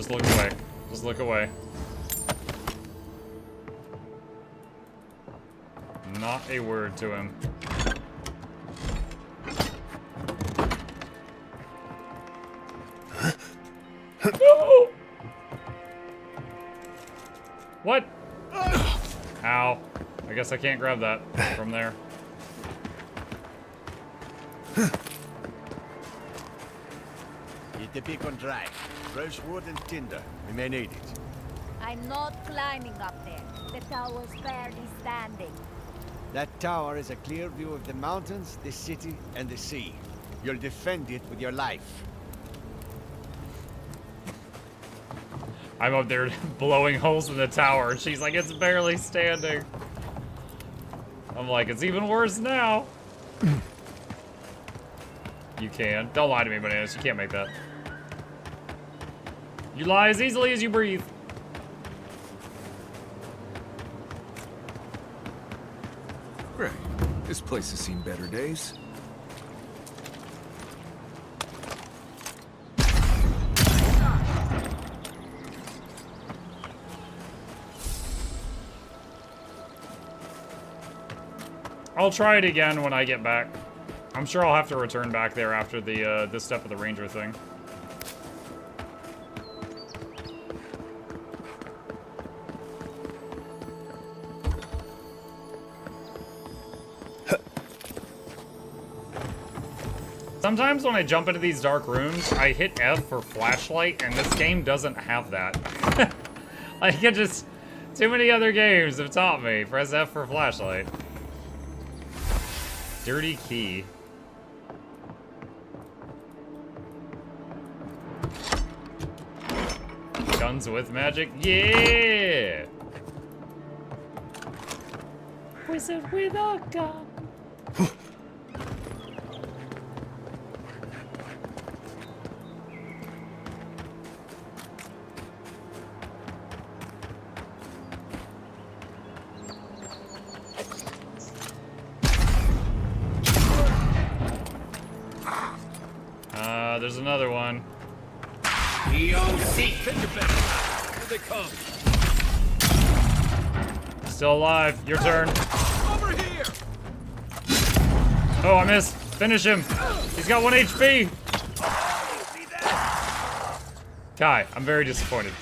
look away. Just look away. Not a word to him. No! What? Ow. I guess I can't grab that from there. Keep the beacon dry. Fresh wood and tinder. We may need it. I'm not climbing up there. The tower's barely standing. That tower is a clear view of the mountains, the city, and the sea. You'll defend it with your life. I'm up there blowing holes in the tower, and she's like, it's barely standing. I'm like, it's even worse now. You can. Don't lie to me, Bananas. You can't make that. You lie as easily as you breathe. Right. This place has seen better days. I'll try it again when I get back. I'm sure I'll have to return back there after the this step of the ranger thing. Sometimes when I jump into these dark rooms, I hit F for flashlight, and this game doesn't have that. I can just... Too many other games have taught me. Press F for flashlight. Dirty key. Guns with magic? Yeah! Wizard with a gun. There's another one. Here they come. Still alive. Your turn. Over here. Oh, I missed. Finish him. He's got 1 HP. Kai, I'm very disappointed.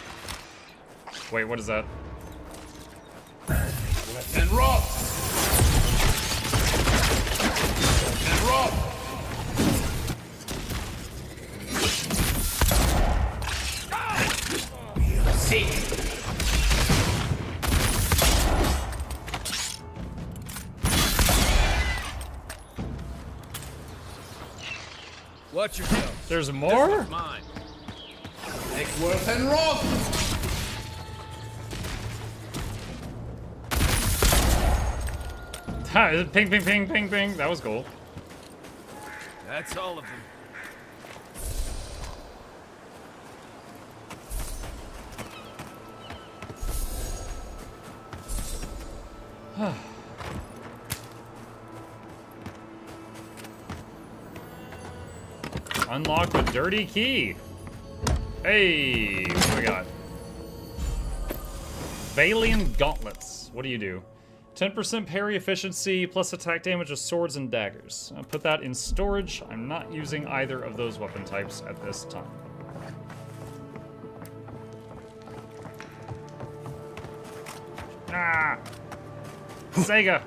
Wait, what is that? And rock. And rock. See. Watch yourself. There's more? Mine. Neckworth and rock. Ping, ping, ping, ping, ping. That was cool. That's all of them. Unlock the dirty key. Hey, what do we got? Valiant gauntlets. What do you do? 10% parry efficiency plus attack damage of swords and daggers. I'll put that in storage. I'm not using either of those weapon types at this time. Ah! Sega!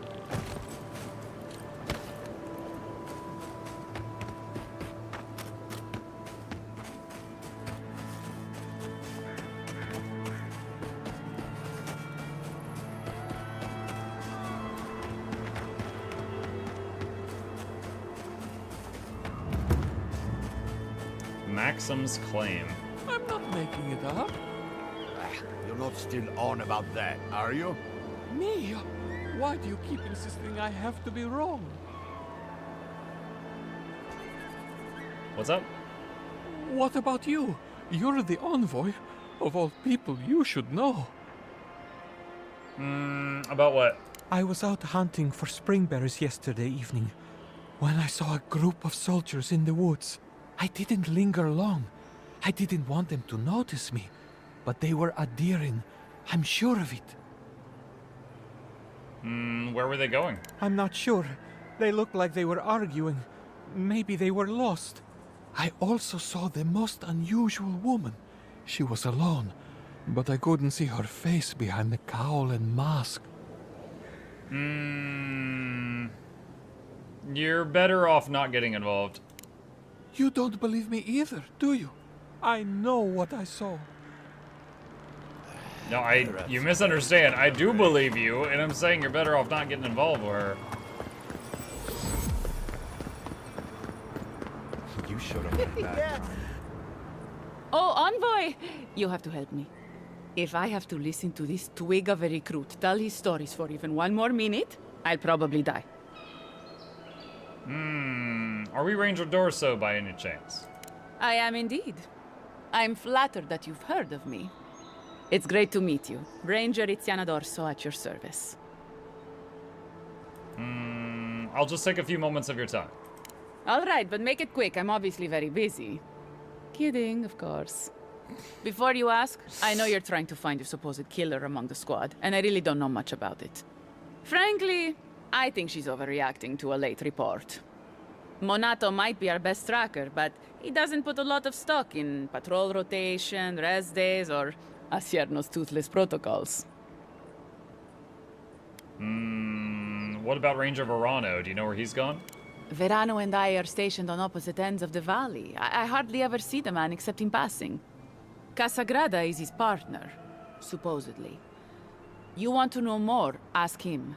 Maxim's claim. I'm not making it up. You're not still on about that, are you? Me? Why do you keep insisting I have to be wrong? What's up? What about you? You're the envoy. Of all people, you should know. About what? I was out hunting for springberries yesterday evening when I saw a group of soldiers in the woods. I didn't linger long. I didn't want them to notice me, but they were adhering. I'm sure of it. Where were they going? I'm not sure. They looked like they were arguing. Maybe they were lost. I also saw the most unusual woman. She was alone, but I couldn't see her face behind the cowl and mask. You're better off not getting involved. You don't believe me either, do you? I know what I saw. No, you misunderstand. I do believe you, and I'm saying you're better off not getting involved with her. You showed up at a bad time. Oh, Envoy! You have to help me. If I have to listen to this twig of a recruit tell his stories for even one more minute, I'll probably die. Are we Ranger Dorso by any chance? I am indeed. I'm flattered that you've heard of me. It's great to meet you. Ranger Iziana Dorso at your service. I'll just take a few moments of your time. All right, but make it quick. I'm obviously very busy. Kidding, of course. Before you ask, I know you're trying to find your supposed killer among the squad, and I really don't know much about it. Frankly, I think she's overreacting to a late report. Monato might be our best tracker, but he doesn't put a lot of stock in patrol rotation, rest days, or Asierno's toothless protocols. What about Ranger Verano? Do you know where he's gone? Verano and I are stationed on opposite ends of the valley. I hardly ever see the man except in passing. Casagrada is his partner, supposedly. You want to know more, ask him.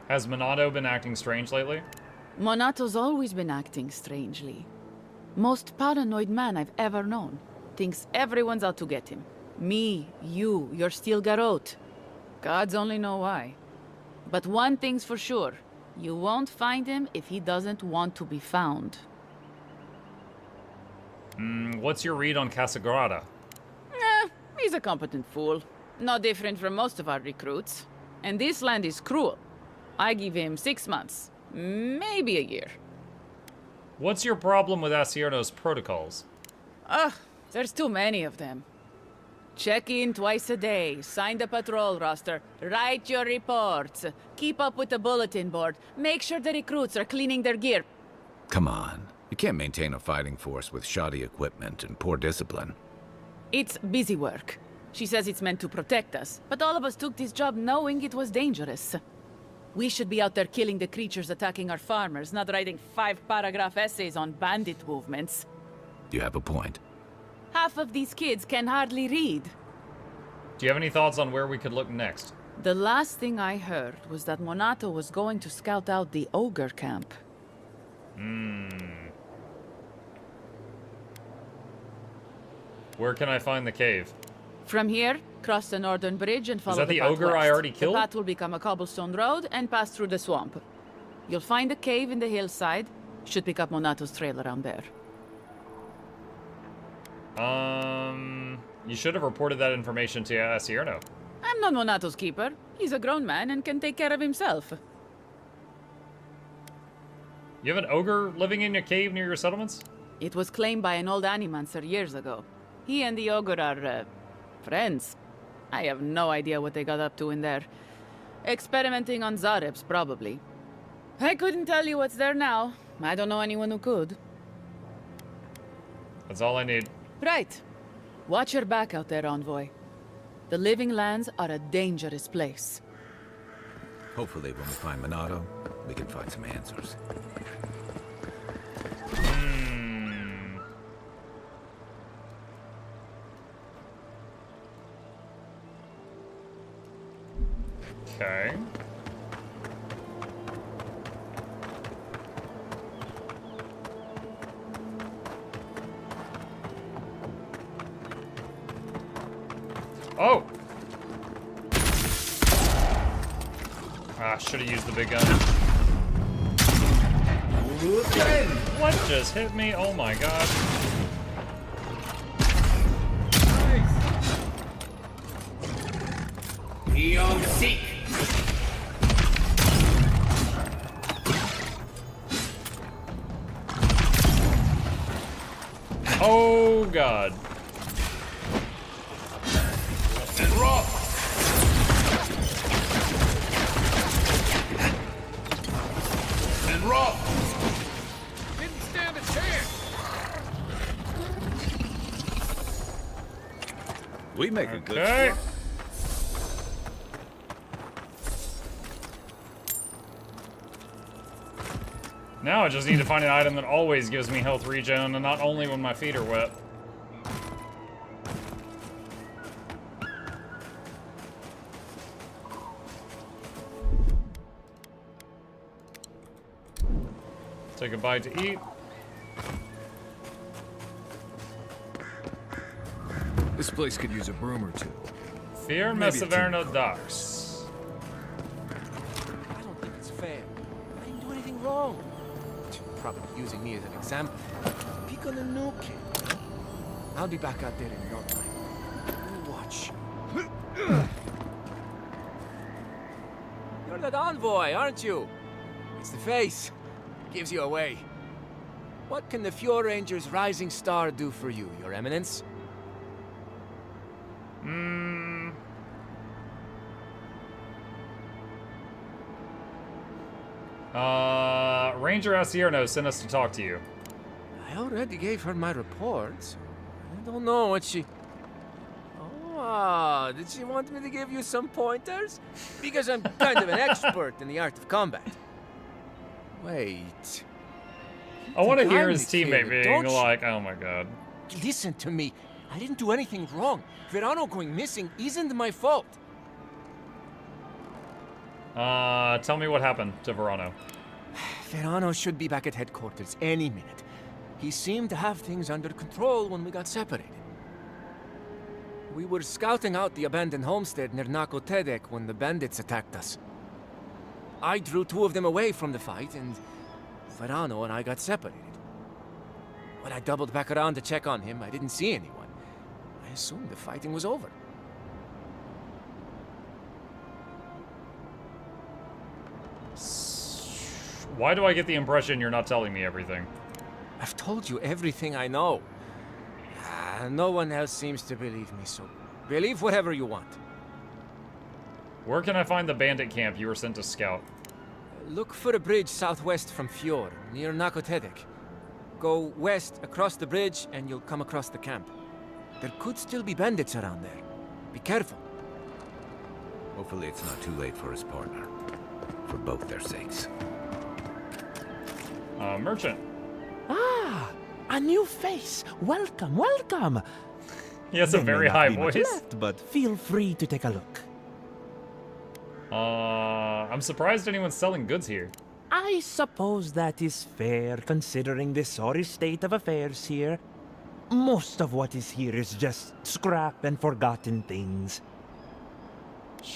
Has Monato been acting strange lately? Monato's always been acting strangely. Most paranoid man I've ever known. Thinks everyone's out to get him. Me, you, your steel garrote. Gods only know why. But one thing's for sure. You won't find him if he doesn't want to be found. What's your read on Casagrada? He's a competent fool. No different from most of our recruits. And this land is cruel. I give him 6 months. Maybe a year. What's your problem with Asierno's protocols? There's too many of them. Check in twice a day, sign the patrol roster, write your reports, keep up with the bulletin board, make sure the recruits are cleaning their gear. Come on. You can't maintain a fighting force with shoddy equipment and poor discipline. It's busy work. She says it's meant to protect us, but all of us took this job knowing it was dangerous. We should be out there killing the creatures attacking our farmers, not writing 5-paragraph essays on bandit movements. You have a point. Half of these kids can hardly read. Do you have any thoughts on where we could look next? The last thing I heard was that Monato was going to scout out the ogre camp. Where can I find the cave? From here, cross the northern bridge and follow Is that the path ogre west. I already killed? The path will become a cobblestone road and pass through the swamp. You'll find a cave in the hillside. Should pick up Monato's trail around there. You should have reported that information to Asierno. I'm not Monato's keeper. He's a grown man and can take care of himself. You have an ogre living in a cave near your settlements? It was claimed by an old animancer years ago. He and the ogre are, friends. I have no idea what they got up to in there. Experimenting on Zarebs, probably. I couldn't tell you what's there now. I don't know anyone who could. That's all I need. Right. Watch your back out there, Envoy. The Living Lands are a dangerous place. Hopefully when we find Monato, we can find some answers. Okay. Oh! Should have used the big gun. What just hit me? Oh my god. Oh god. And rock. And rock. Didn't stand a chance. We make a good Okay. squad. Now I just need to find an item that always gives me health regen, and not only when my feet are wet. Take a bite to eat. This place could use a broom or two. Fear Maybe a Messaverna docks. I don't think it's fair. I didn't do anything wrong. Probably using me as an example. Pick on a new kid. I'll be back out there in no time. You watch. You're that envoy, aren't you? It's the face. Gives you away. What can the Fjord Ranger's rising star do for you, Your Eminence? Ranger Asierno sent us to talk to you. I already gave her my reports. I don't know what she... Oh, did she want me to give you some pointers? Because I'm kind of an expert in the art of combat. Wait. I want to hear I'm his the teammate kid, being don't you? like, oh my god. Listen to me. I didn't do anything wrong. Verano going missing isn't my fault. Tell me what happened to Verano. Verano should be back at headquarters any minute. He seemed to have things under control when we got separated. We were scouting out the abandoned homestead near Nakotedek when the bandits attacked us. I drew two of them away from the fight, and Verano and I got separated. When I doubled back around to check on him, I didn't see anyone. I assumed the fighting was over. Why do I get the impression you're not telling me everything? I've told you everything I know. No one else seems to believe me, so believe whatever you want. Where can I find the bandit camp you were sent to scout? Look for a bridge southwest from Fjord, near Nakotedek. Go west across the bridge and you'll come across the camp. There could still be bandits around there. Be careful. Hopefully it's not too late for his partner. For both their sakes. Merchant. Ah, a new face. Welcome, welcome. He has a There may very not high be much voice. left, but feel free to take a look. I'm surprised anyone's selling goods here. I suppose that is fair, considering the sorry state of affairs here. Most of what is here is just scrap and forgotten things.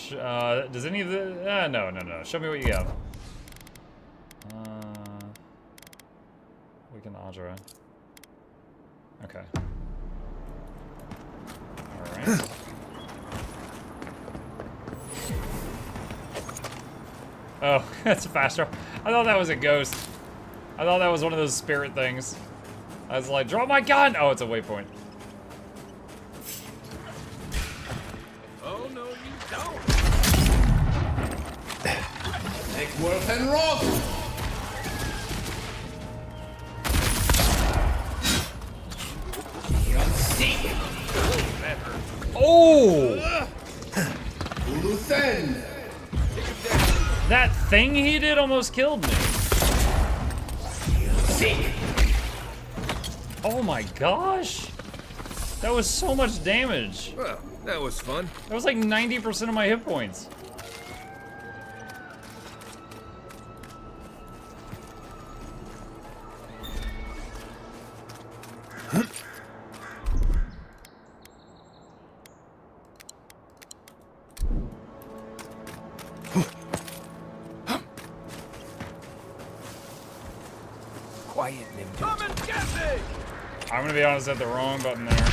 Does any of the... no. Show me what you got. Weaken Audra. Okay. Alright. Oh, that's a fast draw. I thought that was a ghost. I thought that was one of those spirit things. I was like, draw my gun! Oh, it's a waypoint. Oh, no, you don't. Take worth and rock. Oh! Luthen. That thing he did almost killed me. Oh my gosh! That was so much damage. Well, that was fun. That was like 90% of my hit points. Quiet, Nimby. Come and get me. I'm gonna be honest, I hit the wrong button there.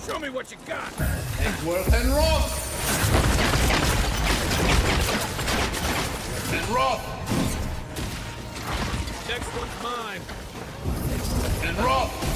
Show me what you got. Worth and Roth. And Roth. Next one's mine. And Roth.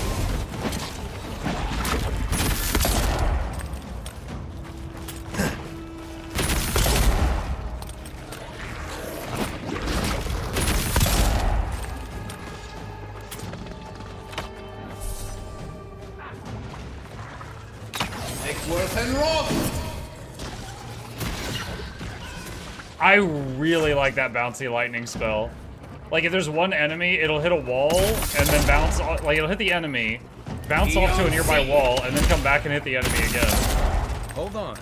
I really like that bouncy lightning spell. Like, if there's one enemy, it'll hit a wall, and then bounce, like, it'll hit the enemy, bounce off to a nearby wall, and then come back and hit the enemy again. Hold on.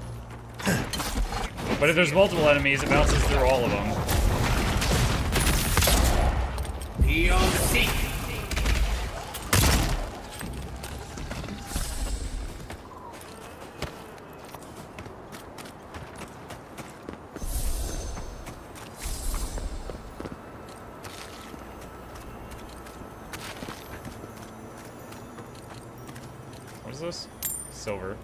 But if there's multiple enemies, it bounces through all of them. Be on the seat. What is this? Silver.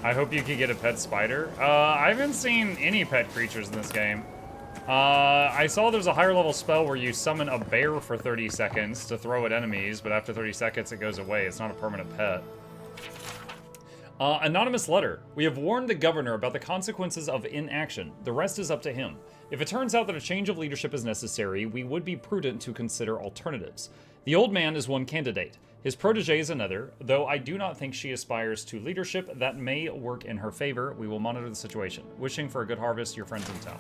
I hope you could get a pet spider. I haven't seen any pet creatures in this game. I saw there's a higher level spell where you summon a bear for 30 seconds to throw at enemies, but after 30 seconds it goes away. It's not a permanent pet. Anonymous letter. We have warned the governor about the consequences of inaction. The rest is up to him. If it turns out that a change of leadership is necessary, we would be prudent to consider alternatives. The old man is one candidate. His protege is another, though I do not think she aspires to leadership. That may work in her favor. We will monitor the situation. Wishing for a good harvest, your friends in town.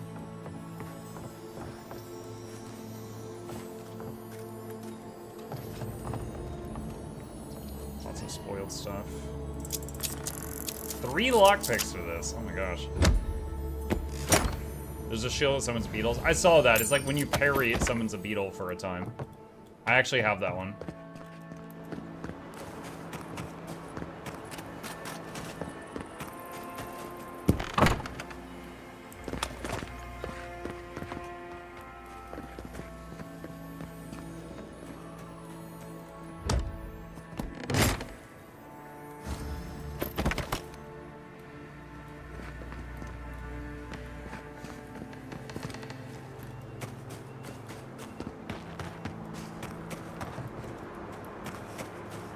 Lots of spoiled stuff. 3 lockpicks for this. Oh my gosh. There's a shield that summons beetles. I saw that. It's like when you parry, it summons a beetle for a time. I actually have that one.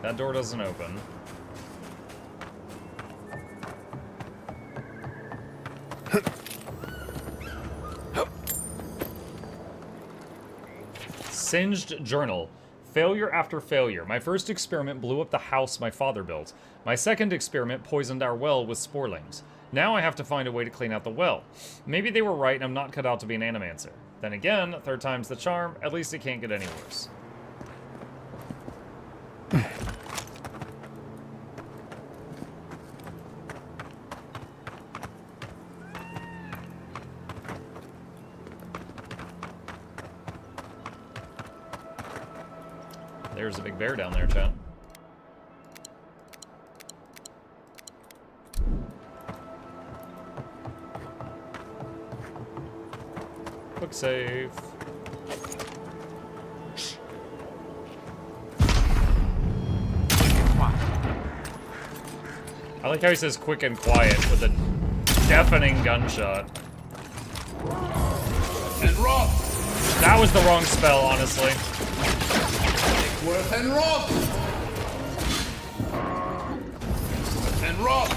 That door doesn't open. Singed journal. Failure after failure. My first experiment blew up the house my father built. My second experiment poisoned our well with sporelings. Now I have to find a way to clean out the well. Maybe they were right and I'm not cut out to be an animancer. Then again, third time's the charm. At least it can't get any worse. There's a big bear down there, chat. Quick save. I like how he says quick and quiet with a deafening gunshot. And Roth. That was the wrong spell, honestly. Worth and Roth. And Roth.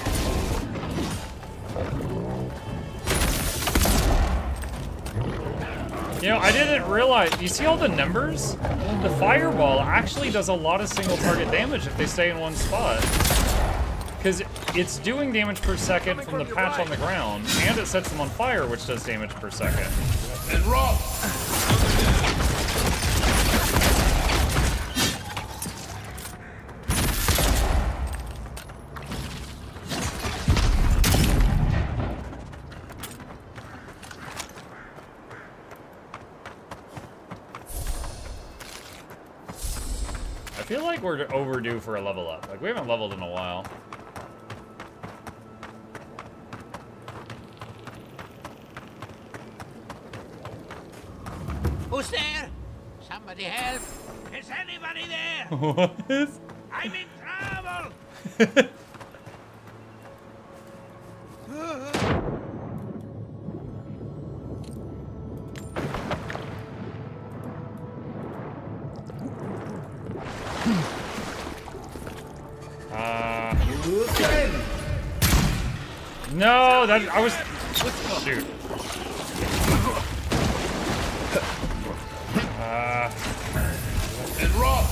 You know, I didn't realize, you see all the numbers? The fireball actually does a lot of single target damage if they stay in one spot. Because it's doing damage per second from the patch on the ground, and it sets them on fire, which does damage per second. And Roth. I feel like we're overdue for a level up. Like, we haven't leveled in a while. Who's there? Somebody help. Is anybody there? What? I'm in trouble! No, that I was. Shoot. And rock!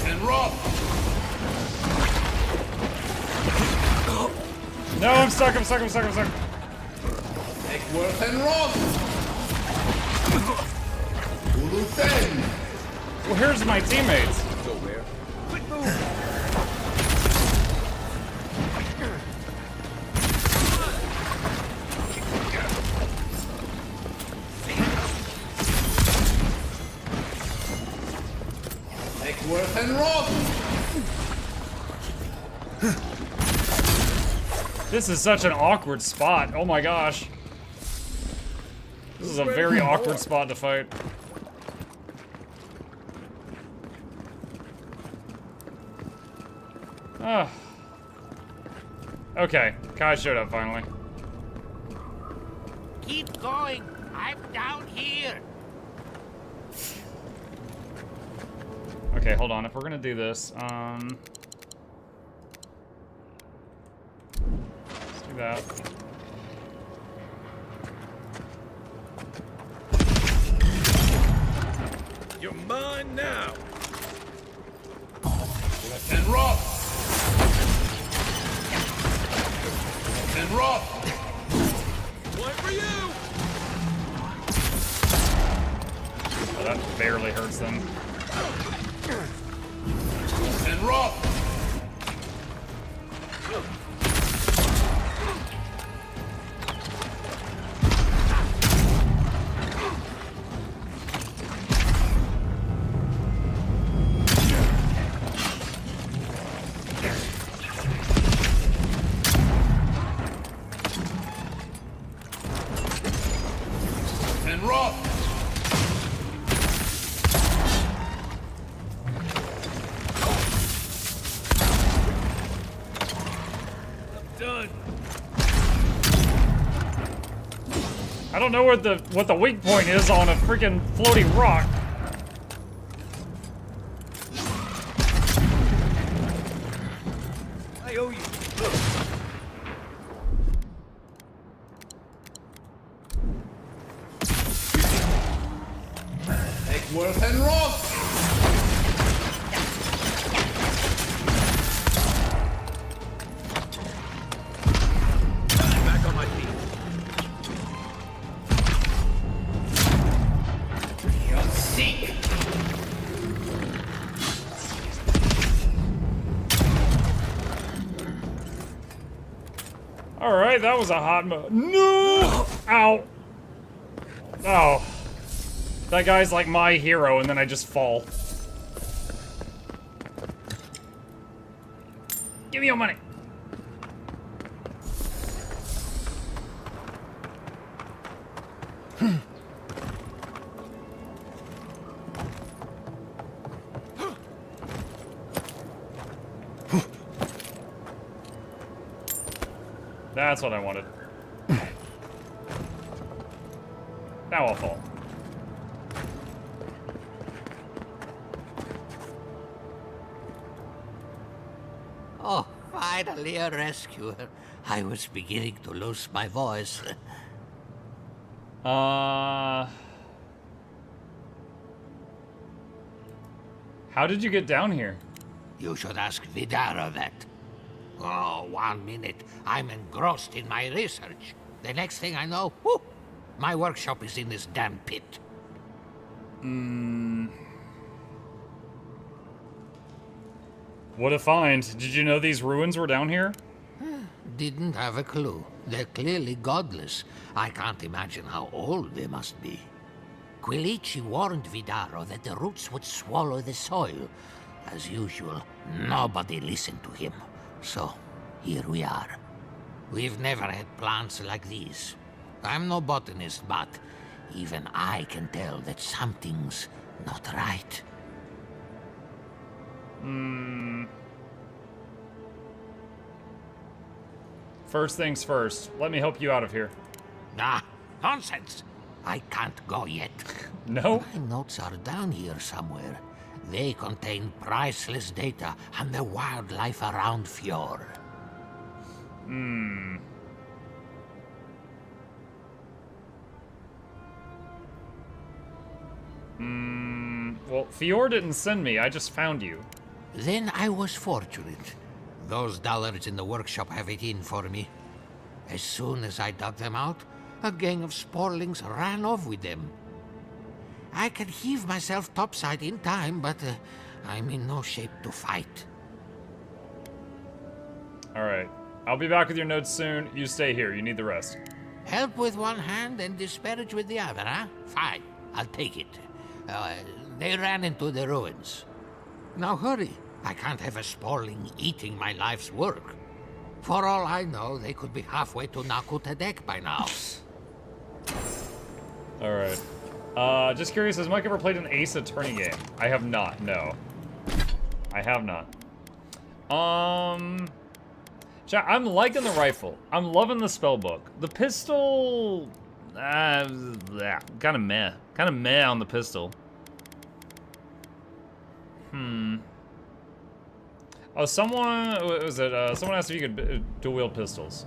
And rock! No, I'm stuck. I'm stuck. I'm stuck. I'm stuck. Take worth and rock! Ulufen! Well, here's my teammates. So where? Quick move! Worth and rock! This is such an awkward spot. Oh my gosh. This is a very awkward spot to fight. Ah. Okay, Kai showed up finally. Keep going! I'm down here! Okay, hold on. If we're gonna do this, let's do that. You're mine now! Left and rock! Left and rock! One for you! Oh, that barely hurts them. And rock! And rock! Done. I don't know what the weak point is on a freaking floating rock. I owe you. Take worth and rock! Back on my feet. You're sick! Alright, that was a hot move. No! Ow. Oh. That guy's like my hero, and then I just fall. Give me your money. That's what I wanted. Now I'll fall. Oh, finally a rescuer. I was beginning to lose my voice. How did you get down here? You should ask Vidara that. Oh, 1 minute. I'm engrossed in my research. The next thing I know, whoop, my workshop is in this damn pit. What a find. Did you know these ruins were down here? Didn't have a clue. They're clearly godless. I can't imagine how old they must be. Quilici warned Vidaro that the roots would swallow the soil. As usual, nobody listened to him. So, here we are. We've never had plants like these. I'm no botanist, but Even I can tell that something's not right. First things first. Let me help you out of here. Nah, nonsense. I can't go yet. No? My notes are down here somewhere. They contain priceless data on the wildlife around Fjord. Well, Fjord didn't send me. I just found you. Then I was fortunate. Those dollars in the workshop have it in for me. As soon as I dug them out, a gang of sporlings ran off with them. I could heave myself topside in time, but I'm in no shape to fight. Alright. I'll be back with your notes soon. You stay here. You need the rest. Help with one hand and disparage with the other, huh? Fine, I'll take it. They ran into the ruins. Now hurry. I can't have a sporling eating my life's work. For all I know, they could be halfway to Noxxi by now. Alright. Just curious, has Mike ever played an Ace Attorney game? I have not, no. I have not. Chat, I'm liking the rifle. I'm loving the spellbook. The pistol... kind of meh. Kind of meh on the pistol. Oh, someone... Was it, someone asked if you could dual-wield pistols.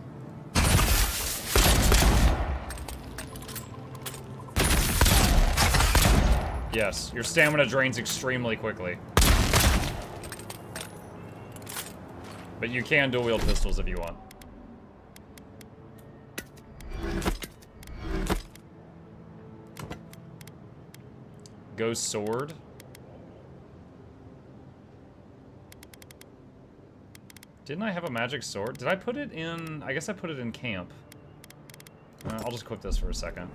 Yes, your stamina drains extremely quickly. But you can dual-wield pistols if you want. Ghost sword. Didn't I have a magic sword? Did I put it in... I guess I put it in camp. I'll just equip this for a second.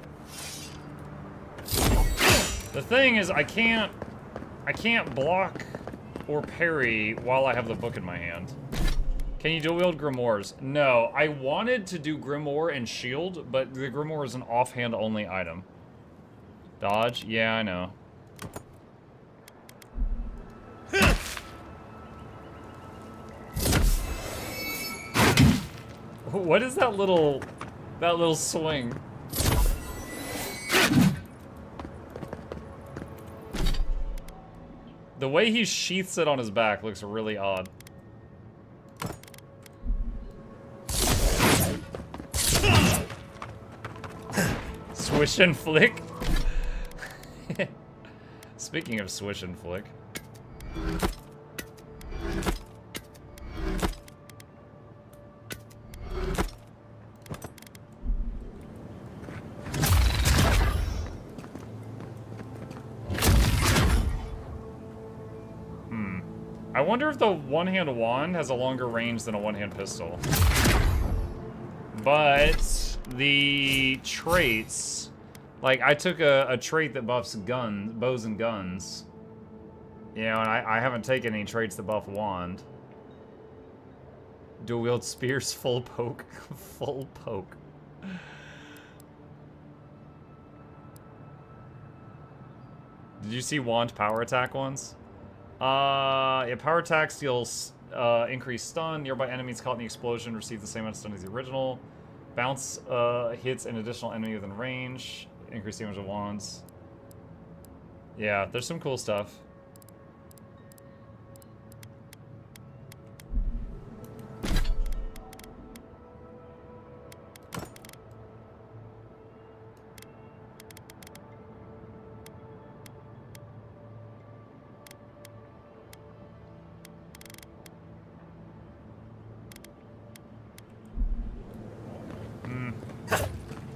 The thing is, I can't block or parry while I have the book in my hand. Can you dual-wield grimoires? No, I wanted to do grimoire and shield, but the grimoire is an offhand only item. Dodge? Yeah, I know. What is that little swing? The way he sheaths it on his back looks really odd. Swish and flick? Speaking of swish and flick. I wonder if the one-hand wand has a longer range than a one-hand pistol. But the traits, like I took a trait that buffs guns, bows and guns. You know, and I haven't taken any traits that buff wand. Dual wield spears, full poke, full poke. Did you see wand power attack ones? Yeah, power attacks deals increased stun. Nearby enemies caught in the explosion receive the same amount of stun as the original. Bounce hits an additional enemy within range. Increase damage of wands. Yeah, there's some cool stuff.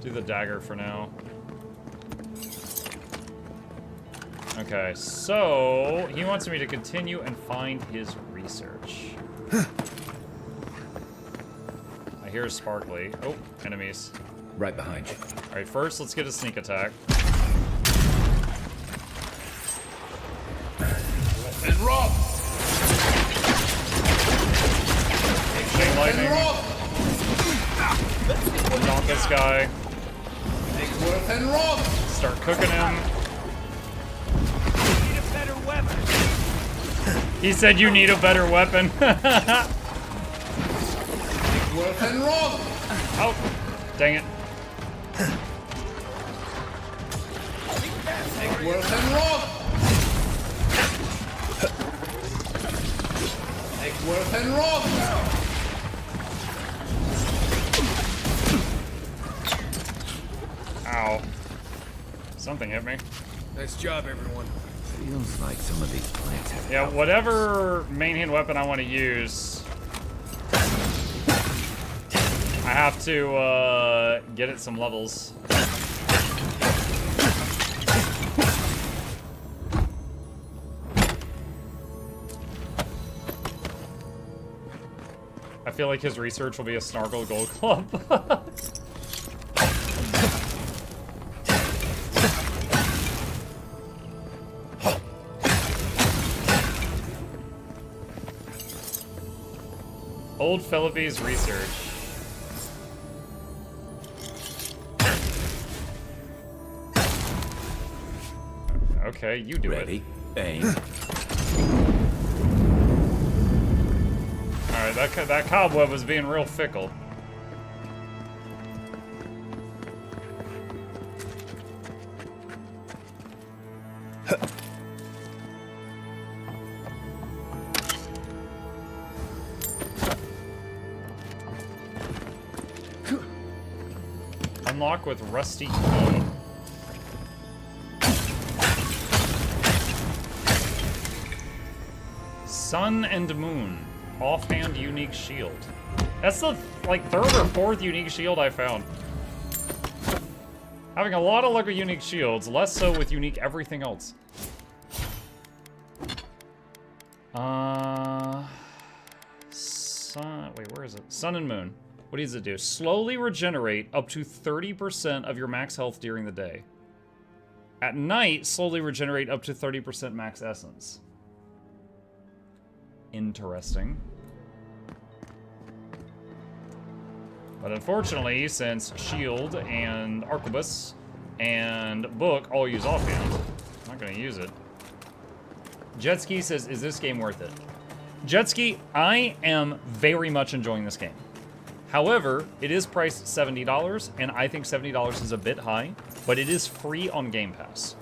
Do the dagger for now. Okay, so he wants me to continue and find his research. I hear sparkly. Oh, enemies. Right behind you. Alright, first let's get a sneak attack. And rock! Chain lightning. Knock this guy. And rock! start cooking him. Need a better weapon. He said you need a better weapon. Worth and wrong. Oh, dang it. Worth and wrong. Worth and wrong. Ow. Something hit me. Nice job, everyone. Feels like some of these plants have... Yeah, whatever main hand weapon I want to use, I have to get it some levels. I feel like his research will be a Snargle Gold Club. Old Philippi's research. Okay, you do Ready, it. aim. Alright, that cobweb was being real fickle. Unlock with rusty key. Sun and Moon. Offhand unique shield. That's the like third or fourth unique shield I found. Having a lot of luck with unique shields, less so with unique everything else. Sun, wait, where is it? Sun and Moon. What does it do? Slowly regenerate up to 30% of your max health during the day. At night, slowly regenerate up to 30% max essence. Interesting. But unfortunately, since Shield and Arquebus and Book all use offhand, I'm not going to use it. Jetski says, is this game worth it? Jetski, I am very much enjoying this game. However, it is priced $70, and I think $70 is a bit high, but it is free on Game Pass.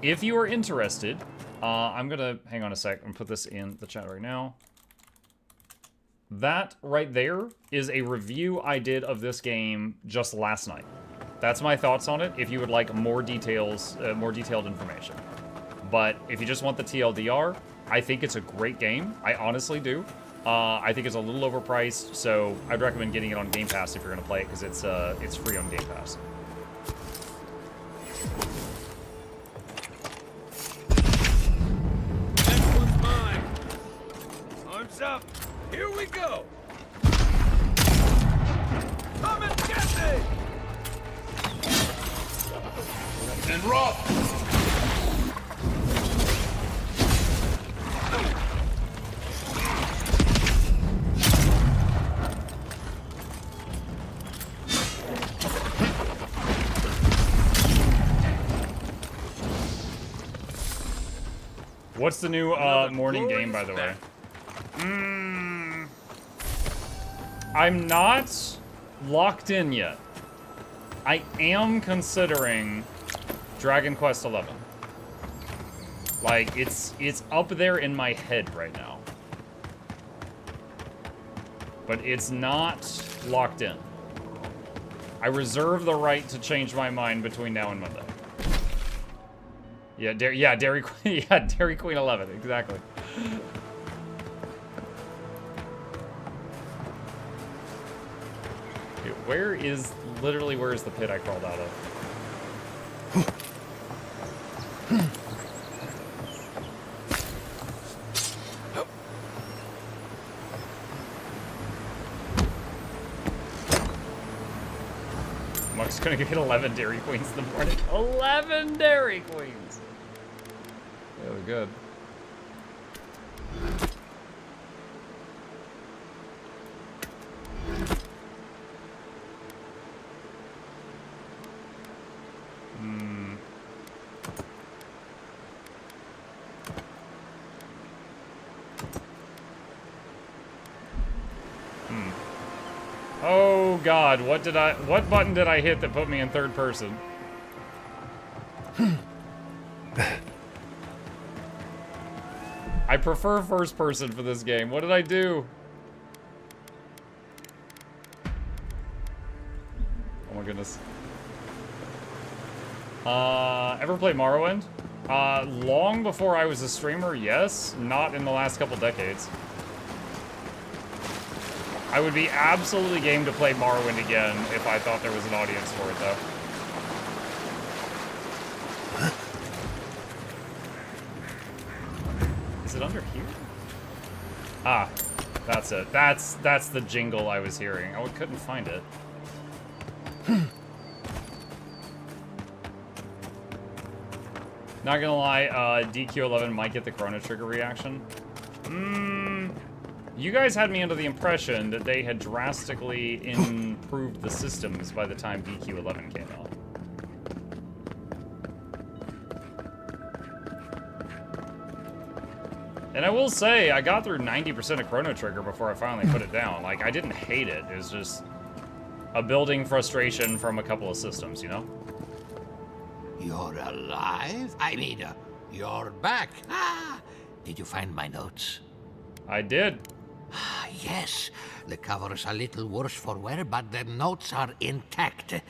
If you are interested, I'm going to, hang on a sec, and put this in the chat right now. That right there is a review I did of this game just last night. That's my thoughts on it, if you would like more details, more detailed information. But if you just want the TLDR, I think it's a great game. I honestly do. I think it's a little overpriced, so I'd recommend getting it on Game Pass if you're going to play it, because it's free on Game Pass. Next one's mine. Arms up. Here we go. Come and get me. And rock. What's the new morning game, by the way? I'm not locked in yet. I am considering Dragon Quest XI. Like, it's up there in my head right now. But it's not locked in. I reserve the right to change my mind between now and Monday. Yeah, Dairy Queen. Yeah, Dairy Queen 11, exactly. Okay, where is the pit I crawled out of? Muck's gonna get 11 Dairy Queens in the morning. 11 Dairy Queens! Really good. God, what button did I hit that put me in third person? I prefer first person for this game. What did I do? Oh my goodness. Ever play Morrowind? Long before I was a streamer, yes. Not in the last couple decades. I would be absolutely game to play Morrowind again if I thought there was an audience for it, though. Is it under here? Ah, that's it. That's the jingle I was hearing. I couldn't find it. Not gonna lie, DQ11 might get the Chrono Trigger reaction. You guys had me under the impression that they had drastically improved the systems by the time DQ11 came out. And I will say, I got through 90% of Chrono Trigger before I finally put it down. Like, I didn't hate it. It was just a building frustration from a couple of systems, you know? You're alive? I mean, you're back. Ah! Did you find my notes? I did. Yes, the cover's a little worse for wear, but the notes are intact.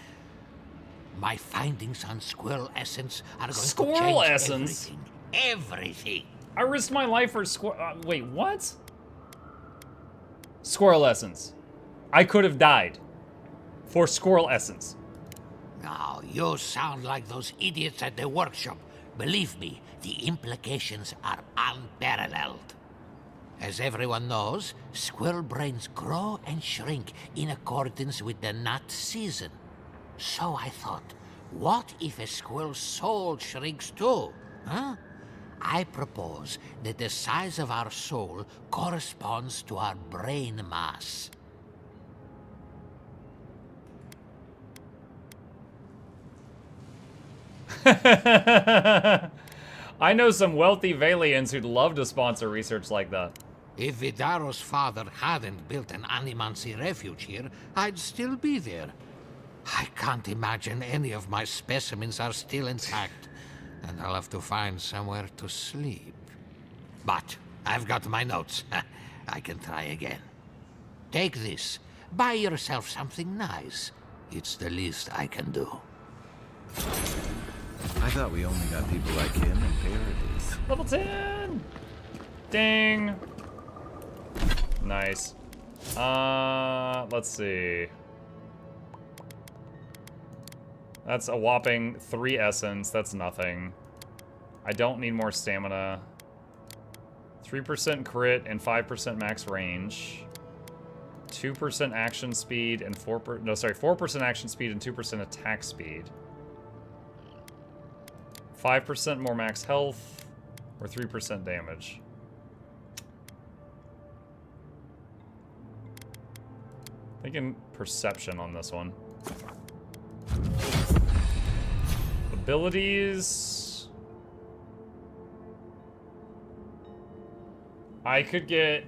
My findings on squirrel essence are going Squirrel to change essence? everything. I risked my life for wait, what? Squirrel essence. I could have died for squirrel essence. Now, you sound like those idiots at the workshop. Believe me, the implications are unparalleled. As everyone knows, squirrel brains grow and shrink in accordance with the nut season. So I thought, what if a squirrel's soul shrinks too? Huh? I propose that the size of our soul corresponds to our brain mass. I know some wealthy Valians who'd love to sponsor research like that. If Vidaro's father hadn't built an Animancy refuge here, I'd still be there. I can't imagine any of my specimens are still intact, and I'll have to find somewhere to sleep. But I've got my notes. I can try again. Take this. Buy yourself something nice. It's the least I can do. I thought we only got people like him in Paradise. Level 10! Ding! Nice. Let's see. That's a whopping 3 essence. That's nothing. I don't need more stamina. 3% crit and 5% max range. 2% action speed and 4% action speed and 2% attack speed. 5% more max health or 3% damage. Thinking perception on this one. Abilities. I could get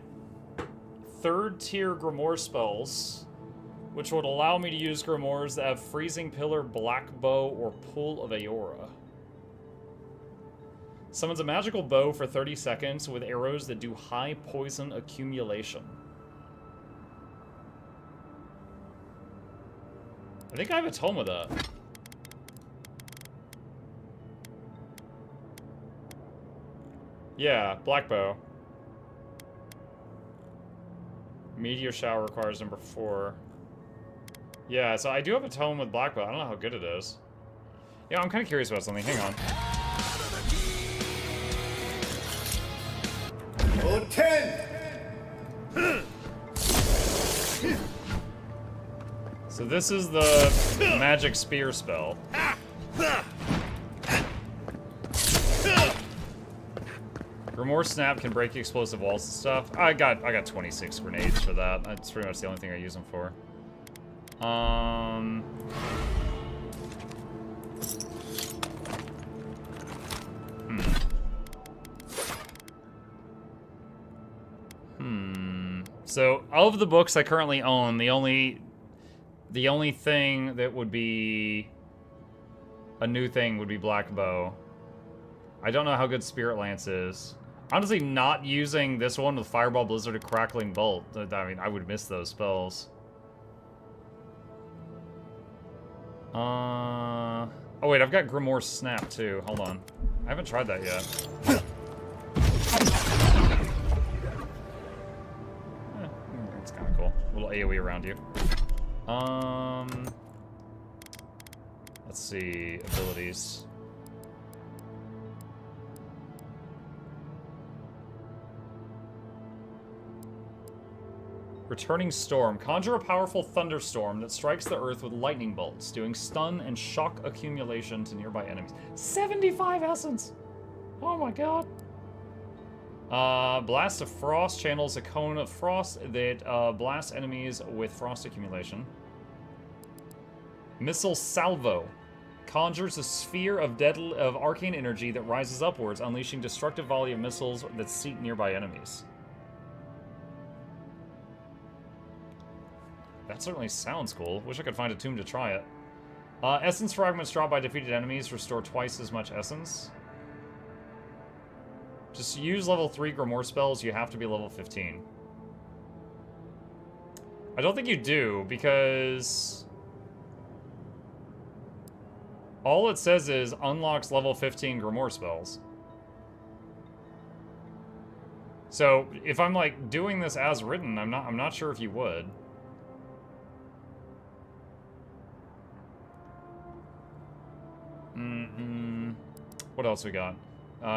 3rd tier Grimoire spells, which would allow me to use Grimoires that have Freezing Pillar, Black Bow, or Pool of Aora. Summons a magical bow for 30 seconds with arrows that do high poison accumulation. I think I have a tome with that. Yeah, black bow. Meteor shower requires number 4. Yeah, so I do have a tome with black bow. I don't know how good it is. Yeah, I'm kind of curious about something. Hang on. Oh, 10! So this is the magic spear spell. Grimoire Snap can break explosive walls and stuff. I got 26 grenades for that. That's pretty much the only thing I use them for. So, of the books I currently own, the only The only thing that would be a new thing would be Black Bow. I don't know how good Spirit Lance is. Honestly, not using this one with Fireball, Blizzard, and Crackling Bolt. I mean, I would miss those spells. Oh wait, I've got Grimoire Snap too. Hold on. I haven't tried that yet. It's kind of cool. A little AoE around you. Let's see. Abilities. Returning Storm. Conjure a powerful thunderstorm that strikes the earth with lightning bolts, doing stun and shock accumulation to nearby enemies. 75 essence! Oh my god. Blast of Frost channels a cone of frost that blasts enemies with frost accumulation. Missile Salvo. Conjures a sphere of arcane energy that rises upwards, unleashing destructive volley of missiles that seek nearby enemies. That certainly sounds cool. Wish I could find a tomb to try it. Essence fragments dropped by defeated enemies restore twice as much essence. Just use level 3 Grimoire spells. You have to be level 15. I don't think you do, because all it says is unlocks level 15 Grimoire spells. So if I'm like doing this as written, I'm not sure if you would. What else we got?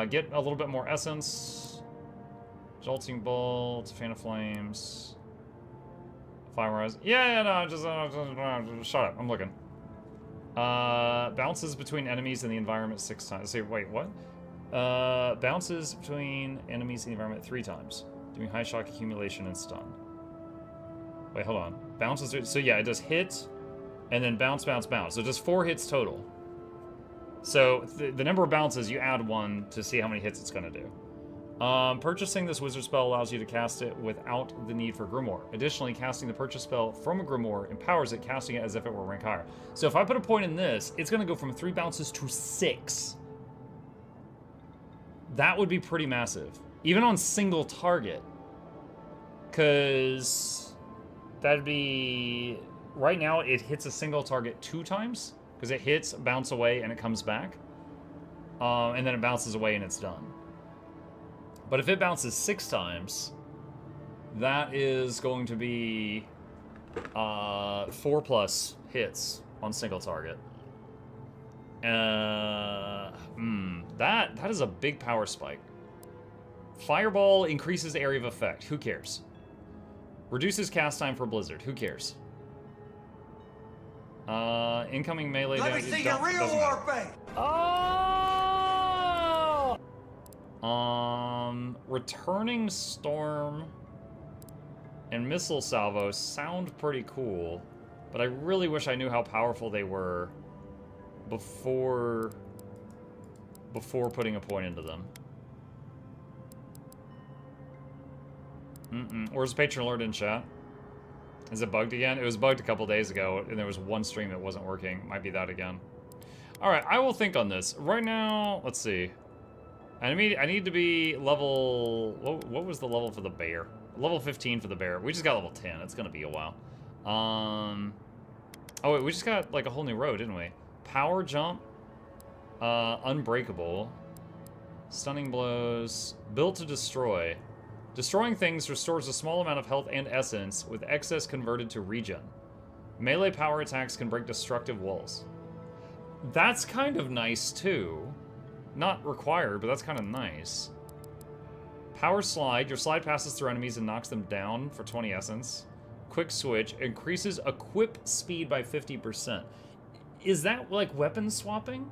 Get a little bit more essence. Jolting Bolt, Fan of Flames. Fire Rise. Yeah, no, just shut up. I'm looking. Bounces between enemies in the environment 6 times. Say, wait, what? Bounces between enemies in the environment 3 times. Doing high shock accumulation and stun. Wait, hold on. Bounces, so yeah, it does hit, and then bounce, bounce, bounce. So just 4 hits total. So the number of bounces, you add 1 to see how many hits it's going to do. Purchasing this wizard spell allows you to cast it without the need for Grimoire. Additionally, casting the purchase spell from a Grimoire empowers it, casting it as if it were rank higher. So if I put a point in this, it's going to go from 3 bounces to 6. That would be pretty massive. Even on single target. Because that'd be... Right now, it hits a single target 2 times. Because it hits, bounce away, and it comes back. And then it bounces away and it's done. But if it bounces 6 times, that is going to be 4+ hits on single target. That is a big power spike. Fireball increases area of effect. Who cares? Reduces cast time for Blizzard. Who cares? Incoming melee damage. Let me see your real warface! Oh! Returning Storm and Missile Salvo sound pretty cool, but I really wish I knew how powerful they were before putting a point into them. Where's the patron alert in chat? Is it bugged again? It was bugged a couple days ago, and there was one stream that wasn't working. Might be that again. Alright, I will think on this. Right now, let's see. I need to be level... What was the level for the bear? Level 15 for the bear. We just got level 10. It's going to be a while. Oh, wait, we just got, like, a whole new row, didn't we? Power Jump. Unbreakable. Stunning Blows. Built to Destroy. Destroying things restores a small amount of health and essence, with excess converted to regen. Melee power attacks can break destructive walls. That's kind of nice, too. Not required, but that's kind of nice. Power Slide. Your slide passes through enemies and knocks them down for 20 essence. Quick Switch. Increases equip speed by 50%. Is that, like, weapon swapping?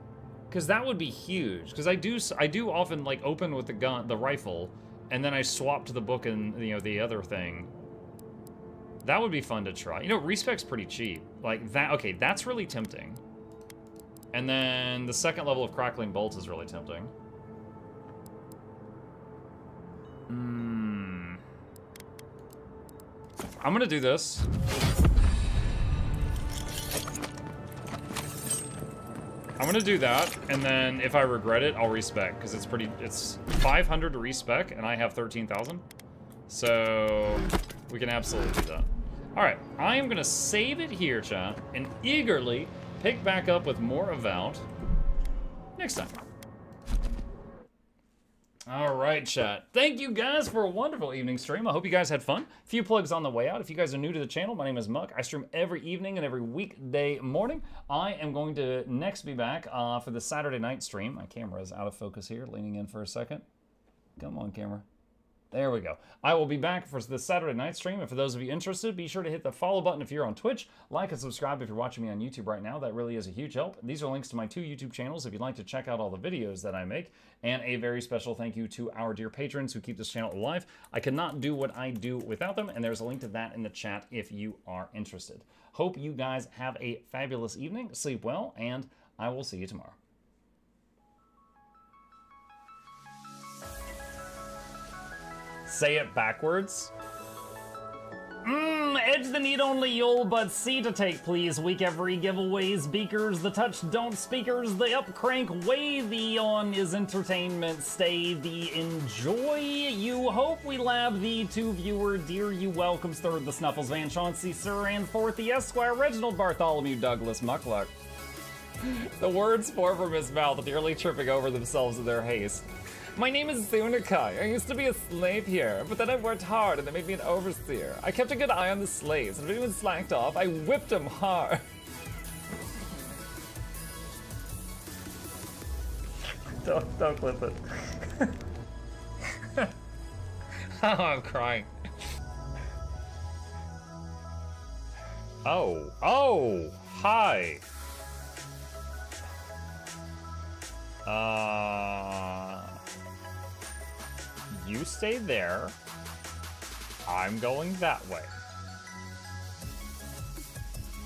Because that would be huge. Because I do often, like, open with the rifle, and then I swap to the book and, you know, the other thing. That would be fun to try. You know, respec's pretty cheap. Like, that, okay, that's really tempting. And then the second level of Crackling Bolts is really tempting. I'm gonna do this. I'm gonna do that, and then if I regret it, I'll respec, because it's 500 to respec, and I have 13,000. So we can absolutely do that. All right, I am gonna save it here, chat, and eagerly pick back up with more Avowed next time. All right, chat. Thank you guys for a wonderful evening stream. I hope you guys had fun. A few plugs on the way out. If you guys are new to the channel, my name is Muck. I stream every evening and every weekday morning. I am going to next be back for the Saturday night stream. My camera is out of focus here, leaning in for a second. Come on, camera. There we go. I will be back for the Saturday night stream, and for those of you interested, be sure to hit the follow button if you're on Twitch, like and subscribe if you're watching me on YouTube right now. That really is a huge help. These are links to my 2 YouTube channels if you'd like to check out all the videos that I make, and a very special thank you to our dear patrons who keep this channel alive. I could not do what I do without them, and there's a link to that in the chat if you are interested. Hope you guys have a fabulous evening, sleep well, and I will see you tomorrow. Say it backwards. Edge the need only you'll but see to take, please. Week every giveaways, beakers, the touch don't speakers, the up crank way, the on is entertainment, stay the enjoy. You hope we lab the 2 viewer, dear you welcomes, third the Snuffles, Van Chauncey, Sir, and fourth the Esquire, Reginald Bartholomew, Douglas, Mukluk. The words form from his mouth, nearly tripping over themselves in their haste. My name is Zunikai. I used to be a slave here, but then I worked hard and they made me an overseer. I kept a good eye on the slaves, and if anyone slacked off, I whipped them hard. Don't clip it. Oh, I'm crying. Oh, hi. You stay there. I'm going that way.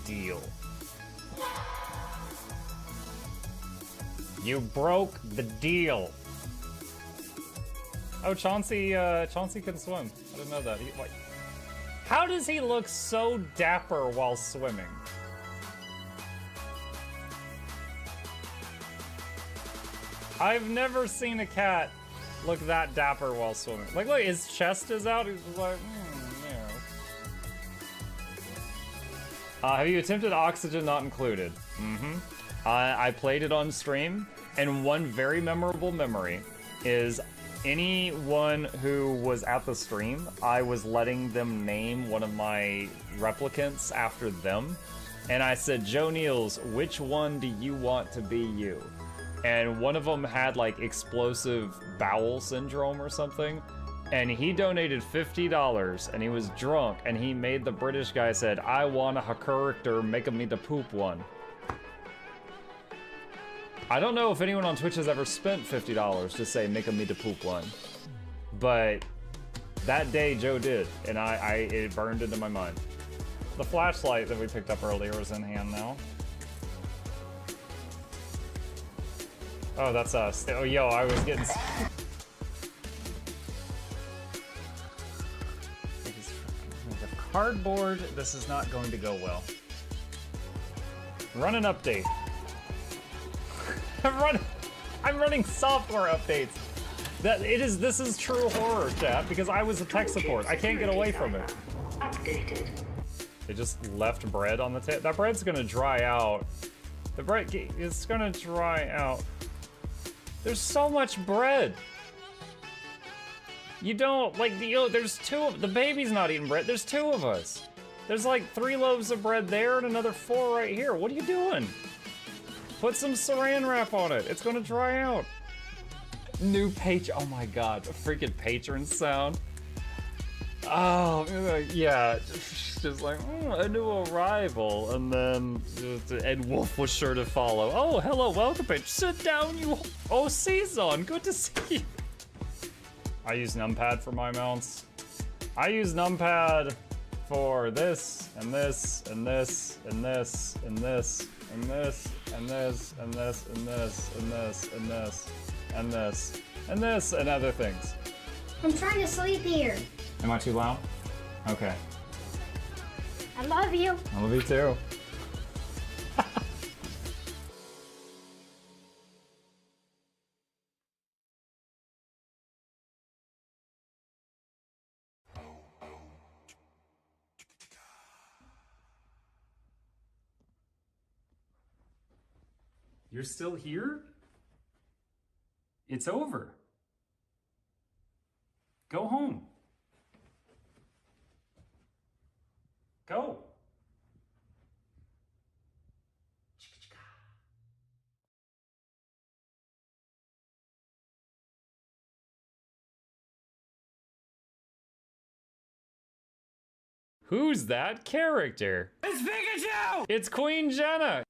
Deal. You broke the deal. Oh, Chauncey can swim. I didn't know that. How does he look so dapper while swimming? I've never seen a cat look that dapper while swimming. Like, look, his chest is out. He's just like, yeah. Have you attempted Oxygen Not Included? I played it on stream, and one very memorable memory is anyone who was at the stream, I was letting them name one of my replicants after them, and I said, Joe Niels, which one do you want to be you? And one of them had like explosive bowel syndrome or something, and he donated $50, and he was drunk, and he made the British guy said, I want a character, make me the poop one. I don't know if anyone on Twitch has ever spent $50 to say make me the poop one, but that day Joe did, and it burned into my mind. The flashlight that we picked up earlier is in hand now. Oh, that's us. Oh, yo, I was getting... Cardboard, this is not going to go well. Run an update. I'm running software updates. This is true horror, chat, because I was a tech support. I can't get away from it. Updated. They just left bread on the table. That bread's gonna dry out. The bread is gonna dry out. There's so much bread. You don't, like, there's the baby's not eating bread. There's 2 of us. There's like 3 loaves of bread there and another 4 right here. What are you doing? Put some saran wrap on it. It's gonna dry out. New patron, oh my God, a freaking patron sound. Oh, yeah, just like, a new arrival, and then Ed Wolf was sure to follow. Oh, hello, welcome, bitch. Sit down, you. Oh, Season, good to see you. I use numpad for my mounts. I use numpad for this, and this, and this, and this, and this, and this, and this, and this, and this, and this, and this, and this, and this, and other things. I'm trying to sleep here. Am I too loud? Okay. I love you. I love you too. You're still here? It's over. Go home. Go. Who's that character? It's Pikachu! It's Queen Jenna!